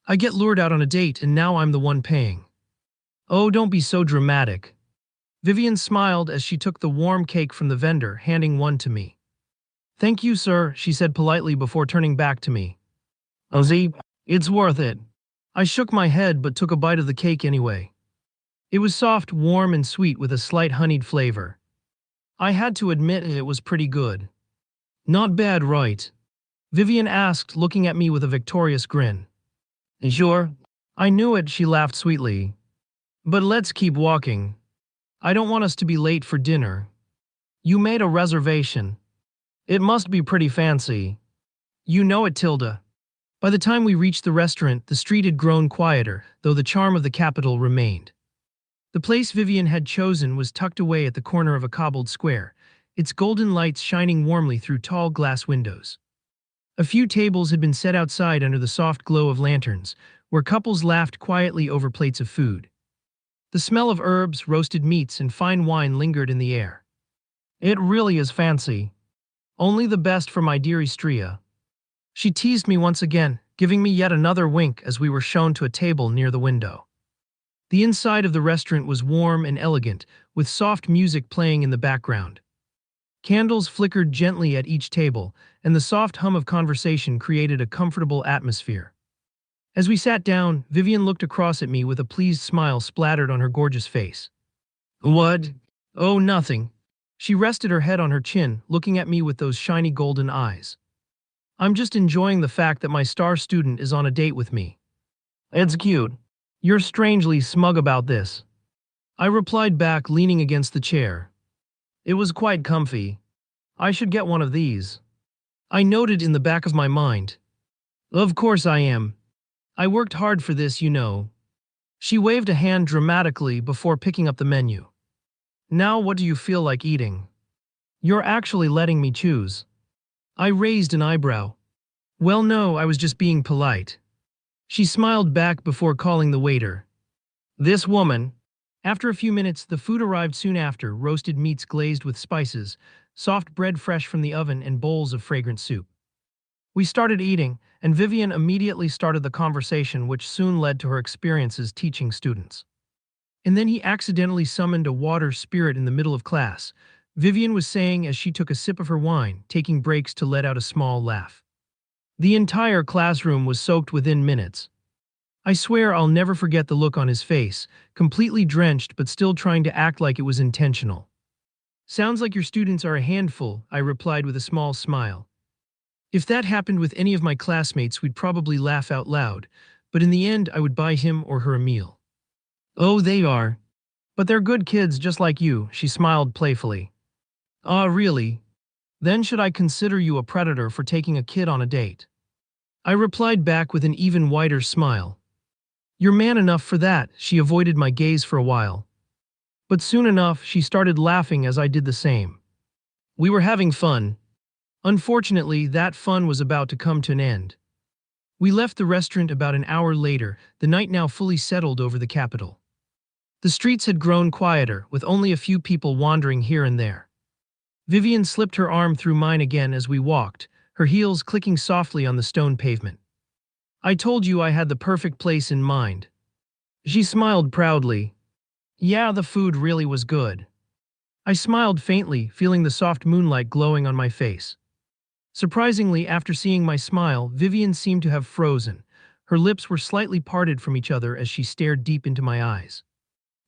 I get lured out on a date and now I'm the one paying. Oh, don't be so dramatic. Vivian smiled as she took the warm cake from the vendor, handing one to me. Thank you, sir, she said politely before turning back to me. Ozzy, it's worth it. I shook my head but took a bite of the cake anyway. It was soft, warm, and sweet with a slight honeyed flavor. I had to admit it was pretty good. Not bad, right? Vivian asked, looking at me with a victorious grin. Sure. I knew it, she laughed sweetly. But let's keep walking. I don't want us to be late for dinner. You made a reservation. It must be pretty fancy. You know it, Tilda. By the time we reached the restaurant, the street had grown quieter, though the charm of the capital remained. The place Vivian had chosen was tucked away at the corner of a cobbled square, its golden lights shining warmly through tall glass windows. A few tables had been set outside under the soft glow of lanterns, where couples laughed quietly over plates of food. The smell of herbs, roasted meats, and fine wine lingered in the air. It really is fancy. Only the best for my dear Istria. She teased me once again, giving me yet another wink as we were shown to a table near the window. The inside of the restaurant was warm and elegant, with soft music playing in the background. Candles flickered gently at each table, and the soft hum of conversation created a comfortable atmosphere. As we sat down, Vivian looked across at me with a pleased smile splattered on her gorgeous face. What? Oh, nothing. She rested her head on her chin, looking at me with those shiny golden eyes. I'm just enjoying the fact that my star student is on a date with me. It's cute. You're strangely smug about this. I replied back, leaning against the chair. It was quite comfy. I should get one of these. I noted in the back of my mind. Of course I am. I worked hard for this, you know. She waved a hand dramatically before picking up the menu. Now what do you feel like eating? You're actually letting me choose. I raised an eyebrow. Well, no, I was just being polite. She smiled back before calling the waiter. This woman. After a few minutes, the food arrived soon after, roasted meats glazed with spices, soft bread fresh from the oven, and bowls of fragrant soup. We started eating, and Vivian immediately started the conversation, which soon led to her experiences teaching students. And then he accidentally summoned a water spirit in the middle of class, Vivian was saying as she took a sip of her wine, taking breaks to let out a small laugh. The entire classroom was soaked within minutes. I swear I'll never forget the look on his face, completely drenched but still trying to act like it was intentional. Sounds like your students are a handful, I replied with a small smile. If that happened with any of my classmates, we'd probably laugh out loud, but in the end I would buy him or her a meal. Oh, they are. But they're good kids just like you, she smiled playfully. Ah, really? Then should I consider you a predator for taking a kid on a date? I replied back with an even wider smile. You're man enough for that, she avoided my gaze for a while. But soon enough, she started laughing as I did the same. We were having fun. Unfortunately, that fun was about to come to an end. We left the restaurant about an hour later, the night now fully settled over the capital. The streets had grown quieter, with only a few people wandering here and there. Vivian slipped her arm through mine again as we walked, her heels clicking softly on the stone pavement. I told you I had the perfect place in mind. She smiled proudly. Yeah, the food really was good. I smiled faintly, feeling the soft moonlight glowing on my face. Surprisingly, after seeing my smile, Vivian seemed to have frozen. Her lips were slightly parted from each other as she stared deep into my eyes.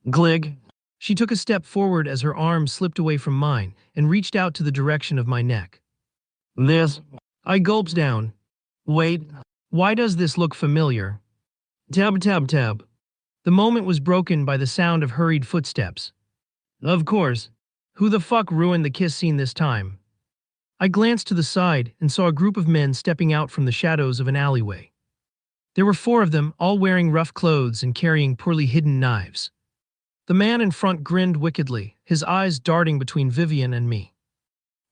Glig. She took a step forward as her arm slipped away from mine and reached out to the direction of my neck. This. I gulped down. Wait. Why does this look familiar? Tab tab tab. The moment was broken by the sound of hurried footsteps. Of course. Who the fuck ruined the kiss scene this time? I glanced to the side and saw a group of men stepping out from the shadows of an alleyway. There were 4 of them, all wearing rough clothes and carrying poorly hidden knives. The man in front grinned wickedly, his eyes darting between Vivian and me.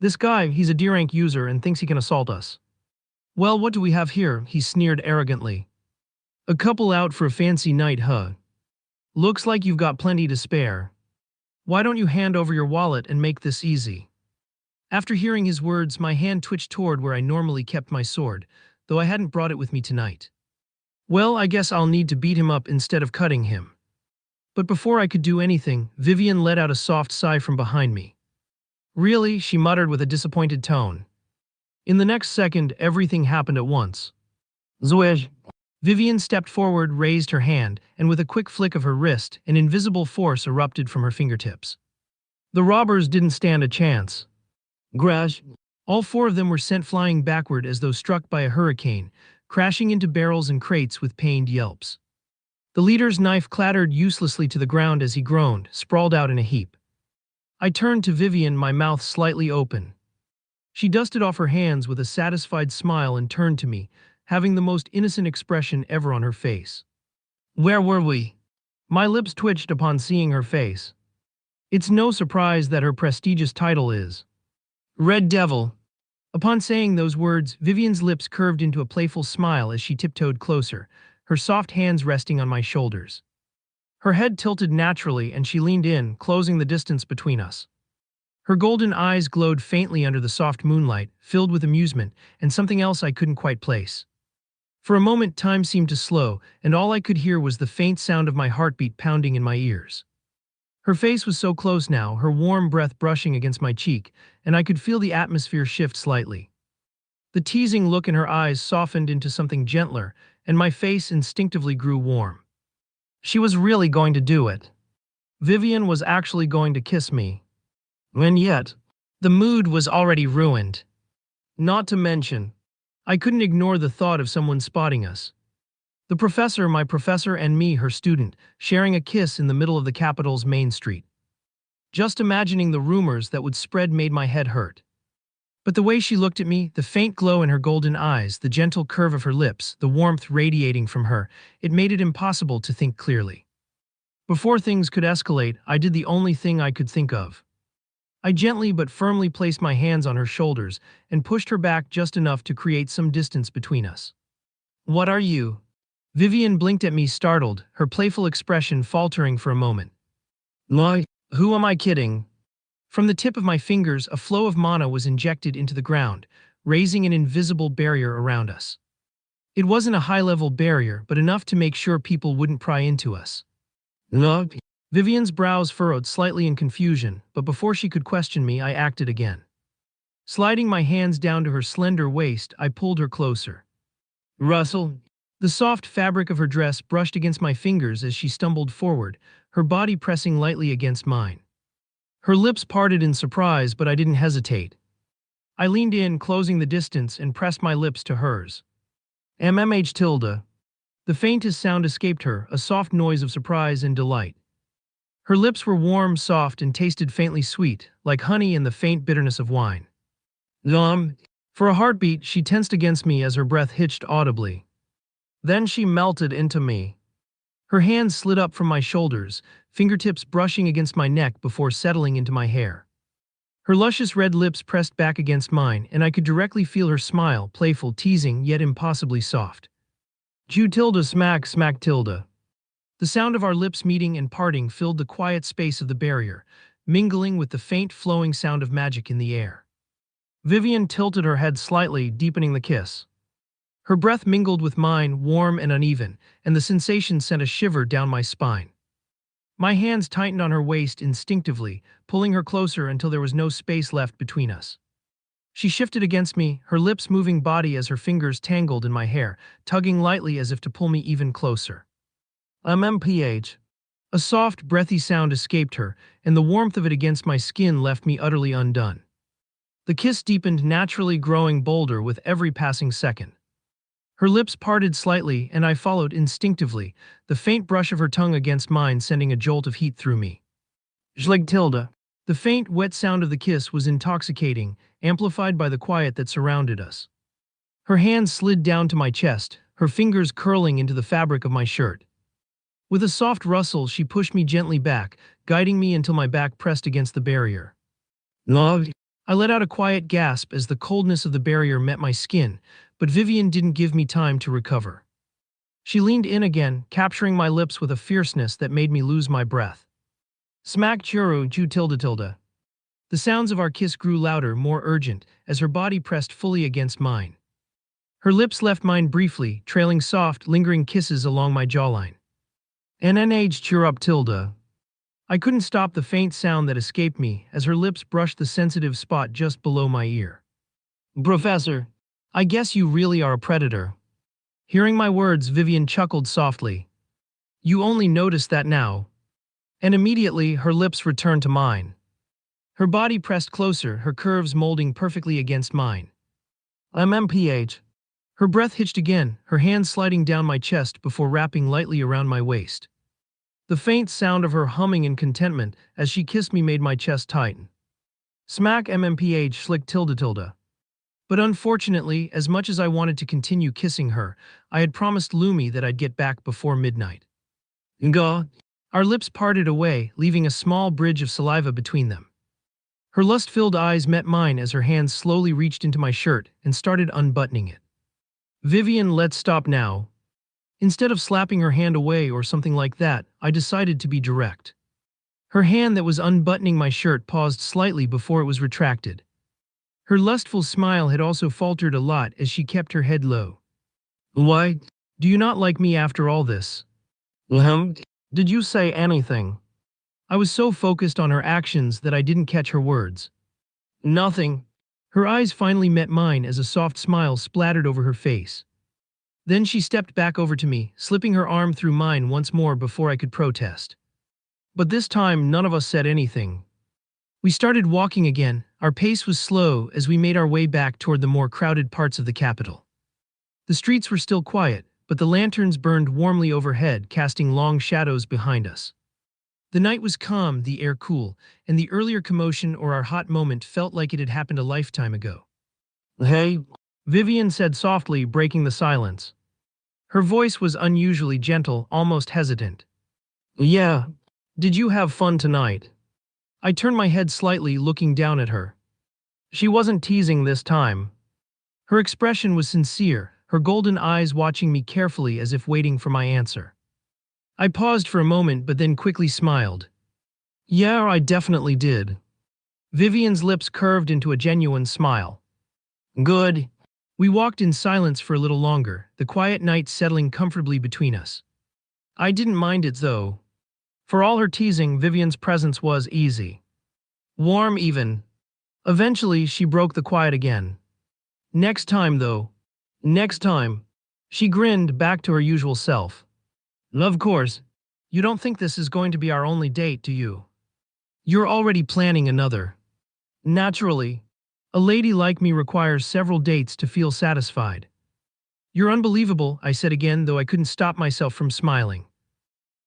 This guy, he's a D-rank user and thinks he can assault us. Well, what do we have here? He sneered arrogantly. A couple out for a fancy night, huh? Looks like you've got plenty to spare. Why don't you hand over your wallet and make this easy? After hearing his words, my hand twitched toward where I normally kept my sword, though I hadn't brought it with me tonight. Well, I guess I'll need to beat him up instead of cutting him. But before I could do anything, Vivian let out a soft sigh from behind me. Really? She muttered with a disappointed tone. In the next second, everything happened at once. Zwish. Vivian stepped forward, raised her hand, and with a quick flick of her wrist, an invisible force erupted from her fingertips. The robbers didn't stand a chance. Crash. All 4 of them were sent flying backward as though struck by a hurricane, crashing into barrels and crates with pained yelps. The leader's knife clattered uselessly to the ground as he groaned, sprawled out in a heap. I turned to Vivian, my mouth slightly open. She dusted off her hands with a satisfied smile and turned to me, having the most innocent expression ever on her face. Where were we? My lips twitched upon seeing her face. It's no surprise that her prestigious title is Red Devil. Upon saying those words, Vivian's lips curved into a playful smile as she tiptoed closer, her soft hands resting on my shoulders. Her head tilted naturally and she leaned in, closing the distance between us. Her golden eyes glowed faintly under the soft moonlight, filled with amusement and something else I couldn't quite place. For a moment, time seemed to slow, and all I could hear was the faint sound of my heartbeat pounding in my ears. Her face was so close now, her warm breath brushing against my cheek, and I could feel the atmosphere shift slightly. The teasing look in her eyes softened into something gentler, and my face instinctively grew warm. She was really going to do it. Vivian was actually going to kiss me. And yet, the mood was already ruined. Not to mention, I couldn't ignore the thought of someone spotting us. The professor, my professor, and me, her student, sharing a kiss in the middle of the capital's main street. Just imagining the rumors that would spread made my head hurt. But the way she looked at me, the faint glow in her golden eyes, the gentle curve of her lips, the warmth radiating from her, it made it impossible to think clearly. Before things could escalate, I did the only thing I could think of. I gently but firmly placed my hands on her shoulders and pushed her back just enough to create some distance between us. "What are you?" Vivian blinked at me startled, her playful expression faltering for a moment. "Why, who am I kidding?" From the tip of my fingers, a flow of mana was injected into the ground, raising an invisible barrier around us. It wasn't a high-level barrier, but enough to make sure people wouldn't pry into us. "No." Vivian's brows furrowed slightly in confusion, but before she could question me, I acted again. Sliding my hands down to her slender waist, I pulled her closer. "Russell." The soft fabric of her dress brushed against my fingers as she stumbled forward, her body pressing lightly against mine. Her lips parted in surprise, but I didn't hesitate. I leaned in, closing the distance, and pressed my lips to hers. "MMH The faintest sound escaped her, a soft noise of surprise and delight. Her lips were warm, soft, and tasted faintly sweet, like honey and the faint bitterness of wine. For a heartbeat, she tensed against me as her breath hitched audibly. Then she melted into me. Her hands slid up from my shoulders, fingertips brushing against my neck before settling into my hair. Her luscious red lips pressed back against mine, and I could directly feel her smile, playful, teasing, yet impossibly soft. Smack smack tilde. The sound of our lips meeting and parting filled the quiet space of the barrier, mingling with the faint flowing sound of magic in the air. Vivian tilted her head slightly, deepening the kiss. Her breath mingled with mine, warm and uneven, and the sensation sent a shiver down my spine. My hands tightened on her waist instinctively, pulling her closer until there was no space left between us. She shifted against me, her lips moving body as her fingers tangled in my hair, tugging lightly as if to pull me even closer. MMPH. A soft, breathy sound escaped her, and the warmth of it against my skin left me utterly undone. The kiss deepened, naturally growing bolder with every passing second. Her lips parted slightly, and I followed instinctively, the faint brush of her tongue against mine sending a jolt of heat through me. Schleg tilde. The faint, wet sound of the kiss was intoxicating, amplified by the quiet that surrounded us. Her hands slid down to my chest, her fingers curling into the fabric of my shirt. With a soft rustle, she pushed me gently back, guiding me until my back pressed against the barrier. "Love." I let out a quiet gasp as the coldness of the barrier met my skin, but Vivian didn't give me time to recover. She leaned in again, capturing my lips with a fierceness that made me lose my breath. Smack churu ju tilde tilde. The sounds of our kiss grew louder, more urgent, as her body pressed fully against mine. Her lips left mine briefly, trailing soft, lingering kisses along my jawline. NNH churup tilde. I couldn't stop the faint sound that escaped me as her lips brushed the sensitive spot just below my ear. "Professor, I guess you really are a predator." Hearing my words, Vivian chuckled softly. "You only noticed that now." And immediately, her lips returned to mine. Her body pressed closer, her curves molding perfectly against mine. MMPH. Her breath hitched again, her hands sliding down my chest before wrapping lightly around my waist. The faint sound of her humming in contentment as she kissed me made my chest tighten. Smack MMPH schlick tilde tilde. But unfortunately, as much as I wanted to continue kissing her, I had promised Lumi that I'd get back before midnight. Nga. Our lips parted away, leaving a small bridge of saliva between them. Her lust-filled eyes met mine as her hands slowly reached into my shirt and started unbuttoning it. "Vivian, let's stop now." Instead of slapping her hand away or something like that, I decided to be direct. Her hand that was unbuttoning my shirt paused slightly before it was retracted. Her lustful smile had also faltered a lot as she kept her head low. "Why? Do you not like me after all this?" "Did you say anything?" I was so focused on her actions that I didn't catch her words. Nothing. Her eyes finally met mine as a soft smile splattered over her face. Then she stepped back over to me, slipping her arm through mine once more before I could protest. But this time, none of us said anything. We started walking again. Our pace was slow as we made our way back toward the more crowded parts of the capital. The streets were still quiet, but the lanterns burned warmly overhead, casting long shadows behind us. The night was calm, the air cool, and the earlier commotion or our hot moment felt like it had happened a lifetime ago. Hey, Vivian said softly, breaking the silence. Her voice was unusually gentle, almost hesitant. Yeah. Did you have fun tonight? I turned my head slightly, looking down at her. She wasn't teasing this time. Her expression was sincere, her golden eyes watching me carefully as if waiting for my answer. I paused for a moment but then quickly smiled. Yeah, I definitely did. Vivian's lips curved into a genuine smile. Good. We walked in silence for a little longer, the quiet night settling comfortably between us. I didn't mind it though. For all her teasing, Vivian's presence was easy. Warm even. Eventually, she broke the quiet again. Next time though. Next time. She grinned back to her usual self. Of course. You don't think this is going to be our only date, do you? You're already planning another. Naturally. A lady like me requires several dates to feel satisfied. You're unbelievable, I said again, though I couldn't stop myself from smiling.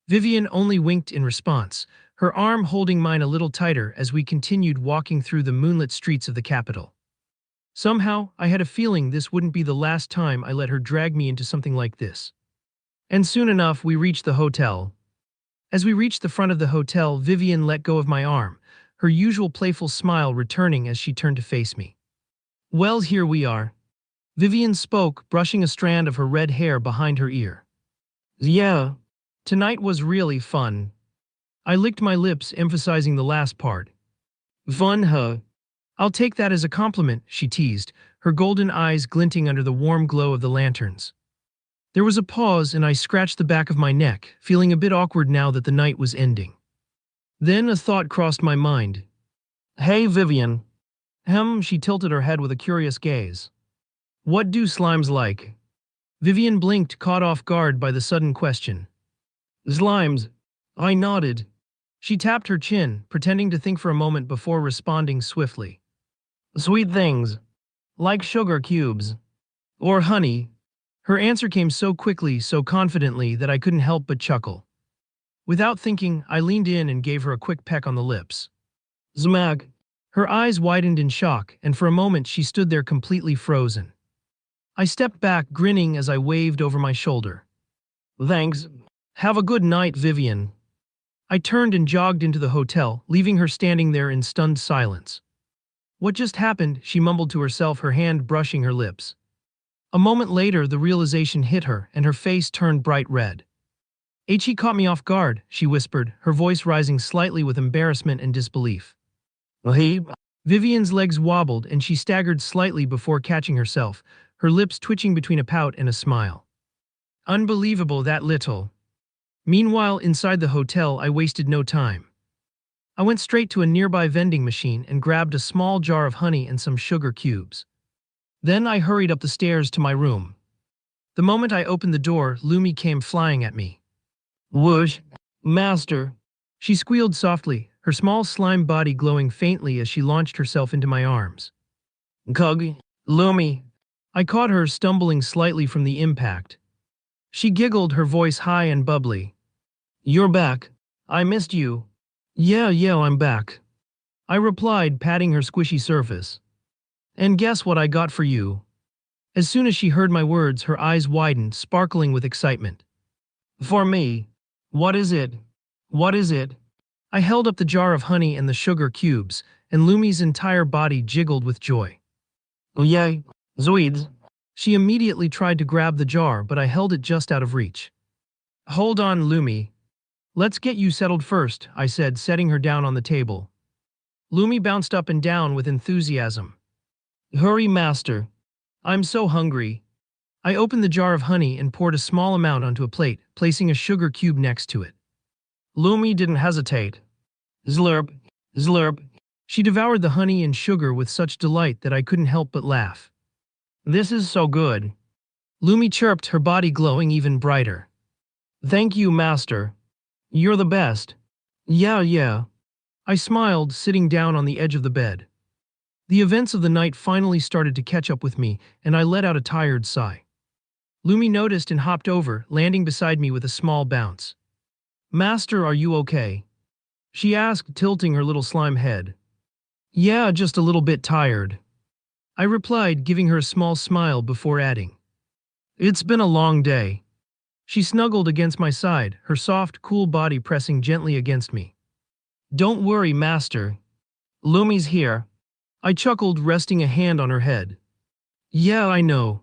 Vivian only winked in response, her arm holding mine a little tighter as we continued walking through the moonlit streets of the capital. Somehow, I had a feeling this wouldn't be the last time I let her drag me into something like this. And soon enough, we reached the hotel. As we reached the front of the hotel, Vivian let go of my arm, her usual playful smile returning as she turned to face me. Well, here we are. Vivian spoke, brushing a strand of her red hair behind her ear. Yeah, tonight was really fun. I licked my lips, emphasizing the last part. Fun, huh? I'll take that as a compliment, she teased, her golden eyes glinting under the warm glow of the lanterns. There was a pause and I scratched the back of my neck, feeling a bit awkward now that the night was ending. Then a thought crossed my mind. Hey, Vivian. She tilted her head with a curious gaze. What do slimes like? Vivian blinked, caught off guard by the sudden question. Slimes. I nodded. She tapped her chin, pretending to think for a moment before responding swiftly. Sweet things. Like sugar cubes. Or honey. Her answer came so quickly, so confidently that I couldn't help but chuckle. Without thinking, I leaned in and gave her a quick peck on the lips. Zmag. Her eyes widened in shock, and for a moment she stood there completely frozen. I stepped back, grinning as I waved over my shoulder. Thanks. Have a good night, Vivian. I turned and jogged into the hotel, leaving her standing there in stunned silence. What just happened? She mumbled to herself, her hand brushing her lips. A moment later, the realization hit her, and her face turned bright red. He caught me off guard, she whispered, her voice rising slightly with embarrassment and disbelief. He? Vivian's legs wobbled, and she staggered slightly before catching herself, her lips twitching between a pout and a smile. Unbelievable, that little. Meanwhile, inside the hotel, I wasted no time. I went straight to a nearby vending machine and grabbed a small jar of honey and some sugar cubes. Then I hurried up the stairs to my room. The moment I opened the door, Lumi came flying at me. Whoosh, master. She squealed softly, her small slime body glowing faintly as she launched herself into my arms. Cug, Lumi. I caught her, stumbling slightly from the impact. She giggled, her voice high and bubbly. You're back. I missed you. Yeah, I'm back. I replied, patting her squishy surface. And guess what I got for you? As soon as she heard my words, her eyes widened, sparkling with excitement. For me? What is it? What is it? I held up the jar of honey and the sugar cubes, and Lumi's entire body jiggled with joy. Yay, Zoids. She immediately tried to grab the jar, but I held it just out of reach. Hold on, Lumi. Let's get you settled first, I said, setting her down on the table. Lumi bounced up and down with enthusiasm. Hurry, master. I'm so hungry. I opened the jar of honey and poured a small amount onto a plate, placing a sugar cube next to it. Lumi didn't hesitate. Slurp, slurp. She devoured the honey and sugar with such delight that I couldn't help but laugh. This is so good. Lumi chirped, her body glowing even brighter. Thank you, master. You're the best. Yeah, yeah. I smiled, sitting down on the edge of the bed. The events of the night finally started to catch up with me, and I let out a tired sigh. Lumi noticed and hopped over, landing beside me with a small bounce. Master, are you okay? She asked, tilting her little slime head. Yeah, just a little bit tired. I replied, giving her a small smile before adding. It's been a long day. She snuggled against my side, her soft, cool body pressing gently against me. Don't worry, master. Lumi's here. I chuckled, resting a hand on her head. Yeah, I know.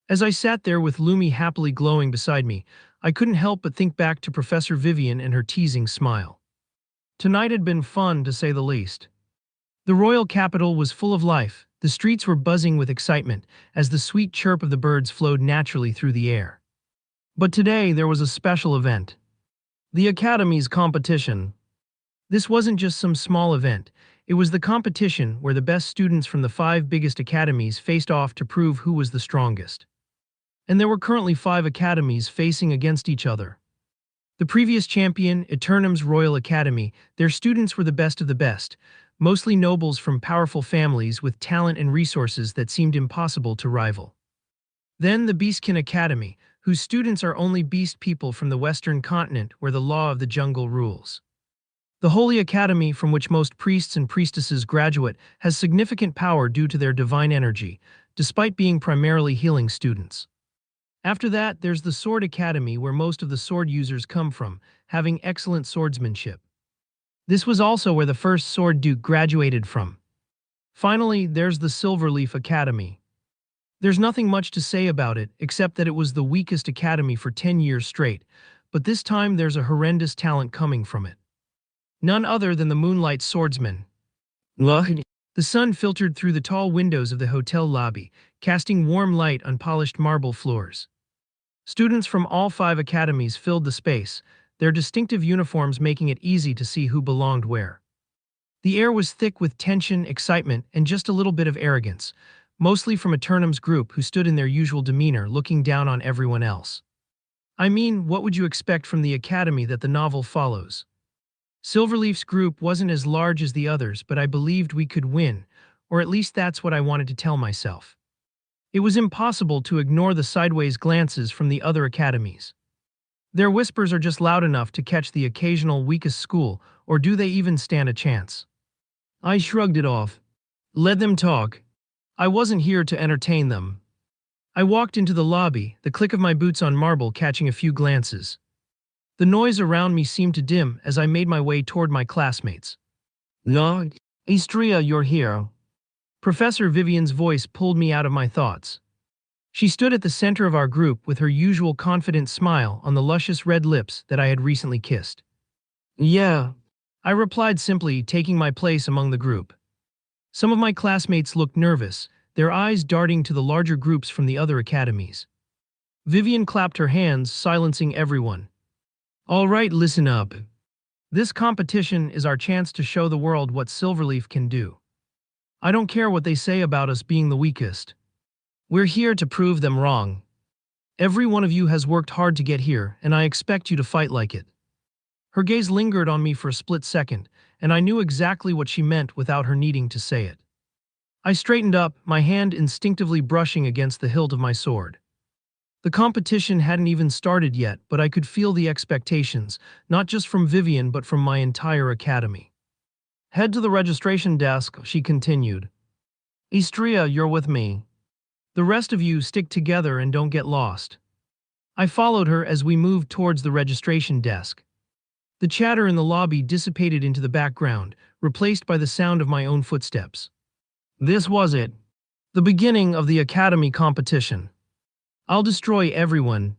As I sat there with Lumi happily glowing beside me, I couldn't help but think back to Professor Vivian and her teasing smile. Tonight had been fun, to say the least. The royal capital was full of life, the streets were buzzing with excitement as the sweet chirp of the birds flowed naturally through the air. But today there was a special event. The Academy's competition. This wasn't just some small event, it was the competition where the best students from the 5 biggest academies faced off to prove who was the strongest. And there were currently 5 academies facing against each other. The previous champion, Eternum's Royal Academy, their students were the best of the best, mostly nobles from powerful families with talent and resources that seemed impossible to rival. Then the Beastkin Academy, whose students are only beast people from the western continent where the law of the jungle rules. The Holy Academy, from which most priests and priestesses graduate, has significant power due to their divine energy, despite being primarily healing students. After that, there's the Sword Academy, where most of the sword users come from, having excellent swordsmanship. This was also where the first Sword Duke graduated from. Finally, there's the Silverleaf Academy. There's nothing much to say about it, except that it was the weakest academy for 10 years straight, but this time there's a horrendous talent coming from it. None other than the Moonlight Swordsman. The sun filtered through the tall windows of the hotel lobby, casting warm light on polished marble floors. Students from all 5 academies filled the space, their distinctive uniforms making it easy to see who belonged where. The air was thick with tension, excitement, and just a little bit of arrogance, mostly from Eternum's group who stood in their usual demeanor looking down on everyone else. I mean, what would you expect from the academy that the novel follows? Silverleaf's group wasn't as large as the others, but I believed we could win, or at least that's what I wanted to tell myself. It was impossible to ignore the sideways glances from the other academies. Their whispers are just loud enough to catch the occasional weakest school, or do they even stand a chance? I shrugged it off. Let them talk. I wasn't here to entertain them. I walked into the lobby, the click of my boots on marble catching a few glances. The noise around me seemed to dim as I made my way toward my classmates. No, Istria, you're here. Professor Vivian's voice pulled me out of my thoughts. She stood at the center of our group with her usual confident smile on the luscious red lips that I had recently kissed. Yeah, I replied simply, taking my place among the group. Some of my classmates looked nervous, their eyes darting to the larger groups from the other academies. Vivian clapped her hands, silencing everyone. All right, listen up. This competition is our chance to show the world what Silverleaf can do. I don't care what they say about us being the weakest. We're here to prove them wrong. Every one of you has worked hard to get here, and I expect you to fight like it. Her gaze lingered on me for a split second, and I knew exactly what she meant without her needing to say it. I straightened up, my hand instinctively brushing against the hilt of my sword. The competition hadn't even started yet, but I could feel the expectations, not just from Vivian but from my entire academy. Head to the registration desk, she continued. Istria, you're with me. The rest of you stick together and don't get lost. I followed her as we moved towards the registration desk. The chatter in the lobby dissipated into the background, replaced by the sound of my own footsteps. This was it. The beginning of the academy competition. I'll destroy everyone.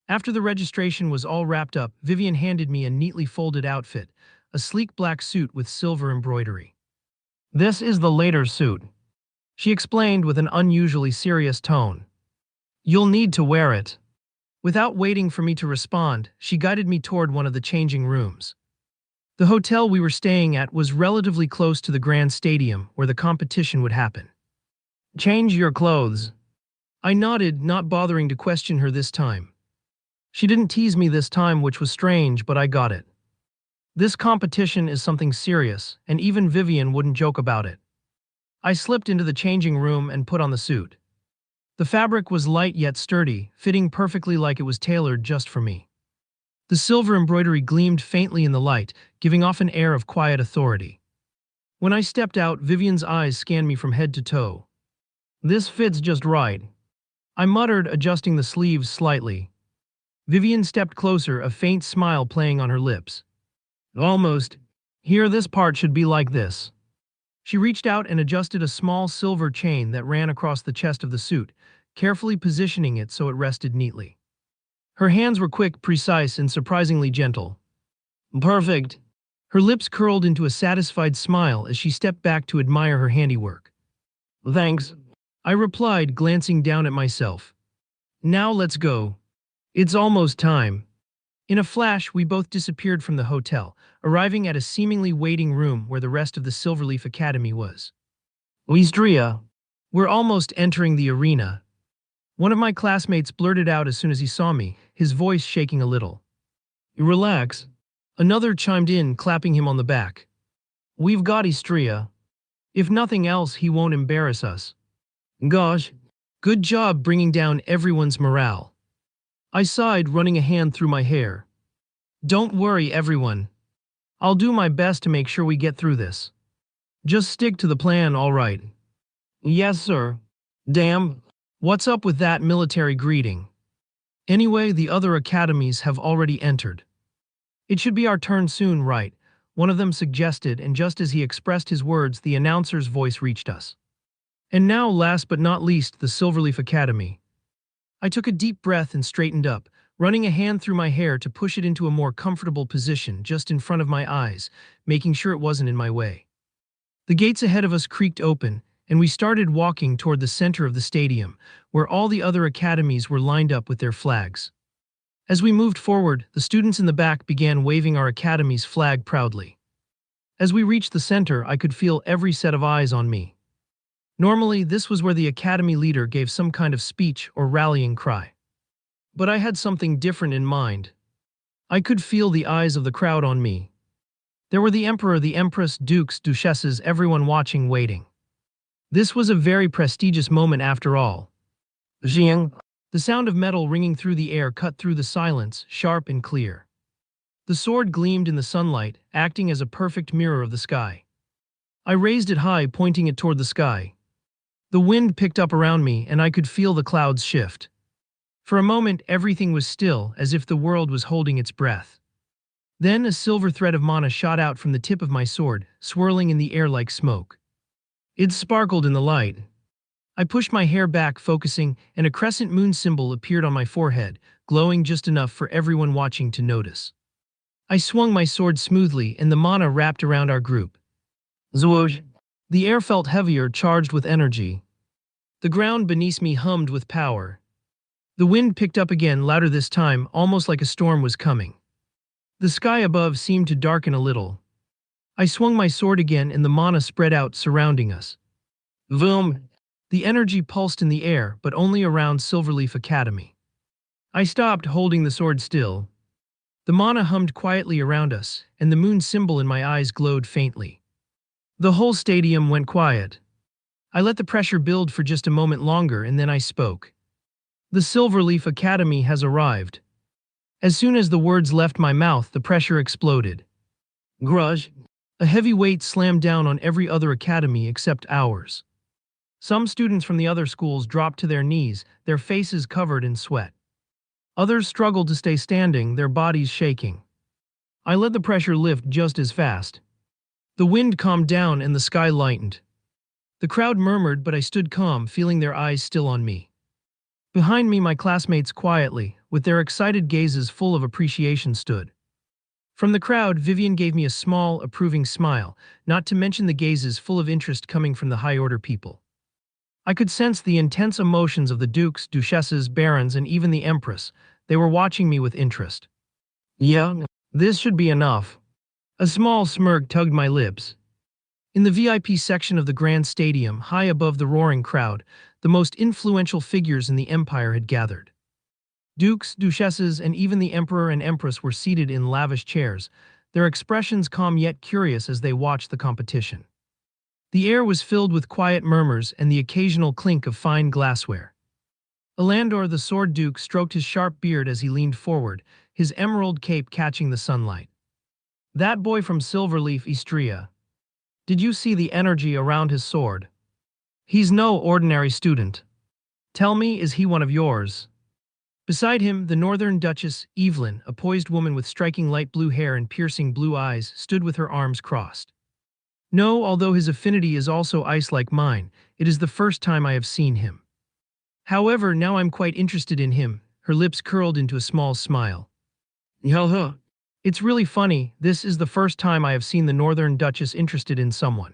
After the registration was all wrapped up, Vivian handed me a neatly folded outfit, a sleek black suit with silver embroidery. This is the later suit, she explained with an unusually serious tone. You'll need to wear it. Without waiting for me to respond, she guided me toward one of the changing rooms. The hotel we were staying at was relatively close to the grand stadium where the competition would happen. Change your clothes. I nodded, not bothering to question her this time. She didn't tease me this time, which was strange, but I got it. This competition is something serious, and even Vivian wouldn't joke about it. I slipped into the changing room and put on the suit. The fabric was light yet sturdy, fitting perfectly like it was tailored just for me. The silver embroidery gleamed faintly in the light, giving off an air of quiet authority. When I stepped out, Vivian's eyes scanned me from head to toe. This fits just right, I muttered, adjusting the sleeves slightly. Vivian stepped closer, a faint smile playing on her lips. Almost. Here, this part should be like this. She reached out and adjusted a small silver chain that ran across the chest of the suit, carefully positioning it so it rested neatly. Her hands were quick, precise, and surprisingly gentle. Perfect. Her lips curled into a satisfied smile as she stepped back to admire her handiwork. Thanks, I replied, glancing down at myself. Now let's go. It's almost time. In a flash, we both disappeared from the hotel, arriving at a seemingly waiting room where the rest of the Silverleaf Academy was. Wistria. We're almost entering the arena. One of my classmates blurted out as soon as he saw me, his voice shaking a little. Relax. Another chimed in, clapping him on the back. We've got Istria. If nothing else, he won't embarrass us. Gosh, good job bringing down everyone's morale. I sighed, running a hand through my hair. Don't worry, everyone. I'll do my best to make sure we get through this. Just stick to the plan, all right? Yes, sir. Damn, what's up with that military greeting? Anyway, the other academies have already entered. It should be our turn soon, right? One of them suggested, and just as he expressed his words, the announcer's voice reached us. And now, last but not least, the Silverleaf Academy. I took a deep breath and straightened up, running a hand through my hair to push it into a more comfortable position just in front of my eyes, making sure it wasn't in my way. The gates ahead of us creaked open, and we started walking toward the center of the stadium, where all the other academies were lined up with their flags. As we moved forward, the students in the back began waving our academy's flag proudly. As we reached the center, I could feel every set of eyes on me. Normally, this was where the academy leader gave some kind of speech or rallying cry. But I had something different in mind. I could feel the eyes of the crowd on me. There were the emperor, the empress, dukes, duchesses, everyone watching, waiting. This was a very prestigious moment after all. Xiang. The sound of metal ringing through the air cut through the silence, sharp and clear. The sword gleamed in the sunlight, acting as a perfect mirror of the sky. I raised it high, pointing it toward the sky. The wind picked up around me, and I could feel the clouds shift. For a moment, everything was still, as if the world was holding its breath. Then a silver thread of mana shot out from the tip of my sword, swirling in the air like smoke. It sparkled in the light. I pushed my hair back, focusing, and a crescent moon symbol appeared on my forehead, glowing just enough for everyone watching to notice. I swung my sword smoothly, and the mana wrapped around our group. Zwoosh! The air felt heavier, charged with energy. The ground beneath me hummed with power. The wind picked up again, louder this time, almost like a storm was coming. The sky above seemed to darken a little. I swung my sword again, and the mana spread out, surrounding us. Vroom! The energy pulsed in the air, but only around Silverleaf Academy. I stopped, holding the sword still. The mana hummed quietly around us, and the moon symbol in my eyes glowed faintly. The whole stadium went quiet. I let the pressure build for just a moment longer, and then I spoke. The Silverleaf Academy has arrived. As soon as the words left my mouth, the pressure exploded. Grudge. A heavy weight slammed down on every other academy except ours. Some students from the other schools dropped to their knees, their faces covered in sweat. Others struggled to stay standing, their bodies shaking. I let the pressure lift just as fast. The wind calmed down and the sky lightened. The crowd murmured, but I stood calm, feeling their eyes still on me. Behind me, my classmates quietly, with their excited gazes full of appreciation, stood. From the crowd, Vivian gave me a small, approving smile, not to mention the gazes full of interest coming from the high-order people. I could sense the intense emotions of the dukes, duchesses, barons, and even the empress. They were watching me with interest. Yeah, this should be enough. A small smirk tugged my lips. In the VIP section of the Grand Stadium, high above the roaring crowd, the most influential figures in the empire had gathered. Dukes, duchesses, and even the emperor and empress were seated in lavish chairs, their expressions calm yet curious as they watched the competition. The air was filled with quiet murmurs and the occasional clink of fine glassware. Alandor the Sword Duke stroked his sharp beard as he leaned forward, his emerald cape catching the sunlight. That boy from Silverleaf, Istria. Did you see the energy around his sword? He's no ordinary student. Tell me, is he one of yours? Beside him, the Northern Duchess, Evelyn, a poised woman with striking light blue hair and piercing blue eyes, stood with her arms crossed. No, although his affinity is also ice like mine, it is the first time I have seen him. However, now I'm quite interested in him, her lips curled into a small smile. Yelha. It's really funny, this is the first time I have seen the Northern Duchess interested in someone.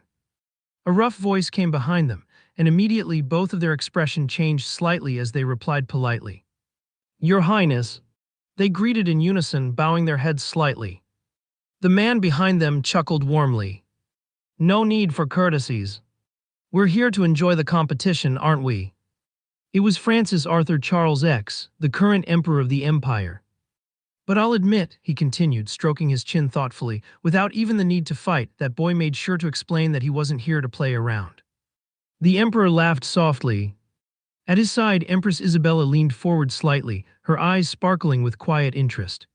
A rough voice came behind them, and immediately both of their expression changed slightly as they replied politely. Your Highness. They greeted in unison, bowing their heads slightly. The man behind them chuckled warmly. No need for courtesies. We're here to enjoy the competition, aren't we? It was Francis Arthur Charles X, the current emperor of the empire. But I'll admit, he continued, stroking his chin thoughtfully, without even the need to fight, that boy made sure to explain that he wasn't here to play around. The emperor laughed softly. At his side, Empress Isabella leaned forward slightly, her eyes sparkling with quiet interest.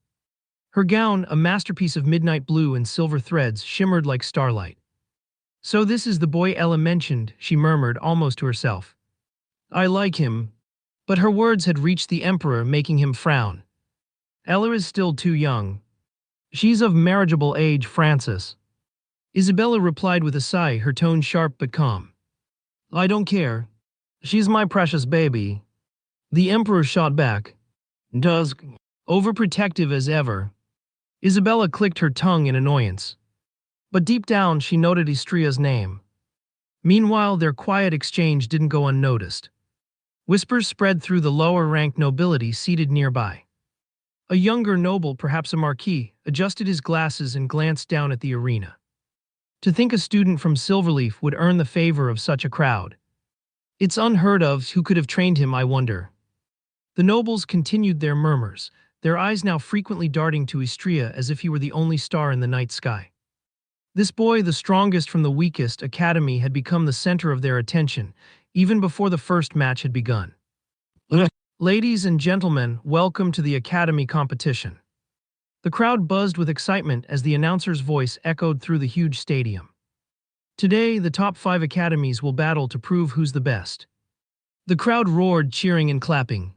Her gown, a masterpiece of midnight blue and silver threads, shimmered like starlight. So this is the boy Ella mentioned, she murmured almost to herself. I like him. But her words had reached the emperor, making him frown. Ella is still too young. She's of marriageable age, Francis. Isabella replied with a sigh, her tone sharp but calm. I don't care. She's my precious baby. The emperor shot back. Does, overprotective as ever. Isabella clicked her tongue in annoyance. But deep down she noted Istria's name. Meanwhile, their quiet exchange didn't go unnoticed. Whispers spread through the lower-ranked nobility seated nearby. A younger noble, perhaps a marquis, adjusted his glasses and glanced down at the arena. To think a student from Silverleaf would earn the favor of such a crowd. It's unheard of. Who could have trained him, I wonder? The nobles continued their murmurs, their eyes now frequently darting to Istria as if he were the only star in the night sky. This boy, the strongest from the weakest academy, had become the center of their attention, even before the first match had begun. Ladies and gentlemen, welcome to the academy competition. The crowd buzzed with excitement as the announcer's voice echoed through the huge stadium. Today, the top 5 academies will battle to prove who's the best. The crowd roared, cheering and clapping.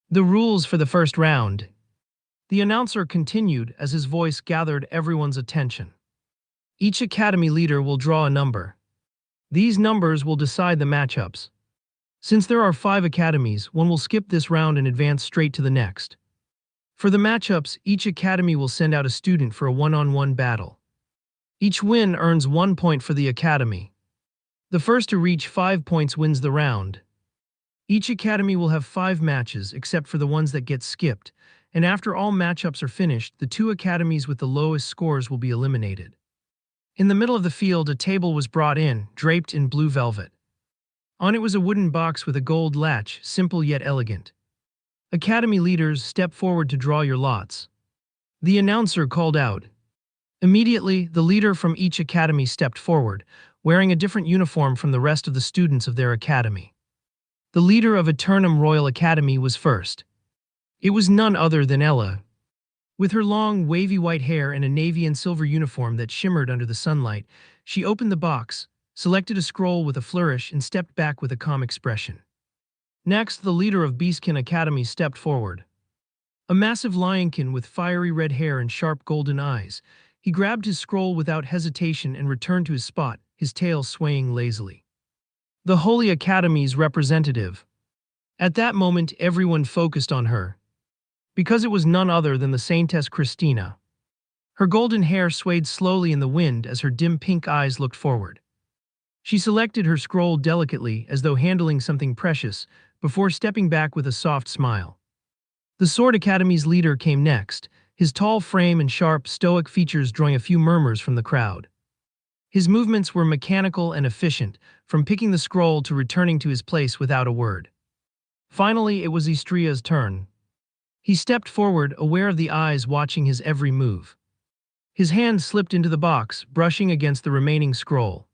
The rules for the first round. The announcer continued as his voice gathered everyone's attention. Each academy leader will draw a number. These numbers will decide the matchups. Since there are 5 academies, one will skip this round and advance straight to the next. For the matchups, each academy will send out a student for a one-on-one battle. Each win earns 1 point for the academy. The first to reach 5 points wins the round. Each academy will have 5 matches, except for the ones that get skipped, and after all matchups are finished, the 2 academies with the lowest scores will be eliminated. In the middle of the field, a table was brought in, draped in blue velvet. On it was a wooden box with a gold latch, simple yet elegant. Academy leaders, step forward to draw your lots. The announcer called out. Immediately, the leader from each academy stepped forward, wearing a different uniform from the rest of the students of their academy. The leader of Eternum Royal Academy was first. It was none other than Ella. With her long, wavy white hair and a navy and silver uniform that shimmered under the sunlight, she opened the box, selected a scroll with a flourish, and stepped back with a calm expression. Next, the leader of Beastkin Academy stepped forward. A massive lionkin with fiery red hair and sharp golden eyes, he grabbed his scroll without hesitation and returned to his spot, his tail swaying lazily. The Holy Academy's representative. At that moment, everyone focused on her. Because it was none other than the Saintess Christina. Her golden hair swayed slowly in the wind as her dim pink eyes looked forward. She selected her scroll delicately, as though handling something precious, before stepping back with a soft smile. The Sword Academy's leader came next, his tall frame and sharp, stoic features drawing a few murmurs from the crowd. His movements were mechanical and efficient, from picking the scroll to returning to his place without a word. Finally, it was Istria's turn. He stepped forward, aware of the eyes watching his every move. His hand slipped into the box, brushing against the remaining scroll.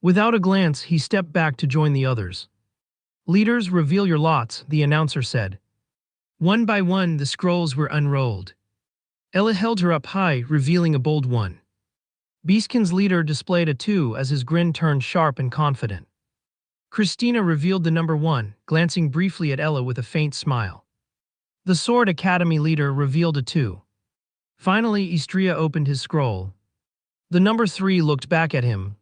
Without a glance, he stepped back to join the others. "Leaders, reveal your lots," the announcer said. One by one, the scrolls were unrolled. Ella held her up high, revealing a bold one. Beastkin's leader displayed a 2 as his grin turned sharp and confident. Christina revealed the number 1, glancing briefly at Ella with a faint smile. The Sword Academy leader revealed a 2. Finally, Istria opened his scroll. The number 3 looked back at him.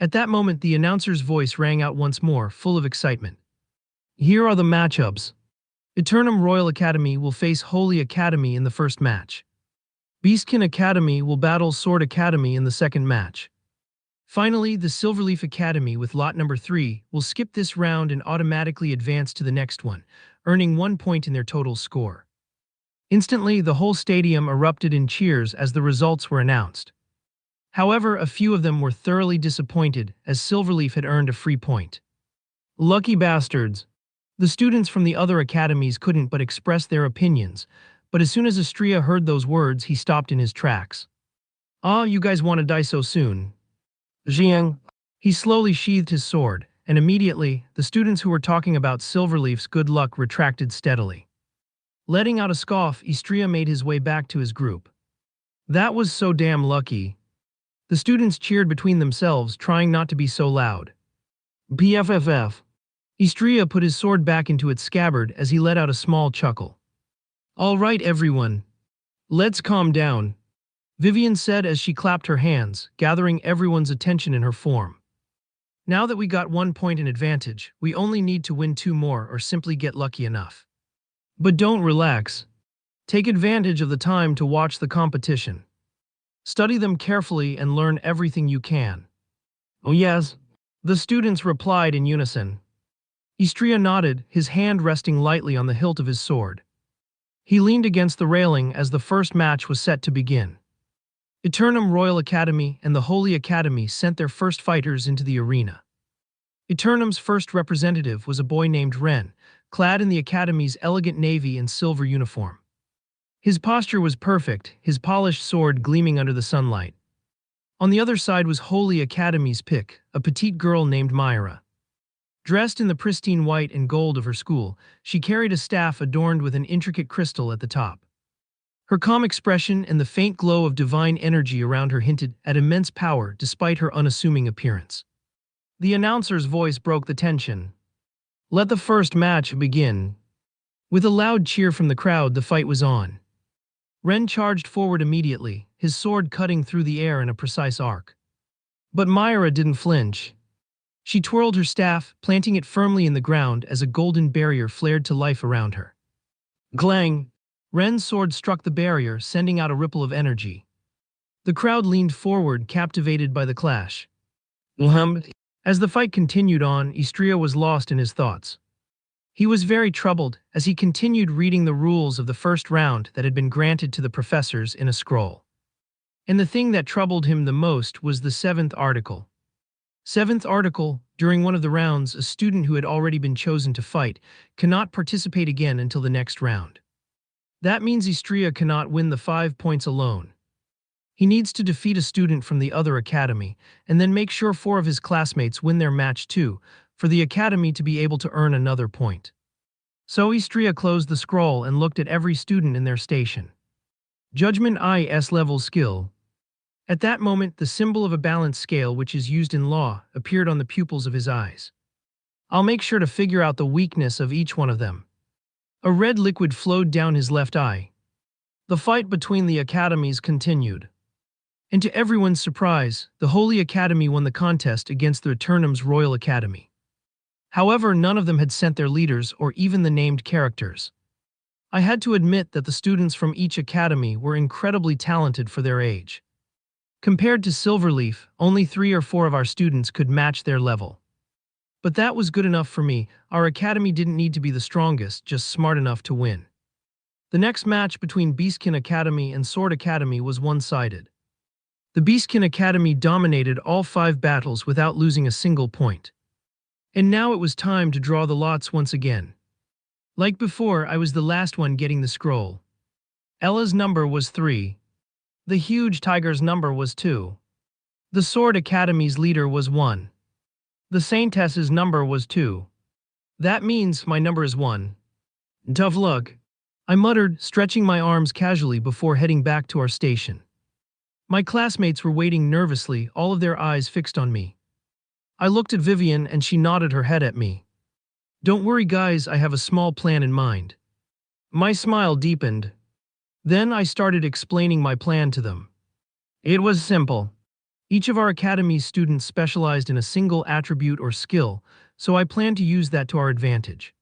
At that moment, the announcer's voice rang out once more, full of excitement. "Here are the matchups. Eternum Royal Academy will face Holy Academy in the first match. Beastkin Academy will battle Sword Academy in the second match. Finally, the Silverleaf Academy with lot number 3 will skip this round and automatically advance to the next one, earning 1 point in their total score." Instantly, the whole stadium erupted in cheers as the results were announced. However, a few of them were thoroughly disappointed, as Silverleaf had earned a free point. "Lucky bastards." The students from the other academies couldn't but express their opinions, but as soon as Istria heard those words, he stopped in his tracks. "Ah, you guys want to die so soon?" Jiang. He slowly sheathed his sword, and immediately, the students who were talking about Silverleaf's good luck retracted steadily. Letting out a scoff, Istria made his way back to his group. "That was so damn lucky." The students cheered between themselves, trying not to be so loud. "BFFF." Istria put his sword back into its scabbard as he let out a small chuckle. "All right, everyone. Let's calm down," Vivian said as she clapped her hands, gathering everyone's attention in her form. "Now that we got 1 point in advantage, we only need to win 2 more or simply get lucky enough. But don't relax. Take advantage of the time to watch the competition. Study them carefully and learn everything you can." "Oh yes," the students replied in unison. Istria nodded, his hand resting lightly on the hilt of his sword. He leaned against the railing as the first match was set to begin. Eternum Royal Academy and the Holy Academy sent their first fighters into the arena. Eternum's first representative was a boy named Ren, clad in the Academy's elegant navy and silver uniform. His posture was perfect, his polished sword gleaming under the sunlight. On the other side was Holy Academy's pick, a petite girl named Myra. Dressed in the pristine white and gold of her school, she carried a staff adorned with an intricate crystal at the top. Her calm expression and the faint glow of divine energy around her hinted at immense power despite her unassuming appearance. The announcer's voice broke the tension. "Let the first match begin." With a loud cheer from the crowd, the fight was on. Ren charged forward immediately, his sword cutting through the air in a precise arc. But Myra didn't flinch. She twirled her staff, planting it firmly in the ground as a golden barrier flared to life around her. Glang! Ren's sword struck the barrier, sending out a ripple of energy. The crowd leaned forward, captivated by the clash. As the fight continued on, Istria was lost in his thoughts. He was very troubled as he continued reading the rules of the first round that had been granted to the professors in a scroll. And the thing that troubled him the most was the 7th article. 7th article, during one of the rounds, a student who had already been chosen to fight cannot participate again until the next round. That means Istria cannot win the 5 points alone. He needs to defeat a student from the other academy, and then make sure 4 of his classmates win their match too, for the academy to be able to earn another point. So Istria closed the scroll and looked at every student in their station. Judgment IS level skill. At that moment, the symbol of a balance scale, which is used in law, appeared on the pupils of his eyes. "I'll make sure to figure out the weakness of each one of them." A red liquid flowed down his left eye. The fight between the academies continued. And to everyone's surprise, the Holy Academy won the contest against the Eternum's Royal Academy. However, none of them had sent their leaders or even the named characters. I had to admit that the students from each academy were incredibly talented for their age. Compared to Silverleaf, only 3 or 4 of our students could match their level. But that was good enough for me. Our academy didn't need to be the strongest, just smart enough to win. The next match between Beastkin Academy and Sword Academy was one-sided. The Beastkin Academy dominated all 5 battles without losing a single point. And now it was time to draw the lots once again. Like before, I was the last one getting the scroll. Ella's number was 3. The huge tiger's number was 2. The Sword Academy's leader was 1. The Saintess's number was 2. That means my number is 1. Tough luck, I muttered, stretching my arms casually before heading back to our station. My classmates were waiting nervously, all of their eyes fixed on me. I looked at Vivian and she nodded her head at me. Don't worry guys, I have a small plan in mind. My smile deepened. Then I started explaining my plan to them. It was simple. Each of our academy's students specialized in a single attribute or skill, so I planned to use that to our advantage.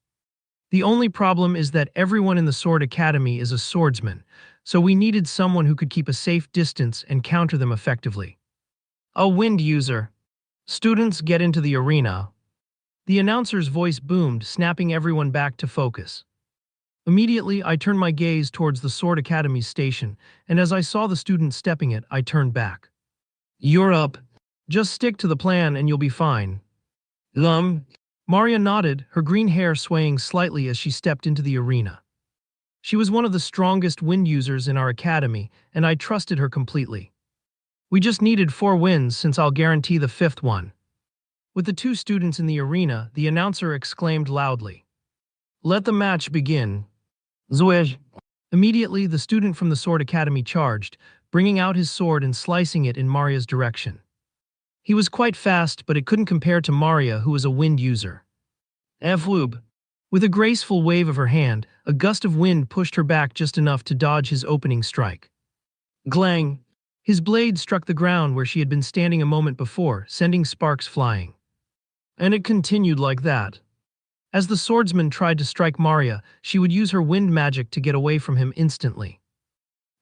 The only problem is that everyone in the Sword Academy is a swordsman, so we needed someone who could keep a safe distance and counter them effectively. A wind user. Students get into the arena. The announcer's voice boomed, snapping everyone back to focus. Immediately, I turned my gaze towards the Sword Academy's station, and as I saw the students stepping it, I turned back. You're up. Just stick to the plan and you'll be fine. Maria nodded, her green hair swaying slightly as she stepped into the arena. She was one of the strongest wind users in our academy, and I trusted her completely. We just needed 4 wins since I'll guarantee the 5th one. With the 2 students in the arena, the announcer exclaimed loudly. Let the match begin. Zwish. Immediately, the student from the Sword Academy charged, bringing out his sword and slicing it in Maria's direction. He was quite fast, but it couldn't compare to Maria, who was a wind user. Floob. With a graceful wave of her hand, a gust of wind pushed her back just enough to dodge his opening strike. Glang! His blade struck the ground where she had been standing a moment before, sending sparks flying. And it continued like that. As the swordsman tried to strike Maria, she would use her wind magic to get away from him instantly.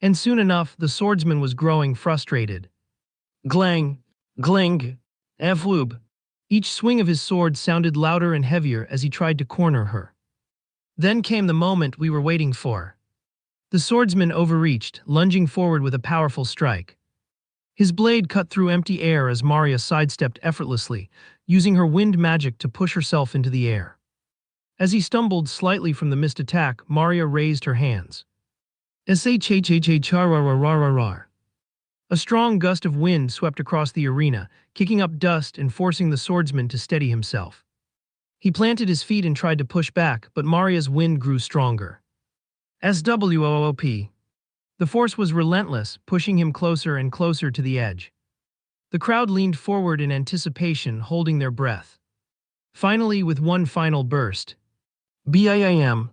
And soon enough, the swordsman was growing frustrated. Glang! Gling! Floob! Each swing of his sword sounded louder and heavier as he tried to corner her. Then came the moment we were waiting for. The swordsman overreached, lunging forward with a powerful strike. His blade cut through empty air as Maria sidestepped effortlessly, using her wind magic to push herself into the air. As he stumbled slightly from the missed attack, Maria raised her hands. Shachachachararar. A strong gust of wind swept across the arena, kicking up dust and forcing the swordsman to steady himself. He planted his feet and tried to push back, but Maria's wind grew stronger. SWOOP. The force was relentless, pushing him closer and closer to the edge. The crowd leaned forward in anticipation, holding their breath. Finally, with one final burst. BIAM.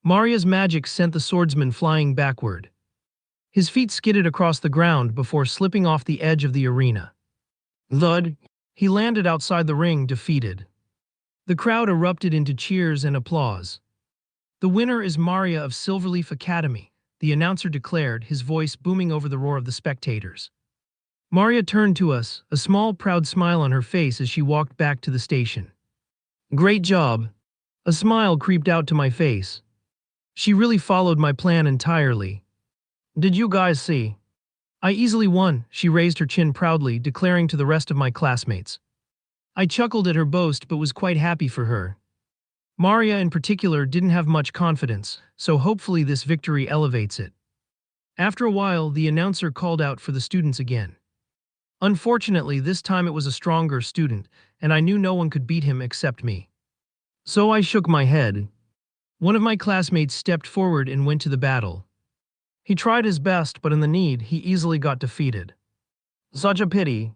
Maria's magic sent the swordsman flying backward. His feet skidded across the ground before slipping off the edge of the arena. Thud! He landed outside the ring, defeated. The crowd erupted into cheers and applause. The winner is Maria of Silverleaf Academy, the announcer declared, his voice booming over the roar of the spectators. Maria turned to us, a small, proud smile on her face as she walked back to the station. Great job! A smile creeped out to my face. She really followed my plan entirely. Did you guys see? I easily won, she raised her chin proudly, declaring to the rest of my classmates. I chuckled at her boast but was quite happy for her. Maria in particular didn't have much confidence, so hopefully this victory elevates it. After a while, the announcer called out for the students again. Unfortunately, this time it was a stronger student, and I knew no one could beat him except me. So I shook my head. One of my classmates stepped forward and went to the battle. He tried his best, but in the need, he easily got defeated. Such a pity.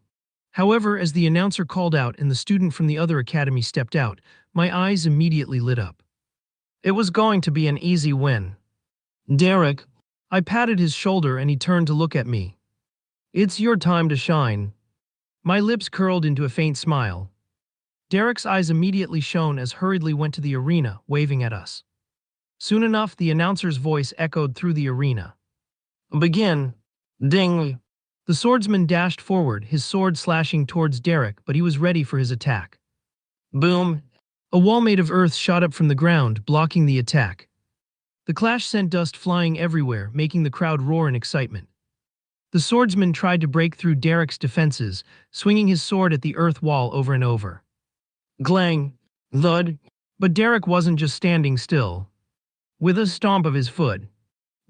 However, as the announcer called out and the student from the other academy stepped out, my eyes immediately lit up. It was going to be an easy win. Derek. I patted his shoulder and he turned to look at me. It's your time to shine. My lips curled into a faint smile. Derek's eyes immediately shone as hurriedly went to the arena, waving at us. Soon enough, the announcer's voice echoed through the arena. Begin. Ding. The swordsman dashed forward, his sword slashing towards Derek, but he was ready for his attack. Boom. A wall made of earth shot up from the ground, blocking the attack. The clash sent dust flying everywhere, making the crowd roar in excitement. The swordsman tried to break through Derek's defenses, swinging his sword at the earth wall over and over. Glang! Thud! But Derek wasn't just standing still. With a stomp of his foot,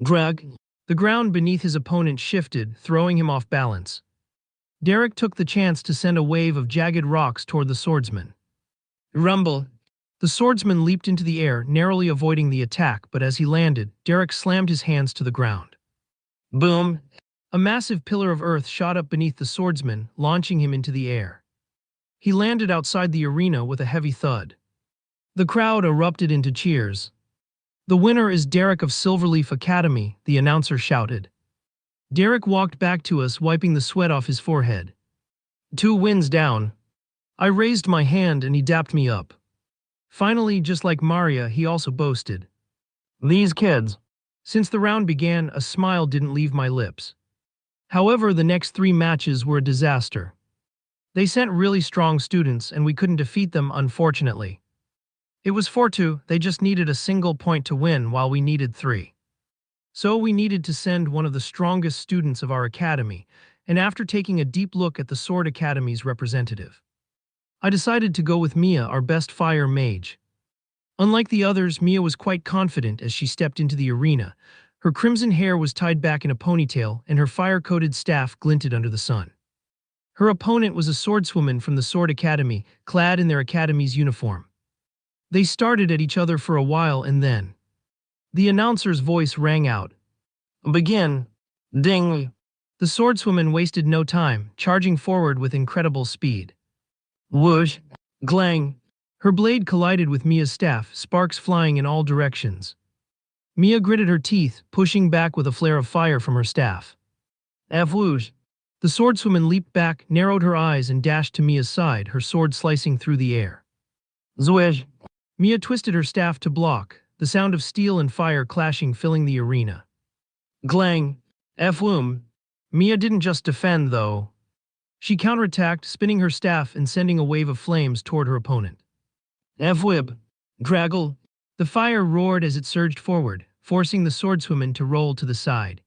drag, the ground beneath his opponent shifted, throwing him off balance. Derek took the chance to send a wave of jagged rocks toward the swordsman. Rumble! The swordsman leaped into the air, narrowly avoiding the attack, but as he landed, Derek slammed his hands to the ground. Boom! A massive pillar of earth shot up beneath the swordsman, launching him into the air. He landed outside the arena with a heavy thud. The crowd erupted into cheers. The winner is Derek of Silverleaf Academy, the announcer shouted. Derek walked back to us, wiping the sweat off his forehead. 2 wins down. I raised my hand and he dapped me up. Finally, just like Maria, he also boasted. These kids. Since the round began, a smile didn't leave my lips. However, the next 3 matches were a disaster. They sent really strong students and we couldn't defeat them, unfortunately. It was 4-2, they just needed a single point to win while we needed 3. So we needed to send one of the strongest students of our academy, and after taking a deep look at the Sword Academy's representative, I decided to go with Mia, our best fire mage. Unlike the others, Mia was quite confident as she stepped into the arena. Her crimson hair was tied back in a ponytail and her fire-coated staff glinted under the sun. Her opponent was a swordswoman from the Sword Academy, clad in their academy's uniform. They started at each other for a while and then the announcer's voice rang out. Begin! Ding! The swordswoman wasted no time, charging forward with incredible speed. Whoosh! Glang! Her blade collided with Mia's staff, sparks flying in all directions. Mia gritted her teeth, pushing back with a flare of fire from her staff. Whoosh! The swordswoman leaped back, narrowed her eyes and dashed to Mia's side, her sword slicing through the air. Zwish! Mia twisted her staff to block, the sound of steel and fire clashing filling the arena. Glang! Whoom! Mia didn't just defend, though. She counterattacked, spinning her staff and sending a wave of flames toward her opponent. Whib! Draggle! The fire roared as it surged forward, forcing the swordswoman to roll to the side.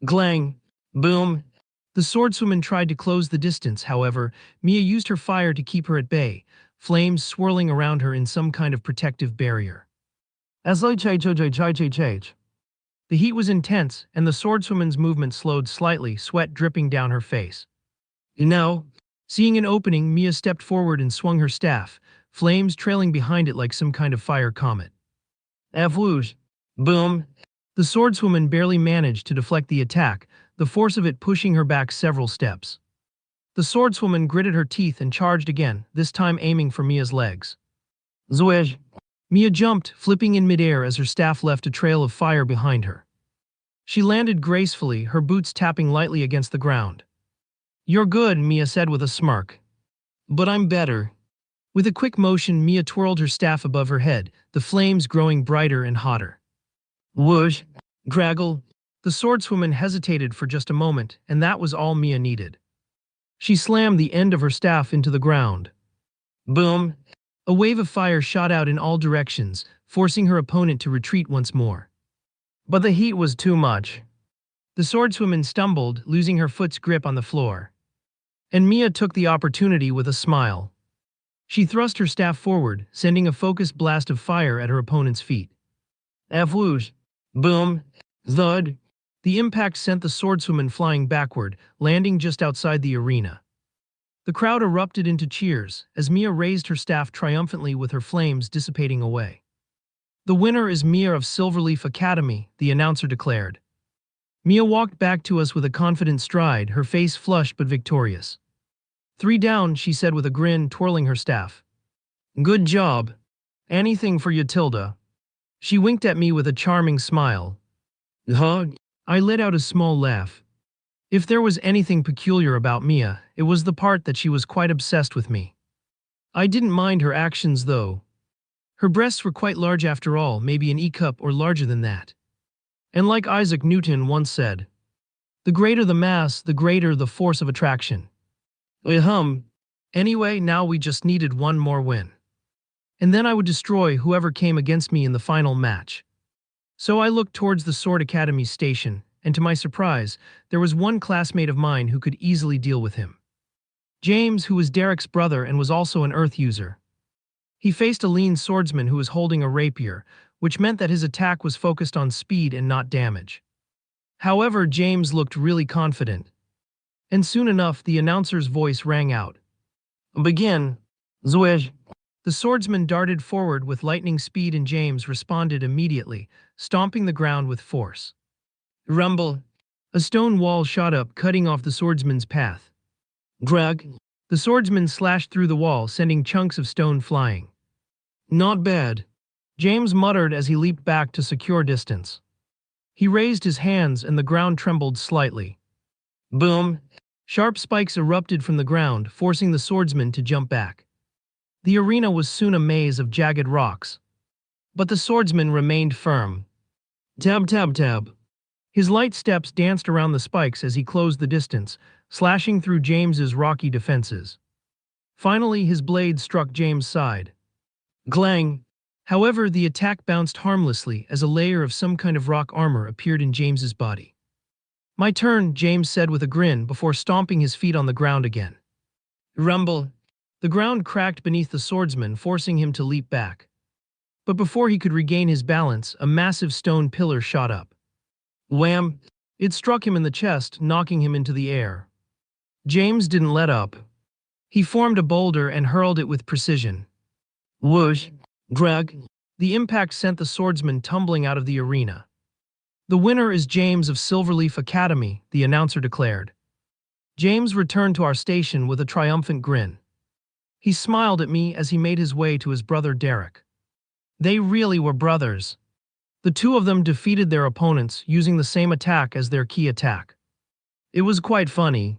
Glang! Boom! The swordswoman tried to close the distance, however, Mia used her fire to keep her at bay, flames swirling around her in some kind of protective barrier. The heat was intense, and the swordswoman's movement slowed slightly, sweat dripping down her face. Now, seeing an opening, Mia stepped forward and swung her staff, flames trailing behind it like some kind of fire comet. Whoosh! Boom! The swordswoman barely managed to deflect the attack, the force of it pushing her back several steps. The swordswoman gritted her teeth and charged again, this time aiming for Mia's legs. Zwish! Mia jumped, flipping in midair as her staff left a trail of fire behind her. She landed gracefully, her boots tapping lightly against the ground. You're good, Mia said with a smirk. But I'm better. With a quick motion, Mia twirled her staff above her head, the flames growing brighter and hotter. Whoosh! Draggle! The swordswoman hesitated for just a moment, and that was all Mia needed. She slammed the end of her staff into the ground. Boom! A wave of fire shot out in all directions, forcing her opponent to retreat once more. But the heat was too much. The swordswoman stumbled, losing her foot's grip on the floor. And Mia took the opportunity with a smile. She thrust her staff forward, sending a focused blast of fire at her opponent's feet. Whoosh! Boom! Thud! The impact sent the swordswoman flying backward, landing just outside the arena. The crowd erupted into cheers as Mia raised her staff triumphantly with her flames dissipating away. The winner is Mia of Silverleaf Academy, the announcer declared. Mia walked back to us with a confident stride, her face flushed but victorious. 3 down, she said with a grin, twirling her staff. Good job. Anything for you, Tilda. She winked at me with a charming smile. Huh? I let out a small laugh. If there was anything peculiar about Mia, it was the part that she was quite obsessed with me. I didn't mind her actions, though. Her breasts were quite large after all, maybe an E-cup or larger than that. And like Isaac Newton once said, the greater the mass, the greater the force of attraction. Anyway, now we just needed one more win. And then I would destroy whoever came against me in the final match. So I looked towards the Sword Academy's station, and to my surprise, there was one classmate of mine who could easily deal with him. James, who was Derek's brother and was also an Earth user. He faced a lean swordsman who was holding a rapier, which meant that his attack was focused on speed and not damage. However, James looked really confident. And soon enough, the announcer's voice rang out. Begin. Zwish. The swordsman darted forward with lightning speed and James responded immediately, stomping the ground with force. Rumble. A stone wall shot up, cutting off the swordsman's path. Drag. The swordsman slashed through the wall, sending chunks of stone flying. Not bad, James muttered as he leaped back to secure distance. He raised his hands and the ground trembled slightly. Boom! Sharp spikes erupted from the ground, forcing the swordsman to jump back. The arena was soon a maze of jagged rocks. But the swordsman remained firm. Tab tab tab. His light steps danced around the spikes as he closed the distance, slashing through James's rocky defenses. Finally, his blade struck James' side. Glang! However, the attack bounced harmlessly as a layer of some kind of rock armor appeared in James's body. My turn, James said with a grin before stomping his feet on the ground again. Rumble! The ground cracked beneath the swordsman, forcing him to leap back. But before he could regain his balance, a massive stone pillar shot up. Wham! It struck him in the chest, knocking him into the air. James didn't let up. He formed a boulder and hurled it with precision. Whoosh! Drag! The impact sent the swordsman tumbling out of the arena. The winner is James of Silverleaf Academy, the announcer declared. James returned to our station with a triumphant grin. He smiled at me as he made his way to his brother Derek. They really were brothers. The two of them defeated their opponents using the same attack as their key attack. It was quite funny.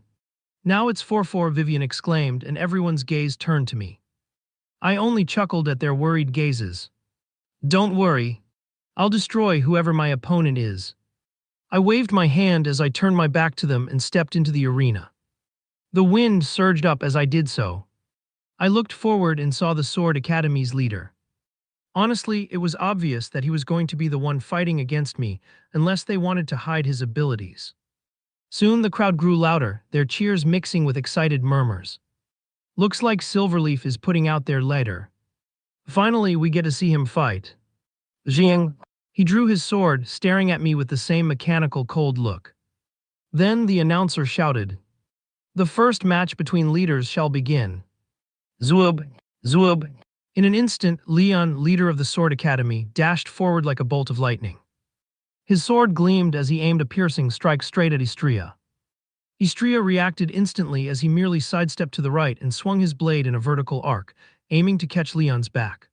Now it's 4-4, Vivian exclaimed, and everyone's gaze turned to me. I only chuckled at their worried gazes. Don't worry. I'll destroy whoever my opponent is. I waved my hand as I turned my back to them and stepped into the arena. The wind surged up as I did so. I looked forward and saw the Sword Academy's leader. Honestly, it was obvious that he was going to be the one fighting against me unless they wanted to hide his abilities. Soon the crowd grew louder, their cheers mixing with excited murmurs. Looks like Silverleaf is putting out their leader. Finally, we get to see him fight. Jing! He drew his sword, staring at me with the same mechanical cold look. Then the announcer shouted, "The first match between leaders shall begin." Zwob! Zwob! In an instant, Leon, leader of the Sword Academy, dashed forward like a bolt of lightning. His sword gleamed as he aimed a piercing strike straight at Istria. Istria reacted instantly as he merely sidestepped to the right and swung his blade in a vertical arc, aiming to catch Leon's back.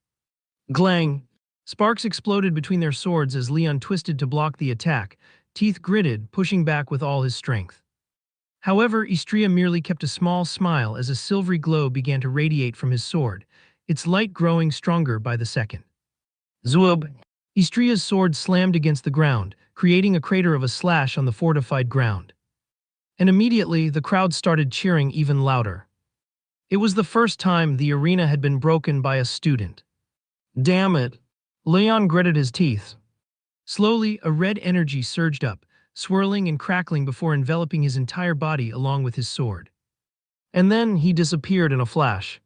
Glang! Sparks exploded between their swords as Leon twisted to block the attack, teeth gritted, pushing back with all his strength. However, Istria merely kept a small smile as a silvery glow began to radiate from his sword, its light growing stronger by the second. Zwob! Istria's sword slammed against the ground, creating a crater of a slash on the fortified ground. And immediately, the crowd started cheering even louder. It was the first time the arena had been broken by a student. Damn it! Leon gritted his teeth. Slowly, a red energy surged up, swirling and crackling before enveloping his entire body along with his sword. And then he disappeared in a flash.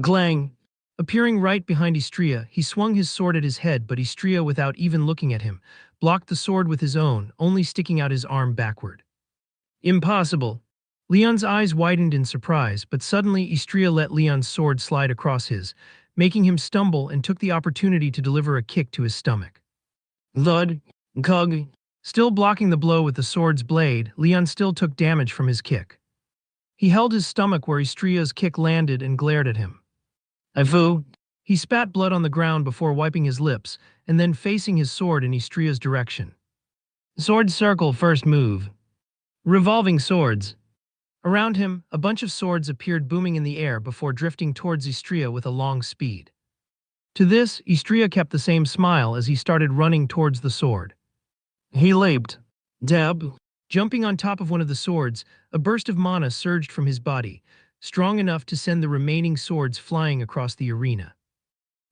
Glang! Appearing right behind Istria, he swung his sword at his head, but Istria, without even looking at him, blocked the sword with his own, only sticking out his arm backward. Impossible! Leon's eyes widened in surprise, but suddenly Istria let Leon's sword slide across his, making him stumble and took the opportunity to deliver a kick to his stomach. Thud! Kug! Still blocking the blow with the sword's blade, Leon still took damage from his kick. He held his stomach where Istria's kick landed and glared at him. Ifu! He spat blood on the ground before wiping his lips, and then facing his sword in Istria's direction. Sword circle first move. Revolving swords. Around him, a bunch of swords appeared booming in the air before drifting towards Istria with a long speed. To this, Istria kept the same smile as he started running towards the sword. He leaped. Dab! Jumping on top of one of the swords, a burst of mana surged from his body, strong enough to send the remaining swords flying across the arena.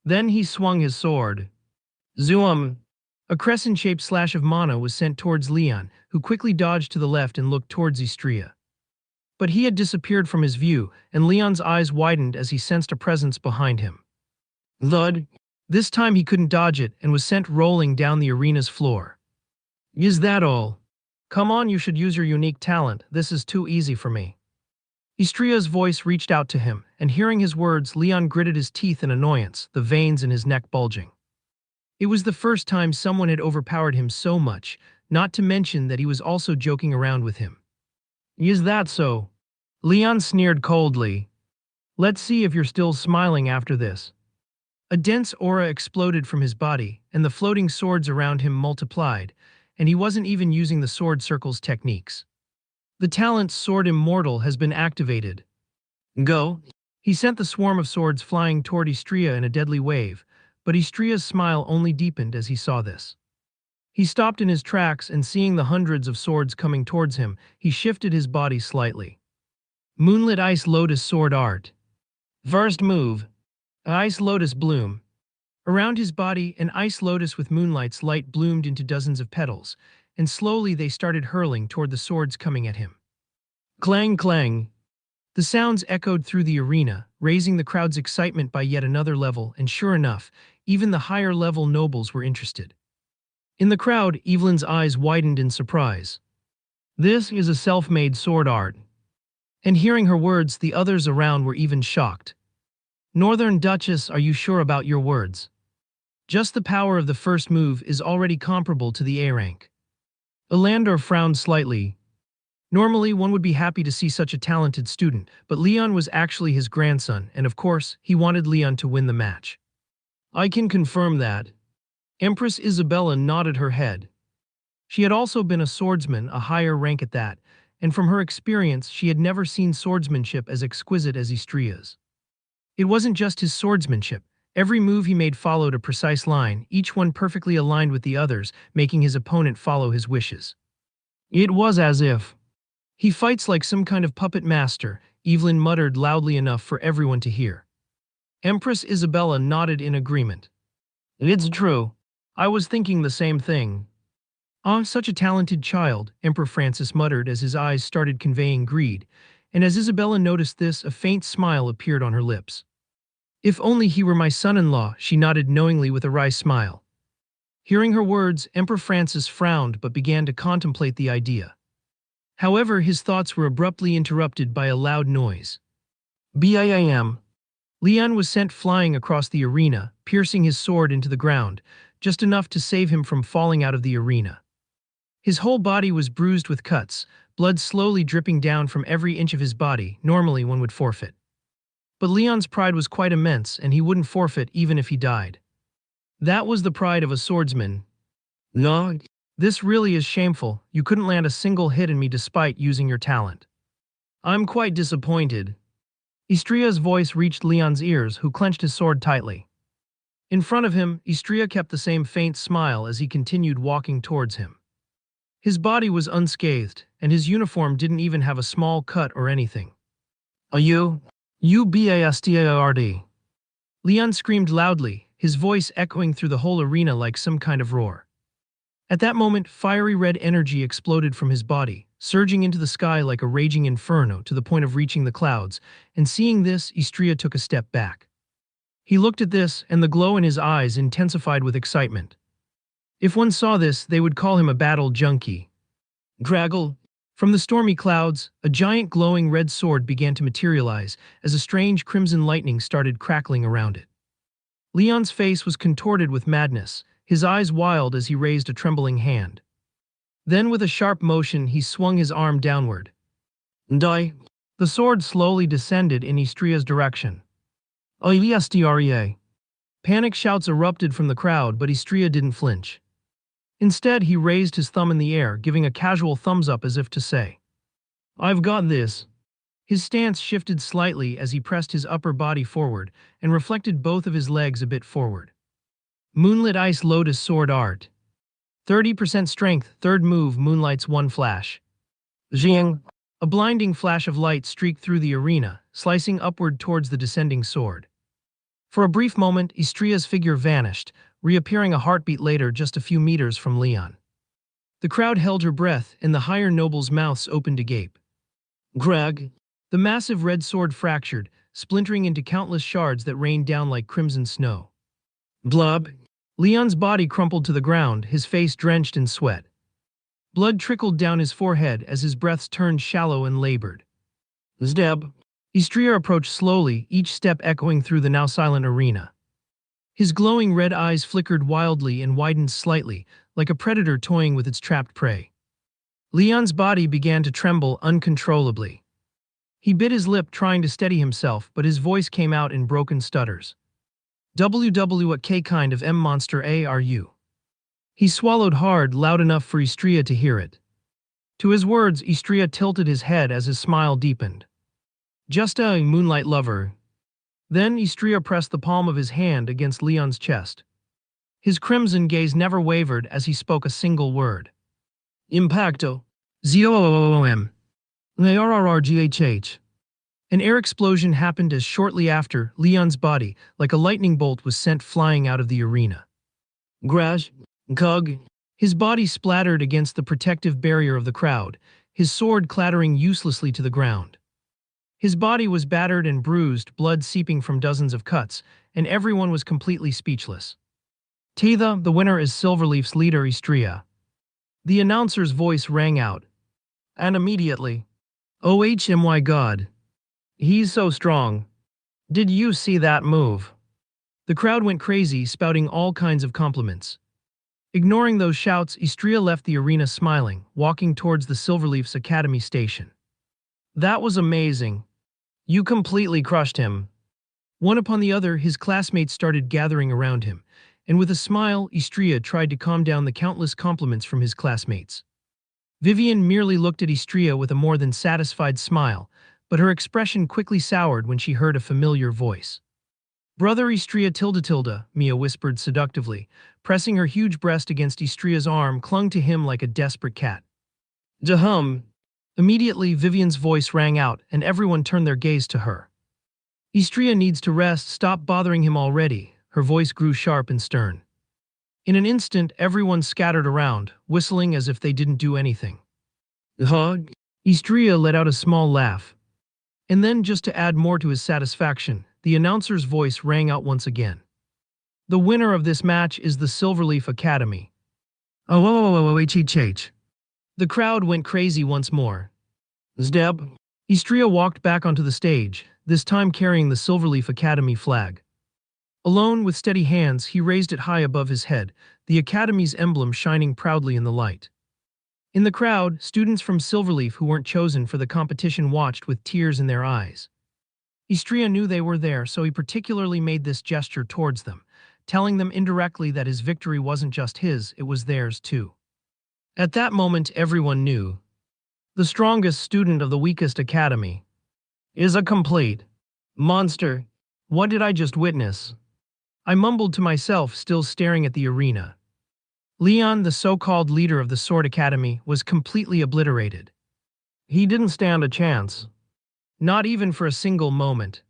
Then he swung his sword. Zoom! A crescent-shaped slash of mana was sent towards Leon, who quickly dodged to the left and looked towards Istria. But he had disappeared from his view, and Leon's eyes widened as he sensed a presence behind him. Thud! This time he couldn't dodge it and was sent rolling down the arena's floor. Is that all? Come on, you should use your unique talent. This is too easy for me. Istria's voice reached out to him, and hearing his words, Leon gritted his teeth in annoyance, the veins in his neck bulging. It was the first time someone had overpowered him so much, not to mention that he was also joking around with him. Is that so? Leon sneered coldly. Let's see if you're still smiling after this. A dense aura exploded from his body, and the floating swords around him multiplied, and he wasn't even using the sword circles techniques. The talent Sword Immortal has been activated. Go! He sent the swarm of swords flying toward Istria in a deadly wave, but Istria's smile only deepened as he saw this. He stopped in his tracks, and seeing the hundreds of swords coming towards him, he shifted his body slightly. Moonlit Ice Lotus Sword Art. First move. Ice Lotus Bloom. Around his body, an ice lotus with moonlight's light bloomed into dozens of petals, and slowly they started hurling toward the swords coming at him. Clang clang. The sounds echoed through the arena, raising the crowd's excitement by yet another level, and sure enough, even the higher-level nobles were interested. In the crowd, Evelyn's eyes widened in surprise. This is a self-made sword art. And hearing her words, the others around were even shocked. Northern Duchess, are you sure about your words? Just the power of the first move is already comparable to the A rank. Elandor frowned slightly. Normally, one would be happy to see such a talented student, but Leon was actually his grandson, and of course, he wanted Leon to win the match. I can confirm that. Empress Isabella nodded her head. She had also been a swordsman, a higher rank at that, and from her experience, she had never seen swordsmanship as exquisite as Istria's. It wasn't just his swordsmanship. Every move he made followed a precise line, each one perfectly aligned with the others, making his opponent follow his wishes. It was as if he fights like some kind of puppet master, Evelyn muttered loudly enough for everyone to hear. Empress Isabella nodded in agreement. It's true. I was thinking the same thing. Ah, such a talented child, Emperor Francis muttered as his eyes started conveying greed, and as Isabella noticed this, a faint smile appeared on her lips. If only he were my son-in-law, she nodded knowingly with a wry smile. Hearing her words, Emperor Francis frowned but began to contemplate the idea. However, his thoughts were abruptly interrupted by a loud noise. BIAM. Leon was sent flying across the arena, piercing his sword into the ground, just enough to save him from falling out of the arena. His whole body was bruised with cuts, blood slowly dripping down from every inch of his body. Normally one would forfeit. But Leon's pride was quite immense, and he wouldn't forfeit even if he died. That was the pride of a swordsman. No, this really is shameful. You couldn't land a single hit in me despite using your talent. I'm quite disappointed. Istria's voice reached Leon's ears, who clenched his sword tightly. In front of him, Istria kept the same faint smile as he continued walking towards him. His body was unscathed, and his uniform didn't even have a small cut or anything. Are you? You bastard! Leon screamed loudly, his voice echoing through the whole arena like some kind of roar. At that moment, fiery red energy exploded from his body, surging into the sky like a raging inferno to the point of reaching the clouds, and seeing this, Istria took a step back. He looked at this, and the glow in his eyes intensified with excitement. If one saw this, they would call him a battle junkie. Draggle. From the stormy clouds, a giant glowing red sword began to materialize as a strange crimson lightning started crackling around it. Leon's face was contorted with madness, his eyes wild as he raised a trembling hand. Then with a sharp motion he swung his arm downward. Die! The sword slowly descended in Istria's direction. Istria! Panic shouts erupted from the crowd, but Istria didn't flinch. Instead, he raised his thumb in the air, giving a casual thumbs up as if to say, I've got this. His stance shifted slightly as he pressed his upper body forward and reflected both of his legs a bit forward. Moonlit Ice Lotus Sword Art. 30% strength, third move, Moonlight's one flash. Zhang. A blinding flash of light streaked through the arena, slicing upward towards the descending sword. For a brief moment, Istria's figure vanished, reappearing a heartbeat later just a few meters from Leon. The crowd held her breath, and the higher nobles' mouths opened agape. Greg! The massive red sword fractured, splintering into countless shards that rained down like crimson snow. Blub! Leon's body crumpled to the ground, his face drenched in sweat. Blood trickled down his forehead as his breaths turned shallow and labored. Zdeb! Istria approached slowly, each step echoing through the now silent arena. His glowing red eyes flickered wildly and widened slightly, like a predator toying with its trapped prey. Leon's body began to tremble uncontrollably. He bit his lip trying to steady himself, but his voice came out in broken stutters. What kind of monster are you? He swallowed hard, loud enough for Istria to hear it. To his words, Istria tilted his head as his smile deepened. Just a moonlight lover. Then Istria pressed the palm of his hand against Leon's chest. His crimson gaze never wavered as he spoke a single word. Impacto. ZOOM. ARRRGHH. An air explosion happened as shortly after, Leon's body, like a lightning bolt, was sent flying out of the arena. Grash. Kug. His body splattered against the protective barrier of the crowd, his sword clattering uselessly to the ground. His body was battered and bruised, blood seeping from dozens of cuts, and everyone was completely speechless. Tatha, the winner, is Silverleaf's leader, Istria. The announcer's voice rang out. And immediately. Oh my God. He's so strong. Did you see that move? The crowd went crazy, spouting all kinds of compliments. Ignoring those shouts, Istria left the arena smiling, walking towards the Silverleaf's Academy station. That was amazing. You completely crushed him. One upon the other, his classmates started gathering around him, and with a smile, Istria tried to calm down the countless compliments from his classmates. Vivian merely looked at Istria with a more than satisfied smile, but her expression quickly soured when she heard a familiar voice. Brother Istria tilde, Mia whispered seductively, pressing her huge breast against Istria's arm, clung to him like a desperate cat. Dahum. Immediately, Vivian's voice rang out, and everyone turned their gaze to her. Istria needs to rest, stop bothering him already. Her voice grew sharp and stern. In an instant, everyone scattered around, whistling as if they didn't do anything. Istria let out a small laugh. And then, just to add more to his satisfaction, the announcer's voice rang out once again. The winner of this match is the Silverleaf Academy. The crowd went crazy once more. Zdeb. Istria walked back onto the stage, this time carrying the Silverleaf Academy flag. Alone, with steady hands, he raised it high above his head, the Academy's emblem shining proudly in the light. In the crowd, students from Silverleaf who weren't chosen for the competition watched with tears in their eyes. Istria knew they were there, so he particularly made this gesture towards them, telling them indirectly that his victory wasn't just his, it was theirs too. At that moment, everyone knew. The strongest student of the weakest academy is a complete monster. What did I just witness? I mumbled to myself, still staring at the arena. Leon, the so-called leader of the Sword Academy, was completely obliterated. He didn't stand a chance. Not even for a single moment.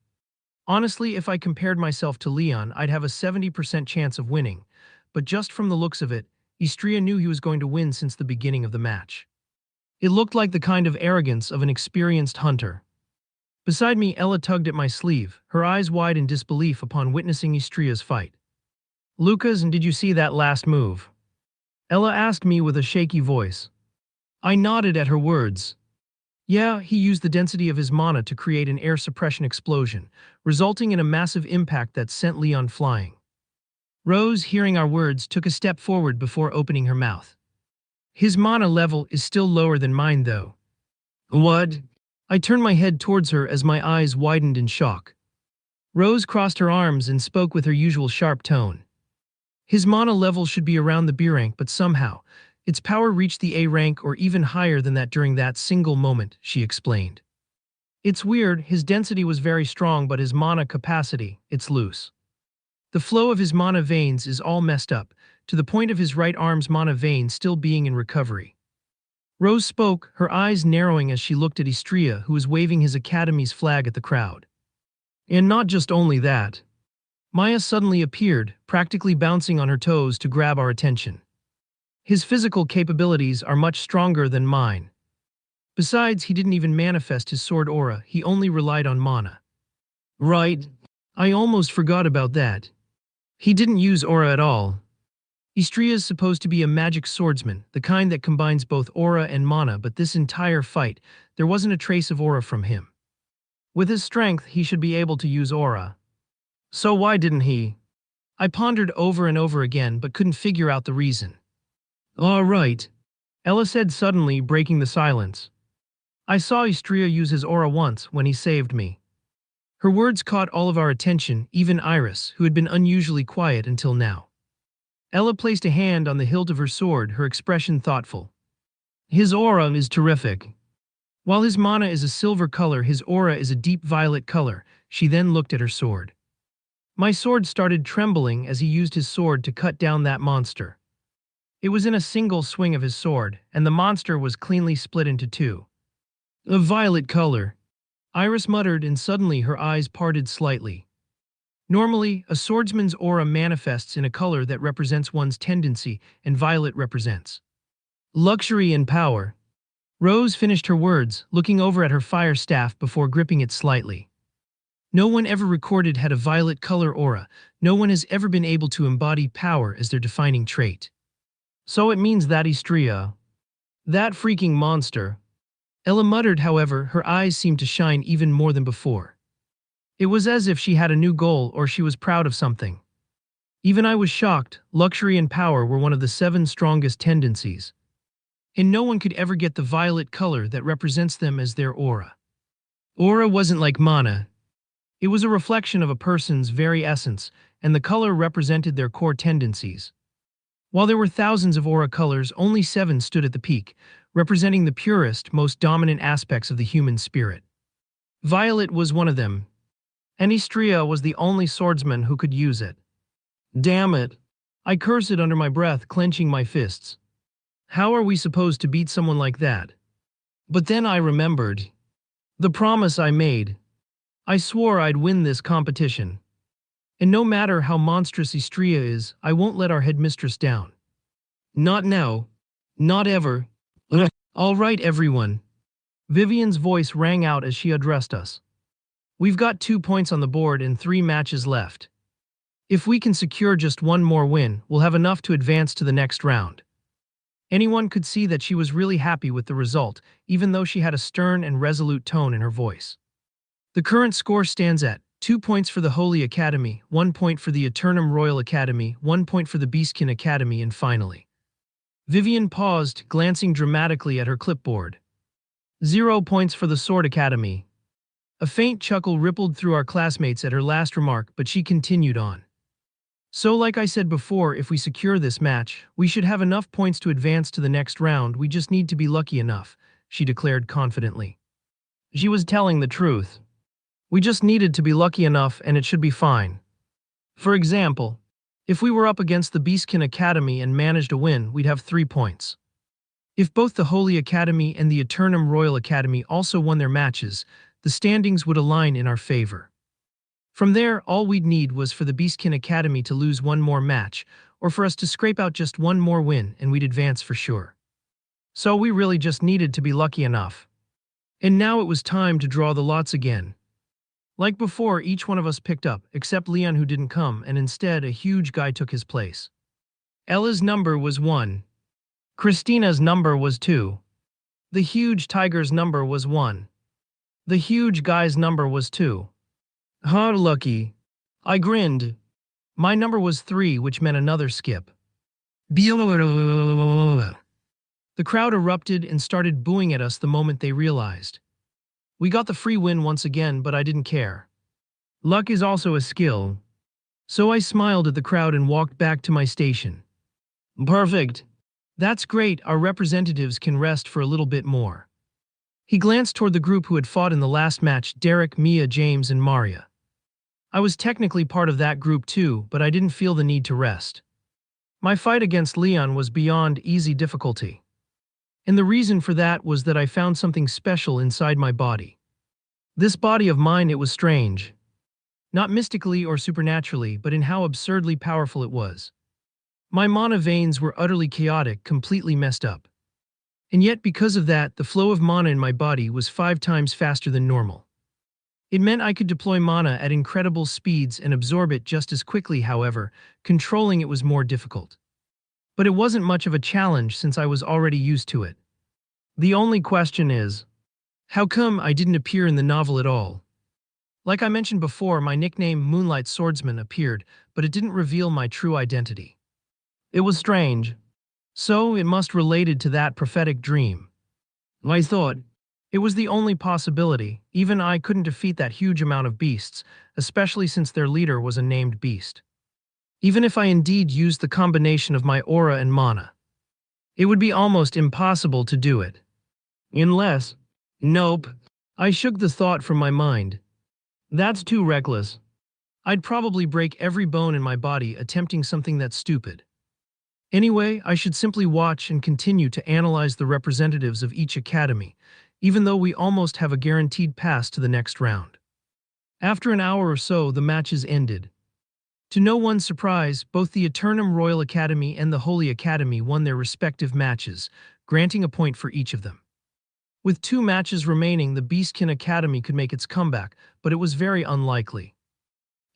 Honestly, if I compared myself to Leon, I'd have a 70% chance of winning, but just from the looks of it, Istria knew he was going to win since the beginning of the match. It looked like the kind of arrogance of an experienced hunter. Beside me, Ella tugged at my sleeve, her eyes wide in disbelief upon witnessing Istria's fight. Lucas, and did you see that last move? Ella asked me with a shaky voice. I nodded at her words. Yeah, he used the density of his mana to create an air suppression explosion, resulting in a massive impact that sent Leon flying. Rose, hearing our words, took a step forward before opening her mouth. His mana level is still lower than mine, though. What? I turned my head towards her as my eyes widened in shock. Rose crossed her arms and spoke with her usual sharp tone. His mana level should be around the B rank, but somehow, its power reached the A rank or even higher than that during that single moment, she explained. It's weird, his density was very strong, but his mana capacity, it's loose. The flow of his mana veins is all messed up, to the point of his right arm's mana vein still being in recovery. Rose spoke, her eyes narrowing as she looked at Istria, who was waving his academy's flag at the crowd. And not just only that. Maya suddenly appeared, practically bouncing on her toes to grab our attention. His physical capabilities are much stronger than mine. Besides, he didn't even manifest his sword aura, he only relied on mana. Right. I almost forgot about that. He didn't use aura at all. Istria's supposed to be a magic swordsman, the kind that combines both aura and mana, but this entire fight, there wasn't a trace of aura from him. With his strength, he should be able to use aura. So why didn't he? I pondered over and over again, but couldn't figure out the reason. All right, Ella said suddenly, breaking the silence. I saw Istria use his aura once when he saved me. Her words caught all of our attention, even Iris, who had been unusually quiet until now. Ella placed a hand on the hilt of her sword, her expression thoughtful. His aura is terrific. While his mana is a silver color, his aura is a deep violet color. She then looked at her sword. My sword started trembling as he used his sword to cut down that monster. It was in a single swing of his sword, and the monster was cleanly split into two. A violet color, Iris muttered, and suddenly her eyes parted slightly. Normally, a swordsman's aura manifests in a color that represents one's tendency, and violet represents luxury and power. Rose finished her words, looking over at her fire staff before gripping it slightly. No one ever recorded had a violet color aura. No one has ever been able to embody power as their defining trait. So it means that Istria, that freaking monster. Ella muttered, however, her eyes seemed to shine even more than before. It was as if she had a new goal or she was proud of something. Even I was shocked. Luxury and power were one of the 7 strongest tendencies. And no one could ever get the violet color that represents them as their aura. Aura wasn't like mana. It was a reflection of a person's very essence, and the color represented their core tendencies. While there were thousands of aura colors, only 7 stood at the peak, representing the purest, most dominant aspects of the human spirit. Violet was one of them, and Istria was the only swordsman who could use it. Damn it! I cursed under my breath, clenching my fists. How are we supposed to beat someone like that? But then I remembered the promise I made. I swore I'd win this competition. And no matter how monstrous Istria is, I won't let our headmistress down. Not now. Not ever. Ugh. All right, everyone. Vivian's voice rang out as she addressed us. We've got 2 points on the board and 3 matches left. If we can secure just one more win, we'll have enough to advance to the next round. Anyone could see that she was really happy with the result, even though she had a stern and resolute tone in her voice. The current score stands at 2 points for the Holy Academy, 1 point for the Eternum Royal Academy, 1 point for the Beastkin Academy, and finally. Vivian paused, glancing dramatically at her clipboard. 0 points for the Sword Academy. A faint chuckle rippled through our classmates at her last remark, but she continued on. So like I said before, if we secure this match, we should have enough points to advance to the next round. We just need to be lucky enough, she declared confidently. She was telling the truth. We just needed to be lucky enough and it should be fine. For example, if we were up against the Beastkin Academy and managed to win, we'd have 3 points. If both the Holy Academy and the Eternum Royal Academy also won their matches, the standings would align in our favor. From there, all we'd need was for the Beastkin Academy to lose 1 more match, or for us to scrape out just 1 more win, and we'd advance for sure. So we really just needed to be lucky enough. And now it was time to draw the lots again. Like before, each one of us picked up, except Leon, who didn't come, and instead a huge guy took his place. Ella's number was 1. Christina's number was 2. The huge tiger's number was 1. The huge guy's number was 2. How lucky. I grinned. My number was 3, which meant another skip. The crowd erupted and started booing at us the moment they realized. We got the free win once again, but I didn't care. Luck is also a skill. So I smiled at the crowd and walked back to my station. Perfect. That's great, our representatives can rest for a little bit more. He glanced toward the group who had fought in the last match: Derek, Mia, James, and Maria. I was technically part of that group too, but I didn't feel the need to rest. My fight against Leon was beyond easy difficulty. And the reason for that was that I found something special inside my body. This body of mine, it was strange. not mystically or supernaturally, but in how absurdly powerful it was. My mana veins were utterly chaotic, completely messed up. And yet, because of that, the flow of mana in my body was 5 times faster than normal. It meant I could deploy mana at incredible speeds and absorb it just as quickly, however, controlling it was more difficult. But it wasn't much of a challenge since I was already used to it. The only question is, how come I didn't appear in the novel at all? Like I mentioned before, my nickname Moonlight Swordsman appeared, but it didn't reveal my true identity. It was strange. So it must related to that prophetic dream. I thought. It was the only possibility. Even I couldn't defeat that huge amount of beasts, especially since their leader was a named beast. Even if I indeed used the combination of my aura and mana, it would be almost impossible to do it. Unless… Nope. I shook the thought from my mind. That's too reckless. I'd probably break every bone in my body attempting something that stupid. Anyway, I should simply watch and continue to analyze the representatives of each academy, even though we almost have a guaranteed pass to the next round. After an hour or so, the matches ended. To no one's surprise, both the Eternum Royal Academy and the Holy Academy won their respective matches, granting a point for each of them. With 2 matches remaining, the Beastkin Academy could make its comeback, but it was very unlikely.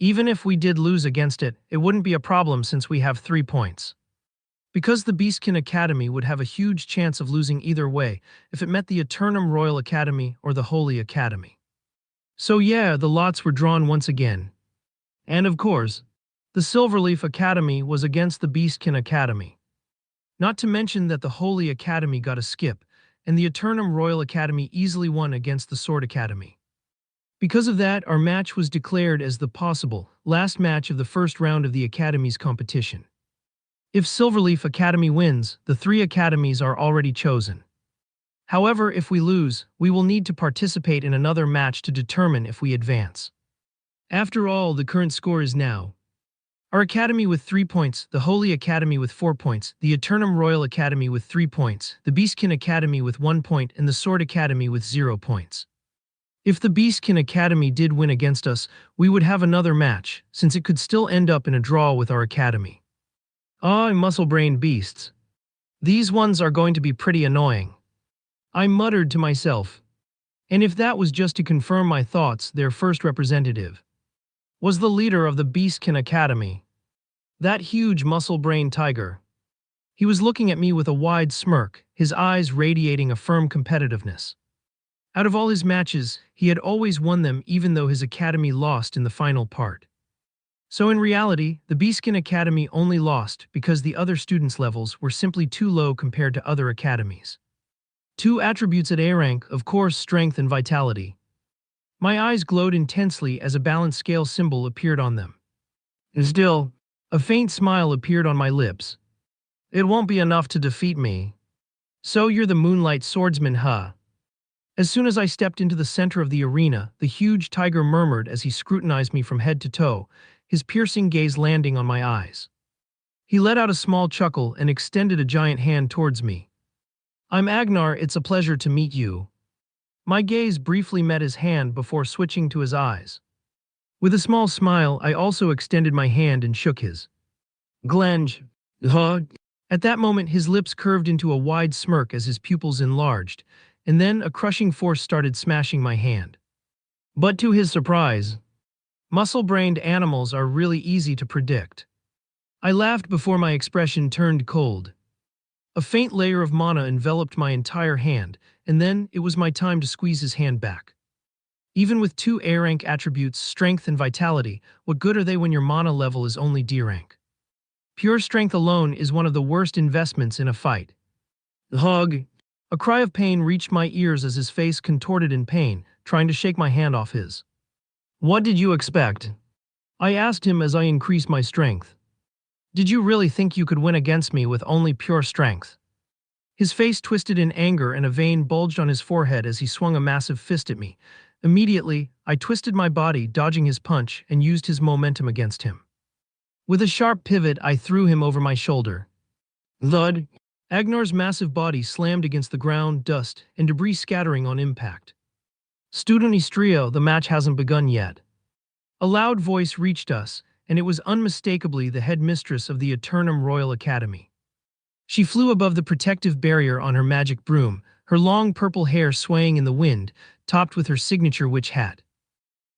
Even if we did lose against it, it wouldn't be a problem since we have 3 points. Because the Beastkin Academy would have a huge chance of losing either way if it met the Eternum Royal Academy or the Holy Academy. So yeah, the lots were drawn once again. And of course, the Silverleaf Academy was against the Beastkin Academy. Not to mention that the Holy Academy got a skip, and the Eternum Royal Academy easily won against the Sword Academy. Because of that, our match was declared as the possible last match of the first round of the Academy's competition. If Silverleaf Academy wins, the 3 academies are already chosen. However, if we lose, we will need to participate in another match to determine if we advance. After all, the current score is now: our Academy with 3 points, the Holy Academy with 4 points, the Eternum Royal Academy with 3 points, the Beastkin Academy with 1 point, and the Sword Academy with 0 points. If the Beastkin Academy did win against us, we would have another match, since it could still end up in a draw with our Academy. Ah, muscle-brained beasts. These ones are going to be pretty annoying. I muttered to myself. And if that was just to confirm my thoughts, their first representative was the leader of the Beastkin Academy. That huge muscle-brained tiger. He was looking at me with a wide smirk, his eyes radiating a firm competitiveness. Out of all his matches, he had always won them even though his academy lost in the final part. So in reality, the Beastkin Academy only lost because the other students' levels were simply too low compared to other academies. 2 attributes at A rank, of course, strength and vitality. My eyes glowed intensely as a balance scale symbol appeared on them. Still, a faint smile appeared on my lips. It won't be enough to defeat me. So you're the Moonlight Swordsman, huh? As soon as I stepped into the center of the arena, the huge tiger murmured as he scrutinized me from head to toe, his piercing gaze landing on my eyes. He let out a small chuckle and extended a giant hand towards me. I'm Agnar, it's a pleasure to meet you. My gaze briefly met his hand before switching to his eyes. With a small smile, I also extended my hand and shook his. Glenge. Huh? At that moment, his lips curved into a wide smirk as his pupils enlarged, and then a crushing force started smashing my hand. But to his surprise, muscle-brained animals are really easy to predict. I laughed before my expression turned cold. A faint layer of mana enveloped my entire hand, and then it was my time to squeeze his hand back. Even with 2 A-rank attributes, strength and vitality, what good are they when your mana level is only D-rank? Pure strength alone is one of the worst investments in a fight. Hug! A cry of pain reached my ears as his face contorted in pain, trying to shake my hand off his. What did you expect? I asked him as I increased my strength. Did you really think you could win against me with only pure strength? His face twisted in anger and a vein bulged on his forehead as he swung a massive fist at me. Immediately, I twisted my body, dodging his punch, and used his momentum against him. With a sharp pivot, I threw him over my shoulder. Thud! Agnar's massive body slammed against the ground, dust and debris scattering on impact. Student Istrio, the match hasn't begun yet. A loud voice reached us, and it was unmistakably the headmistress of the Eternum Royal Academy. She flew above the protective barrier on her magic broom, her long purple hair swaying in the wind, topped with her signature witch hat.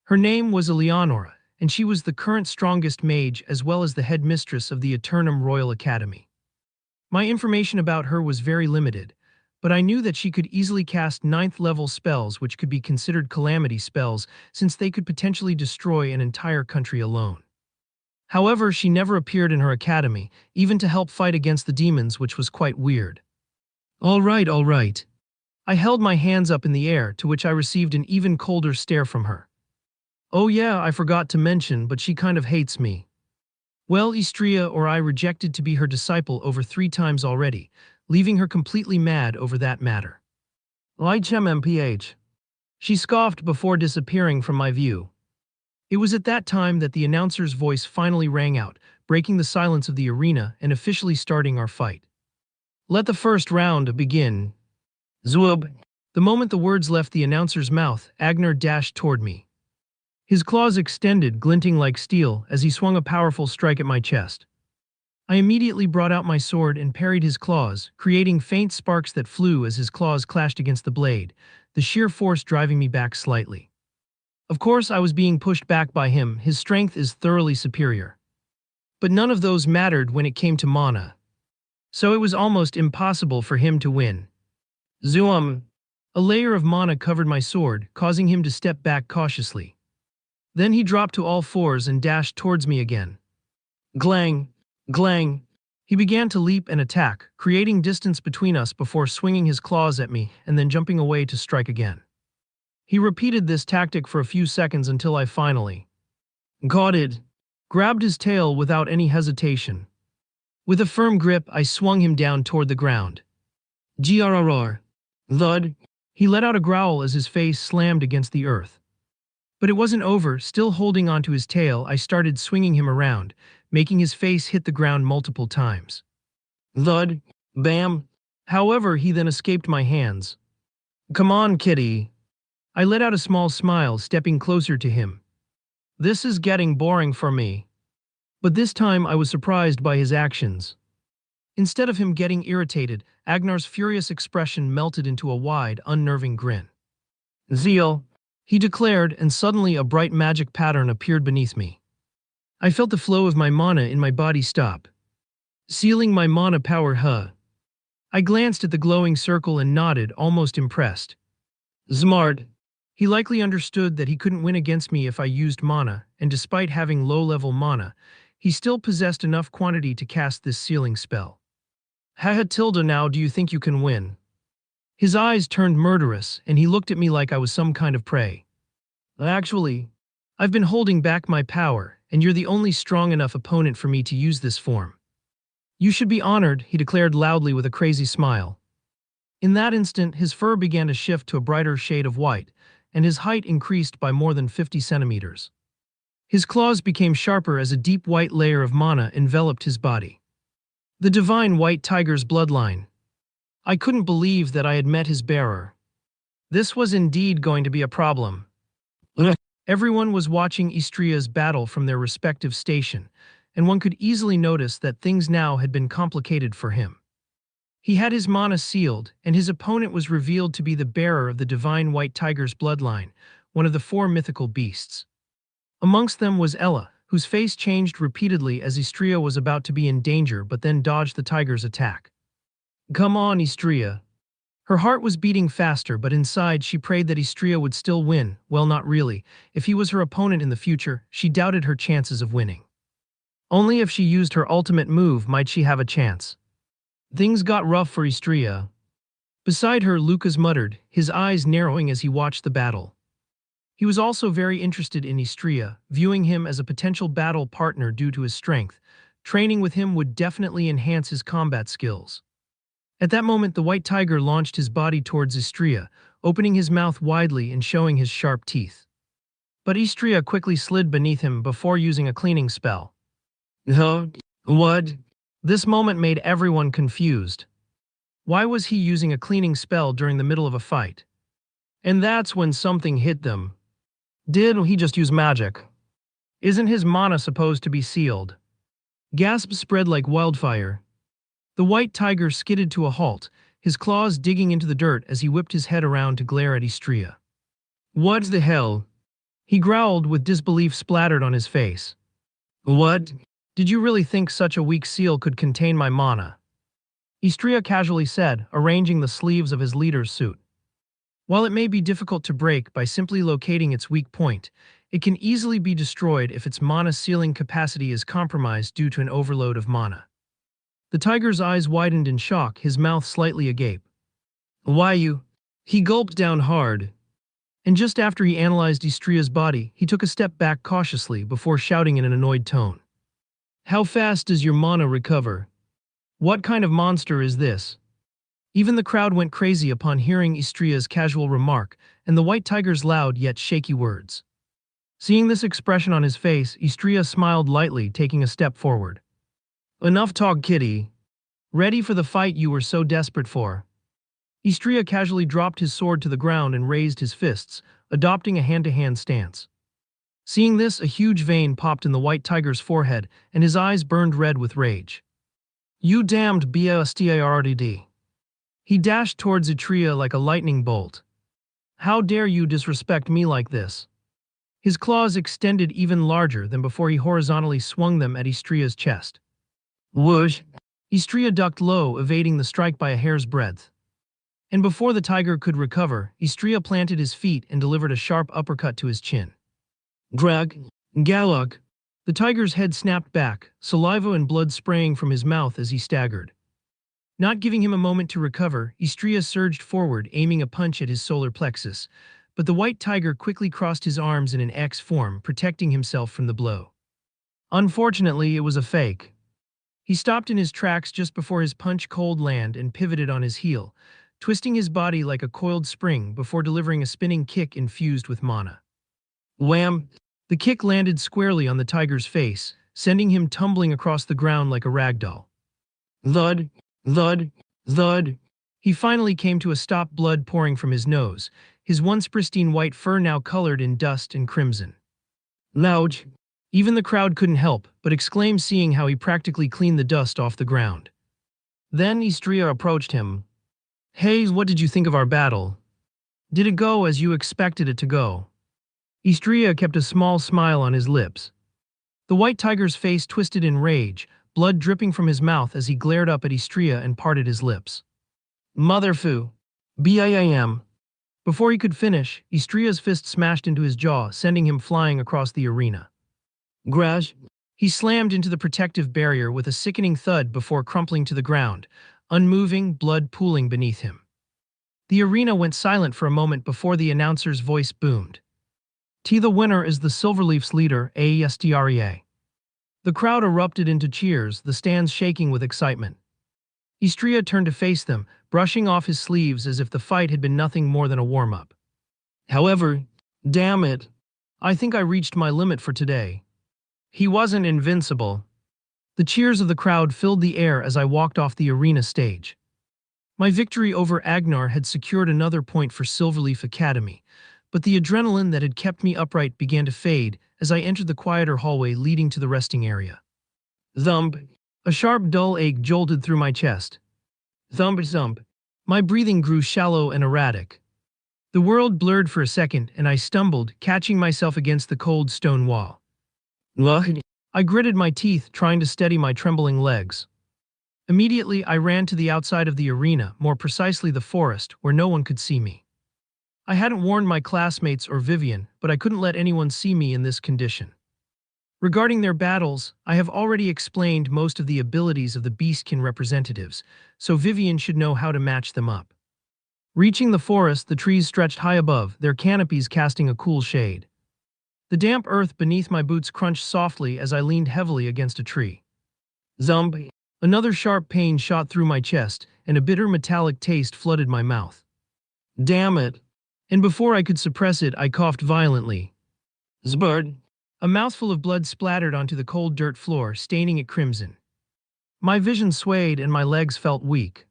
Her name was Eleonora, and she was the current strongest mage as well as the headmistress of the Eternum Royal Academy. My information about her was very limited, but I knew that she could easily cast ninth-level spells which could be considered calamity spells since they could potentially destroy an entire country alone. However, she never appeared in her academy, even to help fight against the demons, which was quite weird. All right, all right. I held my hands up in the air, to which I received an even colder stare from her. Oh yeah, I forgot to mention, but she kind of hates me. Well, Istria or I rejected to be her disciple over 3 times already, leaving her completely mad over that matter. MPH. She scoffed before disappearing from my view. It was at that time that the announcer's voice finally rang out, breaking the silence of the arena and officially starting our fight. Let the first round begin. Zub. The moment the words left the announcer's mouth, Agnar dashed toward me. His claws extended, glinting like steel, as he swung a powerful strike at my chest. I immediately brought out my sword and parried his claws, creating faint sparks that flew as his claws clashed against the blade, the sheer force driving me back slightly. Of course, I was being pushed back by him. His strength is thoroughly superior. But none of those mattered when it came to mana. So it was almost impossible for him to win. Zoom! A layer of mana covered my sword, causing him to step back cautiously. Then he dropped to all fours and dashed towards me again. Glang! Glang! He began to leap and attack, creating distance between us before swinging his claws at me and then jumping away to strike again. He repeated this tactic for a few seconds until I finally got it, grabbed his tail without any hesitation. With a firm grip, I swung him down toward the ground. Grrr. Thud. He let out a growl as his face slammed against the earth. But it wasn't over. Still holding onto his tail, I started swinging him around, making his face hit the ground multiple times. Thud. Bam. However, he then escaped my hands. Come on, kitty. I let out a small smile, stepping closer to him. This is getting boring for me. But this time I was surprised by his actions. Instead of him getting irritated, Agnar's furious expression melted into a wide, unnerving grin. Zeal, he declared, and suddenly a bright magic pattern appeared beneath me. I felt the flow of my mana in my body stop, sealing my mana power. I glanced at the glowing circle and nodded, almost impressed. Smart. He likely understood that he couldn't win against me if I used mana, and despite having low-level mana, he still possessed enough quantity to cast this sealing spell. Haha tilde, now do you think you can win? His eyes turned murderous, and he looked at me like I was some kind of prey. Actually, I've been holding back my power, and you're the only strong enough opponent for me to use this form. You should be honored, he declared loudly with a crazy smile. In that instant, his fur began to shift to a brighter shade of white, and his height increased by more than 50 centimeters. His claws became sharper as a deep white layer of mana enveloped his body. The divine white tiger's bloodline. I couldn't believe that I had met his bearer. This was indeed going to be a problem. Everyone was watching Istria's battle from their respective station, and one could easily notice that things now had been complicated for him. He had his mana sealed, and his opponent was revealed to be the bearer of the divine white tiger's bloodline, one of the 4 mythical beasts. Amongst them was Ella, whose face changed repeatedly as Istria was about to be in danger but then dodged the tiger's attack. Come on, Istria. Her heart was beating faster, but inside she prayed that Istria would still win. Well, not really. If he was her opponent in the future, she doubted her chances of winning. Only if she used her ultimate move might she have a chance. Things got rough for Istria. Beside her, Lucas muttered, his eyes narrowing as he watched the battle. He was also very interested in Istria, viewing him as a potential battle partner due to his strength. Training with him would definitely enhance his combat skills. At that moment, the white tiger launched his body towards Istria, opening his mouth widely and showing his sharp teeth. But Istria quickly slid beneath him before using a cleaning spell. What? This moment made everyone confused. Why was he using a cleaning spell during the middle of a fight? And that's when something hit them. Did he just use magic? Isn't his mana supposed to be sealed? Gasps spread like wildfire. The white tiger skidded to a halt, his claws digging into the dirt as he whipped his head around to glare at Istria. What the hell? He growled with disbelief splattered on his face. What? Did you really think such a weak seal could contain my mana? Istria casually said, arranging the sleeves of his leader's suit. While it may be difficult to break by simply locating its weak point, it can easily be destroyed if its mana sealing capacity is compromised due to an overload of mana. The tiger's eyes widened in shock, his mouth slightly agape. Why you? He gulped down hard. And just after he analyzed Istria's body, he took a step back cautiously before shouting in an annoyed tone. How fast does your mana recover? What kind of monster is this? Even the crowd went crazy upon hearing Istria's casual remark and the white tiger's loud yet shaky words. Seeing this expression on his face, Istria smiled lightly, taking a step forward. Enough talk, kitty. Ready for the fight you were so desperate for? Istria casually dropped his sword to the ground and raised his fists, adopting a hand-to-hand stance. Seeing this, a huge vein popped in the white tiger's forehead, and his eyes burned red with rage. You damned bastard! He dashed towards Istria like a lightning bolt. How dare you disrespect me like this? His claws extended even larger than before he horizontally swung them at Istria's chest. Whoosh! Istria ducked low, evading the strike by a hair's breadth. And before the tiger could recover, Istria planted his feet and delivered a sharp uppercut to his chin. Drag! Galak! The tiger's head snapped back, saliva and blood spraying from his mouth as he staggered. Not giving him a moment to recover, Istria surged forward, aiming a punch at his solar plexus, but the white tiger quickly crossed his arms in an X form, protecting himself from the blow. Unfortunately, it was a fake. He stopped in his tracks just before his punch cold land and pivoted on his heel, twisting his body like a coiled spring before delivering a spinning kick infused with mana. Wham! The kick landed squarely on the tiger's face, sending him tumbling across the ground like a ragdoll. Thud! Thud! Thud! He finally came to a stop, blood pouring from his nose, his once pristine white fur now colored in dust and crimson. Louch! Even the crowd couldn't help but exclaim, seeing how he practically cleaned the dust off the ground. Then Istria approached him. Hey, what did you think of our battle? Did it go as you expected it to go? Istria kept a small smile on his lips. The white tiger's face twisted in rage, blood dripping from his mouth as he glared up at Istria and parted his lips. Motherfu! BIAM! Before he could finish, Istria's fist smashed into his jaw, sending him flying across the arena. Grash! He slammed into the protective barrier with a sickening thud before crumpling to the ground, unmoving, blood pooling beneath him. The arena went silent for a moment before the announcer's voice boomed. The winner is the Silverleaf's leader, Astrea. The crowd erupted into cheers, the stands shaking with excitement. Istria turned to face them, brushing off his sleeves as if the fight had been nothing more than a warm-up. However, damn it, I think I reached my limit for today. He wasn't invincible. The cheers of the crowd filled the air as I walked off the arena stage. My victory over Agnar had secured another point for Silverleaf Academy, but the adrenaline that had kept me upright began to fade as I entered the quieter hallway leading to the resting area. Thump! A sharp, dull ache jolted through my chest. Thump, thump! My breathing grew shallow and erratic. The world blurred for a second, and I stumbled, catching myself against the cold stone wall. Ugh! I gritted my teeth, trying to steady my trembling legs. Immediately, I ran to the outside of the arena, more precisely the forest, where no one could see me. I hadn't warned my classmates or Vivian, but I couldn't let anyone see me in this condition. Regarding their battles, I have already explained most of the abilities of the Beastkin representatives, so Vivian should know how to match them up. Reaching the forest, the trees stretched high above, their canopies casting a cool shade. The damp earth beneath my boots crunched softly as I leaned heavily against a tree. Zumb! Another sharp pain shot through my chest, and a bitter metallic taste flooded my mouth. Damn it! And before I could suppress it, I coughed violently. Zbird! A mouthful of blood splattered onto the cold dirt floor, staining it crimson. My vision swayed and my legs felt weak.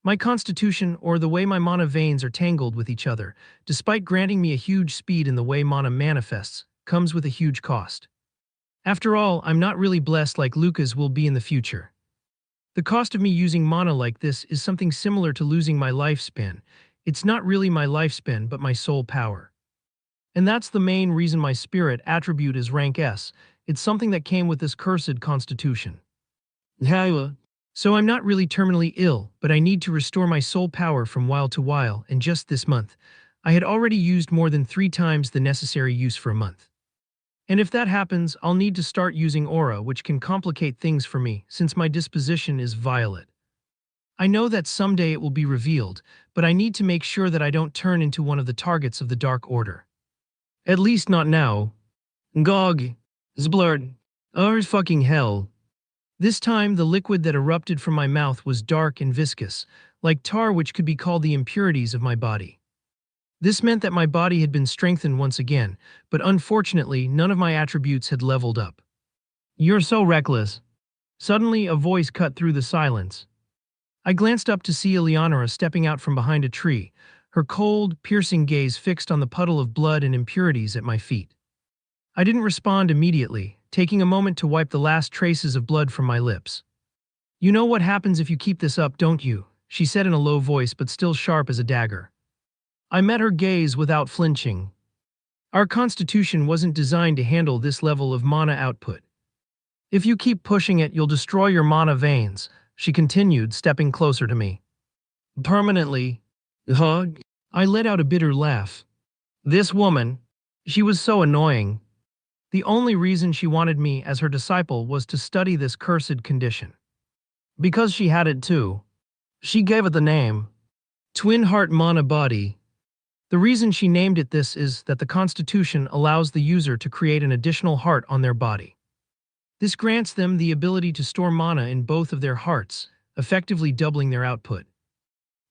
My constitution, or the way my mana veins are tangled with each other, despite granting me a huge speed in the way mana manifests, comes with a huge cost. After all, I'm not really blessed like Lucas will be in the future. The cost of me using mana like this is something similar to losing my lifespan. It's not really my lifespan, but my soul power. And that's the main reason my spirit attribute is rank S. It's something that came with this cursed constitution. Hyla. So I'm not really terminally ill, but I need to restore my soul power from while to while, and just this month, I had already used more than 3 times the necessary use for a month. And if that happens, I'll need to start using aura, which can complicate things for me, since my disposition is violet. I know that someday it will be revealed, but I need to make sure that I don't turn into one of the targets of the Dark Order. At least not now. Gog. Zblurd. Oh, fucking hell. This time, the liquid that erupted from my mouth was dark and viscous, like tar, which could be called the impurities of my body. This meant that my body had been strengthened once again, but unfortunately, none of my attributes had leveled up. You're so reckless. Suddenly, a voice cut through the silence. I glanced up to see Eleonora stepping out from behind a tree, her cold, piercing gaze fixed on the puddle of blood and impurities at my feet. I didn't respond immediately, taking a moment to wipe the last traces of blood from my lips. You know what happens if you keep this up, don't you? She said in a low voice but still sharp as a dagger. I met her gaze without flinching. Our constitution wasn't designed to handle this level of mana output. If you keep pushing it, you'll destroy your mana veins, she continued, stepping closer to me. Permanently. Huh? I let out a bitter laugh. This woman, she was so annoying. The only reason she wanted me as her disciple was to study this cursed condition. Because she had it too. She gave it the name. Twin Heart Mana Body. The reason she named it this is that the Constitution allows the user to create an additional heart on their body. This grants them the ability to store mana in both of their hearts, effectively doubling their output.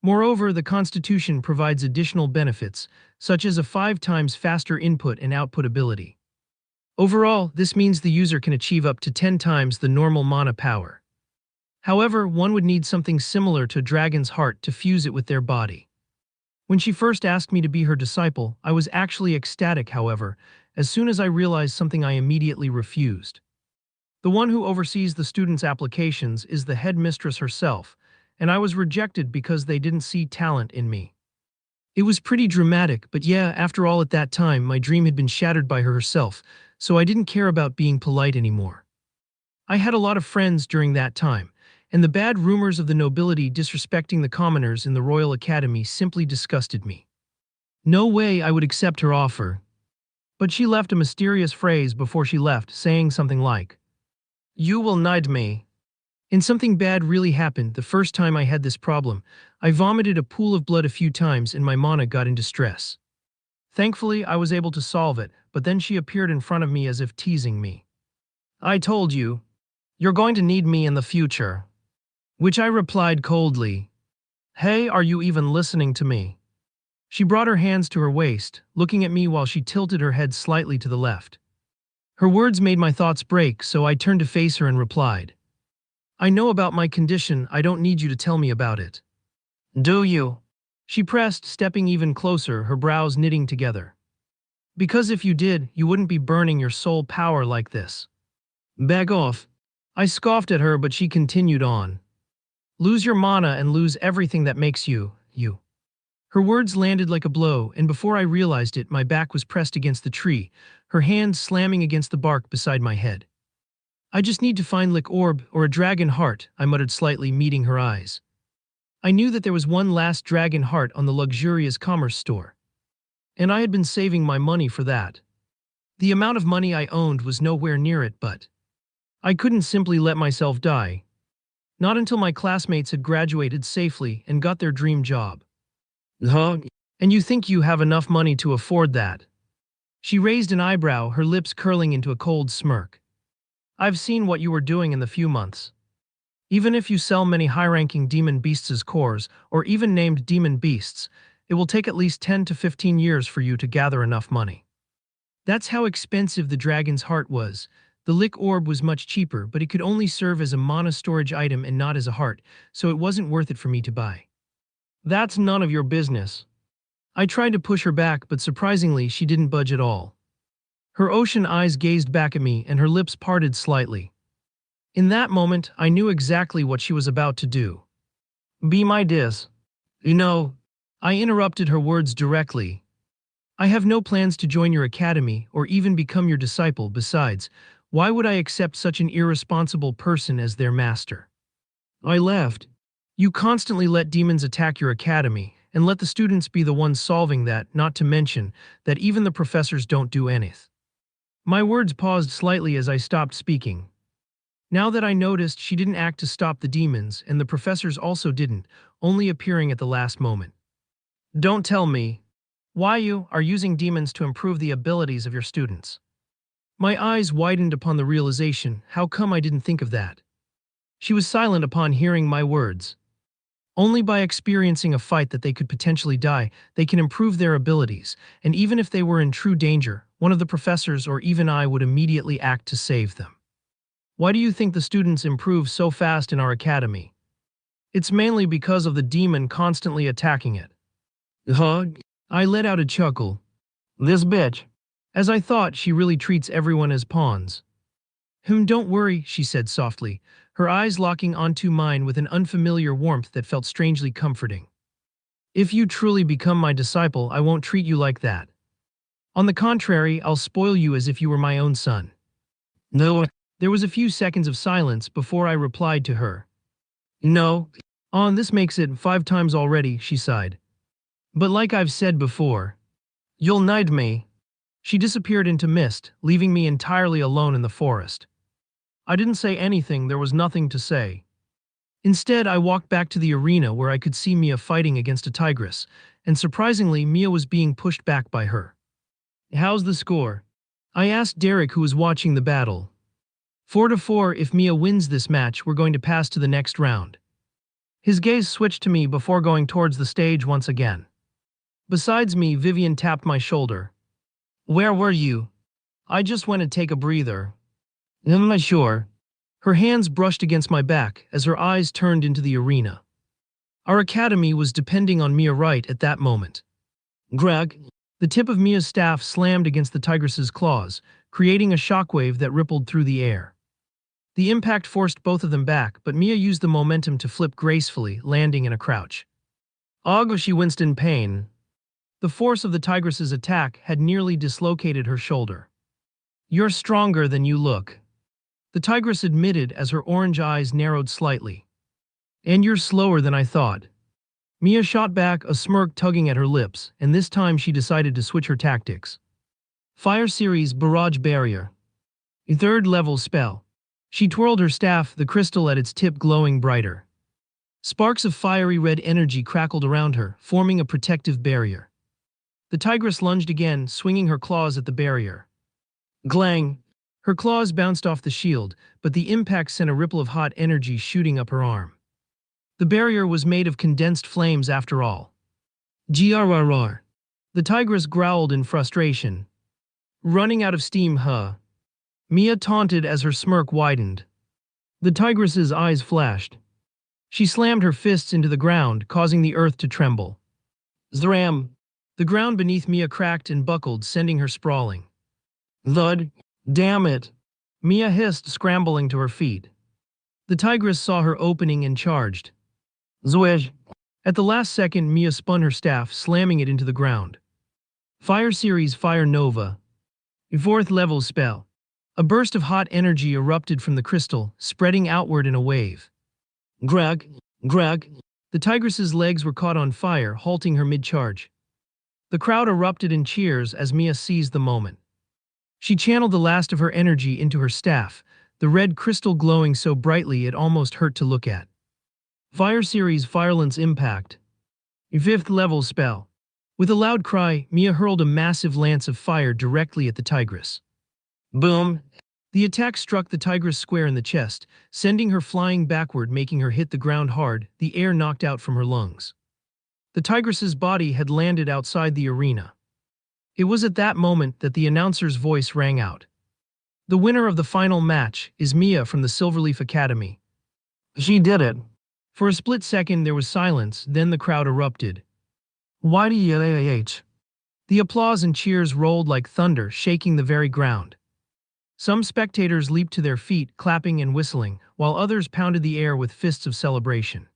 Moreover, the Constitution provides additional benefits, such as a 5 times faster input and output ability. Overall, this means the user can achieve up to 10 times the normal mana power. However, one would need something similar to a dragon's heart to fuse it with their body. When she first asked me to be her disciple, I was actually ecstatic, however. As soon as I realized something, I immediately refused. The one who oversees the students' applications is the headmistress herself, and I was rejected because they didn't see talent in me. It was pretty dramatic, but yeah, after all, at that time, my dream had been shattered by her herself, so I didn't care about being polite anymore. I had a lot of friends during that time, and the bad rumors of the nobility disrespecting the commoners in the Royal Academy simply disgusted me. No way I would accept her offer. But she left a mysterious phrase before she left, saying something like, "You will knight me." And something bad really happened the first time I had this problem. I vomited a pool of blood a few times and my mana got into stress. Thankfully, I was able to solve it, but then she appeared in front of me as if teasing me. "I told you, you're going to need me in the future." Which I replied coldly, "Hey, are you even listening to me?" She brought her hands to her waist, looking at me while she tilted her head slightly to the left. Her words made my thoughts break, so I turned to face her and replied, "I know about my condition, I don't need you to tell me about it." "Do you?" She pressed, stepping even closer, her brows knitting together. "Because if you did, you wouldn't be burning your soul power like this." "Back off." I scoffed at her, but she continued on. "Lose your mana and lose everything that makes you, you." Her words landed like a blow, and before I realized it, my back was pressed against the tree, her hands slamming against the bark beside my head. "I just need to find Lick Orb or a dragon heart," I muttered slightly, meeting her eyes. I knew that there was one last dragon heart on the luxurious commerce store. And I had been saving my money for that. The amount of money I owned was nowhere near it, but I couldn't simply let myself die. Not until my classmates had graduated safely and got their dream job. Huh? And you think you have enough money to afford that? She raised an eyebrow, her lips curling into a cold smirk. "I've seen what you were doing in the few months. Even if you sell many high-ranking demon beasts' cores, or even named demon beasts, it will take at least 10 to 15 years for you to gather enough money." That's how expensive the dragon's heart was. The Lick Orb was much cheaper, but it could only serve as a mana storage item and not as a heart, so it wasn't worth it for me to buy. "That's none of your business." I tried to push her back, but surprisingly, she didn't budge at all. Her ocean eyes gazed back at me and her lips parted slightly. In that moment, I knew exactly what she was about to do. Be my dis. You know, I interrupted her words directly. I have no plans to join your academy or even become your disciple. Besides, why would I accept such an irresponsible person as their master? I left. You constantly let demons attack your academy, and let the students be the ones solving that, not to mention that even the professors don't do anything. My words paused slightly as I stopped speaking. Now that I noticed she didn't act to stop the demons, and the professors also didn't, only appearing at the last moment. Don't tell me why you are using demons to improve the abilities of your students. My eyes widened upon the realization, how come I didn't think of that? She was silent upon hearing my words. Only by experiencing a fight that they could potentially die, they can improve their abilities, and even if they were in true danger, one of the professors or even I would immediately act to save them. Why do you think the students improve so fast in our academy? It's mainly because of the demon constantly attacking it. Huh? I let out a chuckle. This bitch. As I thought, she really treats everyone as pawns. Don't worry, she said softly, her eyes locking onto mine with an unfamiliar warmth that felt strangely comforting. If you truly become my disciple, I won't treat you like that. On the contrary, I'll spoil you as if you were my own son. No. There was a few seconds of silence before I replied to her. No. This makes it 5 times already, she sighed. But like I've said before, you'll need me. She disappeared into mist, leaving me entirely alone in the forest. I didn't say anything, there was nothing to say. Instead, I walked back to the arena where I could see Mia fighting against a tigress, and surprisingly, Mia was being pushed back by her. How's the score? I asked Derek, who was watching the battle. 4-4. If Mia wins this match, we're going to pass to the next round. His gaze switched to me before going towards the stage once again. Besides me, Vivian tapped my shoulder. Where were you? I just went to take a breather. I'm not sure. Her hands brushed against my back as her eyes turned into the arena. Our academy was depending on Mia right at that moment. Greg, the tip of Mia's staff slammed against the tigress's claws, creating a shockwave that rippled through the air. The impact forced both of them back, but Mia used the momentum to flip gracefully, landing in a crouch. Og, she winced in pain. The force of the tigress's attack had nearly dislocated her shoulder. You're stronger than you look, the tigress admitted as her orange eyes narrowed slightly. And you're slower than I thought. Mia shot back, a smirk tugging at her lips, and this time she decided to switch her tactics. Fire Series Barrage Barrier. A 3rd level spell. She twirled her staff, the crystal at its tip glowing brighter. Sparks of fiery red energy crackled around her, forming a protective barrier. The tigress lunged again, swinging her claws at the barrier. Glang! Her claws bounced off the shield, but the impact sent a ripple of hot energy shooting up her arm. The barrier was made of condensed flames after all. Grrr. The tigress growled in frustration. Running out of steam, huh? Mia taunted as her smirk widened. The tigress's eyes flashed. She slammed her fists into the ground, causing the earth to tremble. Zram! The ground beneath Mia cracked and buckled, sending her sprawling. Thud! Damn it! Mia hissed, scrambling to her feet. The tigress saw her opening and charged. Zwish! At the last second, Mia spun her staff, slamming it into the ground. Fire Series Fire Nova. A 4th level spell. A burst of hot energy erupted from the crystal, spreading outward in a wave. Greg! The tigress's legs were caught on fire, halting her mid-charge. The crowd erupted in cheers as Mia seized the moment. She channeled the last of her energy into her staff, the red crystal glowing so brightly it almost hurt to look at. Fire Series Firelance Impact. A 5th level spell. With a loud cry, Mia hurled a massive lance of fire directly at the tigress. Boom! The attack struck the tigress square in the chest, sending her flying backward, making her hit the ground hard, the air knocked out from her lungs. The tigress's body had landed outside the arena. It was at that moment that the announcer's voice rang out. The winner of the final match is Mia from the Silverleaf Academy. She did it. For a split second there was silence, then the crowd erupted. YDLAH. The applause and cheers rolled like thunder, shaking the very ground. Some spectators leaped to their feet, clapping and whistling, while others pounded the air with fists of celebration.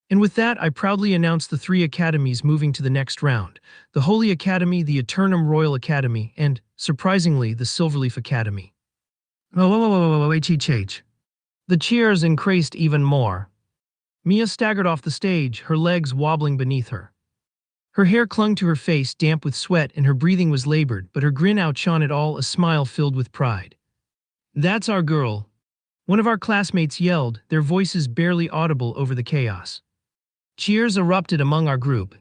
And with that, I proudly announced the three academies moving to the next round: the Holy Academy, the Eternum Royal Academy, and, surprisingly, the Silverleaf Academy. Oh, the cheers increased even more. Mia staggered off the stage, her legs wobbling beneath her. Her hair clung to her face, damp with sweat, and her breathing was labored, but her grin outshone it all, a smile filled with pride. "That's our girl," one of our classmates yelled, their voices barely audible over the chaos. Cheers erupted among our group.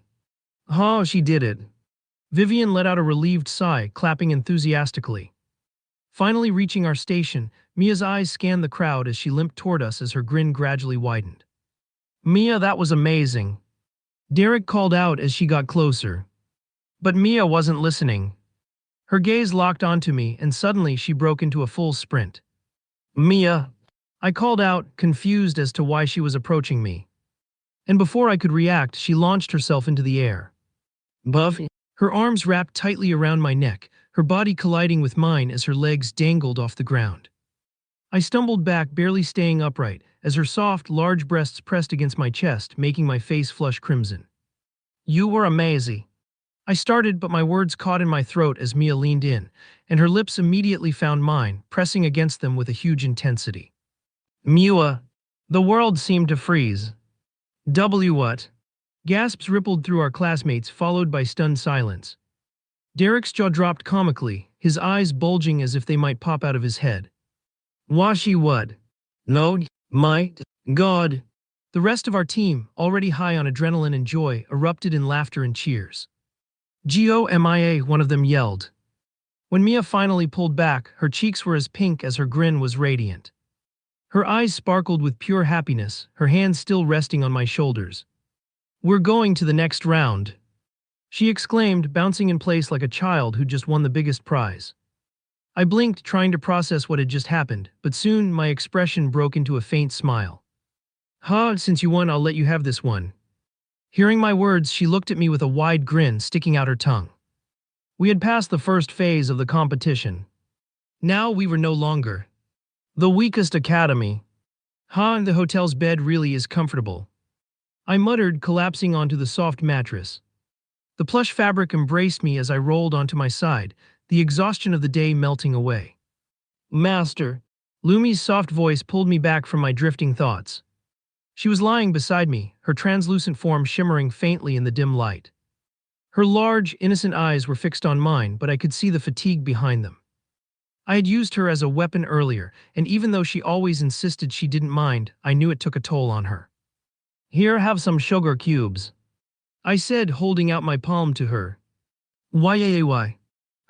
"Oh, she did it." Vivian let out a relieved sigh, clapping enthusiastically. Finally reaching our station, Mia's eyes scanned the crowd as she limped toward us as her grin gradually widened. "Mia, that was amazing," Derek called out as she got closer. But Mia wasn't listening. Her gaze locked onto me, and suddenly she broke into a full sprint. "Mia!" I called out, confused as to why she was approaching me. And before I could react, she launched herself into the air. Buff, her arms wrapped tightly around my neck, her body colliding with mine as her legs dangled off the ground. I stumbled back, barely staying upright, as her soft, large breasts pressed against my chest, making my face flush crimson. "You were amazing," I started, but my words caught in my throat as Mia leaned in, and her lips immediately found mine, pressing against them with a huge intensity. "Mia!" The world seemed to freeze. What? Gasps rippled through our classmates, followed by stunned silence. Derek's jaw dropped comically, his eyes bulging as if they might pop out of his head. "Washi what? No, my God." The rest of our team, already high on adrenaline and joy, erupted in laughter and cheers. "GOMIA," one of them yelled. When Mia finally pulled back, her cheeks were as pink as her grin was radiant. Her eyes sparkled with pure happiness, her hands still resting on my shoulders. "We're going to the next round," she exclaimed, bouncing in place like a child who just won the biggest prize. I blinked, trying to process what had just happened, but soon my expression broke into a faint smile. Since you won, I'll let you have this one." Hearing my words, she looked at me with a wide grin, sticking out her tongue. We had passed the first phase of the competition. Now we were no longer the weakest academy. The hotel's bed really is comfortable," I muttered, collapsing onto the soft mattress. The plush fabric embraced me as I rolled onto my side, the exhaustion of the day melting away. "Master!" Lumi's soft voice pulled me back from my drifting thoughts. She was lying beside me, her translucent form shimmering faintly in the dim light. Her large, innocent eyes were fixed on mine, but I could see the fatigue behind them. I had used her as a weapon earlier, and even though she always insisted she didn't mind, I knew it took a toll on her. "Here, have some sugar cubes," I said, holding out my palm to her. "Why?"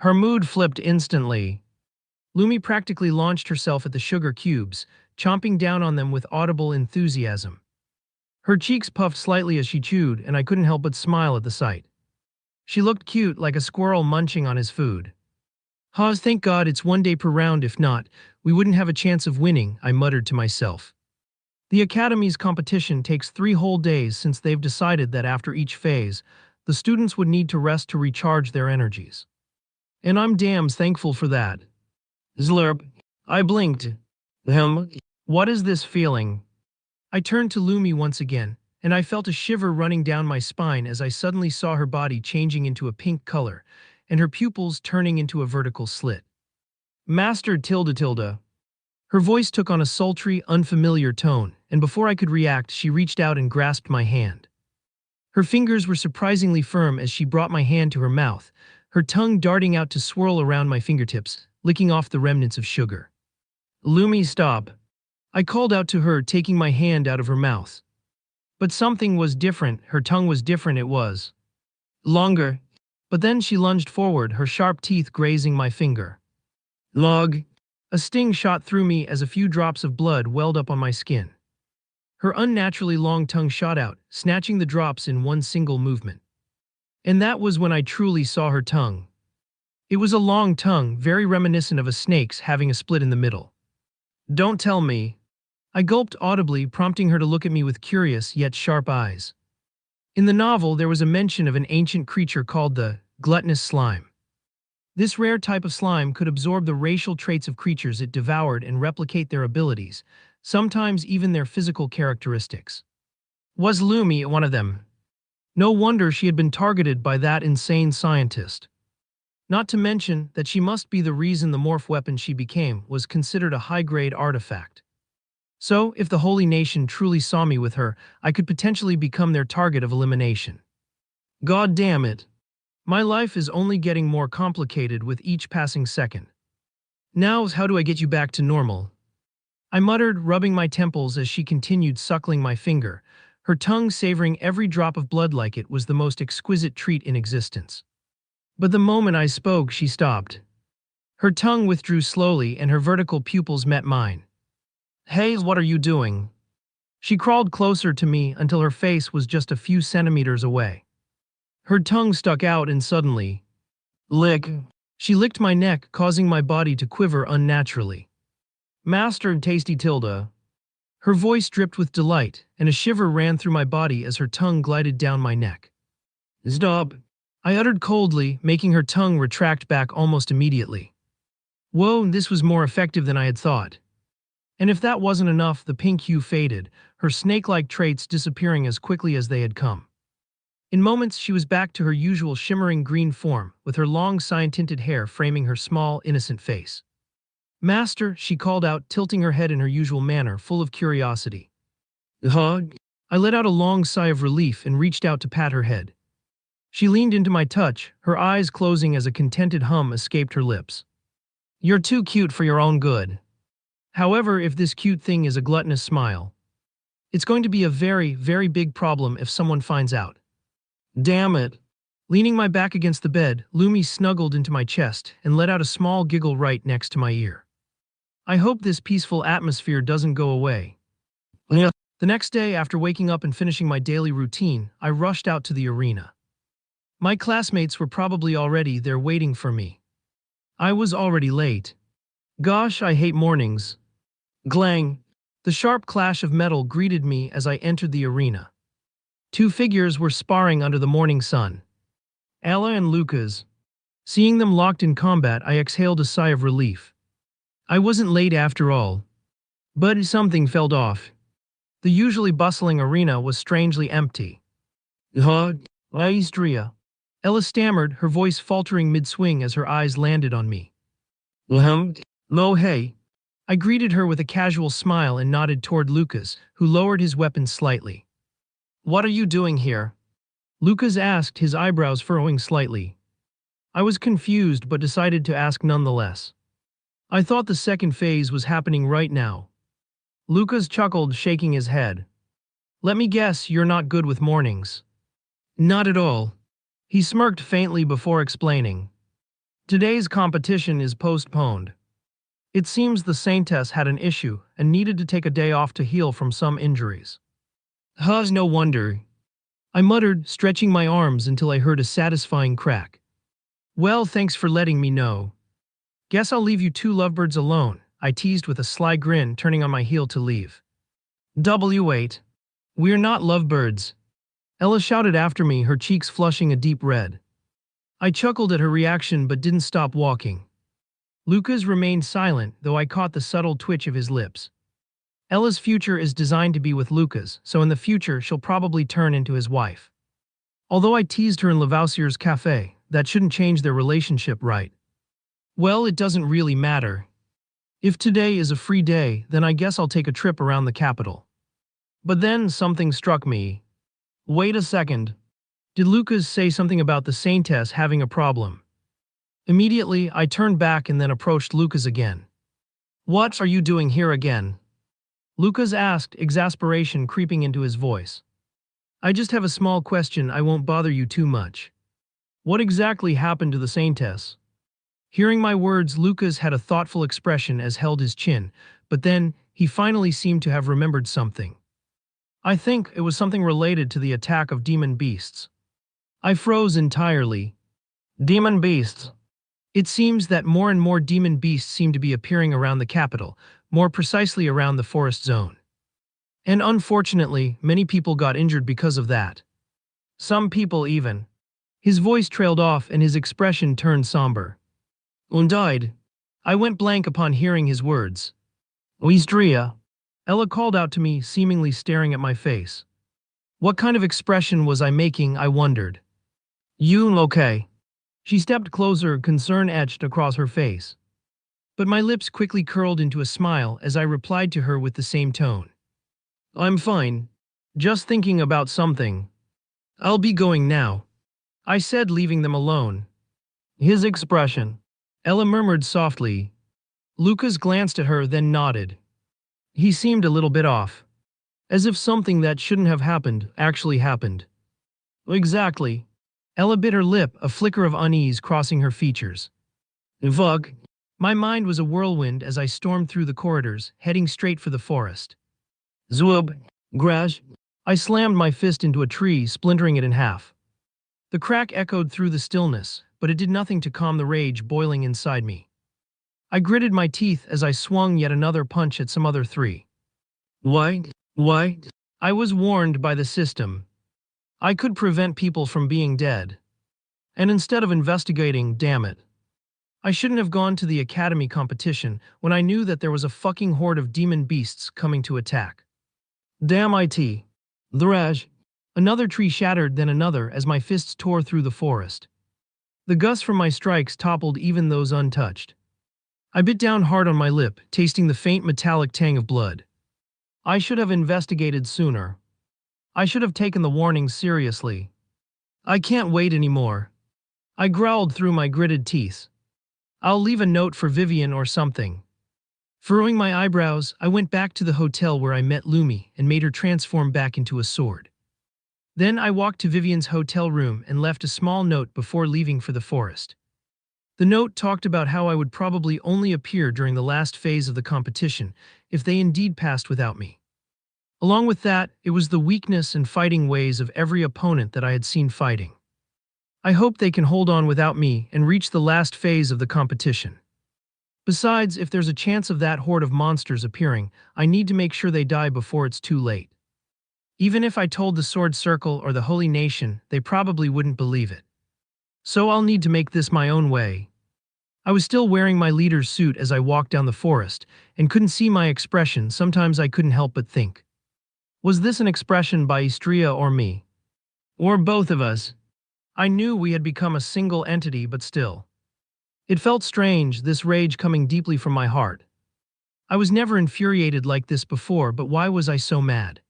Her mood flipped instantly. Lumi practically launched herself at the sugar cubes, chomping down on them with audible enthusiasm. Her cheeks puffed slightly as she chewed, and I couldn't help but smile at the sight. She looked cute, like a squirrel munching on his food. Thank God it's one day per round, if not, we wouldn't have a chance of winning," I muttered to myself. The Academy's competition takes 3 whole days, since they've decided that after each phase, the students would need to rest to recharge their energies. And I'm damn thankful for that. Slurp. I blinked. What is this feeling? I turned to Lumi once again, and I felt a shiver running down my spine as I suddenly saw her body changing into a pink color, and her pupils turning into a vertical slit. "Master tilde." Her voice took on a sultry, unfamiliar tone, and before I could react, she reached out and grasped my hand. Her fingers were surprisingly firm as she brought my hand to her mouth, her tongue darting out to swirl around my fingertips, licking off the remnants of sugar. "Lumi, stop," I called out to her, taking my hand out of her mouth. But something was different, her tongue was different, it was longer. But then she lunged forward, her sharp teeth grazing my finger. Log. A sting shot through me as a few drops of blood welled up on my skin. Her unnaturally long tongue shot out, snatching the drops in one single movement. And that was when I truly saw her tongue. It was a long tongue, very reminiscent of a snake's, having a split in the middle. "Don't tell me." I gulped audibly, prompting her to look at me with curious yet sharp eyes. In the novel, there was a mention of an ancient creature called the gluttonous slime. This rare type of slime could absorb the racial traits of creatures it devoured and replicate their abilities, sometimes even their physical characteristics. Was Lumi one of them? No wonder she had been targeted by that insane scientist. Not to mention that she must be the reason the morph weapon she became was considered a high-grade artifact. So, if the Holy Nation truly saw me with her, I could potentially become their target of elimination. God damn it. My life is only getting more complicated with each passing second. Now, how do I get you back to normal? I muttered, rubbing my temples as she continued suckling my finger, her tongue savoring every drop of blood like it was the most exquisite treat in existence. But the moment I spoke, she stopped. Her tongue withdrew slowly and her vertical pupils met mine. Hey, what are you doing? She crawled closer to me until her face was just a few centimeters away. Her tongue stuck out and suddenly, lick. She licked my neck, causing my body to quiver unnaturally. Master Tasty Tilda. Her voice dripped with delight, and a shiver ran through my body as her tongue glided down my neck. Stop. I uttered coldly, making her tongue retract back almost immediately. Whoa, this was more effective than I had thought. And if that wasn't enough, the pink hue faded, her snake-like traits disappearing as quickly as they had come. In moments, she was back to her usual shimmering green form, with her long cyan-tinted hair framing her small, innocent face. Master, she called out, tilting her head in her usual manner, full of curiosity. Huh? I let out a long sigh of relief and reached out to pat her head. She leaned into my touch, her eyes closing as a contented hum escaped her lips. You're too cute for your own good. However, if this cute thing is a gluttonous smile, it's going to be a very, very big problem if someone finds out. Damn it. Leaning my back against the bed, Lumi snuggled into my chest and let out a small giggle right next to my ear. I hope this peaceful atmosphere doesn't go away. Yeah. The next day, after waking up and finishing my daily routine, I rushed out to the arena. My classmates were probably already there waiting for me. I was already late. Gosh, I hate mornings. Glang! The sharp clash of metal greeted me as I entered the arena. Two figures were sparring under the morning sun. Ella and Lucas. Seeing them locked in combat, I exhaled a sigh of relief. I wasn't late after all. But something felt off. The usually bustling arena was strangely empty. Istria. Ella stammered, her voice faltering mid-swing as her eyes landed on me. No, hey. I greeted her with a casual smile and nodded toward Lucas, who lowered his weapon slightly. What are you doing here? Lucas asked, his eyebrows furrowing slightly. I was confused but decided to ask nonetheless. I thought the second phase was happening right now. Lucas chuckled, shaking his head. Let me guess, you're not good with mornings. Not at all. He smirked faintly before explaining. Today's competition is postponed. It seems the Saintess had an issue and needed to take a day off to heal from some injuries. No wonder. I muttered, stretching my arms until I heard a satisfying crack. Well, thanks for letting me know. Guess I'll leave you two lovebirds alone, I teased with a sly grin, turning on my heel to leave. W8. We're not lovebirds. Ella shouted after me, her cheeks flushing a deep red. I chuckled at her reaction but didn't stop walking. Lucas remained silent, though I caught the subtle twitch of his lips. Ella's future is designed to be with Lucas, so in the future she'll probably turn into his wife. Although I teased her in Lavoisier's cafe, that shouldn't change their relationship, right? Well, it doesn't really matter. If today is a free day, then I guess I'll take a trip around the capital. But then something struck me. Wait a second. Did Lucas say something about the Saintess having a problem? Immediately, I turned back and then approached Lucas again. What are you doing here again? Lucas asked, exasperation creeping into his voice. I just have a small question, I won't bother you too much. What exactly happened to the Saintess? Hearing my words, Lucas had a thoughtful expression as held his chin, but then he finally seemed to have remembered something. I think it was something related to the attack of demon beasts. I froze entirely. Demon beasts? It seems that more and more demon beasts seem to be appearing around the capital, more precisely around the forest zone. And unfortunately, many people got injured because of that. Some people even. His voice trailed off and his expression turned somber. "Und died." I went blank upon hearing his words. "Istria." Ella called out to me, seemingly staring at my face. What kind of expression was I making, I wondered. "You okay?" She stepped closer, concern etched across her face. But my lips quickly curled into a smile as I replied to her with the same tone. "I'm fine. Just thinking about something. I'll be going now," I said, leaving them alone. His expression. Ella murmured softly. Lucas glanced at her, then nodded. He seemed a little bit off. As if something that shouldn't have happened actually happened. Exactly. Ella bit her lip, a flicker of unease crossing her features. Fuck. My mind was a whirlwind as I stormed through the corridors, heading straight for the forest. Zwub. Grash. I slammed my fist into a tree, splintering it in half. The crack echoed through the stillness, but it did nothing to calm the rage boiling inside me. I gritted my teeth as I swung yet another punch at some other three. Why? Why? I was warned by the system. I could prevent people from being dead. And instead of investigating, damn it. I shouldn't have gone to the academy competition when I knew that there was a fucking horde of demon beasts coming to attack. Damn it. Thraj. Another tree shattered, then another as my fists tore through the forest. The gusts from my strikes toppled even those untouched. I bit down hard on my lip, tasting the faint metallic tang of blood. I should have investigated sooner. I should have taken the warnings seriously. I can't wait anymore. I growled through my gritted teeth. I'll leave a note for Vivian or something. Furrowing my eyebrows, I went back to the hotel where I met Lumi and made her transform back into a sword. Then I walked to Vivian's hotel room and left a small note before leaving for the forest. The note talked about how I would probably only appear during the last phase of the competition if they indeed passed without me. Along with that, it was the weakness and fighting ways of every opponent that I had seen fighting. I hope they can hold on without me and reach the last phase of the competition. Besides, if there's a chance of that horde of monsters appearing, I need to make sure they die before it's too late. Even if I told the Sword Circle or the Holy Nation, they probably wouldn't believe it. So I'll need to make this my own way. I was still wearing my leader's suit as I walked down the forest, and couldn't see my expression. Sometimes I couldn't help but think. Was this an expression by Istria or me? Or both of us? I knew we had become a single entity, but still. It felt strange, this rage coming deeply from my heart. I was never infuriated like this before, but why was I so mad?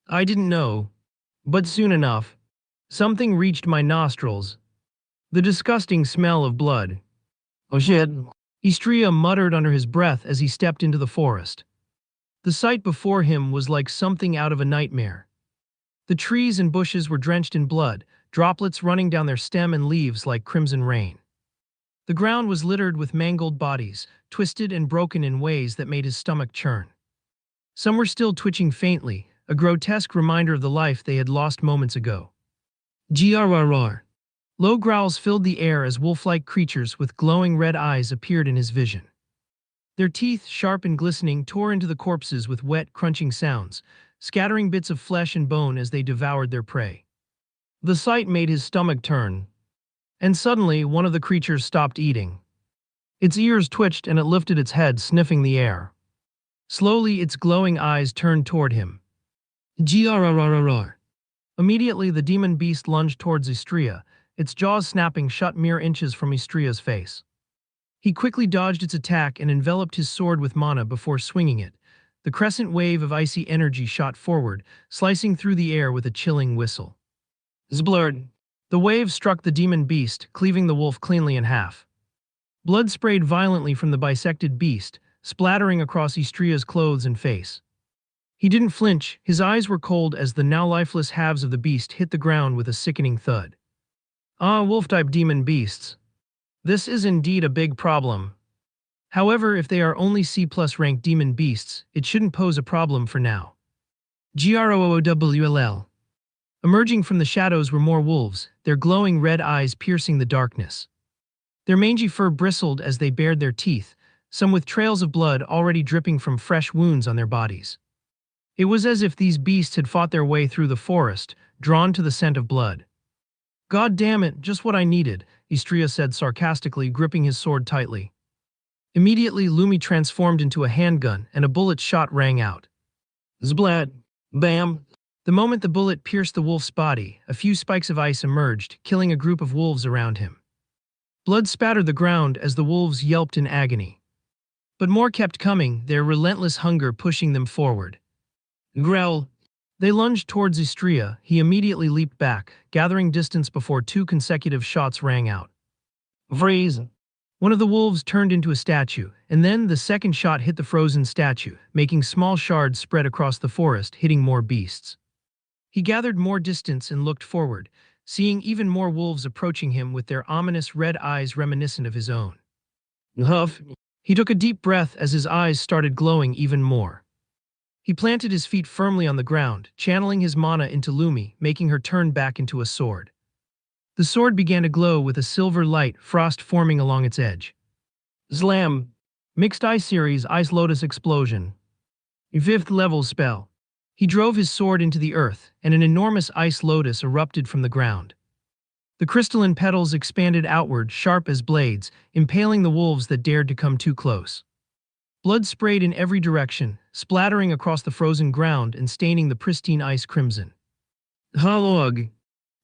I didn't know. But soon enough, something reached my nostrils. The disgusting smell of blood. Oh shit. Istria muttered under his breath as he stepped into the forest. The sight before him was like something out of a nightmare. The trees and bushes were drenched in blood, droplets running down their stem and leaves like crimson rain. The ground was littered with mangled bodies, twisted and broken in ways that made his stomach churn. Some were still twitching faintly, a grotesque reminder of the life they had lost moments ago. Grrr. Low growls filled the air as wolf-like creatures with glowing red eyes appeared in his vision. Their teeth, sharp and glistening, tore into the corpses with wet, crunching sounds, scattering bits of flesh and bone as they devoured their prey. The sight made his stomach turn. And suddenly, one of the creatures stopped eating. Its ears twitched and it lifted its head, sniffing the air. Slowly, its glowing eyes turned toward him. Grrrr. Immediately, the demon beast lunged towards Istria, its jaws snapping shut mere inches from Istria's face. He quickly dodged its attack and enveloped his sword with mana before swinging it. The crescent wave of icy energy shot forward, slicing through the air with a chilling whistle. Zblurred. The wave struck the demon beast, cleaving the wolf cleanly in half. Blood sprayed violently from the bisected beast, splattering across Istria's clothes and face. He didn't flinch, his eyes were cold as the now lifeless halves of the beast hit the ground with a sickening thud. Ah, wolf-type demon beasts. This is indeed a big problem. However, if they are only C+ ranked demon beasts, it shouldn't pose a problem for now. Grrrowll. Emerging from the shadows were more wolves, their glowing red eyes piercing the darkness. Their mangy fur bristled as they bared their teeth, some with trails of blood already dripping from fresh wounds on their bodies. It was as if these beasts had fought their way through the forest, drawn to the scent of blood. God damn it, just what I needed, Istria said sarcastically, gripping his sword tightly. Immediately, Lumi transformed into a handgun, and a bullet shot rang out. Zblat! Bam! The moment the bullet pierced the wolf's body, a few spikes of ice emerged, killing a group of wolves around him. Blood spattered the ground as the wolves yelped in agony. But more kept coming, their relentless hunger pushing them forward. Growl! They lunged towards Istria. He immediately leaped back, gathering distance before two consecutive shots rang out. Freeze! One of the wolves turned into a statue, and then the second shot hit the frozen statue, making small shards spread across the forest, hitting more beasts. He gathered more distance and looked forward, seeing even more wolves approaching him with their ominous red eyes reminiscent of his own. Huff! He took a deep breath as his eyes started glowing even more. He planted his feet firmly on the ground, channeling his mana into Lumi, making her turn back into a sword. The sword began to glow with a silver light, frost forming along its edge. Slam! Mixed Ice Series Ice Lotus Explosion. 5th level spell. He drove his sword into the earth, and an enormous ice lotus erupted from the ground. The crystalline petals expanded outward, sharp as blades, impaling the wolves that dared to come too close. Blood sprayed in every direction, splattering across the frozen ground and staining the pristine ice crimson. Halog!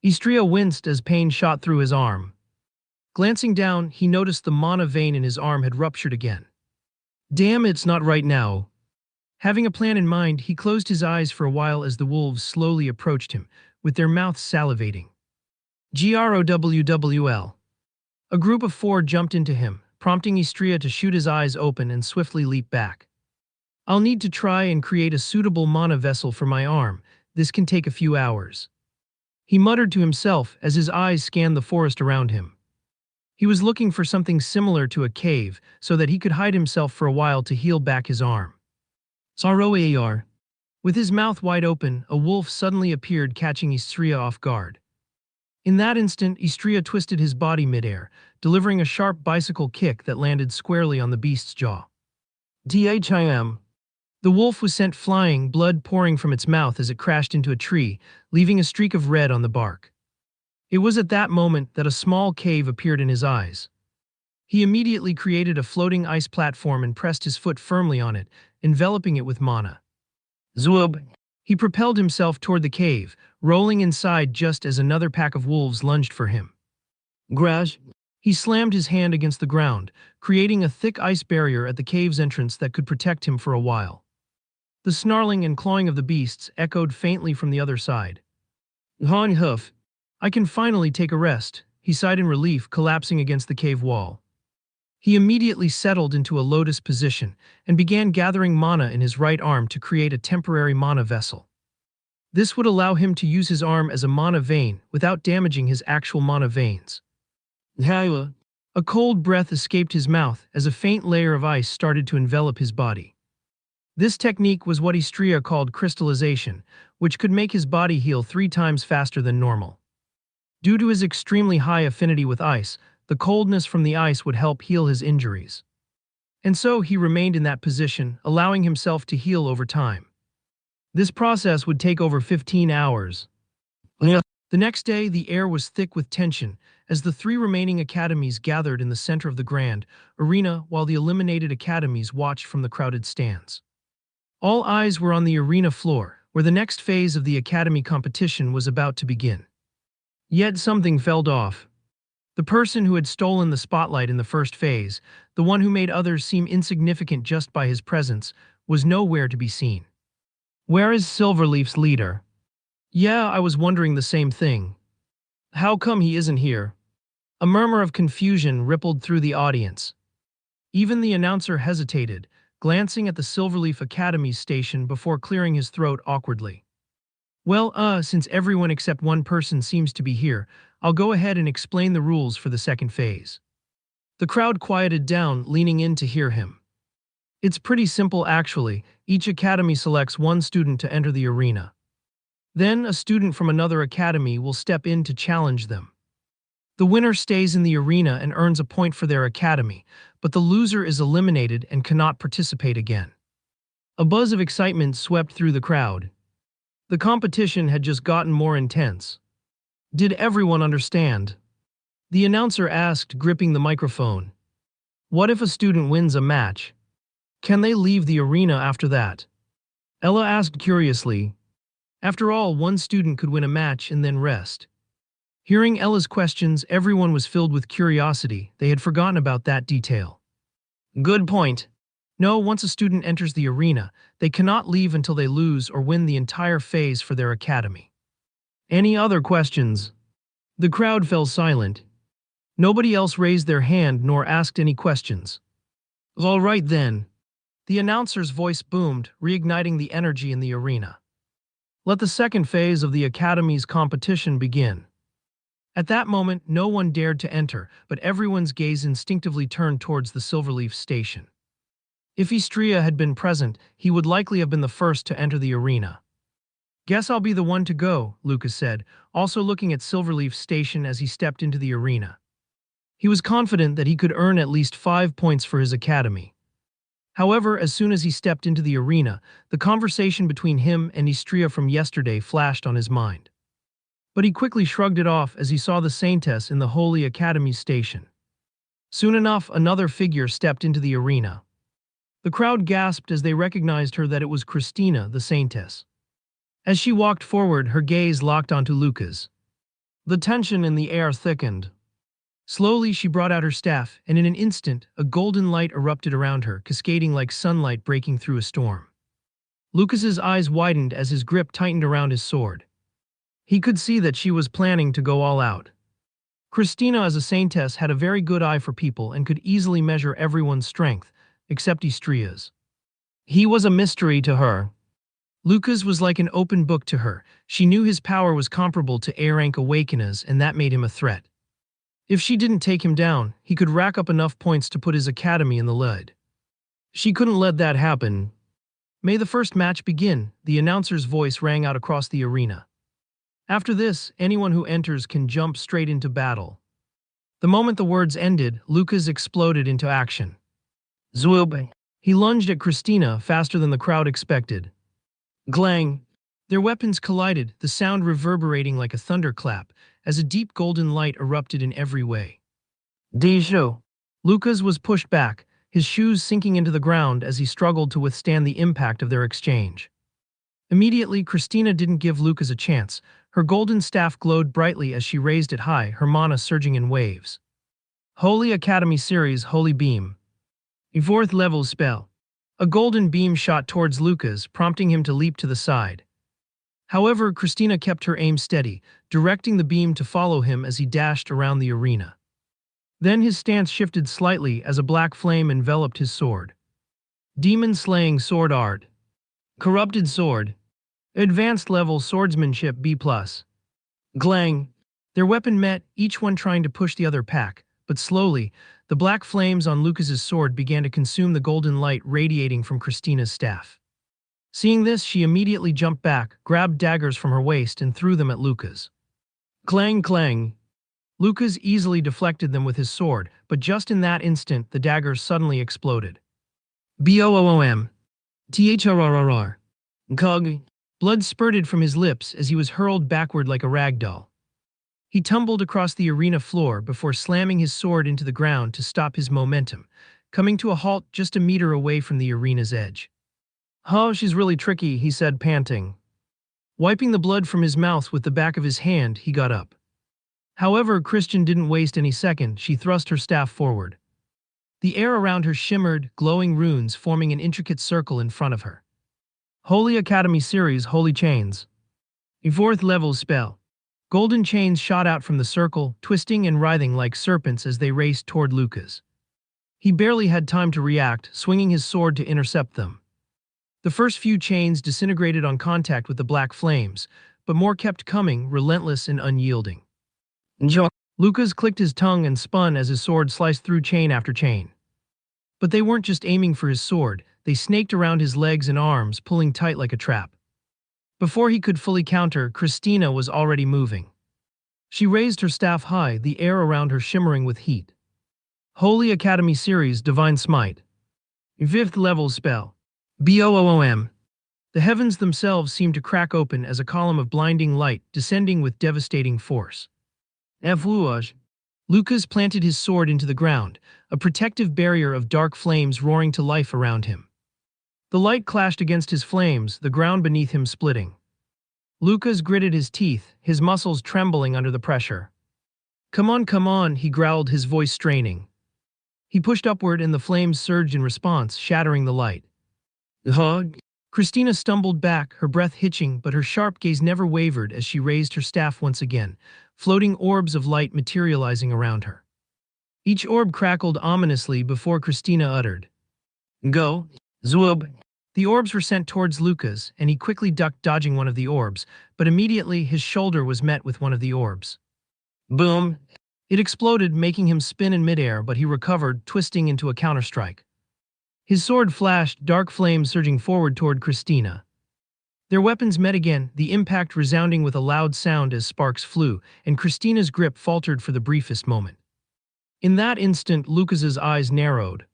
Istria winced as pain shot through his arm. Glancing down, he noticed the mana vein in his arm had ruptured again. Damn, it's not right now. Having a plan in mind, he closed his eyes for a while as the wolves slowly approached him, with their mouths salivating. Growwl. A group of 4 jumped into him, prompting Istria to shoot his eyes open and swiftly leap back. I'll need to try and create a suitable mana vessel for my arm. This can take a few hours. He muttered to himself as his eyes scanned the forest around him. He was looking for something similar to a cave so that he could hide himself for a while to heal back his arm. Saroar. With his mouth wide open, a wolf suddenly appeared, catching Istria off guard. In that instant, Istria twisted his body midair, delivering a sharp bicycle kick that landed squarely on the beast's jaw. Dhim. The wolf was sent flying, blood pouring from its mouth as it crashed into a tree, leaving a streak of red on the bark. It was at that moment that a small cave appeared in his eyes. He immediately created a floating ice platform and pressed his foot firmly on it, enveloping it with mana. Zwob! He propelled himself toward the cave, rolling inside just as another pack of wolves lunged for him. Grash! He slammed his hand against the ground, creating a thick ice barrier at the cave's entrance that could protect him for a while. The snarling and clawing of the beasts echoed faintly from the other side. Han Hoof! I can finally take a rest, he sighed in relief, collapsing against the cave wall. He immediately settled into a lotus position and began gathering mana in his right arm to create a temporary mana vessel. This would allow him to use his arm as a mana vein without damaging his actual mana veins. A cold breath escaped his mouth as a faint layer of ice started to envelop his body. This technique was what Istria called crystallization, which could make his body heal 3 times faster than normal. Due to his extremely high affinity with ice, the coldness from the ice would help heal his injuries. And so he remained in that position, allowing himself to heal over time. This process would take over 15 hours. The next day, the air was thick with tension as the 3 remaining academies gathered in the center of the grand arena while the eliminated academies watched from the crowded stands. All eyes were on the arena floor, where the next phase of the academy competition was about to begin. Yet something fell off. The person who had stolen the spotlight in the first phase, the one who made others seem insignificant just by his presence, was nowhere to be seen. Where is Silverleaf's leader? Yeah, I was wondering the same thing. How come he isn't here? A murmur of confusion rippled through the audience. Even the announcer hesitated, glancing at the Silverleaf Academy's station before clearing his throat awkwardly. Well, since everyone except one person seems to be here, I'll go ahead and explain the rules for the second phase. The crowd quieted down, leaning in to hear him. It's pretty simple actually. Each academy selects one student to enter the arena. Then a student from another academy will step in to challenge them. The winner stays in the arena and earns a point for their academy, but the loser is eliminated and cannot participate again. A buzz of excitement swept through the crowd. The competition had just gotten more intense. Did everyone understand? The announcer asked, gripping the microphone. What if a student wins a match? Can they leave the arena after that? Ella asked curiously. After all, one student could win a match and then rest. Hearing Ella's questions, everyone was filled with curiosity. They had forgotten about that detail. Good point. No, once a student enters the arena, they cannot leave until they lose or win the entire phase for their academy. Any other questions? The crowd fell silent. Nobody else raised their hand nor asked any questions. All right then. The announcer's voice boomed, reigniting the energy in the arena. Let the second phase of the academy's competition begin. At that moment, no one dared to enter, but everyone's gaze instinctively turned towards the Silverleaf station. If Istria had been present, he would likely have been the first to enter the arena. Guess I'll be the one to go, Lucas said, also looking at Silverleaf station as he stepped into the arena. He was confident that he could earn at least 5 points for his academy. However, as soon as he stepped into the arena, the conversation between him and Istria from yesterday flashed on his mind. But he quickly shrugged it off as he saw the Saintess in the Holy Academy station. Soon enough, another figure stepped into the arena. The crowd gasped as they recognized her that it was Christina, the Saintess. As she walked forward, her gaze locked onto Lucas. The tension in the air thickened. Slowly, she brought out her staff, and in an instant, a golden light erupted around her, cascading like sunlight breaking through a storm. Lucas's eyes widened as his grip tightened around his sword. He could see that she was planning to go all out. Christina, as a Saintess, had a very good eye for people and could easily measure everyone's strength, except Istria's. He was a mystery to her. Lucas was like an open book to her. She knew his power was comparable to A-rank Awakeners, and that made him a threat. If she didn't take him down, he could rack up enough points to put his academy in the lead. She couldn't let that happen. May the first match begin, the announcer's voice rang out across the arena. After this, anyone who enters can jump straight into battle. The moment the words ended, Lucas exploded into action. Zwoop! He lunged at Christina faster than the crowd expected. Glang! Their weapons collided, the sound reverberating like a thunderclap, as a deep golden light erupted in every way. Dijou! Lucas was pushed back, his shoes sinking into the ground as he struggled to withstand the impact of their exchange. Immediately, Christina didn't give Lucas a chance. Her golden staff glowed brightly as she raised it high, her mana surging in waves. Holy Academy Series Holy Beam. A 4th level spell. A golden beam shot towards Lucas, prompting him to leap to the side. However, Christina kept her aim steady, directing the beam to follow him as he dashed around the arena. Then his stance shifted slightly as a black flame enveloped his sword. Demon-slaying sword art. Corrupted sword. Advanced level swordsmanship B+. Glang! Their weapon met, each one trying to push the other back, but slowly, the black flames on Lucas's sword began to consume the golden light radiating from Christina's staff. Seeing this, she immediately jumped back, grabbed daggers from her waist and threw them at Lucas. Clang clang! Lucas easily deflected them with his sword, but just in that instant, the daggers suddenly exploded. Boom! Thrrrr! Cog! Blood spurted from his lips as he was hurled backward like a rag doll. He tumbled across the arena floor before slamming his sword into the ground to stop his momentum, coming to a halt just a meter away from the arena's edge. "Oh, she's really tricky," he said, panting. Wiping the blood from his mouth with the back of his hand, he got up. However, Christian didn't waste any second. She thrust her staff forward. The air around her shimmered, glowing runes forming an intricate circle in front of her. Holy Academy Series Holy Chains. A 4th level spell. Golden chains shot out from the circle, twisting and writhing like serpents as they raced toward Lucas. He barely had time to react, swinging his sword to intercept them. The first few chains disintegrated on contact with the black flames, but more kept coming, relentless and unyielding. Lucas clicked his tongue and spun as his sword sliced through chain after chain. But they weren't just aiming for his sword, they snaked around his legs and arms, pulling tight like a trap. Before he could fully counter, Christina was already moving. She raised her staff high, the air around her shimmering with heat. Holy Academy Series Divine Smite. 5th level spell. Boom! The heavens themselves seemed to crack open as a column of blinding light descending with devastating force. Avouage. Lucas planted his sword into the ground, a protective barrier of dark flames roaring to life around him. The light clashed against his flames, the ground beneath him splitting. Lucas gritted his teeth, his muscles trembling under the pressure. Come on, he growled, his voice straining. He pushed upward and the flames surged in response, shattering the light. Hug. Christina stumbled back, her breath hitching, but her sharp gaze never wavered as she raised her staff once again, floating orbs of light materializing around her. Each orb crackled ominously before Christina uttered, "Go, Zwob." The orbs were sent towards Lucas, and he quickly ducked, dodging one of the orbs, but immediately his shoulder was met with one of the orbs. Boom! It exploded, making him spin in midair, but he recovered, twisting into a counterstrike. His sword flashed, dark flames surging forward toward Christina. Their weapons met again, the impact resounding with a loud sound as sparks flew, and Christina's grip faltered for the briefest moment. In that instant, Lucas's eyes narrowed.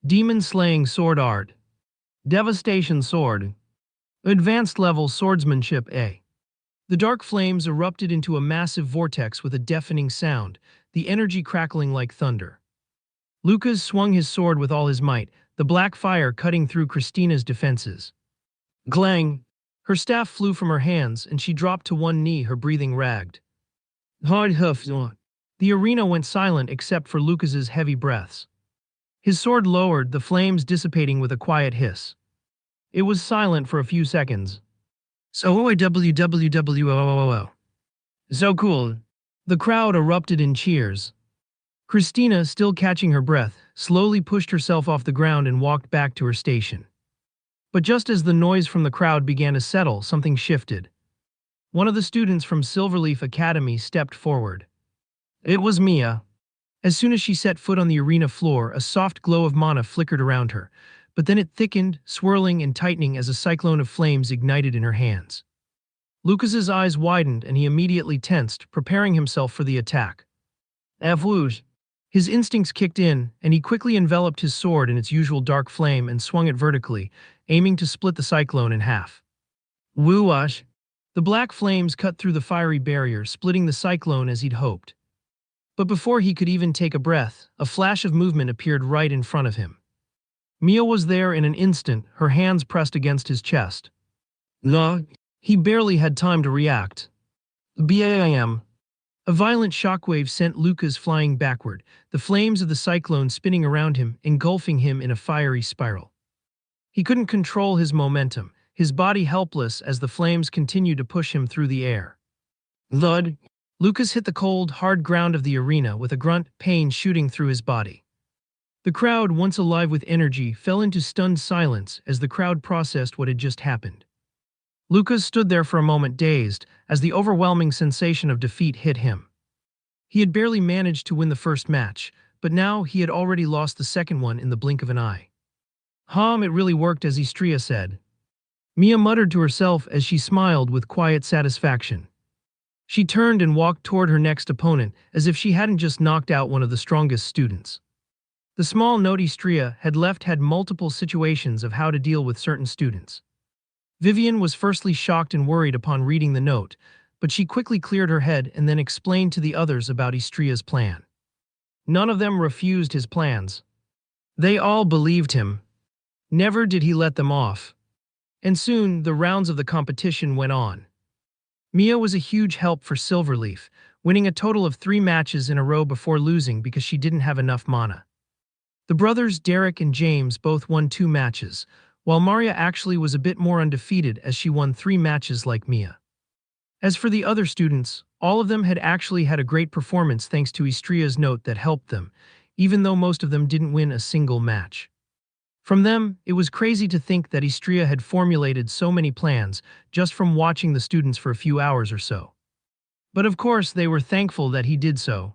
Demon-slaying sword art. Devastation sword. Advanced level swordsmanship A. The dark flames erupted into a massive vortex with a deafening sound, the energy crackling like thunder. Lucas swung his sword with all his might, the black fire cutting through Christina's defenses. Clang! Her staff flew from her hands, and she dropped to one knee, her breathing ragged. Hard hoof. The arena went silent except for Lucas's heavy breaths. His sword lowered, the flames dissipating with a quiet hiss. It was silent for a few seconds. So cool. The crowd erupted in cheers. Christina, still catching her breath, slowly pushed herself off the ground and walked back to her station. But just as the noise from the crowd began to settle, something shifted. One of the students from Silverleaf Academy stepped forward. It was Mia. As soon as she set foot on the arena floor, a soft glow of mana flickered around her, but then it thickened, swirling and tightening as a cyclone of flames ignited in her hands. Lucas's eyes widened and he immediately tensed, preparing himself for the attack. Avouage. His instincts kicked in, and he quickly enveloped his sword in its usual dark flame and swung it vertically, aiming to split the cyclone in half. Woo-wash! The black flames cut through the fiery barrier, splitting the cyclone as he'd hoped. But before he could even take a breath, a flash of movement appeared right in front of him. Mia was there in an instant, her hands pressed against his chest. No. He barely had time to react. BAM. A violent shockwave sent Lucas flying backward, the flames of the cyclone spinning around him, engulfing him in a fiery spiral. He couldn't control his momentum, his body helpless as the flames continued to push him through the air. Thud! Lucas hit the cold, hard ground of the arena with a grunt, pain shooting through his body. The crowd, once alive with energy, fell into stunned silence as the crowd processed what had just happened. Lucas stood there for a moment, dazed, as the overwhelming sensation of defeat hit him. He had barely managed to win the first match, but now he had already lost the second one in the blink of an eye. It really worked, as Istria said. Mia muttered to herself as she smiled with quiet satisfaction. She turned and walked toward her next opponent as if she hadn't just knocked out one of the strongest students. The small note Istria had left had multiple situations of how to deal with certain students. Vivian was firstly shocked and worried upon reading the note, but she quickly cleared her head and then explained to the others about Istria's plan. None of them refused his plans. They all believed him. Never did he let them off. And soon, the rounds of the competition went on. Mia was a huge help for Silverleaf, winning a total of 3 matches in a row before losing because she didn't have enough mana. The brothers Derek and James both won 2 matches, while Maria actually was a bit more undefeated as she won 3 matches like Mia. As for the other students, all of them had actually had a great performance thanks to Istria's note that helped them, even though most of them didn't win a single match. From them, it was crazy to think that Istria had formulated so many plans just from watching the students for a few hours or so. But of course, they were thankful that he did so.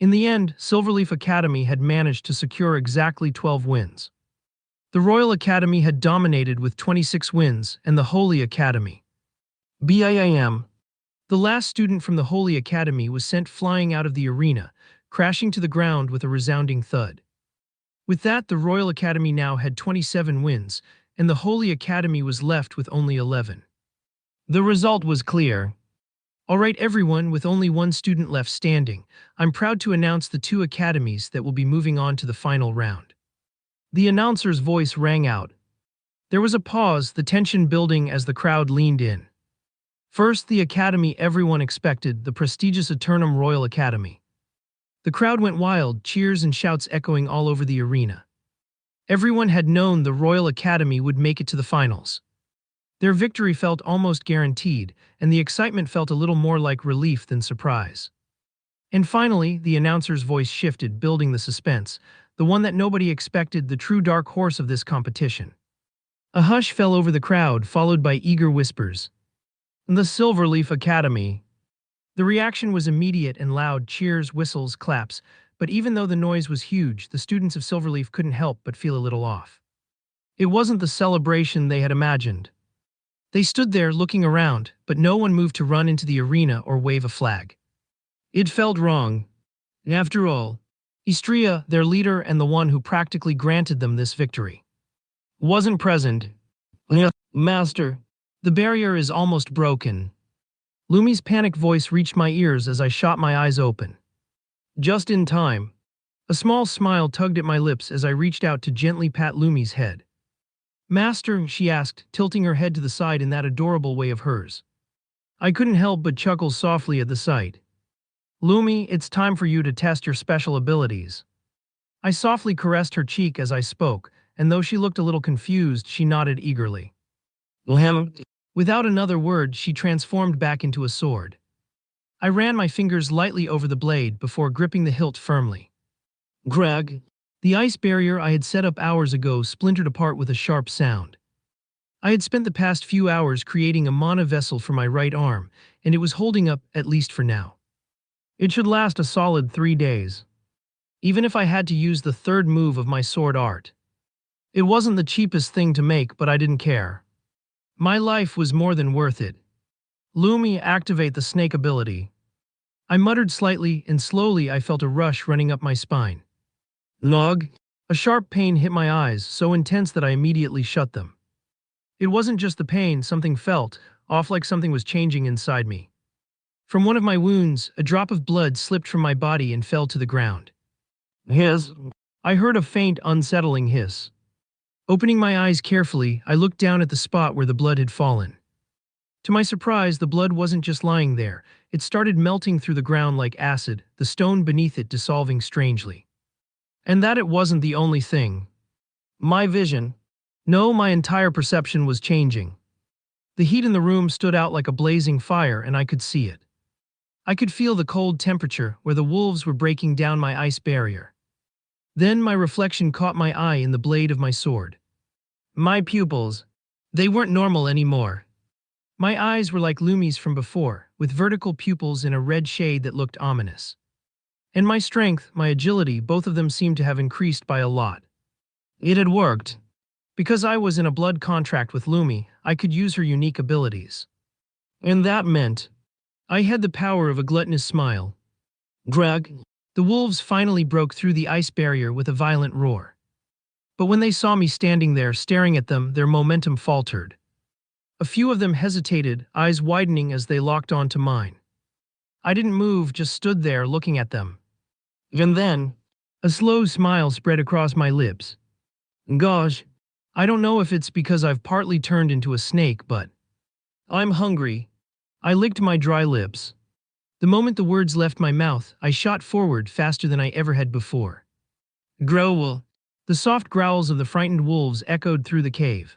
In the end, Silverleaf Academy had managed to secure exactly 12 wins. The Royal Academy had dominated with 26 wins, and the Holy Academy. BAM. The last student from the Holy Academy was sent flying out of the arena, crashing to the ground with a resounding thud. With that, the Royal Academy now had 27 wins, and the Holy Academy was left with only 11. The result was clear. All right, everyone, with only one student left standing, I'm proud to announce the two academies that will be moving on to the final round. The announcer's voice rang out. There was a pause, the tension building as the crowd leaned in. First, the academy everyone expected, the prestigious Eternum Royal Academy. The crowd went wild, cheers and shouts echoing all over the arena. Everyone had known the Royal Academy would make it to the finals. Their victory felt almost guaranteed, and the excitement felt a little more like relief than surprise. And finally, the announcer's voice shifted, building the suspense, the one that nobody expected, the true dark horse of this competition. A hush fell over the crowd, followed by eager whispers. The Silverleaf Academy. The reaction was immediate and loud, cheers, whistles, claps, but even though the noise was huge, the students of Silverleaf couldn't help but feel a little off. It wasn't the celebration they had imagined. They stood there looking around, but no one moved to run into the arena or wave a flag. It felt wrong. After all, Istria, their leader and the one who practically granted them this victory, wasn't present. Master, the barrier is almost broken. Lumi's panicked voice reached my ears as I shot my eyes open. Just in time. A small smile tugged at my lips as I reached out to gently pat Lumi's head. Master, she asked, tilting her head to the side in that adorable way of hers. I couldn't help but chuckle softly at the sight. Lumi, it's time for you to test your special abilities. I softly caressed her cheek as I spoke, and though she looked a little confused, she nodded eagerly. Without another word, she transformed back into a sword. I ran my fingers lightly over the blade before gripping the hilt firmly. Greg. The ice barrier I had set up hours ago splintered apart with a sharp sound. I had spent the past few hours creating a mana vessel for my right arm, and it was holding up, at least for now. It should last a solid 3 days. Even if I had to use the third move of my sword art. It wasn't the cheapest thing to make, but I didn't care. My life was more than worth it. Lumi, activate the snake ability. I muttered slightly, and slowly I felt a rush running up my spine. Log. A sharp pain hit my eyes, so intense that I immediately shut them. It wasn't just the pain, something felt off, like something was changing inside me. From one of my wounds, a drop of blood slipped from my body and fell to the ground. Hiss. I heard a faint, unsettling hiss. Opening my eyes carefully, I looked down at the spot where the blood had fallen. To my surprise, the blood wasn't just lying there. It started melting through the ground like acid, the stone beneath it dissolving strangely. And that it wasn't the only thing. My vision. No, my entire perception was changing. The heat in the room stood out like a blazing fire, and I could see it. I could feel the cold temperature where the wolves were breaking down my ice barrier. Then my reflection caught my eye in the blade of my sword. My pupils. They weren't normal anymore. My eyes were like Lumi's from before, with vertical pupils in a red shade that looked ominous. And my strength, my agility, both of them seemed to have increased by a lot. It had worked. Because I was in a blood contract with Lumi, I could use her unique abilities. And that meant I had the power of a gluttonous smile. Greg. The wolves finally broke through the ice barrier with a violent roar. But when they saw me standing there staring at them, their momentum faltered. A few of them hesitated, eyes widening as they locked onto mine. I didn't move, just stood there looking at them. And then, a slow smile spread across my lips. Gosh, I don't know if it's because I've partly turned into a snake, but I'm hungry. I licked my dry lips. The moment the words left my mouth, I shot forward faster than I ever had before. Growl. The soft growls of the frightened wolves echoed through the cave.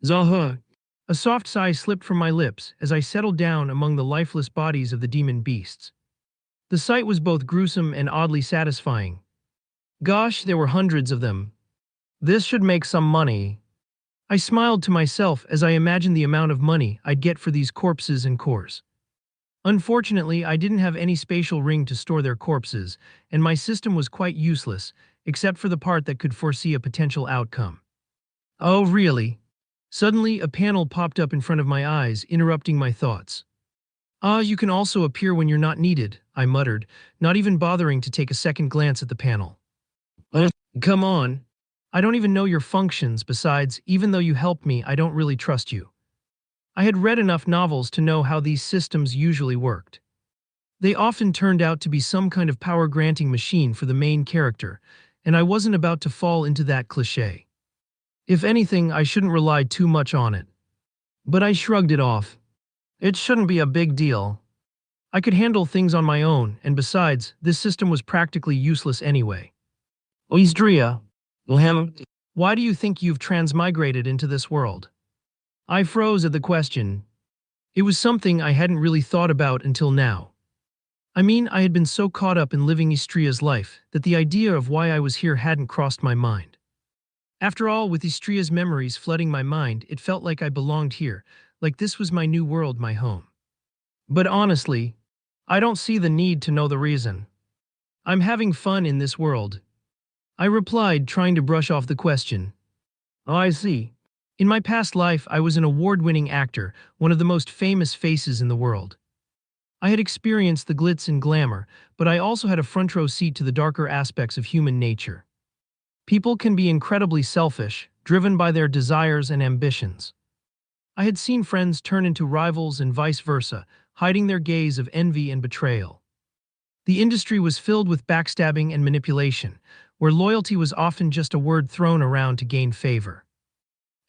Zaha. A soft sigh slipped from my lips as I settled down among the lifeless bodies of the demon beasts. The sight was both gruesome and oddly satisfying. Gosh, there were hundreds of them. This should make some money. I smiled to myself as I imagined the amount of money I'd get for these corpses and cores. Unfortunately, I didn't have any spatial ring to store their corpses, and my system was quite useless, except for the part that could foresee a potential outcome. Oh, really? Suddenly, a panel popped up in front of my eyes, interrupting my thoughts. You can also appear when you're not needed, I muttered, not even bothering to take a second glance at the panel. Come on. I don't even know your functions. Besides, even though you helped me, I don't really trust you. I had read enough novels to know how these systems usually worked. They often turned out to be some kind of power-granting machine for the main character, and I wasn't about to fall into that cliché. If anything, I shouldn't rely too much on it. But I shrugged it off. It shouldn't be a big deal. I could handle things on my own, and besides, this system was practically useless anyway. Oistria. Why do you think you've transmigrated into this world? I froze at the question. It was something I hadn't really thought about until now. I mean, I had been so caught up in living Istria's life that the idea of why I was here hadn't crossed my mind. After all, with Istria's memories flooding my mind, it felt like I belonged here, like this was my new world, my home. But honestly, I don't see the need to know the reason. I'm having fun in this world. I replied, trying to brush off the question. Oh, I see. In my past life, I was an award-winning actor, one of the most famous faces in the world. I had experienced the glitz and glamour, but I also had a front-row seat to the darker aspects of human nature. People can be incredibly selfish, driven by their desires and ambitions. I had seen friends turn into rivals and vice versa, hiding their gaze of envy and betrayal. The industry was filled with backstabbing and manipulation, where loyalty was often just a word thrown around to gain favor.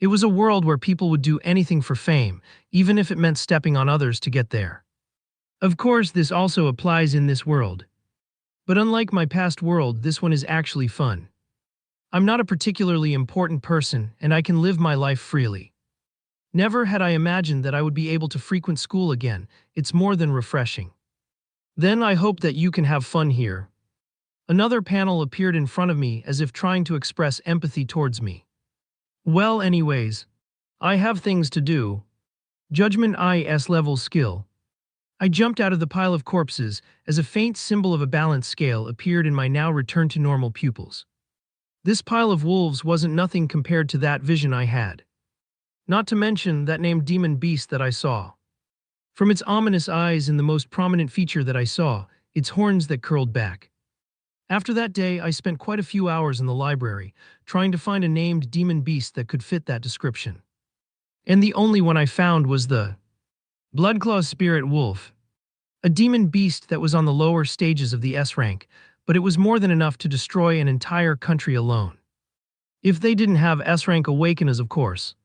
It was a world where people would do anything for fame, even if it meant stepping on others to get there. Of course, this also applies in this world. But unlike my past world, this one is actually fun. I'm not a particularly important person, and I can live my life freely. Never had I imagined that I would be able to frequent school again. It's more than refreshing. Then I hope that you can have fun here. Another panel appeared in front of me as if trying to express empathy towards me. Well, anyways, I have things to do. Judgment IS level skill. I jumped out of the pile of corpses as a faint symbol of a balance scale appeared in my now returned to normal pupils. This pile of wolves wasn't nothing compared to that vision I had. Not to mention that named demon beast that I saw. From its ominous eyes and the most prominent feature that I saw, its horns that curled back. After that day, I spent quite a few hours in the library, trying to find a named demon beast that could fit that description. And the only one I found was the Bloodclaw Spirit Wolf. A demon beast that was on the lower stages of the S rank, but it was more than enough to destroy an entire country alone. If they didn't have S rank awakeners, of course.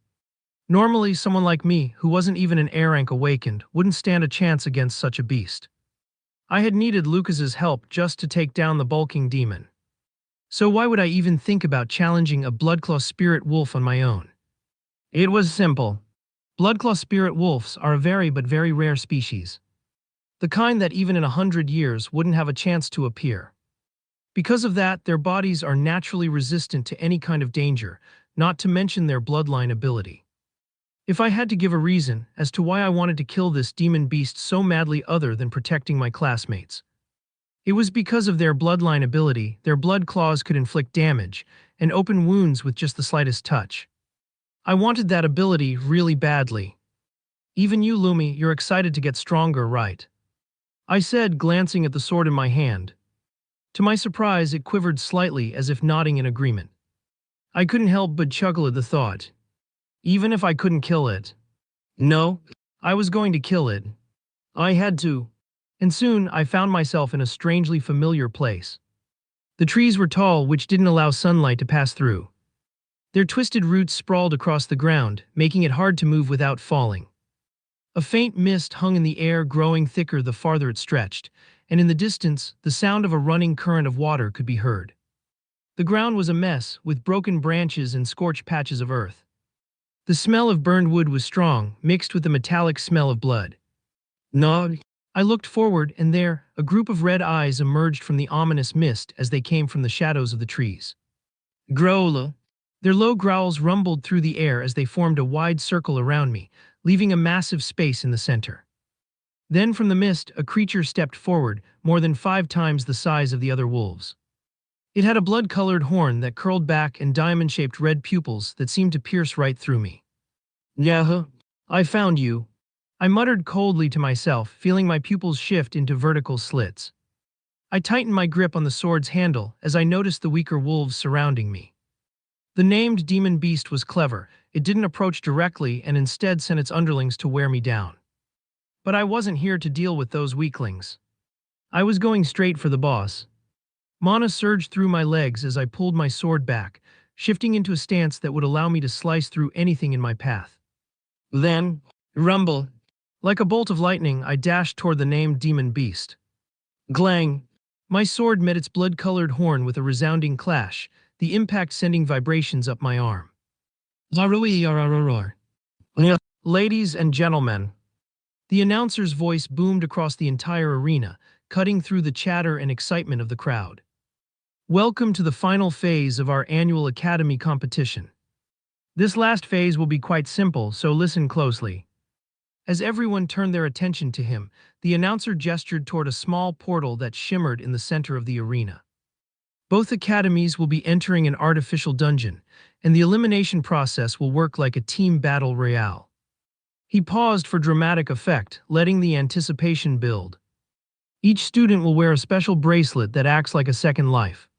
Normally, someone like me, who wasn't even an A rank awakened, wouldn't stand a chance against such a beast. I had needed Lucas's help just to take down the bulking demon. So why would I even think about challenging a Bloodclaw Spirit Wolf on my own? It was simple. Bloodclaw Spirit Wolves are a very rare species. The kind that even in 100 years wouldn't have a chance to appear. Because of that, their bodies are naturally resistant to any kind of danger, not to mention their bloodline ability. If I had to give a reason as to why I wanted to kill this demon beast so madly other than protecting my classmates, it was because of their bloodline ability. Their blood claws could inflict damage and open wounds with just the slightest touch. I wanted that ability really badly. Even you, Lumi, you're excited to get stronger, right? I said, glancing at the sword in my hand. To my surprise, it quivered slightly as if nodding in agreement. I couldn't help but chuckle at the thought. Even if I couldn't kill it. No, I was going to kill it. I had to. And soon I found myself in a strangely familiar place. The trees were tall, which didn't allow sunlight to pass through. Their twisted roots sprawled across the ground, making it hard to move without falling. A faint mist hung in the air, growing thicker the farther it stretched, and in the distance, the sound of a running current of water could be heard. The ground was a mess, with broken branches and scorched patches of earth. The smell of burned wood was strong, mixed with the metallic smell of blood. No. I looked forward, and there, a group of red eyes emerged from the ominous mist as they came from the shadows of the trees. Growl. Their low growls rumbled through the air as they formed a wide circle around me, leaving a massive space in the center. Then from the mist, a creature stepped forward, more than 5 times the size of the other wolves. It had a blood-colored horn that curled back and diamond-shaped red pupils that seemed to pierce right through me. Yahoo! I found you. I muttered coldly to myself, feeling my pupils shift into vertical slits. I tightened my grip on the sword's handle as I noticed the weaker wolves surrounding me. The named demon beast was clever. It didn't approach directly and instead sent its underlings to wear me down. But I wasn't here to deal with those weaklings. I was going straight for the boss. Mana surged through my legs as I pulled my sword back, shifting into a stance that would allow me to slice through anything in my path. Then, rumble. Like a bolt of lightning, I dashed toward the named demon beast. Glang! My sword met its blood-colored horn with a resounding clash, the impact sending vibrations up my arm. Ladies and gentlemen, the announcer's voice boomed across the entire arena, cutting through the chatter and excitement of the crowd. Welcome to the final phase of our annual Academy competition. This last phase will be quite simple, so listen closely. As everyone turned their attention to him, the announcer gestured toward a small portal that shimmered in the center of the arena. Both academies will be entering an artificial dungeon, and the elimination process will work like a team battle royale. He paused for dramatic effect, letting the anticipation build. Each student will wear a special bracelet that acts like a second life.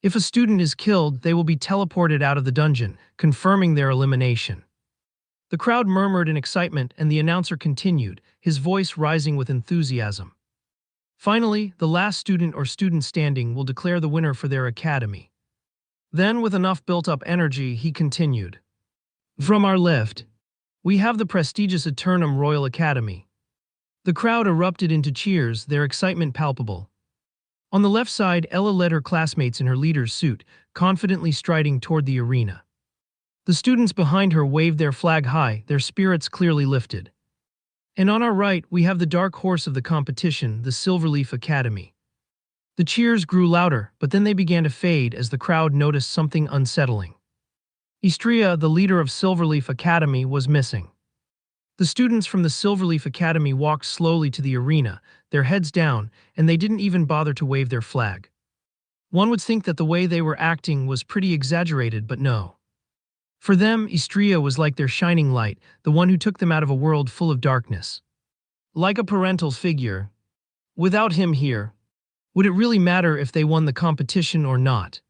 If a student is killed, they will be teleported out of the dungeon, confirming their elimination. The crowd murmured in excitement, and the announcer continued, his voice rising with enthusiasm. Finally, the last student or student standing will declare the winner for their academy. Then, with enough built-up energy, he continued. From our left, we have the prestigious Eternum Royal Academy. The crowd erupted into cheers, their excitement palpable. On the left side, Ella led her classmates in her leader's suit, confidently striding toward the arena. The students behind her waved their flag high, their spirits clearly lifted. And on our right, we have the dark horse of the competition, the Silverleaf Academy. The cheers grew louder, but then they began to fade as the crowd noticed something unsettling. Istria, the leader of Silverleaf Academy, was missing. The students from the Silverleaf Academy walked slowly to the arena, their heads down, and they didn't even bother to wave their flag. One would think that the way they were acting was pretty exaggerated, but no. For them, Istria was like their shining light, the one who took them out of a world full of darkness. Like a parental figure. Without him here, would it really matter if they won the competition or not?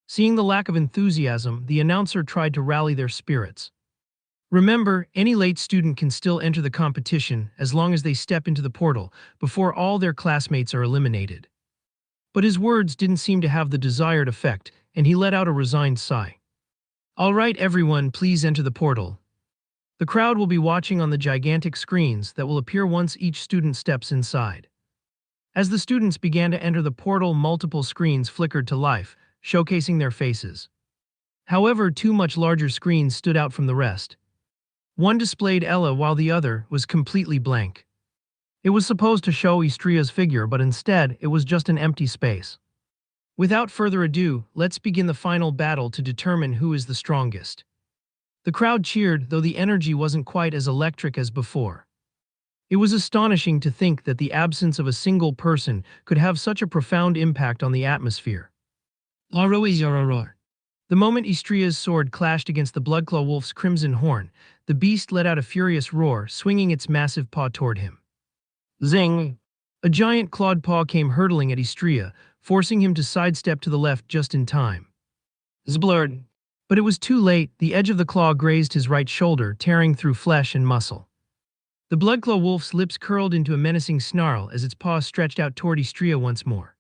Seeing the lack of enthusiasm, the announcer tried to rally their spirits. Remember, any late student can still enter the competition as long as they step into the portal before all their classmates are eliminated. But his words didn't seem to have the desired effect, and he let out a resigned sigh. All right, everyone, please enter the portal. The crowd will be watching on the gigantic screens that will appear once each student steps inside. As the students began to enter the portal, multiple screens flickered to life, showcasing their faces. However, two much larger screens stood out from the rest. One displayed Ella while the other was completely blank. It was supposed to show Istria's figure, but instead it was just an empty space. Without further ado, let's begin the final battle to determine who is the strongest. The crowd cheered, though the energy wasn't quite as electric as before. It was astonishing to think that the absence of a single person could have such a profound impact on the atmosphere. The moment Istria's sword clashed against the Bloodclaw Wolf's crimson horn, the beast let out a furious roar, swinging its massive paw toward him. Zing! A giant clawed paw came hurtling at Istria, forcing him to sidestep to the left just in time. Zblurred! But it was too late, the edge of the claw grazed his right shoulder, tearing through flesh and muscle. The Bloodclaw Wolf's lips curled into a menacing snarl as its paw stretched out toward Istria once more.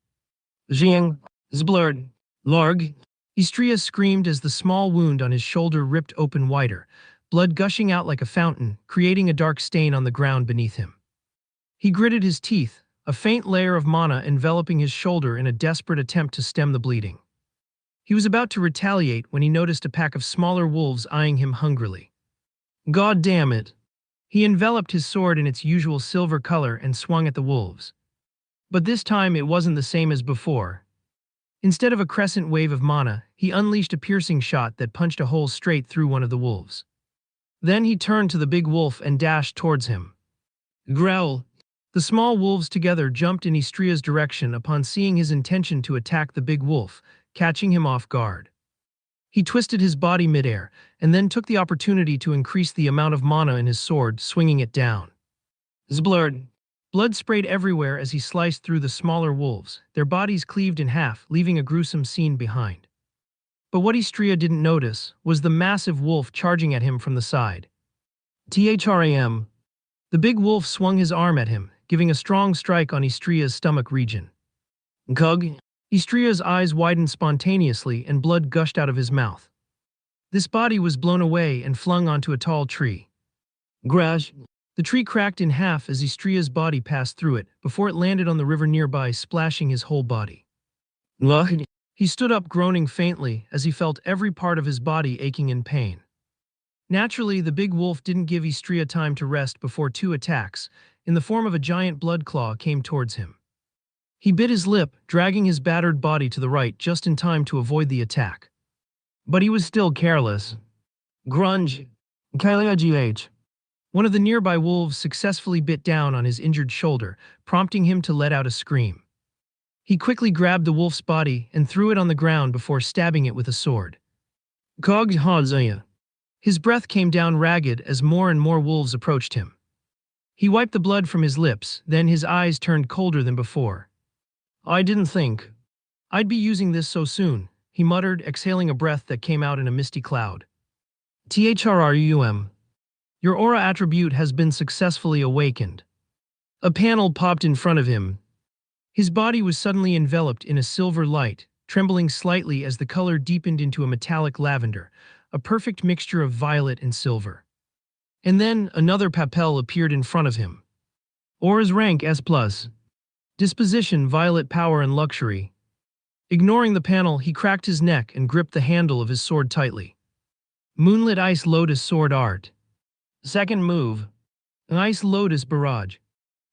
Zing! Zblurred! Larg! Istria screamed as the small wound on his shoulder ripped open wider, blood gushing out like a fountain, creating a dark stain on the ground beneath him. He gritted his teeth, a faint layer of mana enveloping his shoulder in a desperate attempt to stem the bleeding. He was about to retaliate when he noticed a pack of smaller wolves eyeing him hungrily. God damn it! He enveloped his sword in its usual silver color and swung at the wolves. But this time it wasn't the same as before. Instead of a crescent wave of mana, he unleashed a piercing shot that punched a hole straight through one of the wolves. Then he turned to the big wolf and dashed towards him. Growl! The small wolves together jumped in Istria's direction upon seeing his intention to attack the big wolf, catching him off guard. He twisted his body midair, and then took the opportunity to increase the amount of mana in his sword, swinging it down. Zblurred! Blood sprayed everywhere as he sliced through the smaller wolves, their bodies cleaved in half, leaving a gruesome scene behind. But what Istria didn't notice was the massive wolf charging at him from the side. THRAM. The big wolf swung his arm at him, giving a strong strike on Istria's stomach region. Gug. Istria's eyes widened spontaneously and blood gushed out of his mouth. This body was blown away and flung onto a tall tree. Grash. The tree cracked in half as Istria's body passed through it, before it landed on the river nearby, splashing his whole body. Ugh. He stood up groaning faintly as he felt every part of his body aching in pain. Naturally, the big wolf didn't give Istria time to rest before two attacks, in the form of a giant blood claw, came towards him. He bit his lip, dragging his battered body to the right just in time to avoid the attack. But he was still careless. Grunge. KLGH. One of the nearby wolves successfully bit down on his injured shoulder, prompting him to let out a scream. He quickly grabbed the wolf's body and threw it on the ground before stabbing it with a sword. Kog Hazaya. His breath came down ragged as more and more wolves approached him. He wiped the blood from his lips, then his eyes turned colder than before. I didn't think I'd be using this so soon, he muttered, exhaling a breath that came out in a misty cloud. THRRUM. Your aura attribute has been successfully awakened. A panel popped in front of him. His body was suddenly enveloped in a silver light, trembling slightly as the color deepened into a metallic lavender, a perfect mixture of violet and silver. And then another papel appeared in front of him. Aura's rank S+. Disposition violet, power and luxury. Ignoring the panel, he cracked his neck and gripped the handle of his sword tightly. Moonlit Ice Lotus Sword Art. Second move. An Ice Lotus Barrage.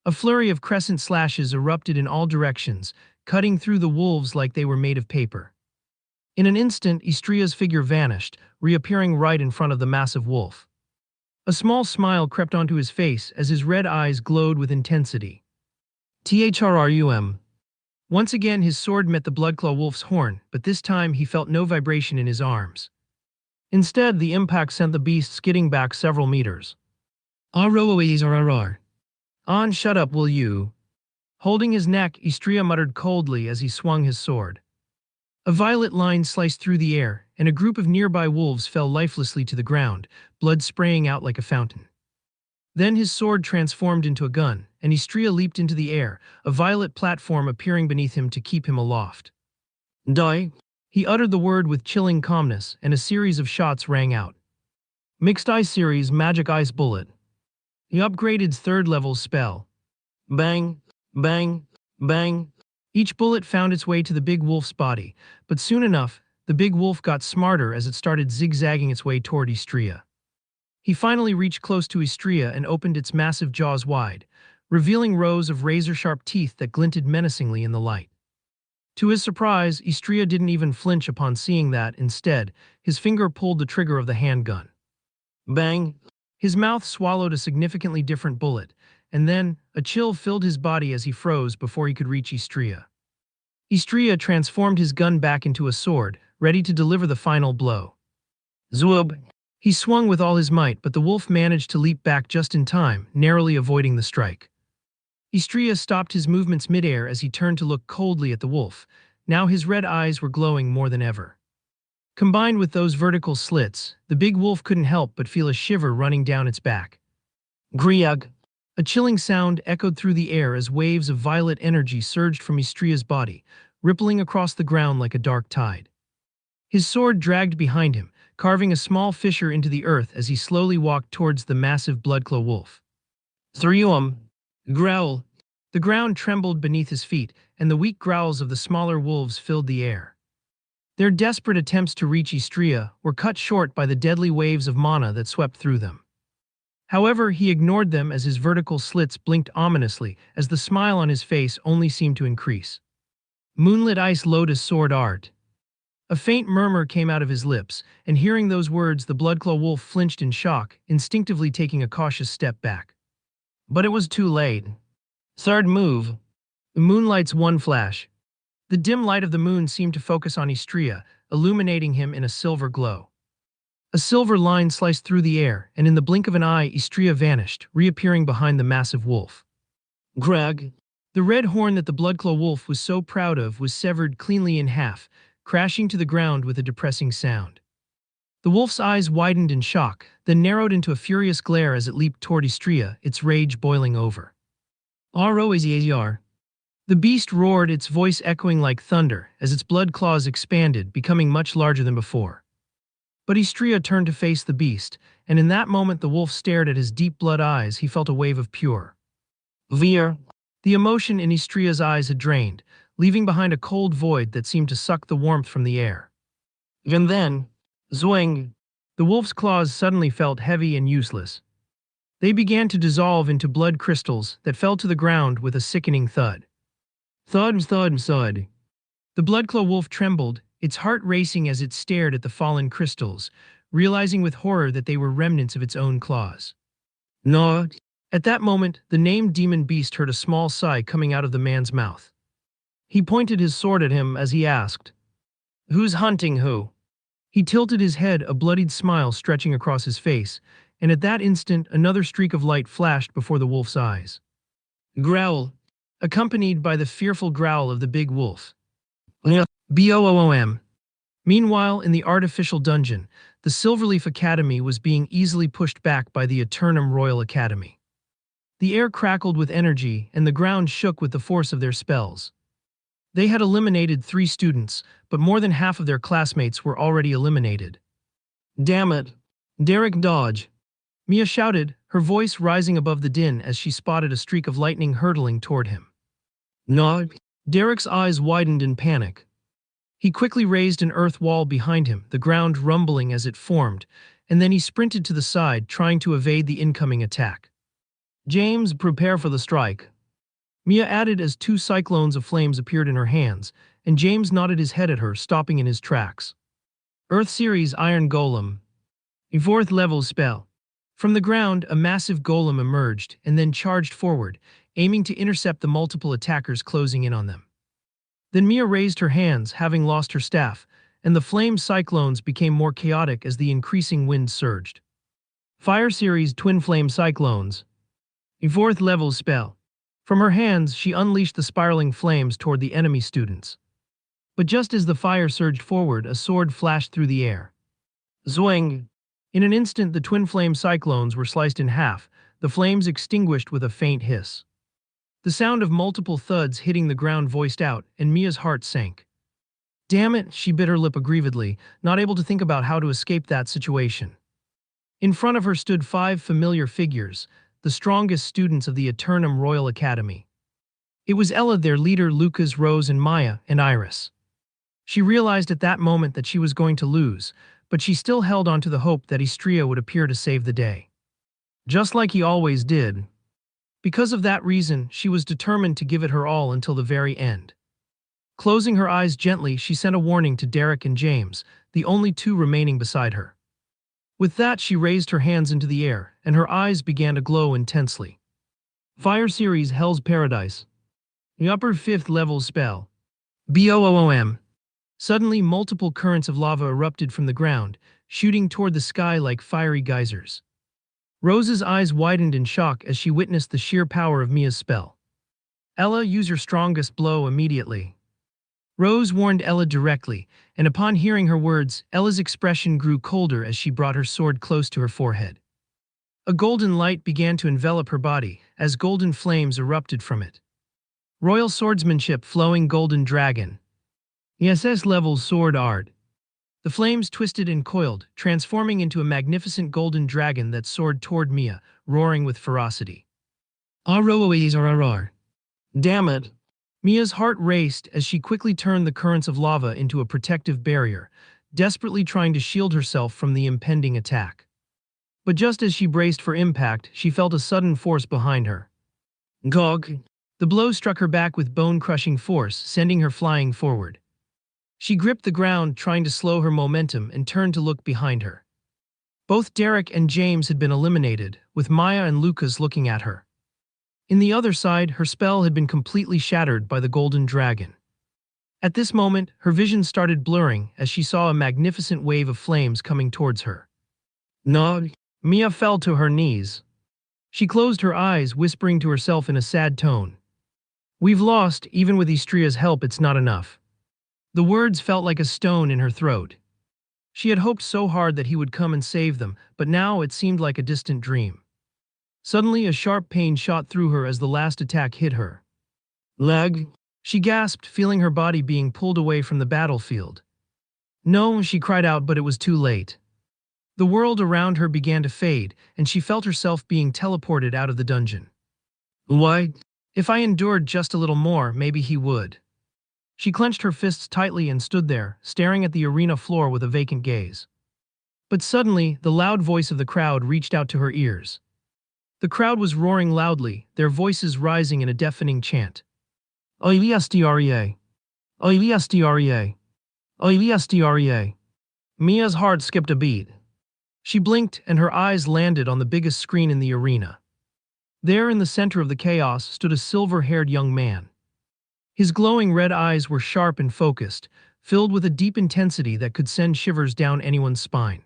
A flurry of crescent slashes erupted in all directions, cutting through the wolves like they were made of paper. In an instant, Istria's figure vanished, reappearing right in front of the massive wolf. A small smile crept onto his face as his red eyes glowed with intensity. THRRUM. Once again his sword met the Bloodclaw wolf's horn, but this time he felt no vibration in his arms. Instead, the impact sent the beast skidding back several meters. ROAESRRR. On, shut up, will you? Holding his neck, Istria muttered coldly as he swung his sword. A violet line sliced through the air, and a group of nearby wolves fell lifelessly to the ground, blood spraying out like a fountain. Then his sword transformed into a gun, and Istria leaped into the air, a violet platform appearing beneath him to keep him aloft. Die. He uttered the word with chilling calmness, and a series of shots rang out. Mixed Ice Series Magic Ice Bullet. He upgraded third-level spell. Bang, bang, bang. Each bullet found its way to the big wolf's body, but soon enough, the big wolf got smarter as it started zigzagging its way toward Istria. He finally reached close to Istria and opened its massive jaws wide, revealing rows of razor-sharp teeth that glinted menacingly in the light. To his surprise, Istria didn't even flinch upon seeing that. Instead, his finger pulled the trigger of the handgun. Bang! His mouth swallowed a significantly different bullet, and then a chill filled his body as he froze before he could reach Istria. Istria transformed his gun back into a sword, ready to deliver the final blow. Zwob! He swung with all his might, but the wolf managed to leap back just in time, narrowly avoiding the strike. Istria stopped his movements midair as he turned to look coldly at the wolf. Now his red eyes were glowing more than ever. Combined with those vertical slits, the big wolf couldn't help but feel a shiver running down its back. Griag! A chilling sound echoed through the air as waves of violet energy surged from Istria's body, rippling across the ground like a dark tide. His sword dragged behind him, carving a small fissure into the earth as he slowly walked towards the massive Bloodclaw wolf. Thrium! Growl! The ground trembled beneath his feet, and the weak growls of the smaller wolves filled the air. Their desperate attempts to reach Istria were cut short by the deadly waves of mana that swept through them. However, he ignored them as his vertical slits blinked ominously as the smile on his face only seemed to increase. Moonlit Ice Lotus Sword Art. A faint murmur came out of his lips, and hearing those words the Bloodclaw wolf flinched in shock, instinctively taking a cautious step back. But it was too late. Third move. The moonlight's one flash. The dim light of the moon seemed to focus on Istria, illuminating him in a silver glow. A silver line sliced through the air, and in the blink of an eye Istria vanished, reappearing behind the massive wolf. Greg. The red horn that the Bloodclaw wolf was so proud of was severed cleanly in half, crashing to the ground with a depressing sound. The wolf's eyes widened in shock, then narrowed into a furious glare as it leaped toward Istria, its rage boiling over. R-O-A-Z-A-Z-R. The beast roared, its voice echoing like thunder, as its blood claws expanded, becoming much larger than before. But Istria turned to face the beast, and in that moment the wolf stared at his deep blood eyes. He felt a wave of pure fear. The emotion in Istria's eyes had drained, leaving behind a cold void that seemed to suck the warmth from the air. Even then, Zwing, the wolf's claws suddenly felt heavy and useless. They began to dissolve into blood crystals that fell to the ground with a sickening thud. Thud, thud, thud. The bloodclaw wolf trembled, its heart racing as it stared at the fallen crystals, realizing with horror that they were remnants of its own claws. No. At that moment, the named demon beast heard a small sigh coming out of the man's mouth. He pointed his sword at him as he asked, "Who's hunting who?" He tilted his head, a bloodied smile stretching across his face, and at that instant another streak of light flashed before the wolf's eyes. Growl, accompanied by the fearful growl of the big wolf. Boom. Meanwhile, in the artificial dungeon, the Silverleaf Academy was being easily pushed back by the Eternum Royal Academy. The air crackled with energy, and the ground shook with the force of their spells. They had eliminated 3 students, but more than half of their classmates were already eliminated. Damn it. Derek, dodge. Mia shouted, her voice rising above the din as she spotted a streak of lightning hurtling toward him. No. Derek's eyes widened in panic. He quickly raised an earth wall behind him, the ground rumbling as it formed, and then he sprinted to the side, trying to evade the incoming attack. James, prepare for the strike. Mia added as 2 cyclones of flames appeared in her hands, and James nodded his head at her, stopping in his tracks. Earth Series Iron Golem. A 4th level spell. From the ground, a massive golem emerged and then charged forward, aiming to intercept the multiple attackers closing in on them. Then Mia raised her hands, having lost her staff, and the flame cyclones became more chaotic as the increasing wind surged. Fire Series Twin Flame Cyclones. A 4th level spell. From her hands, she unleashed the spiraling flames toward the enemy students. But just as the fire surged forward, a sword flashed through the air. Zwing! In an instant, the twin flame cyclones were sliced in half, the flames extinguished with a faint hiss. The sound of multiple thuds hitting the ground voiced out, and Mia's heart sank. Damn it, she bit her lip aggrievedly, not able to think about how to escape that situation. In front of her stood 5 familiar figures, the strongest students of the Eternum Royal Academy. It was Ella, their leader, Lucas, Rose, and Maya, and Iris. She realized at that moment that she was going to lose, but she still held on to the hope that Istria would appear to save the day. Just like he always did. Because of that reason, she was determined to give it her all until the very end. Closing her eyes gently, she sent a warning to Derek and James, the only 2 remaining beside her. With that, she raised her hands into the air, and her eyes began to glow intensely. Fire Series Hell's Paradise. The upper 5th level spell. Boom. Suddenly, multiple currents of lava erupted from the ground, shooting toward the sky like fiery geysers. Rose's eyes widened in shock as she witnessed the sheer power of Mia's spell. Ella, use your strongest blow immediately. Rose warned Ella directly, and upon hearing her words, Ella's expression grew colder as she brought her sword close to her forehead. A golden light began to envelop her body, as golden flames erupted from it. Royal Swordsmanship Flowing Golden Dragon. ESS Level Sword Art. The flames twisted and coiled, transforming into a magnificent golden dragon that soared toward Mia, roaring with ferocity. ROOESRRR. Damn it. Mia's heart raced as she quickly turned the currents of lava into a protective barrier, desperately trying to shield herself from the impending attack. But just as she braced for impact, she felt a sudden force behind her. Gog! The blow struck her back with bone-crushing force, sending her flying forward. She gripped the ground, trying to slow her momentum, and turned to look behind her. Both Derek and James had been eliminated, with Maya and Lucas looking at her. In the other side, her spell had been completely shattered by the golden dragon. At this moment, her vision started blurring as she saw a magnificent wave of flames coming towards her. No. Mia fell to her knees. She closed her eyes, whispering to herself in a sad tone. We've lost, even with Istria's help it's not enough. The words felt like a stone in her throat. She had hoped so hard that he would come and save them, but now it seemed like a distant dream. Suddenly, a sharp pain shot through her as the last attack hit her. Leg? She gasped, feeling her body being pulled away from the battlefield. No, she cried out, but it was too late. The world around her began to fade, and she felt herself being teleported out of the dungeon. Why? If I endured just a little more, maybe he would. She clenched her fists tightly and stood there, staring at the arena floor with a vacant gaze. But suddenly, the loud voice of the crowd reached out to her ears. The crowd was roaring loudly, their voices rising in a deafening chant. Oiliastria! Oiliastria! Oiliastria! Mia's heart skipped a beat. She blinked, and her eyes landed on the biggest screen in the arena. There in the center of the chaos stood a silver-haired young man. His glowing red eyes were sharp and focused, filled with a deep intensity that could send shivers down anyone's spine.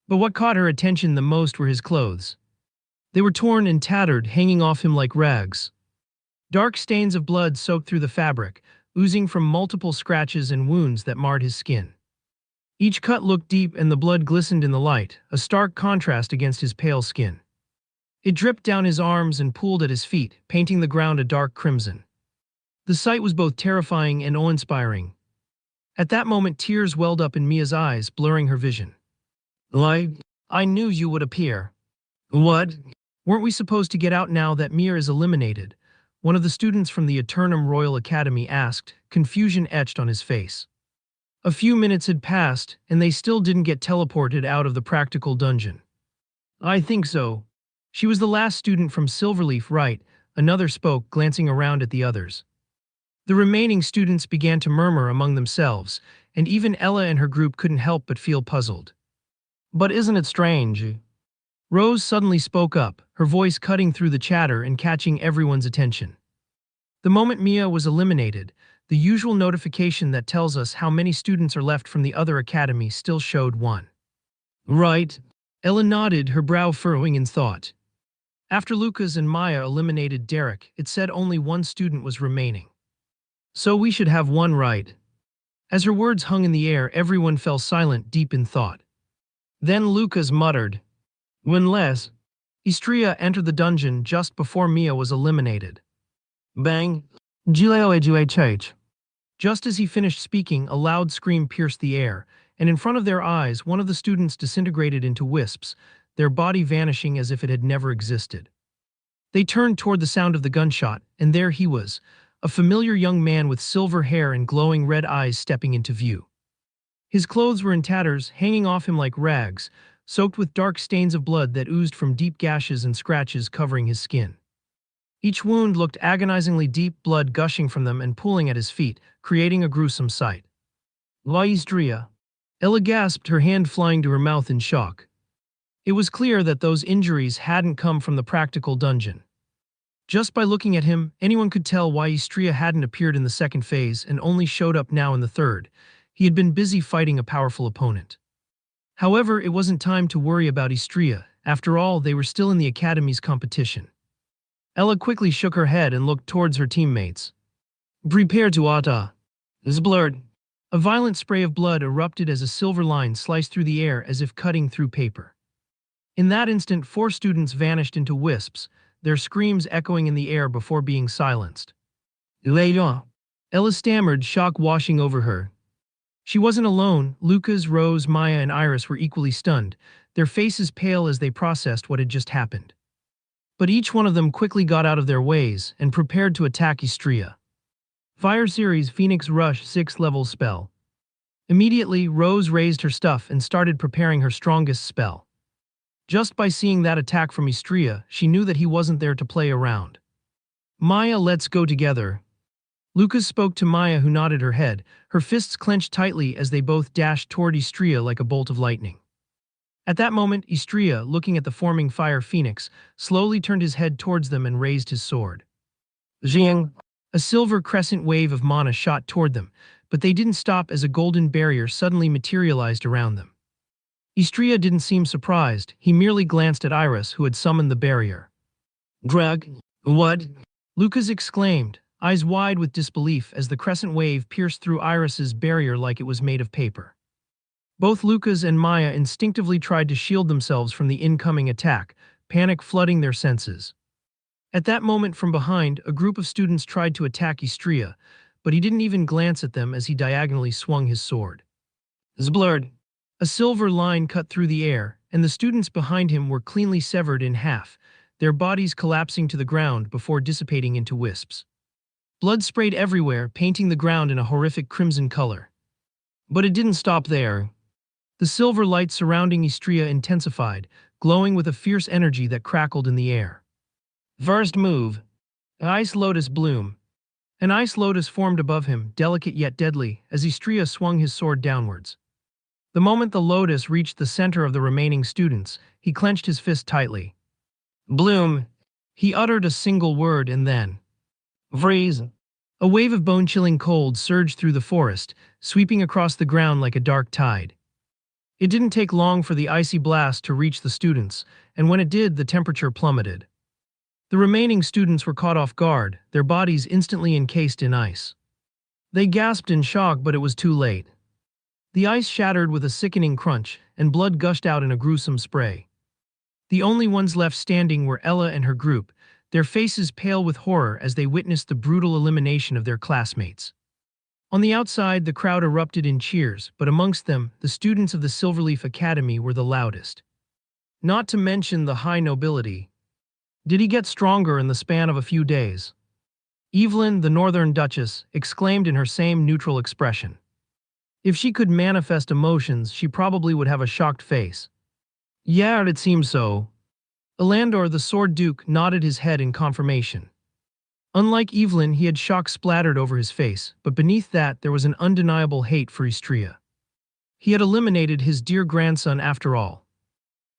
But what caught her attention the most were his clothes. They were torn and tattered, hanging off him like rags. Dark stains of blood soaked through the fabric, oozing from multiple scratches and wounds that marred his skin. Each cut looked deep and the blood glistened in the light, a stark contrast against his pale skin. It dripped down his arms and pooled at his feet, painting the ground a dark crimson. The sight was both terrifying and awe-inspiring. At that moment, tears welled up in Mia's eyes, blurring her vision. I knew you would appear. What? Weren't we supposed to get out now that Mia is eliminated? One of the students from the Eternum Royal Academy asked, confusion etched on his face. A few minutes had passed, and they still didn't get teleported out of the practical dungeon. I think so. She was the last student from Silverleaf, right? Another spoke, glancing around at the others. The remaining students began to murmur among themselves, and even Ella and her group couldn't help but feel puzzled. But isn't it strange? Rose suddenly spoke up, her voice cutting through the chatter and catching everyone's attention. The moment Mia was eliminated, the usual notification that tells us how many students are left from the other academy still showed one. Right. Ella nodded, her brow furrowing in thought. After Lucas and Maya eliminated Derek, it said only one student was remaining. So we should have one, right? As her words hung in the air, everyone fell silent, deep in thought. Then Lucas muttered, Unless Istria entered the dungeon just before Mia was eliminated. Bang! Gileoh. Just as he finished speaking, a loud scream pierced the air, and in front of their eyes, one of the students disintegrated into wisps, their body vanishing as if it had never existed. They turned toward the sound of the gunshot, and there he was, a familiar young man with silver hair and glowing red eyes stepping into view. His clothes were in tatters, hanging off him like rags, soaked with dark stains of blood that oozed from deep gashes and scratches covering his skin. Each wound looked agonizingly deep, blood gushing from them and pooling at his feet, creating a gruesome sight. Laistria. Ella gasped, her hand flying to her mouth in shock. It was clear that those injuries hadn't come from the practical dungeon. Just by looking at him, anyone could tell why Istria hadn't appeared in the second phase and only showed up now in the third. He had been busy fighting a powerful opponent. However, it wasn't time to worry about Istria. After all, they were still in the academy's competition. Ella quickly shook her head and looked towards her teammates. Prepare to ata. Zblurred. A violent spray of blood erupted as a silver line sliced through the air as if cutting through paper. In that instant, 4 students vanished into wisps, their screams echoing in the air before being silenced. Later. Ella stammered, shock washing over her. She wasn't alone. Lucas, Rose, Maya, and Iris were equally stunned, their faces pale as they processed what had just happened. But each one of them quickly got out of their ways and prepared to attack Istria. Fire Series Phoenix Rush 6th level spell. Immediately, Rose raised her stuff and started preparing her strongest spell. Just by seeing that attack from Istria, she knew that he wasn't there to play around. Maya, let's go together. Lucas spoke to Maya, who nodded her head, her fists clenched tightly as they both dashed toward Istria like a bolt of lightning. At that moment, Istria, looking at the forming fire phoenix, slowly turned his head towards them and raised his sword. Zing! A silver crescent wave of mana shot toward them, but they didn't stop as a golden barrier suddenly materialized around them. Istria didn't seem surprised, he merely glanced at Iris, who had summoned the barrier. Greg, what? Lucas exclaimed. eyes wide with disbelief as the crescent wave pierced through Iris's barrier like it was made of paper. Both Lucas and Maya instinctively tried to shield themselves from the incoming attack, panic flooding their senses. At that moment from behind, a group of students tried to attack Istria, but he didn't even glance at them as he diagonally swung his sword. Zblurred. A silver line cut through the air, and the students behind him were cleanly severed in half, their bodies collapsing to the ground before dissipating into wisps. Blood sprayed everywhere, painting the ground in a horrific crimson color. But it didn't stop there. The silver light surrounding Istria intensified, glowing with a fierce energy that crackled in the air. First move. Ice Lotus Bloom. An ice lotus formed above him, delicate yet deadly, as Istria swung his sword downwards. The moment the lotus reached the center of the remaining students, he clenched his fist tightly. Bloom. He uttered a single word and then freeze. A wave of bone-chilling cold surged through the forest, sweeping across the ground like a dark tide. It didn't take long for the icy blast to reach the students, and when it did, the temperature plummeted. The remaining students were caught off guard, their bodies instantly encased in ice. They gasped in shock, but it was too late. The ice shattered with a sickening crunch, and blood gushed out in a gruesome spray. The only ones left standing were Ella and her group, their faces pale with horror as they witnessed the brutal elimination of their classmates. On the outside, the crowd erupted in cheers, but amongst them, the students of the Silverleaf Academy were the loudest. Not to mention the high nobility. Did he get stronger in the span of a few days? Evelyn, the Northern Duchess, exclaimed in her same neutral expression. If she could manifest emotions, she probably would have a shocked face. Yeah, it seems so. Elandor, the Sword Duke, nodded his head in confirmation. Unlike Evelyn, he had shock splattered over his face, but beneath that there was an undeniable hate for Istria. He had eliminated his dear grandson after all.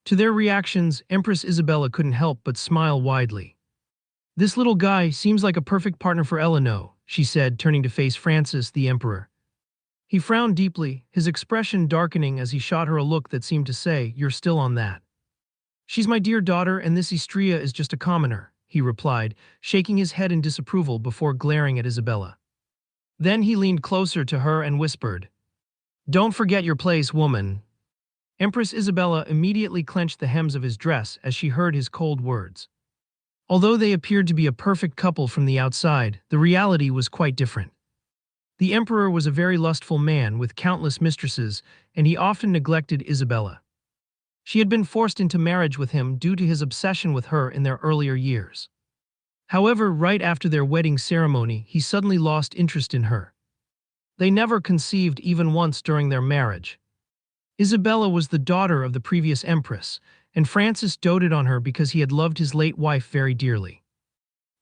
To their reactions, Empress Isabella couldn't help but smile widely. This little guy seems like a perfect partner for Eleanor, she said, turning to face Francis, the Emperor. He frowned deeply, his expression darkening as he shot her a look that seemed to say, "You're still on that." "She's my dear daughter, and this Istria is just a commoner," he replied, shaking his head in disapproval before glaring at Isabella. Then he leaned closer to her and whispered, "Don't forget your place, woman." Empress Isabella immediately clenched the hems of his dress as she heard his cold words. Although they appeared to be a perfect couple from the outside, the reality was quite different. The Emperor was a very lustful man with countless mistresses, and he often neglected Isabella. She had been forced into marriage with him due to his obsession with her in their earlier years. However, right after their wedding ceremony, he suddenly lost interest in her. They never conceived even once during their marriage. Isabella was the daughter of the previous empress, and Francis doted on her because he had loved his late wife very dearly.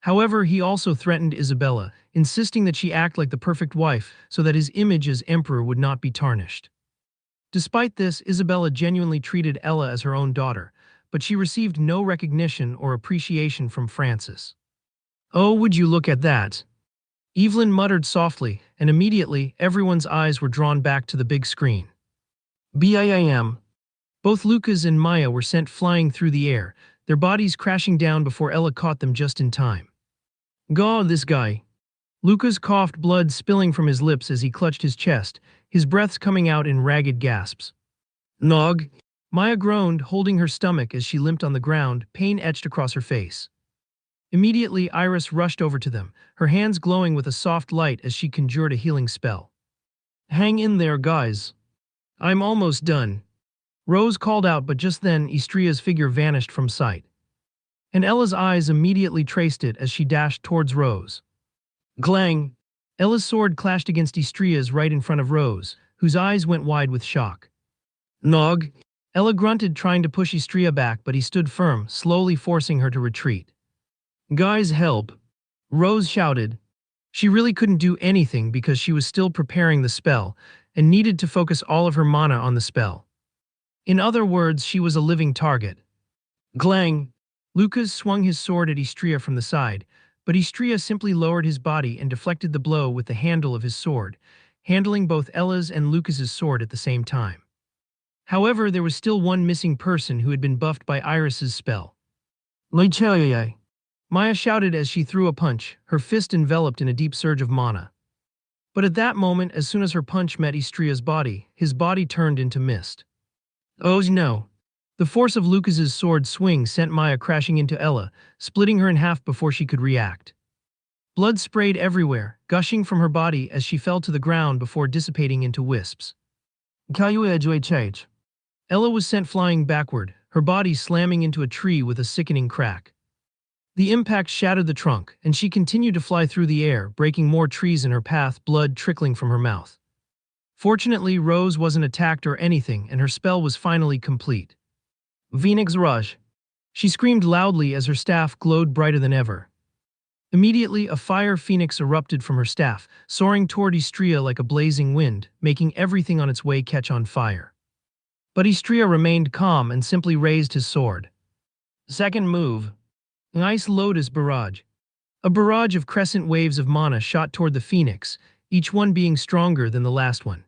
However, he also threatened Isabella, insisting that she act like the perfect wife so that his image as emperor would not be tarnished. Despite this, Isabella genuinely treated Ella as her own daughter, but she received no recognition or appreciation from Francis. "Oh, would you look at that?" Evelyn muttered softly, and immediately everyone's eyes were drawn back to the big screen. BIM. Both Lucas and Maya were sent flying through the air, their bodies crashing down before Ella caught them just in time. "God, this guy." Lucas coughed, blood spilling from his lips as he clutched his chest, his breaths coming out in ragged gasps. "Nog." Maya groaned, holding her stomach as she limped on the ground, pain etched across her face. Immediately, Iris rushed over to them, her hands glowing with a soft light as she conjured a healing spell. "Hang in there, guys. I'm almost done." Rose called out, but just then Istria's figure vanished from sight. And Ella's eyes immediately traced it as she dashed towards Rose. Glang! Ella's sword clashed against Istria's right in front of Rose, whose eyes went wide with shock. "Nog!" Ella grunted, trying to push Istria back, but he stood firm, slowly forcing her to retreat. "Guys, help!" Rose shouted. She really couldn't do anything because she was still preparing the spell, and needed to focus all of her mana on the spell. In other words, she was a living target. Glang! Lucas swung his sword at Istria from the side, but Istria simply lowered his body and deflected the blow with the handle of his sword, handling both Ella's and Lucas's sword at the same time. However, there was still one missing person who had been buffed by Iris's spell. Lichayay. Maya shouted as she threw a punch, her fist enveloped in a deep surge of mana. But at that moment, as soon as her punch met Istria's body, his body turned into mist. Oh no! The force of Lucas's sword swing sent Maya crashing into Ella, splitting her in half before she could react. Blood sprayed everywhere, gushing from her body as she fell to the ground before dissipating into wisps. Ella was sent flying backward, her body slamming into a tree with a sickening crack. The impact shattered the trunk, and she continued to fly through the air, breaking more trees in her path, blood trickling from her mouth. Fortunately, Rose wasn't attacked or anything, and her spell was finally complete. Phoenix Rush. She screamed loudly as her staff glowed brighter than ever. Immediately, a fire phoenix erupted from her staff, soaring toward Istria like a blazing wind, making everything on its way catch on fire. But Istria remained calm and simply raised his sword. Second move. An Ice Lotus Barrage. A barrage of crescent waves of mana shot toward the phoenix, each one being stronger than the last one.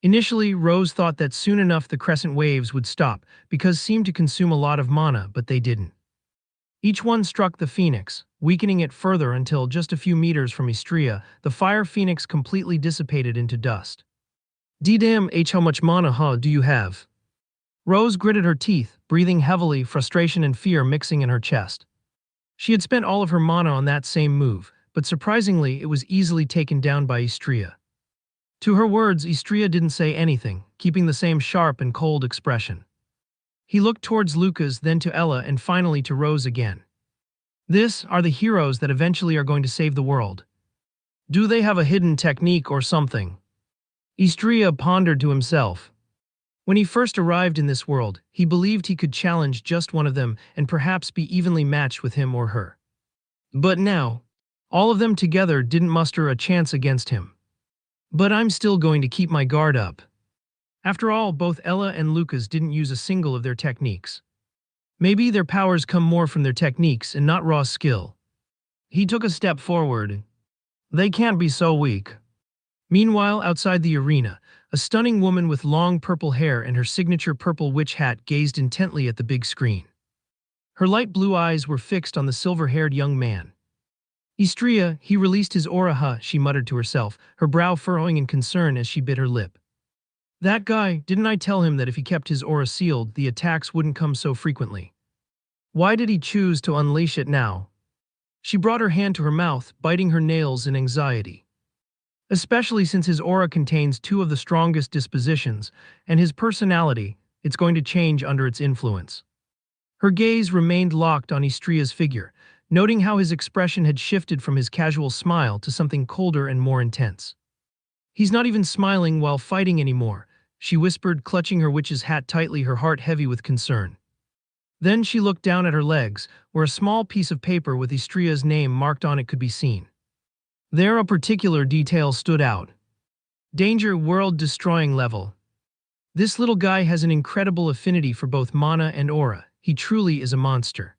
Initially, Rose thought that soon enough the crescent waves would stop, because seemed to consume a lot of mana, but they didn't. Each one struck the phoenix, weakening it further until just a few meters from Istria, the fire phoenix completely dissipated into dust. D-damn H, how much mana do you have? Rose gritted her teeth, breathing heavily, frustration and fear mixing in her chest. She had spent all of her mana on that same move, but surprisingly it was easily taken down by Istria. To her words, Istria didn't say anything, keeping the same sharp and cold expression. He looked towards Lucas, then to Ella, and finally to Rose again. This are the heroes that eventually are going to save the world. Do they have a hidden technique or something? Istria pondered to himself. When he first arrived in this world, he believed he could challenge just one of them and perhaps be evenly matched with him or her. But now, all of them together didn't muster a chance against him. But I'm still going to keep my guard up. After all, both Ella and Lucas didn't use a single of their techniques. Maybe their powers come more from their techniques and not raw skill. He took a step forward. They can't be so weak. Meanwhile, outside the arena, a stunning woman with long purple hair and her signature purple witch hat gazed intently at the big screen. Her light blue eyes were fixed on the silver-haired young man. Istria, he released his aura, she muttered to herself, her brow furrowing in concern as she bit her lip. That guy, didn't I tell him that if he kept his aura sealed, the attacks wouldn't come so frequently? Why did he choose to unleash it now? She brought her hand to her mouth, biting her nails in anxiety. Especially since his aura contains two of the strongest dispositions, and his personality, it's going to change under its influence. Her gaze remained locked on Istria's figure, noting how his expression had shifted from his casual smile to something colder and more intense. He's not even smiling while fighting anymore, she whispered, clutching her witch's hat tightly, her heart heavy with concern. Then she looked down at her legs, where a small piece of paper with Istria's name marked on it could be seen. There a particular detail stood out. Danger, world-destroying level. This little guy has an incredible affinity for both mana and aura. He truly is a monster.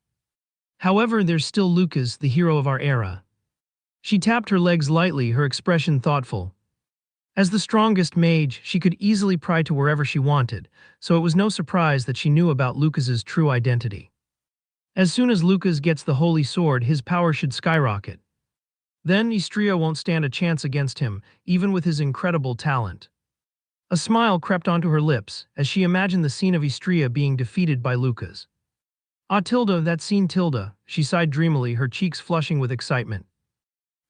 However, there's still Lucas, the hero of our era. She tapped her legs lightly, her expression thoughtful. As the strongest mage, she could easily pry to wherever she wanted, so it was no surprise that she knew about Lucas's true identity. As soon as Lucas gets the holy sword, his power should skyrocket. Then Istria won't stand a chance against him, even with his incredible talent. A smile crept onto her lips as she imagined the scene of Istria being defeated by Lucas. Ah, Tilda, that scene, Tilda, she sighed dreamily, her cheeks flushing with excitement.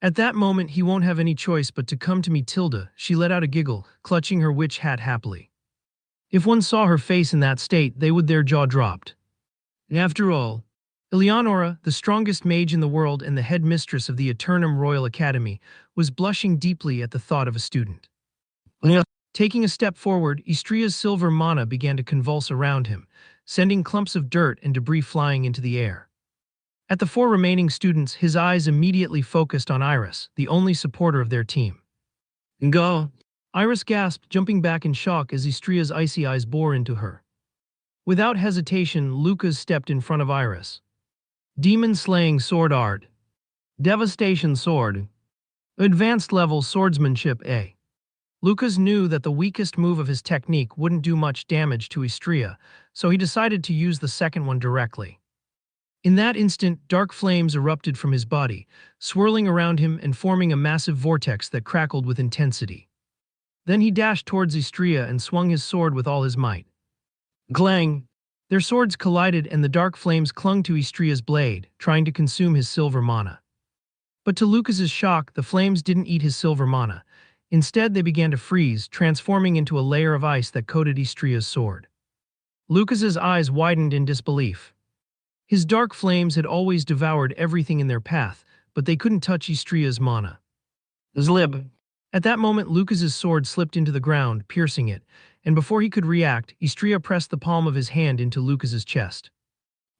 At that moment he won't have any choice but to come to me, Tilda, she let out a giggle, clutching her witch hat happily. If one saw her face in that state, they would their jaw dropped. After all, Eleonora, the strongest mage in the world and the head mistress of the Eternum Royal Academy, was blushing deeply at the thought of a student. Taking a step forward, Istria's silver mana began to convulse around him, sending clumps of dirt and debris flying into the air. At the four remaining students, his eyes immediately focused on Iris, the only supporter of their team. Go! Iris gasped, jumping back in shock as Istria's icy eyes bore into her. Without hesitation, Lucas stepped in front of Iris. Demon-slaying sword art. Devastation sword. Advanced level swordsmanship A. Lucas knew that the weakest move of his technique wouldn't do much damage to Istria, so he decided to use the second one directly. In that instant, dark flames erupted from his body, swirling around him and forming a massive vortex that crackled with intensity. Then he dashed towards Istria and swung his sword with all his might. Glang! Their swords collided and the dark flames clung to Istria's blade, trying to consume his silver mana. But to Lucas's shock, the flames didn't eat his silver mana. Instead, they began to freeze, transforming into a layer of ice that coated Istria's sword. Lucas's eyes widened in disbelief. His dark flames had always devoured everything in their path, but they couldn't touch Istria's mana. Zlib! At that moment, Lucas's sword slipped into the ground, piercing it, and before he could react, Istria pressed the palm of his hand into Lucas's chest.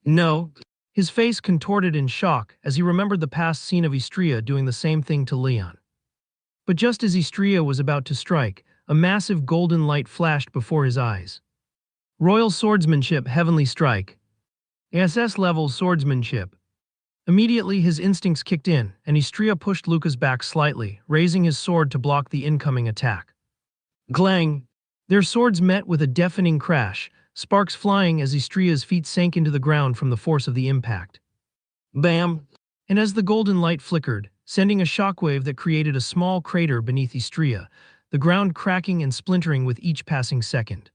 No! His face contorted in shock as he remembered the past scene of Istria doing the same thing to Leon. But just as Istria was about to strike, a massive golden light flashed before his eyes. Royal Swordsmanship Heavenly Strike. SS-level swordsmanship. Immediately his instincts kicked in, and Istria pushed Lucas back slightly, raising his sword to block the incoming attack. Glang! Their swords met with a deafening crash, sparks flying as Istria's feet sank into the ground from the force of the impact. Bam! And as the golden light flickered, sending a shockwave that created a small crater beneath Istria, the ground cracking and splintering with each passing second.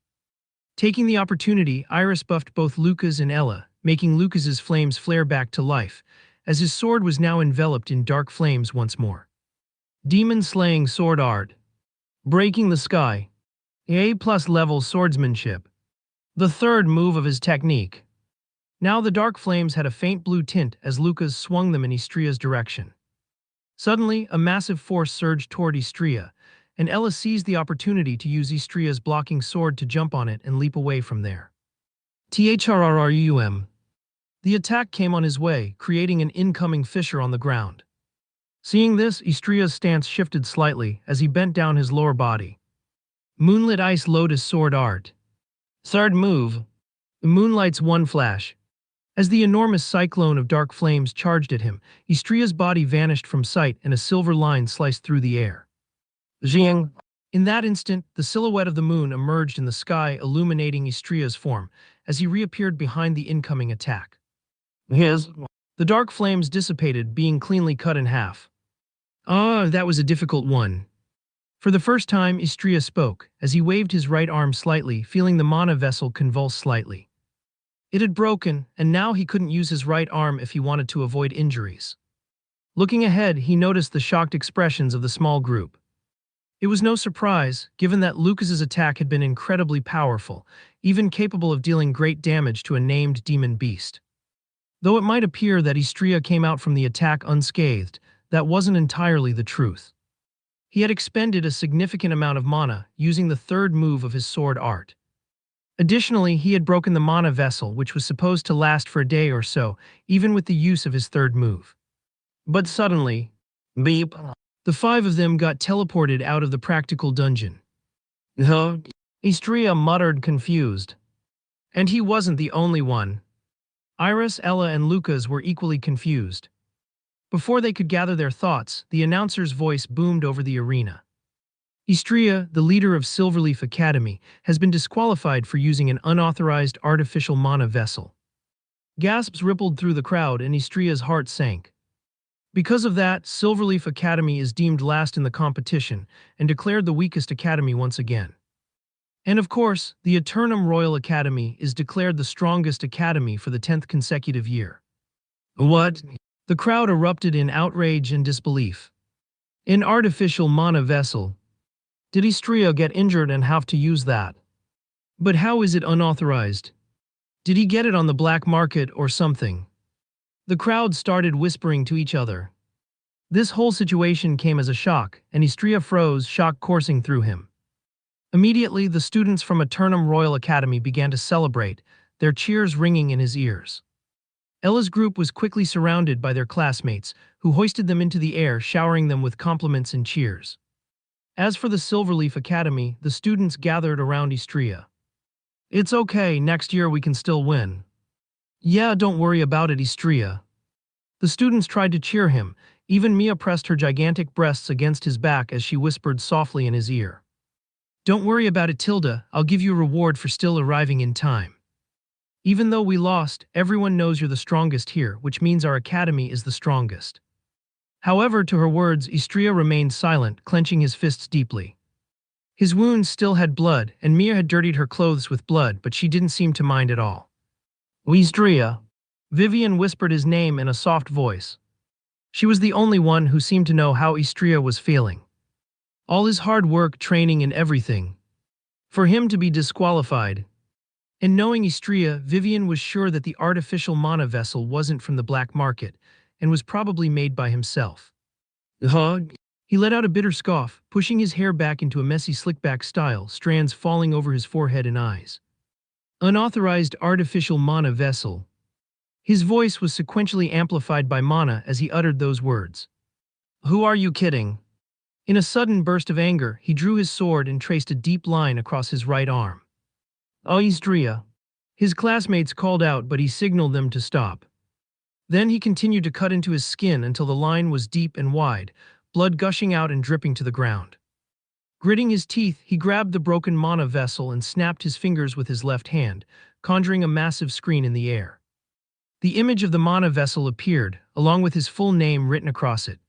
Taking the opportunity, Iris buffed both Lucas and Ella, making Lucas's flames flare back to life, as his sword was now enveloped in dark flames once more. Demon-slaying sword art. Breaking the sky. A+ level swordsmanship. The third move of his technique. Now the dark flames had a faint blue tint as Lucas swung them in Istria's direction. Suddenly, a massive force surged toward Istria, and Ella seized the opportunity to use Istria's blocking sword to jump on it and leap away from there. THRRRUM. The attack came on his way, creating an incoming fissure on the ground. Seeing this, Istria's stance shifted slightly as he bent down his lower body. Moonlit Ice Lotus Sword Art. Third move. Moonlight's one flash. As the enormous cyclone of dark flames charged at him, Istria's body vanished from sight and a silver line sliced through the air. Zing! In that instant, the silhouette of the moon emerged in the sky, illuminating Istria's form as he reappeared behind the incoming attack. The dark flames dissipated, being cleanly cut in half. That was a difficult one. For the first time, Istria spoke, as he waved his right arm slightly, feeling the mana vessel convulse slightly. It had broken, and now he couldn't use his right arm if he wanted to avoid injuries. Looking ahead, he noticed the shocked expressions of the small group. It was no surprise, given that Lucas's attack had been incredibly powerful, even capable of dealing great damage to a named demon beast. Though it might appear that Istria came out from the attack unscathed, that wasn't entirely the truth. He had expended a significant amount of mana, using the third move of his sword art. Additionally, he had broken the mana vessel, which was supposed to last for a day or so, even with the use of his third move. But suddenly, beep, the five of them got teleported out of the practical dungeon. Istria muttered, confused. And he wasn't the only one. Iris, Ella, and Lucas were equally confused. Before they could gather their thoughts, the announcer's voice boomed over the arena. Istria, the leader of Silverleaf Academy, has been disqualified for using an unauthorized artificial mana vessel. Gasps rippled through the crowd and Istria's heart sank. Because of that, Silverleaf Academy is deemed last in the competition and declared the weakest academy once again. And of course, the Eternum Royal Academy is declared the strongest academy for the 10th consecutive year. What? The crowd erupted in outrage and disbelief. An artificial mana vessel. Did Istria get injured and have to use that? But how is it unauthorized? Did he get it on the black market or something? The crowd started whispering to each other. This whole situation came as a shock, and Istria froze, shock coursing through him. Immediately, the students from Eternum Royal Academy began to celebrate, their cheers ringing in his ears. Ella's group was quickly surrounded by their classmates, who hoisted them into the air, showering them with compliments and cheers. As for the Silverleaf Academy, the students gathered around Istria. It's okay, next year we can still win. Yeah, don't worry about it, Istria. The students tried to cheer him, even Mia pressed her gigantic breasts against his back as she whispered softly in his ear. Don't worry about it, Tilda, I'll give you a reward for still arriving in time. Even though we lost, everyone knows you're the strongest here, which means our academy is the strongest. However, to her words, Istria remained silent, clenching his fists deeply. His wounds still had blood, and Mia had dirtied her clothes with blood, but she didn't seem to mind at all. Istria. Vivian whispered his name in a soft voice. She was the only one who seemed to know how Istria was feeling. All his hard work, training, and everything. For him to be disqualified. And knowing Istria, Vivian was sure that the artificial mana vessel wasn't from the black market, and was probably made by himself. He let out a bitter scoff, pushing his hair back into a messy slick-back style, strands falling over his forehead and eyes. Unauthorized artificial mana vessel. His voice was sequentially amplified by mana as he uttered those words. Who are you kidding? In a sudden burst of anger, he drew his sword and traced a deep line across his right arm. Istria. His classmates called out, but he signaled them to stop. Then he continued to cut into his skin until the line was deep and wide, blood gushing out and dripping to the ground. Gritting his teeth, he grabbed the broken mana vessel and snapped his fingers with his left hand, conjuring a massive screen in the air. The image of the mana vessel appeared, along with his full name written across it.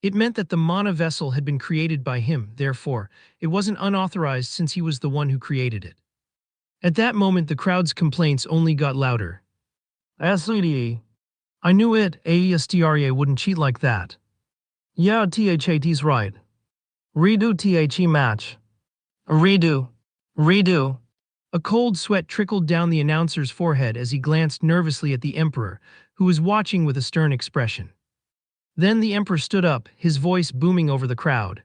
It meant that the mana vessel had been created by him, therefore, it wasn't unauthorized since he was the one who created it. At that moment, the crowd's complaints only got louder. I knew it, Astria wouldn't cheat like that. Yeah, THAT's right. Redo THE match. Redo. Redo. A cold sweat trickled down the announcer's forehead as he glanced nervously at the Emperor, who was watching with a stern expression. Then the Emperor stood up, his voice booming over the crowd.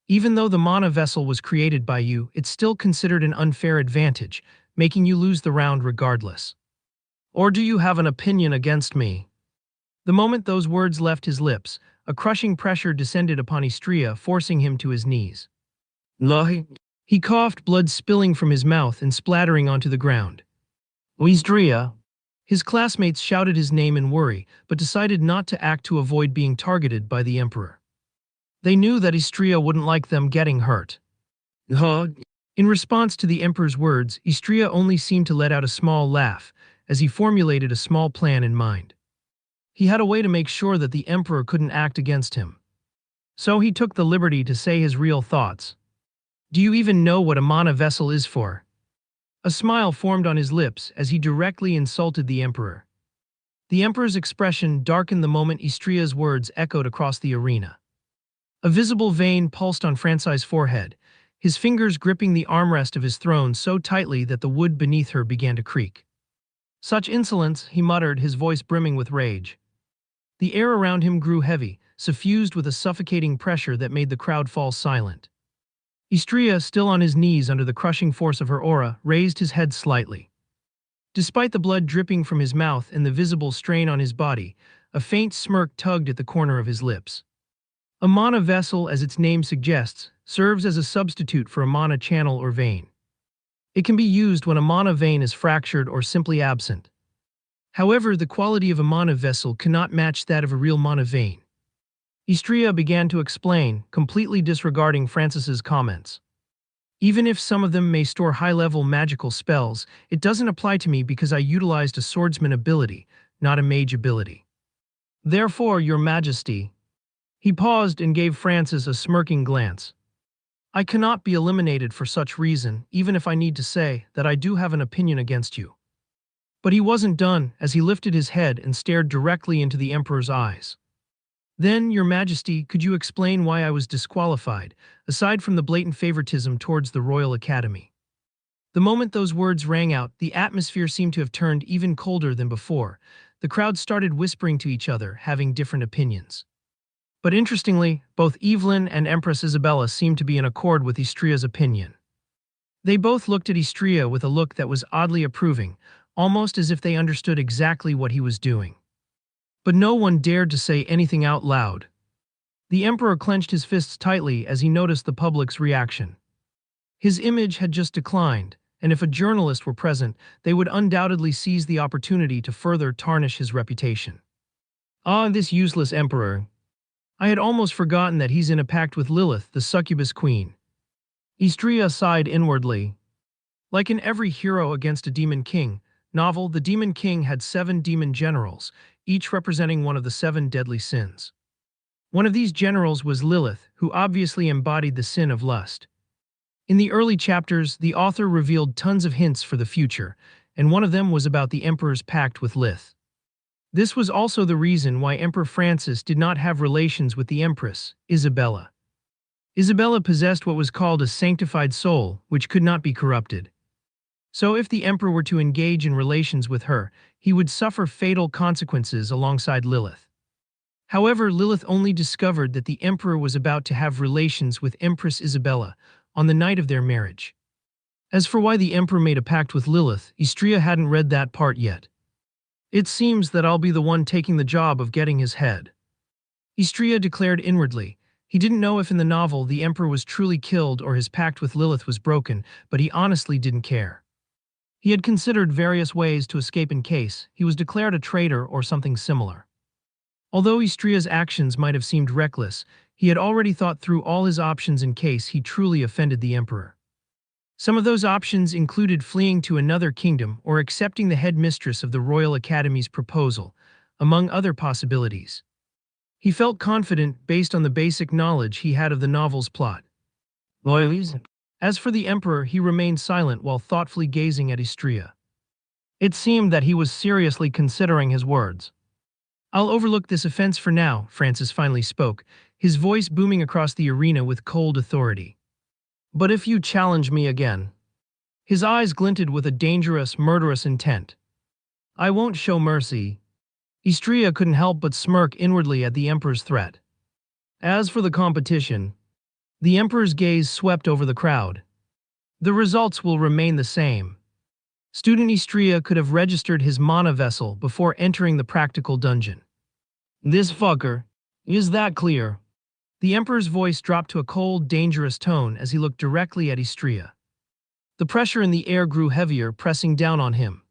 Even though the mana vessel was created by you, it's still considered an unfair advantage, making you lose the round regardless. Or do you have an opinion against me? The moment those words left his lips, a crushing pressure descended upon Istria, forcing him to his knees. Lahi. He coughed, blood spilling from his mouth and splattering onto the ground. Istria. His classmates shouted his name in worry, but decided not to act to avoid being targeted by the Emperor. They knew that Istria wouldn't like them getting hurt. In response to the Emperor's words, Istria only seemed to let out a small laugh, as he formulated a small plan in mind. He had a way to make sure that the Emperor couldn't act against him. So he took the liberty to say his real thoughts. Do you even know what a mana vessel is for? A smile formed on his lips as he directly insulted the Emperor. The Emperor's expression darkened the moment Istria's words echoed across the arena. A visible vein pulsed on Franci's forehead, his fingers gripping the armrest of his throne so tightly that the wood beneath her began to creak. Such insolence, he muttered, his voice brimming with rage. The air around him grew heavy, suffused with a suffocating pressure that made the crowd fall silent. Istria, still on his knees under the crushing force of her aura, raised his head slightly. Despite the blood dripping from his mouth and the visible strain on his body, a faint smirk tugged at the corner of his lips. A mana vessel, as its name suggests, serves as a substitute for a mana channel or vein. It can be used when a mana vein is fractured or simply absent. However, the quality of a mana vessel cannot match that of a real mana vein. Istria began to explain, completely disregarding Francis's comments. Even if some of them may store high-level magical spells, it doesn't apply to me because I utilized a swordsman ability, not a mage ability. Therefore, Your Majesty. He paused and gave Francis a smirking glance. I cannot be eliminated for such reason, even if I need to say that I do have an opinion against you. But he wasn't done, as he lifted his head and stared directly into the Emperor's eyes. Then, Your Majesty, could you explain why I was disqualified, aside from the blatant favoritism towards the Royal Academy? The moment those words rang out, the atmosphere seemed to have turned even colder than before. The crowd started whispering to each other, having different opinions. But interestingly, both Evelyn and Empress Isabella seemed to be in accord with Istria's opinion. They both looked at Istria with a look that was oddly approving, almost as if they understood exactly what he was doing. But no one dared to say anything out loud. The Emperor clenched his fists tightly as he noticed the public's reaction. His image had just declined, and if a journalist were present, they would undoubtedly seize the opportunity to further tarnish his reputation. Ah, this useless Emperor. I had almost forgotten that he's in a pact with Lilith, the succubus queen. Istria sighed inwardly. Like in every hero against a demon king, novel, the Demon King had 7 demon generals, each representing one of the 7 deadly sins. One of these generals was Lilith, who obviously embodied the sin of lust. In the early chapters, the author revealed tons of hints for the future, and one of them was about the Emperor's pact with Lilith. This was also the reason why Emperor Francis did not have relations with the Empress, Isabella. Isabella possessed what was called a sanctified soul, which could not be corrupted. So if the Emperor were to engage in relations with her, he would suffer fatal consequences alongside Lilith. However, Lilith only discovered that the Emperor was about to have relations with Empress Isabella on the night of their marriage. As for why the Emperor made a pact with Lilith, Istria hadn't read that part yet. It seems that I'll be the one taking the job of getting his head. Istria declared inwardly. He didn't know if in the novel the Emperor was truly killed or his pact with Lilith was broken, but he honestly didn't care. He had considered various ways to escape in case he was declared a traitor or something similar. Although Istria's actions might have seemed reckless, he had already thought through all his options in case he truly offended the Emperor. Some of those options included fleeing to another kingdom or accepting the headmistress of the Royal Academy's proposal, among other possibilities. He felt confident based on the basic knowledge he had of the novel's plot. As for the Emperor, he remained silent while thoughtfully gazing at Istria. It seemed that he was seriously considering his words. "I'll overlook this offense for now," Francis finally spoke, his voice booming across the arena with cold authority. "But if you challenge me again..." His eyes glinted with a dangerous, murderous intent. "I won't show mercy." Istria couldn't help but smirk inwardly at the Emperor's threat. As for the competition, the Emperor's gaze swept over the crowd. The results will remain the same. Student Istria could have registered his mana vessel before entering the practical dungeon. "This fucker. Is that clear?" The Emperor's voice dropped to a cold, dangerous tone as he looked directly at Istria. The pressure in the air grew heavier, pressing down on him.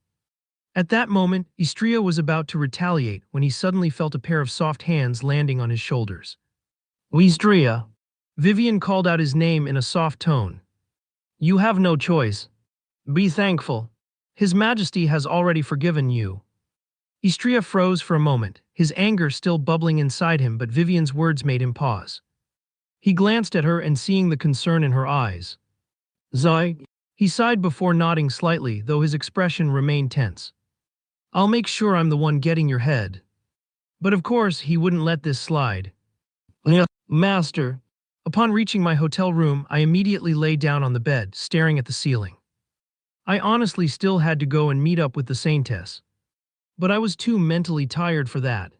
At that moment, Istria was about to retaliate when he suddenly felt a pair of soft hands landing on his shoulders. "Istria!" Vivian called out his name in a soft tone. "You have no choice. Be thankful. His Majesty has already forgiven you." Istria froze for a moment, his anger still bubbling inside him, but Vivian's words made him pause. He glanced at her and seeing the concern in her eyes. "Zai?" He sighed before nodding slightly, though his expression remained tense. "I'll make sure I'm the one getting your head." But of course, he wouldn't let this slide. "Yeah, Master." Upon reaching my hotel room, I immediately lay down on the bed, staring at the ceiling. I honestly still had to go and meet up with the Saintess. But I was too mentally tired for that.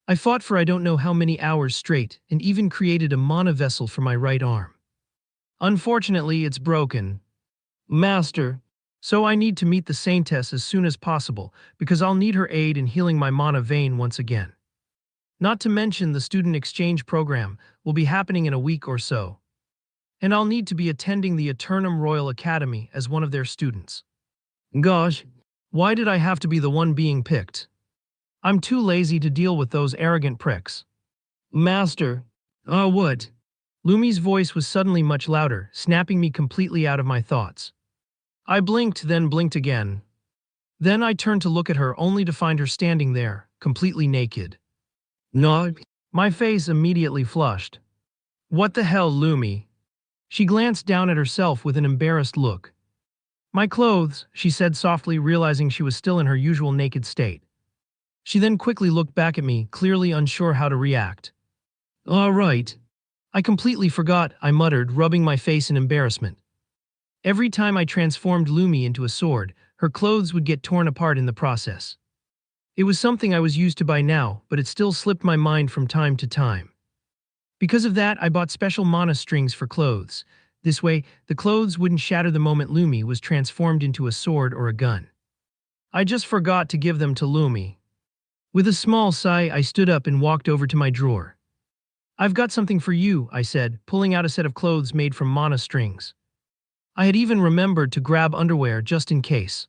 I fought for I don't know how many hours straight, and even created a mana vessel for my right arm. Unfortunately, it's broken. "Master." So I need to meet the Saintess as soon as possible, because I'll need her aid in healing my mana vein once again. Not to mention the student exchange program will be happening in a week or so. And I'll need to be attending the Eternum Royal Academy as one of their students. Gosh, why did I have to be the one being picked? I'm too lazy to deal with those arrogant pricks. "Master." What?" Lumi's voice was suddenly much louder, snapping me completely out of my thoughts. I blinked, then blinked again. Then I turned to look at her only to find her standing there, completely naked. "No." My face immediately flushed. "What the hell, Lumi?" She glanced down at herself with an embarrassed look. "My clothes," she said softly, realizing she was still in her usual naked state. She then quickly looked back at me, clearly unsure how to react. "All right." "I completely forgot," I muttered, rubbing my face in embarrassment. Every time I transformed Lumi into a sword, her clothes would get torn apart in the process. It was something I was used to by now, but it still slipped my mind from time to time. Because of that, I bought special mana strings for clothes. This way, the clothes wouldn't shatter the moment Lumi was transformed into a sword or a gun. I just forgot to give them to Lumi. With a small sigh, I stood up and walked over to my drawer. "I've got something for you," I said, pulling out a set of clothes made from mana strings. I had even remembered to grab underwear just in case.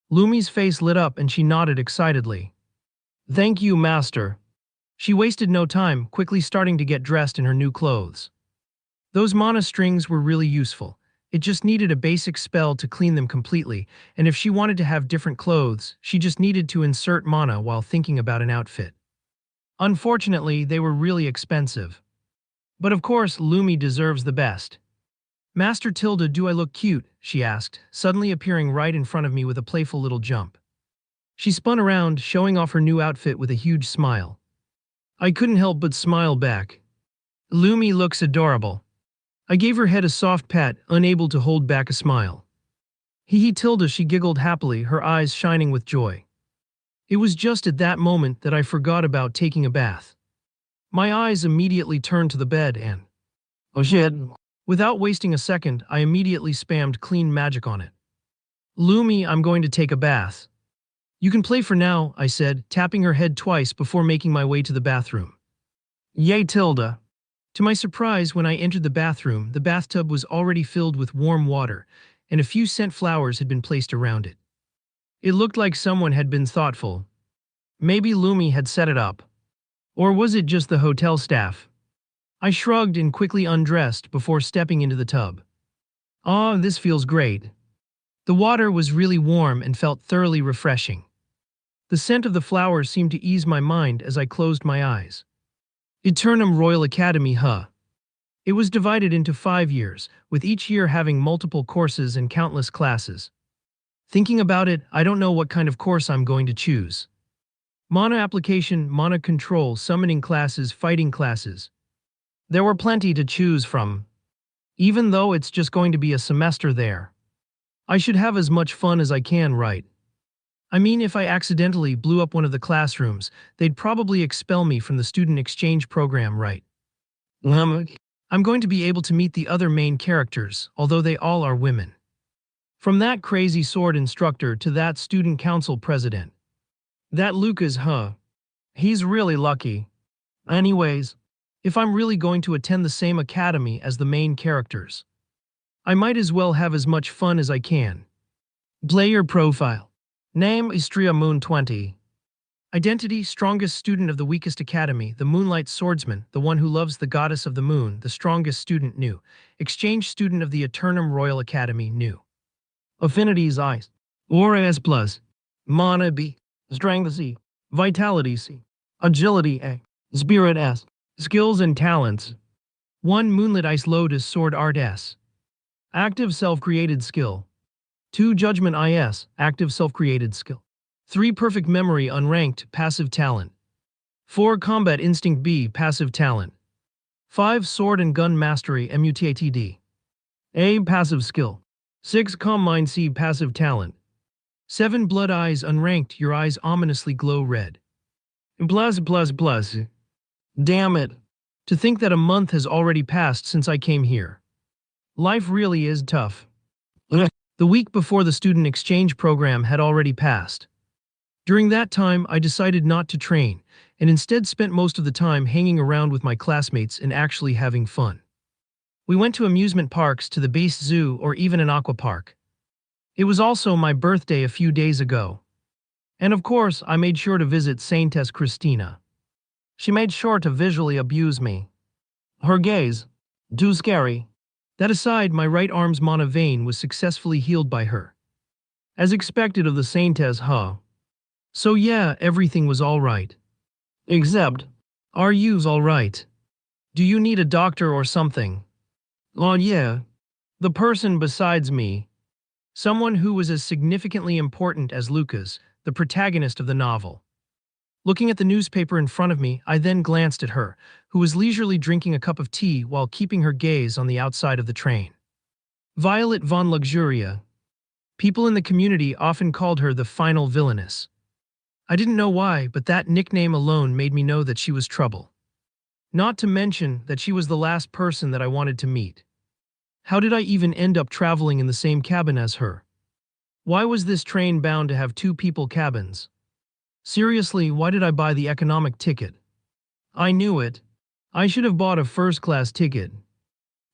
Lumi's face lit up and she nodded excitedly. "Thank you, Master." She wasted no time, quickly starting to get dressed in her new clothes. Those mana strings were really useful. It just needed a basic spell to clean them completely, and if she wanted to have different clothes, she just needed to insert mana while thinking about an outfit. Unfortunately, they were really expensive. But of course, Lumi deserves the best. Master Tilda, do I look cute? She asked, suddenly appearing right in front of me with a playful little jump. She spun around, showing off her new outfit with a huge smile. I couldn't help but smile back. Lumi looks adorable. I gave her head a soft pat, unable to hold back a smile. Hee hee Tilda, she giggled happily, her eyes shining with joy. It was just at that moment that I forgot about taking a bath. My eyes immediately turned to the bed and… oh shit. Without wasting a second, I immediately spammed clean magic on it. Lumi, I'm going to take a bath. You can play for now, I said, tapping her head twice before making my way to the bathroom. Yay Tilda. To my surprise, when I entered the bathroom, the bathtub was already filled with warm water, and a few scent flowers had been placed around it. It looked like someone had been thoughtful. Maybe Lumi had set it up. Or was it just the hotel staff? I shrugged and quickly undressed before stepping into the tub. Ah, this feels great. The water was really warm and felt thoroughly refreshing. The scent of the flowers seemed to ease my mind as I closed my eyes. Eternum Royal Academy, huh? It was divided into 5 years, with each year having multiple courses and countless classes. Thinking about it, I don't know what kind of course I'm going to choose. Mana application, mana control, summoning classes, fighting classes. There were plenty to choose from. Even though it's just going to be a semester there, I should have as much fun as I can, right? I mean, if I accidentally blew up one of the classrooms, they'd probably expel me from the student exchange program, right? I'm going to be able to meet the other main characters, although they all are women. From that crazy sword instructor to that student council president. That Lucas, huh? He's really lucky. Anyways, if I'm really going to attend the same academy as the main characters, I might as well have as much fun as I can. Player profile. Name Istria Moon 20. Identity, strongest student of the weakest academy, the Moonlight Swordsman, the one who loves the goddess of the moon, the strongest student new. Exchange student of the Eternum Royal Academy new. Affinities I. Aura S+. Mana B. Strength C. Vitality C. Agility A. Spirit S. Skills and talents. 1. Moonlit Ice Lotus Sword Art S. Active self-created skill. 2. Judgment IS, active self-created skill. 3. Perfect Memory Unranked, passive talent. 4. Combat Instinct B, passive talent. 5. Sword and Gun Mastery MUTATD. A, passive skill. 6. Calm Mind C, passive talent. 7. Blood Eyes Unranked, your eyes ominously glow red. Plus. Damn it. To think that a month has already passed since I came here. Life really is tough. The week before the student exchange program had already passed. During that time, I decided not to train, and instead spent most of the time hanging around with my classmates and actually having fun. We went to amusement parks, to the base zoo, or even an aqua park. It was also my birthday a few days ago. And of course, I made sure to visit Saintess Christina. She made sure to visually abuse me. Her gaze, too scary. That aside, my right arm's mana vein was successfully healed by her. As expected of the Saintess, huh? So yeah, everything was alright. Except, are yous alright? Do you need a doctor or something? Oh yeah. The person besides me. Someone who was as significantly important as Lucas, the protagonist of the novel. Looking at the newspaper in front of me, I then glanced at her, who was leisurely drinking a cup of tea while keeping her gaze on the outside of the train. Violet von Luxuria. People in the community often called her the final villainess. I didn't know why, but that nickname alone made me know that she was trouble. Not to mention that she was the last person that I wanted to meet. How did I even end up traveling in the same cabin as her? Why was this train bound to have 2 people cabins? Seriously, why did I buy the economic ticket? I knew it. I should have bought a first-class ticket.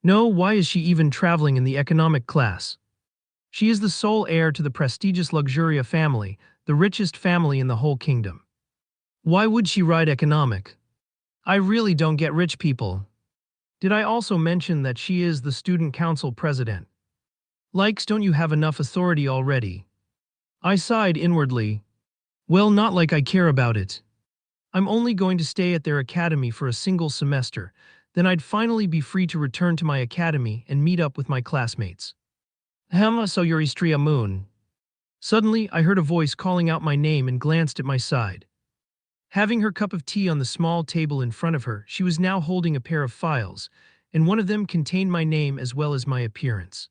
No, why is she even traveling in the economic class? She is the sole heir to the prestigious Luxuria family, the richest family in the whole kingdom. Why would she ride economic? I really don't get rich people. Did I also mention that she is the student council president? Likes, don't you have enough authority already? I sighed inwardly. Well, not like I care about it. I'm only going to stay at their academy for a single semester, then I'd finally be free to return to my academy and meet up with my classmates. So you're Istria Moon. Suddenly, I heard a voice calling out my name and glanced at my side. Having her cup of tea on the small table in front of her, she was now holding a pair of files, and one of them contained my name as well as my appearance.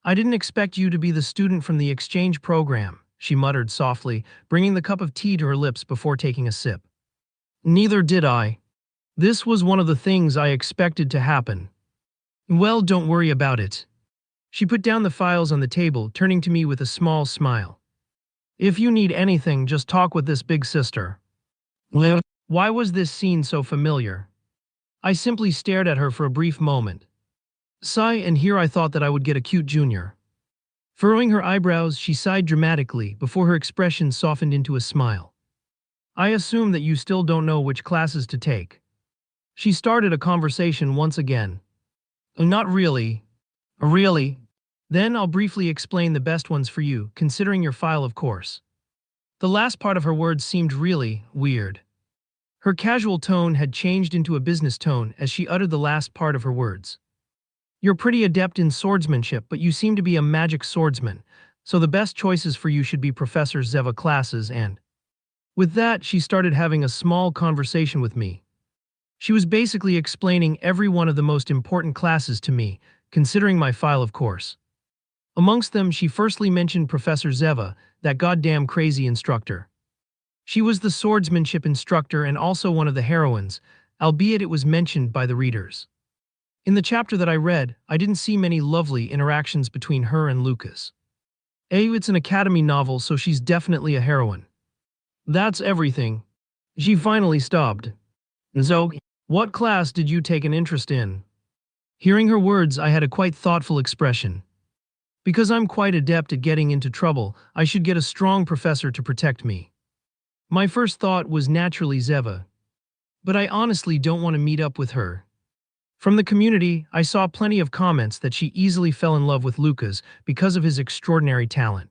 I didn't expect you to be the student from the exchange program, she muttered softly, bringing the cup of tea to her lips before taking a sip. Neither did I. This was one of the things I expected to happen. Well, don't worry about it. She put down the files on the table, turning to me with a small smile. If you need anything, just talk with this big sister. Well, why was this scene so familiar? I simply stared at her for a brief moment. Sigh, and here I thought that I would get a cute junior. Furrowing her eyebrows, she sighed dramatically before her expression softened into a smile. I assume that you still don't know which classes to take. She started a conversation once again. Not really. Really? Then I'll briefly explain the best ones for you, considering your file, of course. The last part of her words seemed really weird. Her casual tone had changed into a business tone as she uttered the last part of her words. You're pretty adept in swordsmanship, but you seem to be a magic swordsman, so the best choices for you should be Professor Zeva classes and… With that, she started having a small conversation with me. She was basically explaining every one of the most important classes to me, considering my file, of course. Amongst them, she firstly mentioned Professor Zeva, that goddamn crazy instructor. She was the swordsmanship instructor and also one of the heroines, albeit it was mentioned by the readers. In the chapter that I read, I didn't see many lovely interactions between her and Lucas. It's an academy novel, so she's definitely a heroine. That's everything. She finally stopped. So, what class did you take an interest in? Hearing her words, I had a quite thoughtful expression. Because I'm quite adept at getting into trouble, I should get a strong professor to protect me. My first thought was naturally Zeva. But I honestly don't want to meet up with her. From the community, I saw plenty of comments that she easily fell in love with Lucas because of his extraordinary talent.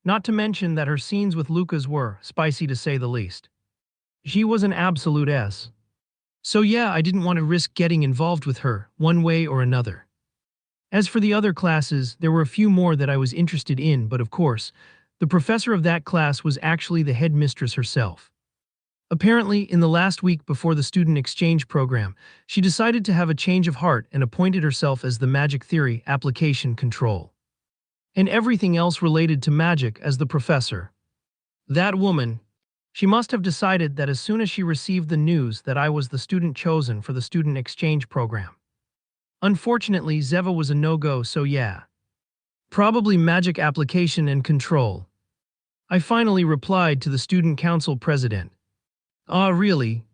Not to mention that her scenes with Lucas were spicy to say the least. She was an absolute S. So yeah, I didn't want to risk getting involved with her, one way or another. As for the other classes, there were a few more that I was interested in, but of course, the professor of that class was actually the headmistress herself. Apparently, in the last week before the student exchange program, she decided to have a change of heart and appointed herself as the magic theory application control. And everything else related to magic as the professor. That woman, she must have decided that as soon as she received the news that I was the student chosen for the student exchange program. Unfortunately, Zeva was a no-go, so yeah. Probably magic application and control. I finally replied to the student council president. Ah, really?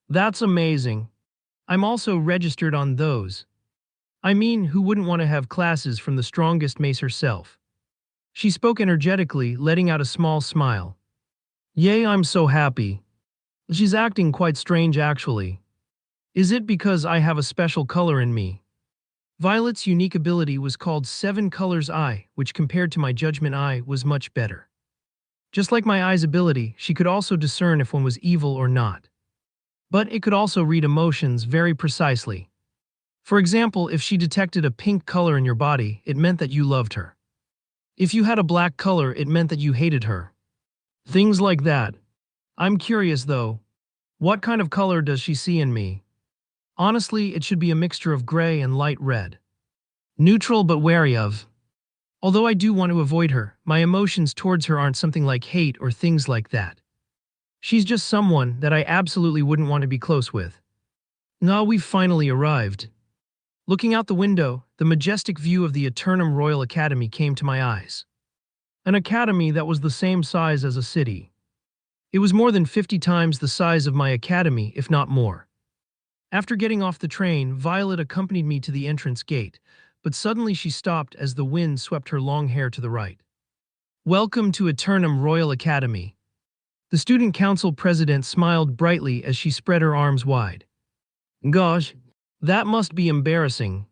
That's amazing. I'm also registered on those. I mean, who wouldn't want to have classes from the strongest mace herself? She spoke energetically, letting out a small smile. Yay, I'm so happy. She's acting quite strange, actually. Is it because I have a special color in me? Violet's unique ability was called Seven Colors Eye, which compared to my Judgment Eye was much better. Just like my eye's ability, she could also discern if one was evil or not. But it could also read emotions very precisely. For example, if she detected a pink color in your body, it meant that you loved her. If you had a black color, it meant that you hated her. Things like that. I'm curious though. What kind of color does she see in me? Honestly, it should be a mixture of gray and light red. Neutral but wary of. Although I do want to avoid her, my emotions towards her aren't something like hate or things like that. She's just someone that I absolutely wouldn't want to be close with. Now we've finally arrived. Looking out the window, the majestic view of the Eternum Royal Academy came to my eyes. An academy that was the same size as a city. It was more than 50 times the size of my academy, if not more. After getting off the train, Violet accompanied me to the entrance gate, but suddenly she stopped as the wind swept her long hair to the right. Welcome to Eternum Royal Academy. The student council president smiled brightly as she spread her arms wide. Gosh, that must be embarrassing.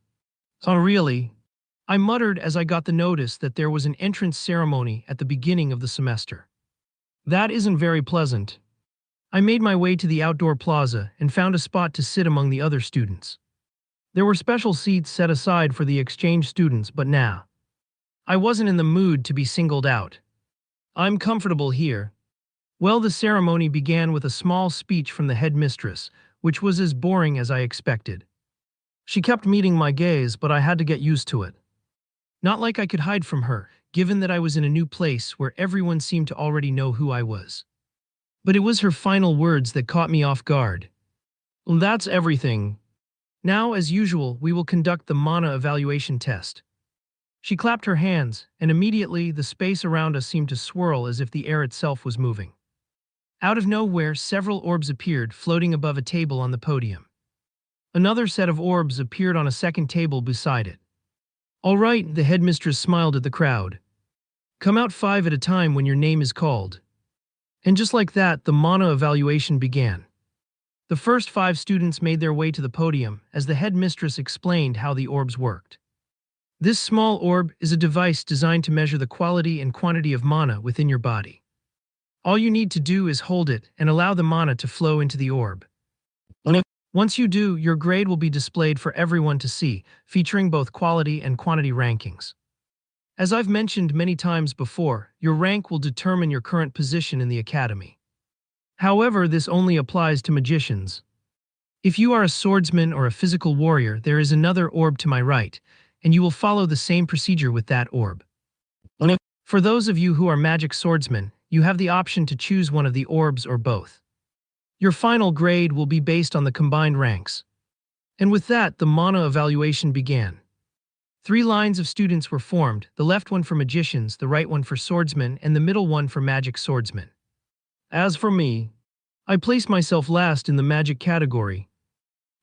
Oh, really? I muttered as I got the notice that there was an entrance ceremony at the beginning of the semester. That isn't very pleasant. I made my way to the outdoor plaza and found a spot to sit among the other students. There were special seats set aside for the exchange students, but nah. I wasn't in the mood to be singled out. I'm comfortable here. Well, the ceremony began with a small speech from the headmistress, which was as boring as I expected. She kept meeting my gaze, but I had to get used to it. Not like I could hide from her, given that I was in a new place where everyone seemed to already know who I was. But it was her final words that caught me off guard. That's everything. Now, as usual, we will conduct the mana evaluation test. She clapped her hands, and immediately the space around us seemed to swirl as if the air itself was moving. Out of nowhere, several orbs appeared, floating above a table on the podium. Another set of orbs appeared on a second table beside it. All right, the headmistress smiled at the crowd. Come out 5 at a time when your name is called. And just like that, the mana evaluation began. The first 5 students made their way to the podium as the headmistress explained how the orbs worked. This small orb is a device designed to measure the quality and quantity of mana within your body. All you need to do is hold it and allow the mana to flow into the orb. Once you do, your grade will be displayed for everyone to see, featuring both quality and quantity rankings. As I've mentioned many times before, your rank will determine your current position in the academy. However, this only applies to magicians. If you are a swordsman or a physical warrior, there is another orb to my right, and you will follow the same procedure with that orb. For those of you who are magic swordsmen, you have the option to choose one of the orbs or both. Your final grade will be based on the combined ranks. And with that, the mana evaluation began. 3 lines of students were formed, the left one for magicians, the right one for swordsmen, and the middle one for magic swordsmen. As for me, I placed myself last in the magic category.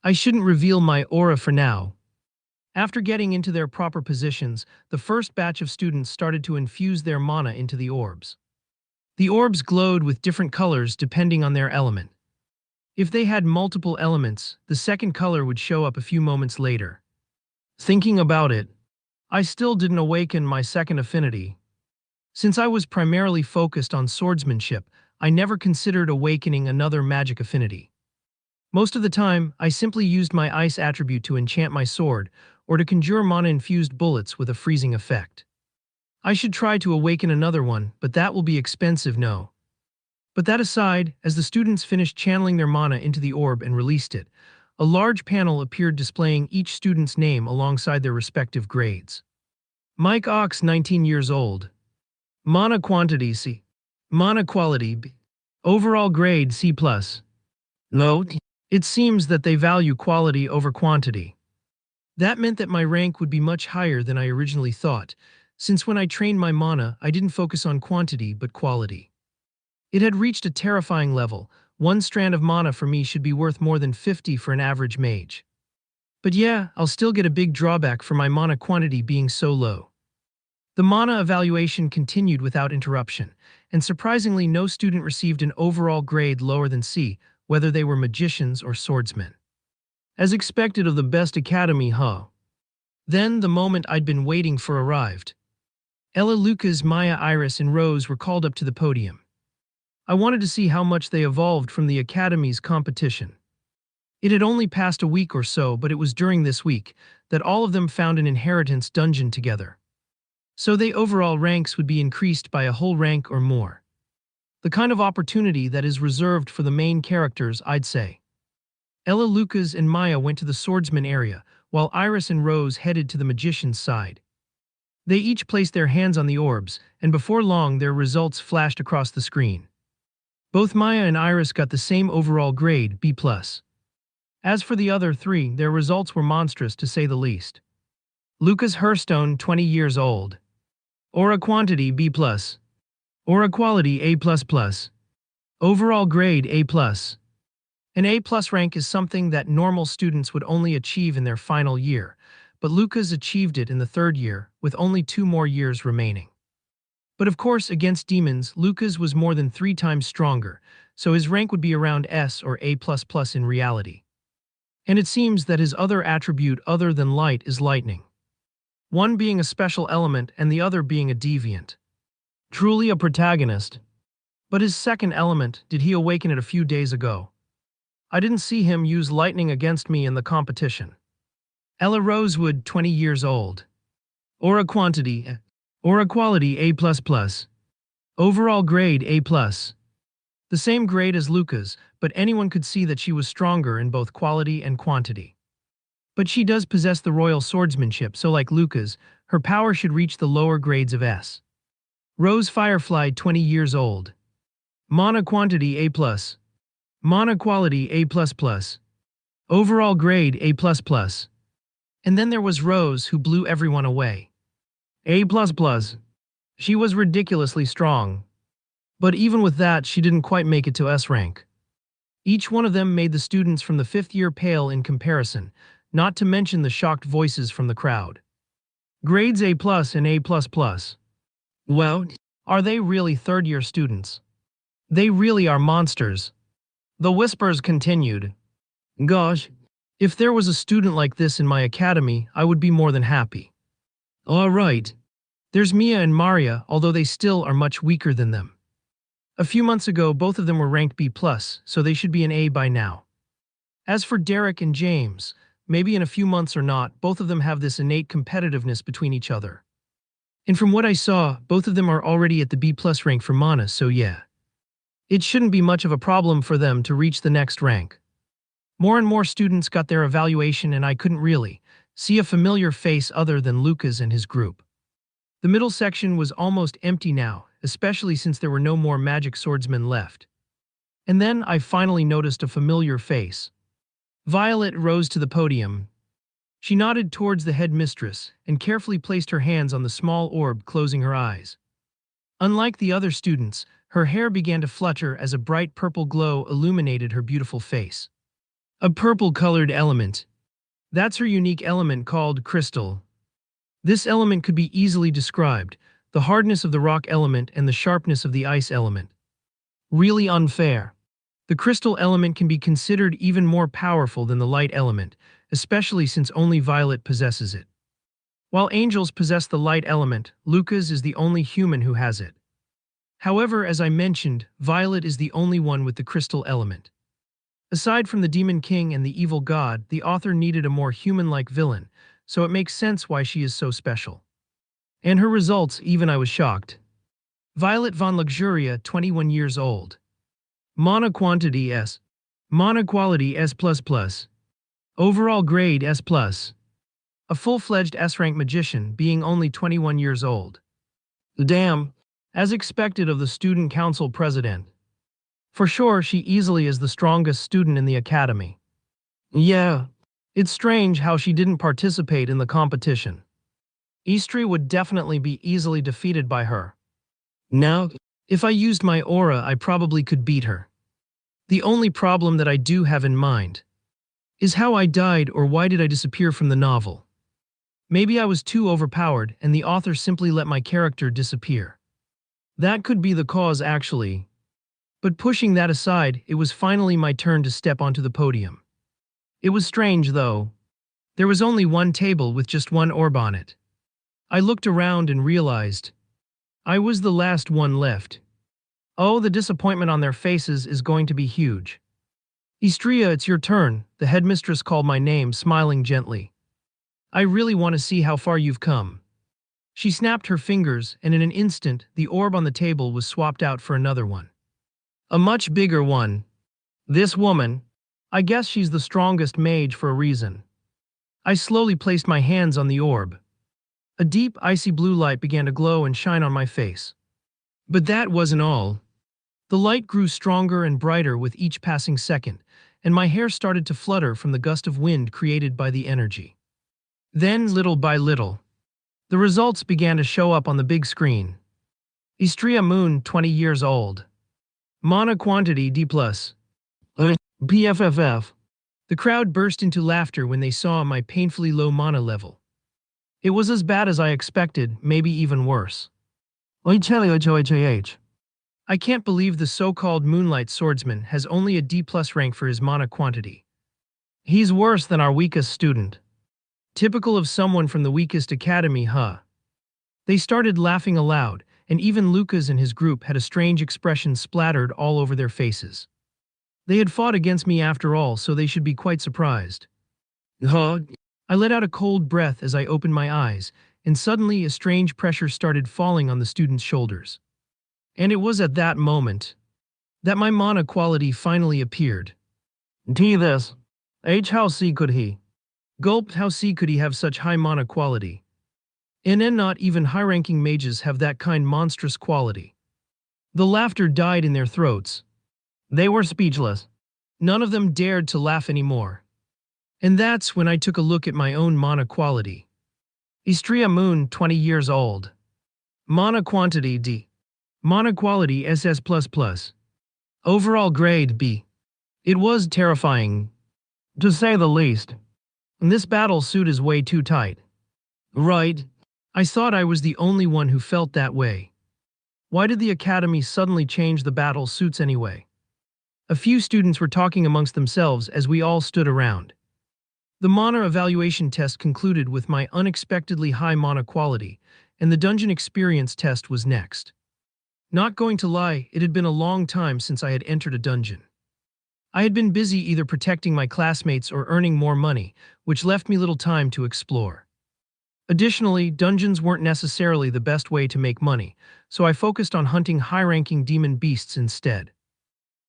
I shouldn't reveal my aura for now. After getting into their proper positions, the first batch of students started to infuse their mana into the orbs. The orbs glowed with different colors depending on their element. If they had multiple elements, the second color would show up a few moments later. Thinking about it, I still didn't awaken my second affinity. Since I was primarily focused on swordsmanship, I never considered awakening another magic affinity. Most of the time, I simply used my ice attribute to enchant my sword, or to conjure mana-infused bullets with a freezing effect. I should try to awaken another one, but that will be expensive, no. But that aside, as the students finished channeling their mana into the orb and released it, a large panel appeared displaying each student's name alongside their respective grades. Mike Ox, 19 years old. Mana quantity C. Mana quality B. Overall grade C+. Note: it seems that they value quality over quantity. That meant that my rank would be much higher than I originally thought, since when I trained my mana, I didn't focus on quantity but quality. It had reached a terrifying level. 1 strand of mana for me should be worth more than 50 for an average mage. But yeah, I'll still get a big drawback for my mana quantity being so low. The mana evaluation continued without interruption, and surprisingly no student received an overall grade lower than C, whether they were magicians or swordsmen. As expected of the best academy, huh? Then the moment I'd been waiting for arrived. Ella, Lucas, Maya, Iris, and Rose were called up to the podium. I wanted to see how much they evolved from the academy's competition. It had only passed a week or so, but it was during this week that all of them found an inheritance dungeon together. So their overall ranks would be increased by a whole rank or more. The kind of opportunity that is reserved for the main characters, I'd say. Ella, Lucas, and Maya went to the swordsman area, while Iris and Rose headed to the magician's side. They each placed their hands on the orbs, and before long their results flashed across the screen. Both Maya and Iris got the same overall grade, B+. As for the other 3, their results were monstrous to say the least. Lucas Hurstone, 20 years old. Aura quantity B+. Aura quality A++. Overall grade A+. An A+ rank is something that normal students would only achieve in their final year, but Lucas achieved it in the 3rd year, with only 2 more years remaining. But of course, against demons, Lucas was more than 3 times stronger, so his rank would be around S or A++ in reality. And it seems that his other attribute other than light is lightning. one being a special element and the other being a deviant. Truly a protagonist. But his second element, did he awaken it a few days ago? I didn't see him use lightning against me in the competition. Ella Rosewood, 20 years old. Aura quantity. Aura quality A++. Overall grade A+. The same grade as Luca's, but anyone could see that she was stronger in both quality and quantity. But she does possess the royal swordsmanship, so like Luca's, her power should reach the lower grades of S. Rose Firefly, 20 years old. Mana quantity A+. Mana quality A++. Overall grade A++. And then there was Rose, who blew everyone away. A++. She was ridiculously strong. But even with that, she didn't quite make it to S rank. Each one of them made the students from the 5th year pale in comparison, not to mention the shocked voices from the crowd. Grades A+ and A++. Well, are they really 3rd year students? They really are monsters. The whispers continued. Gosh, if there was a student like this in my academy, I would be more than happy. All right. There's Mia and Maria, although they still are much weaker than them. A few months ago, both of them were ranked B+, so they should be an A by now. As for Derek and James, maybe in a few months or not, both of them have this innate competitiveness between each other. And from what I saw, both of them are already at the B+ rank for Mana, so yeah. It shouldn't be much of a problem for them to reach the next rank. More and more students got their evaluation and I couldn't really see a familiar face other than Lucas and his group. The middle section was almost empty now, especially since there were no more magic swordsmen left. And then I finally noticed a familiar face. Violet rose to the podium. She nodded towards the headmistress and carefully placed her hands on the small orb, closing her eyes. Unlike the other students, her hair began to flutter as a bright purple glow illuminated her beautiful face. A purple-colored element. That's her unique element called crystal. This element could be easily described, the hardness of the rock element and the sharpness of the ice element. Really unfair. The crystal element can be considered even more powerful than the light element, especially since only Violet possesses it. While angels possess the light element, Lucas is the only human who has it. However, as I mentioned, Violet is the only one with the crystal element. Aside from the Demon King and the evil god, the author needed a more human-like villain, so it makes sense why she is so special. And her results, even I was shocked. Violet von Luxuria, 21 years old. Mana quantity S. Mana quality S++. Overall grade S+. A full-fledged S-rank magician, being only 21 years old. Damn, as expected of the student council president. For sure, she easily is the strongest student in the academy. Yeah, it's strange how she didn't participate in the competition. Eastri would definitely be easily defeated by her. Now, if I used my aura, I probably could beat her. The only problem that I do have in mind is how I died, or why did I disappear from the novel. Maybe I was too overpowered and the author simply let my character disappear. That could be the cause, actually. But pushing that aside, it was finally my turn to step onto the podium. It was strange, though. There was only one table with just one orb on it. I looked around and realized I was the last one left. Oh, the disappointment on their faces is going to be huge. Istria, it's your turn, the headmistress called my name, smiling gently. I really want to see how far you've come. She snapped her fingers, and in an instant, the orb on the table was swapped out for another one. A much bigger one. This woman, I guess she's the strongest mage for a reason. I slowly placed my hands on the orb. A deep, icy blue light began to glow and shine on my face. But that wasn't all. The light grew stronger and brighter with each passing second, and my hair started to flutter from the gust of wind created by the energy. Then, little by little, the results began to show up on the big screen. Istria Moon, 20 years old. Mana quantity D+. PFFF. The crowd burst into laughter when they saw my painfully low mana level. It was as bad as I expected, maybe even worse. I can't believe the so-called Moonlight Swordsman has only a D+ rank for his mana quantity. He's worse than our weakest student. Typical of someone from the weakest academy, huh? They started laughing aloud, and even Lucas and his group had a strange expression splattered all over their faces. They had fought against me after all, so they should be quite surprised. Huh? I let out a cold breath as I opened my eyes, and suddenly a strange pressure started falling on the student's shoulders. And it was at that moment that my mana quality finally appeared. T this. H how C could he? Gulped how C could he have such high mana quality? And not even high-ranking mages have that kind monstrous quality. The laughter died in their throats. They were speechless. None of them dared to laugh anymore. And that's when I took a look at my own mana quality. Istria Moon, 20 years old. Mana quantity D. Mana quality SS++. Overall grade B. It was terrifying, to say the least. This battle suit is way too tight. Right. I thought I was the only one who felt that way. Why did the academy suddenly change the battle suits anyway? A few students were talking amongst themselves as we all stood around. The mana evaluation test concluded with my unexpectedly high mana quality, and the dungeon experience test was next. Not going to lie, it had been a long time since I had entered a dungeon. I had been busy either protecting my classmates or earning more money, which left me little time to explore. Additionally, dungeons weren't necessarily the best way to make money, so I focused on hunting high-ranking demon beasts instead.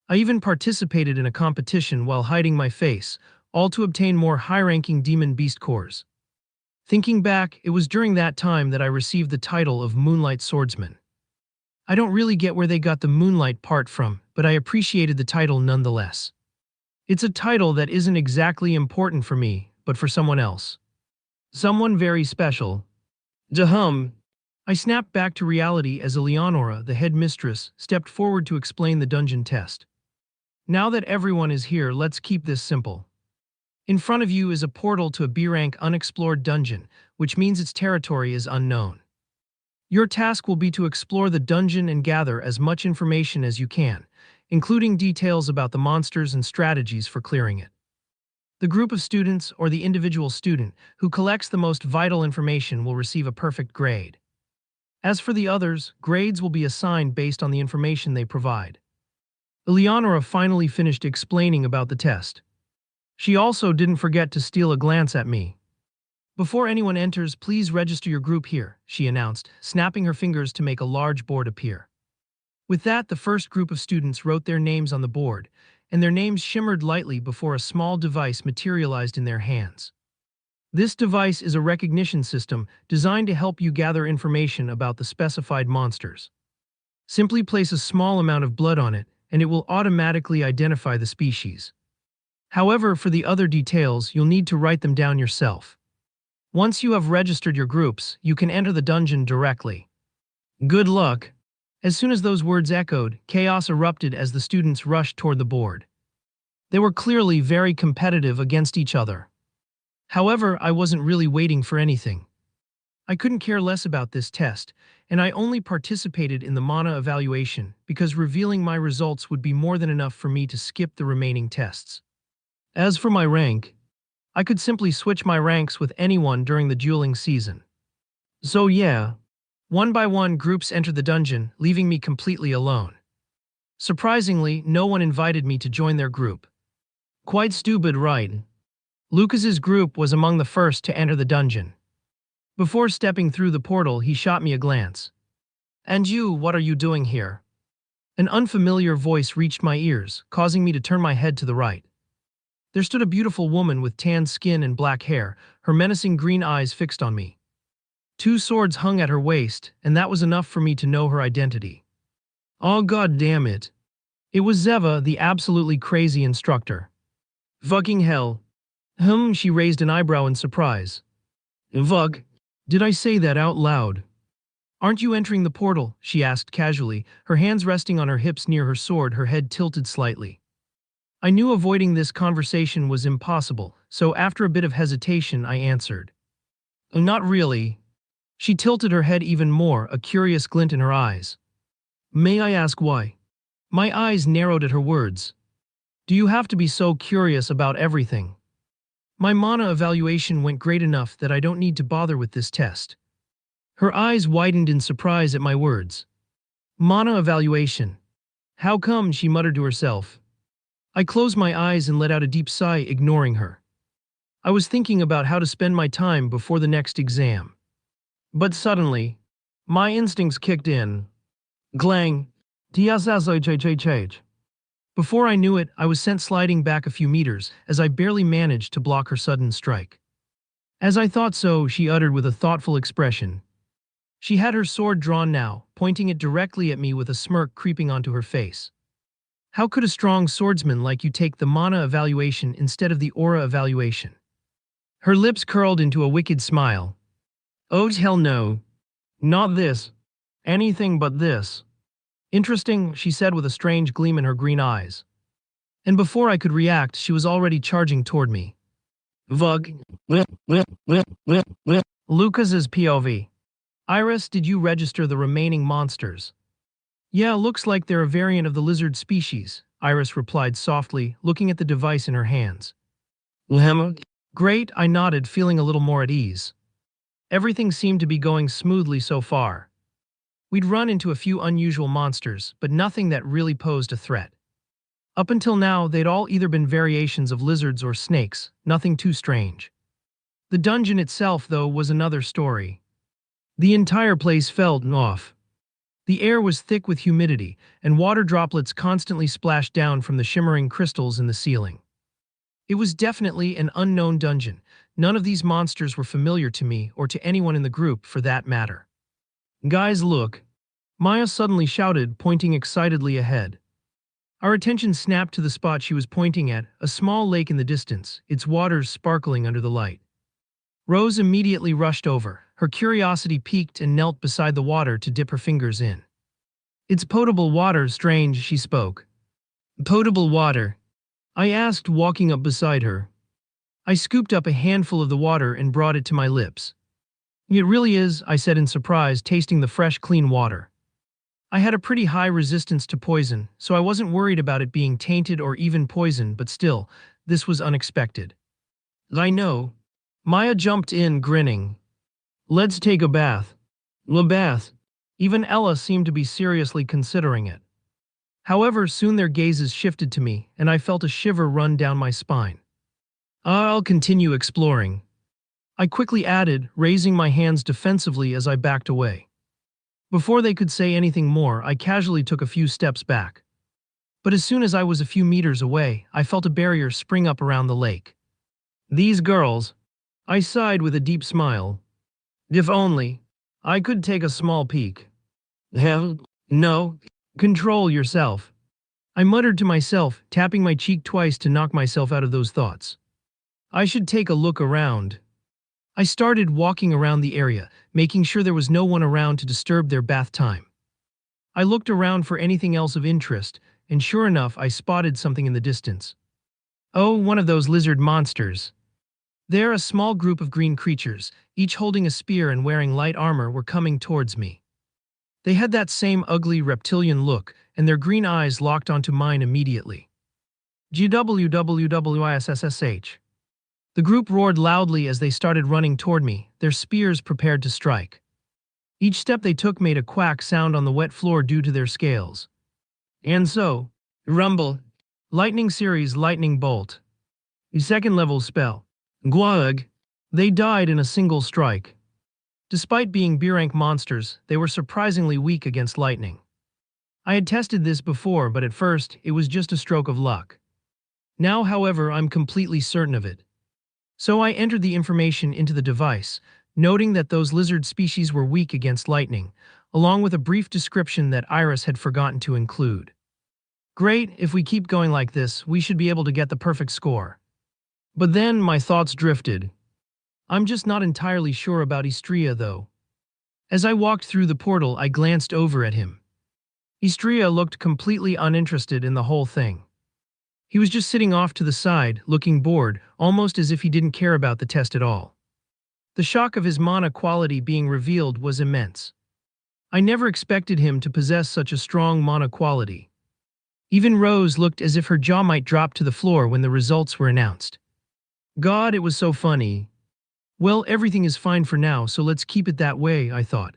I even participated in a competition while hiding my face, all to obtain more high-ranking demon beast cores. Thinking back, it was during that time that I received the title of Moonlight Swordsman. I don't really get where they got the moonlight part from, but I appreciated the title nonetheless. It's a title that isn't exactly important for me, but for someone else. Someone very special. Dahum. I snapped back to reality as Eleonora, the head mistress, stepped forward to explain the dungeon test. Now that everyone is here, let's keep this simple. In front of you is a portal to a B-rank unexplored dungeon, which means its territory is unknown. Your task will be to explore the dungeon and gather as much information as you can, including details about the monsters and strategies for clearing it. The group of students, or the individual student, who collects the most vital information will receive a perfect grade. As for the others, grades will be assigned based on the information they provide. Eleonora finally finished explaining about the test. She also didn't forget to steal a glance at me. Before anyone enters, please register your group here, she announced, snapping her fingers to make a large board appear. With that, the first group of students wrote their names on the board, and their names shimmered lightly before a small device materialized in their hands. This device is a recognition system designed to help you gather information about the specified monsters. Simply place a small amount of blood on it, and it will automatically identify the species. However, for the other details, you'll need to write them down yourself. Once you have registered your groups, you can enter the dungeon directly. Good luck! As soon as those words echoed, chaos erupted as the students rushed toward the board. They were clearly very competitive against each other. However, I wasn't really waiting for anything. I couldn't care less about this test, and I only participated in the mana evaluation because revealing my results would be more than enough for me to skip the remaining tests. As for my rank, I could simply switch my ranks with anyone during the dueling season. So yeah, one by one groups entered the dungeon, leaving me completely alone. Surprisingly, no one invited me to join their group. Quite stupid, right? Lucas's group was among the first to enter the dungeon. Before stepping through the portal, he shot me a glance. "And you, what are you doing here?" An unfamiliar voice reached my ears, causing me to turn my head to the right. There stood a beautiful woman with tan skin and black hair, her menacing green eyes fixed on me. 2 swords hung at her waist, and that was enough for me to know her identity. Oh god damn it. It was Zeva, the absolutely crazy instructor. Fucking hell. She raised an eyebrow in surprise. Vug, did I say that out loud? Aren't you entering the portal? She asked casually, her hands resting on her hips near her sword, her head tilted slightly. I knew avoiding this conversation was impossible, so after a bit of hesitation I answered. Not really. She tilted her head even more, a curious glint in her eyes. May I ask why? My eyes narrowed at her words. Do you have to be so curious about everything? My mana evaluation went great enough that I don't need to bother with this test. Her eyes widened in surprise at my words. Mana evaluation. How come, she muttered to herself. I closed my eyes and let out a deep sigh, ignoring her. I was thinking about how to spend my time before the next exam. But suddenly, my instincts kicked in. Glang. TSSHHH. Before I knew it, I was sent sliding back a few meters as I barely managed to block her sudden strike. As I thought so, she uttered with a thoughtful expression. She had her sword drawn now, pointing it directly at me with a smirk creeping onto her face. How could a strong swordsman like you take the mana evaluation instead of the aura evaluation? Her lips curled into a wicked smile. Oh hell no. Not this. Anything but this. Interesting, she said with a strange gleam in her green eyes. And before I could react, she was already charging toward me. Vug. Lucas's POV. Iris, did you register the remaining monsters? Yeah, looks like they're a variant of the lizard species, Iris replied softly, looking at the device in her hands. Great, I nodded, feeling a little more at ease. Everything seemed to be going smoothly so far. We'd run into a few unusual monsters, but nothing that really posed a threat. Up until now, they'd all either been variations of lizards or snakes, nothing too strange. The dungeon itself, though, was another story. The entire place felt off. The air was thick with humidity, and water droplets constantly splashed down from the shimmering crystals in the ceiling. It was definitely an unknown dungeon. None of these monsters were familiar to me or to anyone in the group for that matter. Guys, look. Maya suddenly shouted, pointing excitedly ahead. Our attention snapped to the spot she was pointing at, a small lake in the distance, its waters sparkling under the light. Rose immediately rushed over, her curiosity piqued, and knelt beside the water to dip her fingers in. It's potable water, strange, she spoke. Potable water? I asked, walking up beside her. I scooped up a handful of the water and brought it to my lips. It really is, I said in surprise, tasting the fresh, clean water. I had a pretty high resistance to poison, so I wasn't worried about it being tainted or even poison, but still, this was unexpected. I know. Maya jumped in, grinning. Let's take a bath. A bath. Even Ella seemed to be seriously considering it. However, soon their gazes shifted to me, and I felt a shiver run down my spine. I'll continue exploring. I quickly added, raising my hands defensively as I backed away. Before they could say anything more, I casually took a few steps back. But as soon as I was a few meters away, I felt a barrier spring up around the lake. These girls, I sighed with a deep smile. If only I could take a small peek. Hell, no. Control yourself. I muttered to myself, tapping my cheek twice to knock myself out of those thoughts. I should take a look around. I started walking around the area, making sure there was no one around to disturb their bath time. I looked around for anything else of interest, and sure enough, I spotted something in the distance. Oh, one of those lizard monsters. There, a small group of green creatures, each holding a spear and wearing light armor, were coming towards me. They had that same ugly reptilian look, and their green eyes locked onto mine immediately. GWWWISSSH. The group roared loudly as they started running toward me, their spears prepared to strike. Each step they took made a quack sound on the wet floor due to their scales. And so, rumble. Lightning series lightning bolt. Second level spell. Guag. They died in a single strike. Despite being B-rank monsters, they were surprisingly weak against lightning. I had tested this before, but at first, it was just a stroke of luck. Now, however, I'm completely certain of it. So I entered the information into the device, noting that those lizard species were weak against lightning, along with a brief description that Iris had forgotten to include. Great, if we keep going like this, we should be able to get the perfect score. But then my thoughts drifted. I'm just not entirely sure about Istria, though. As I walked through the portal, I glanced over at him. Istria looked completely uninterested in the whole thing. He was just sitting off to the side, looking bored, almost as if he didn't care about the test at all. The shock of his mana quality being revealed was immense. I never expected him to possess such a strong mana quality. Even Rose looked as if her jaw might drop to the floor when the results were announced. God, it was so funny. Well, everything is fine for now, so let's keep it that way, I thought.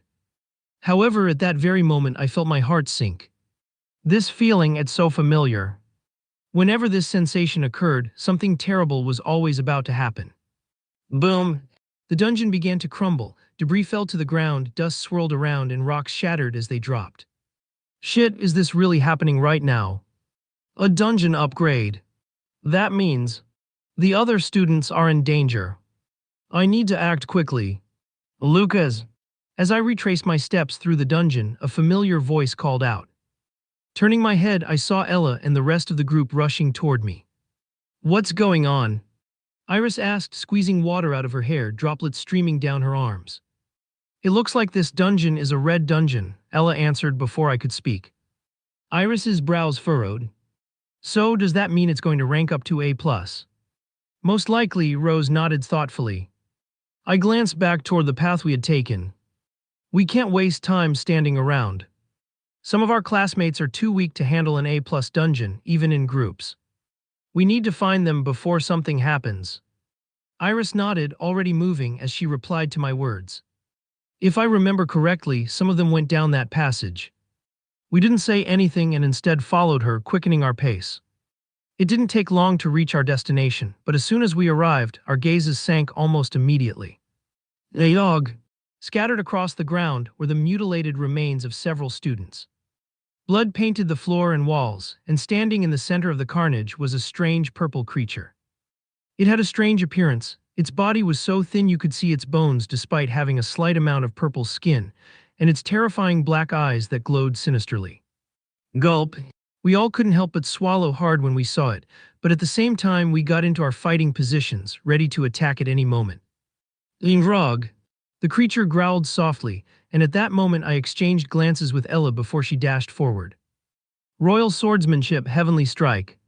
However, at that very moment, I felt my heart sink. This feeling, it's so familiar. Whenever this sensation occurred, something terrible was always about to happen. Boom! The dungeon began to crumble, debris fell to the ground, dust swirled around, and rocks shattered as they dropped. Shit, is this really happening right now? A dungeon upgrade. That means the other students are in danger. I need to act quickly. Lucas. As I retraced my steps through the dungeon, a familiar voice called out. Turning my head, I saw Ella and the rest of the group rushing toward me. What's going on? Iris asked, squeezing water out of her hair, droplets streaming down her arms. It looks like this dungeon is a red dungeon, Ella answered before I could speak. Iris's brows furrowed. So, does that mean it's going to rank up to A+? Most likely, Rose nodded thoughtfully. I glanced back toward the path we had taken. We can't waste time standing around. Some of our classmates are too weak to handle an A+ dungeon, even in groups. We need to find them before something happens. Iris nodded, already moving, as she replied to my words. If I remember correctly, some of them went down that passage. We didn't say anything and instead followed her, quickening our pace. It didn't take long to reach our destination, but as soon as we arrived, our gazes sank almost immediately. A dog. Scattered across the ground were the mutilated remains of several students. Blood painted the floor and walls, and standing in the center of the carnage was a strange purple creature. It had a strange appearance. Its body was so thin you could see its bones despite having a slight amount of purple skin, and its terrifying black eyes that glowed sinisterly. Gulp. We all couldn't help but swallow hard when we saw it, but at the same time we got into our fighting positions, ready to attack at any moment. Ingrog. The creature growled softly, and at that moment I exchanged glances with Ella before she dashed forward. Royal swordsmanship, heavenly strike.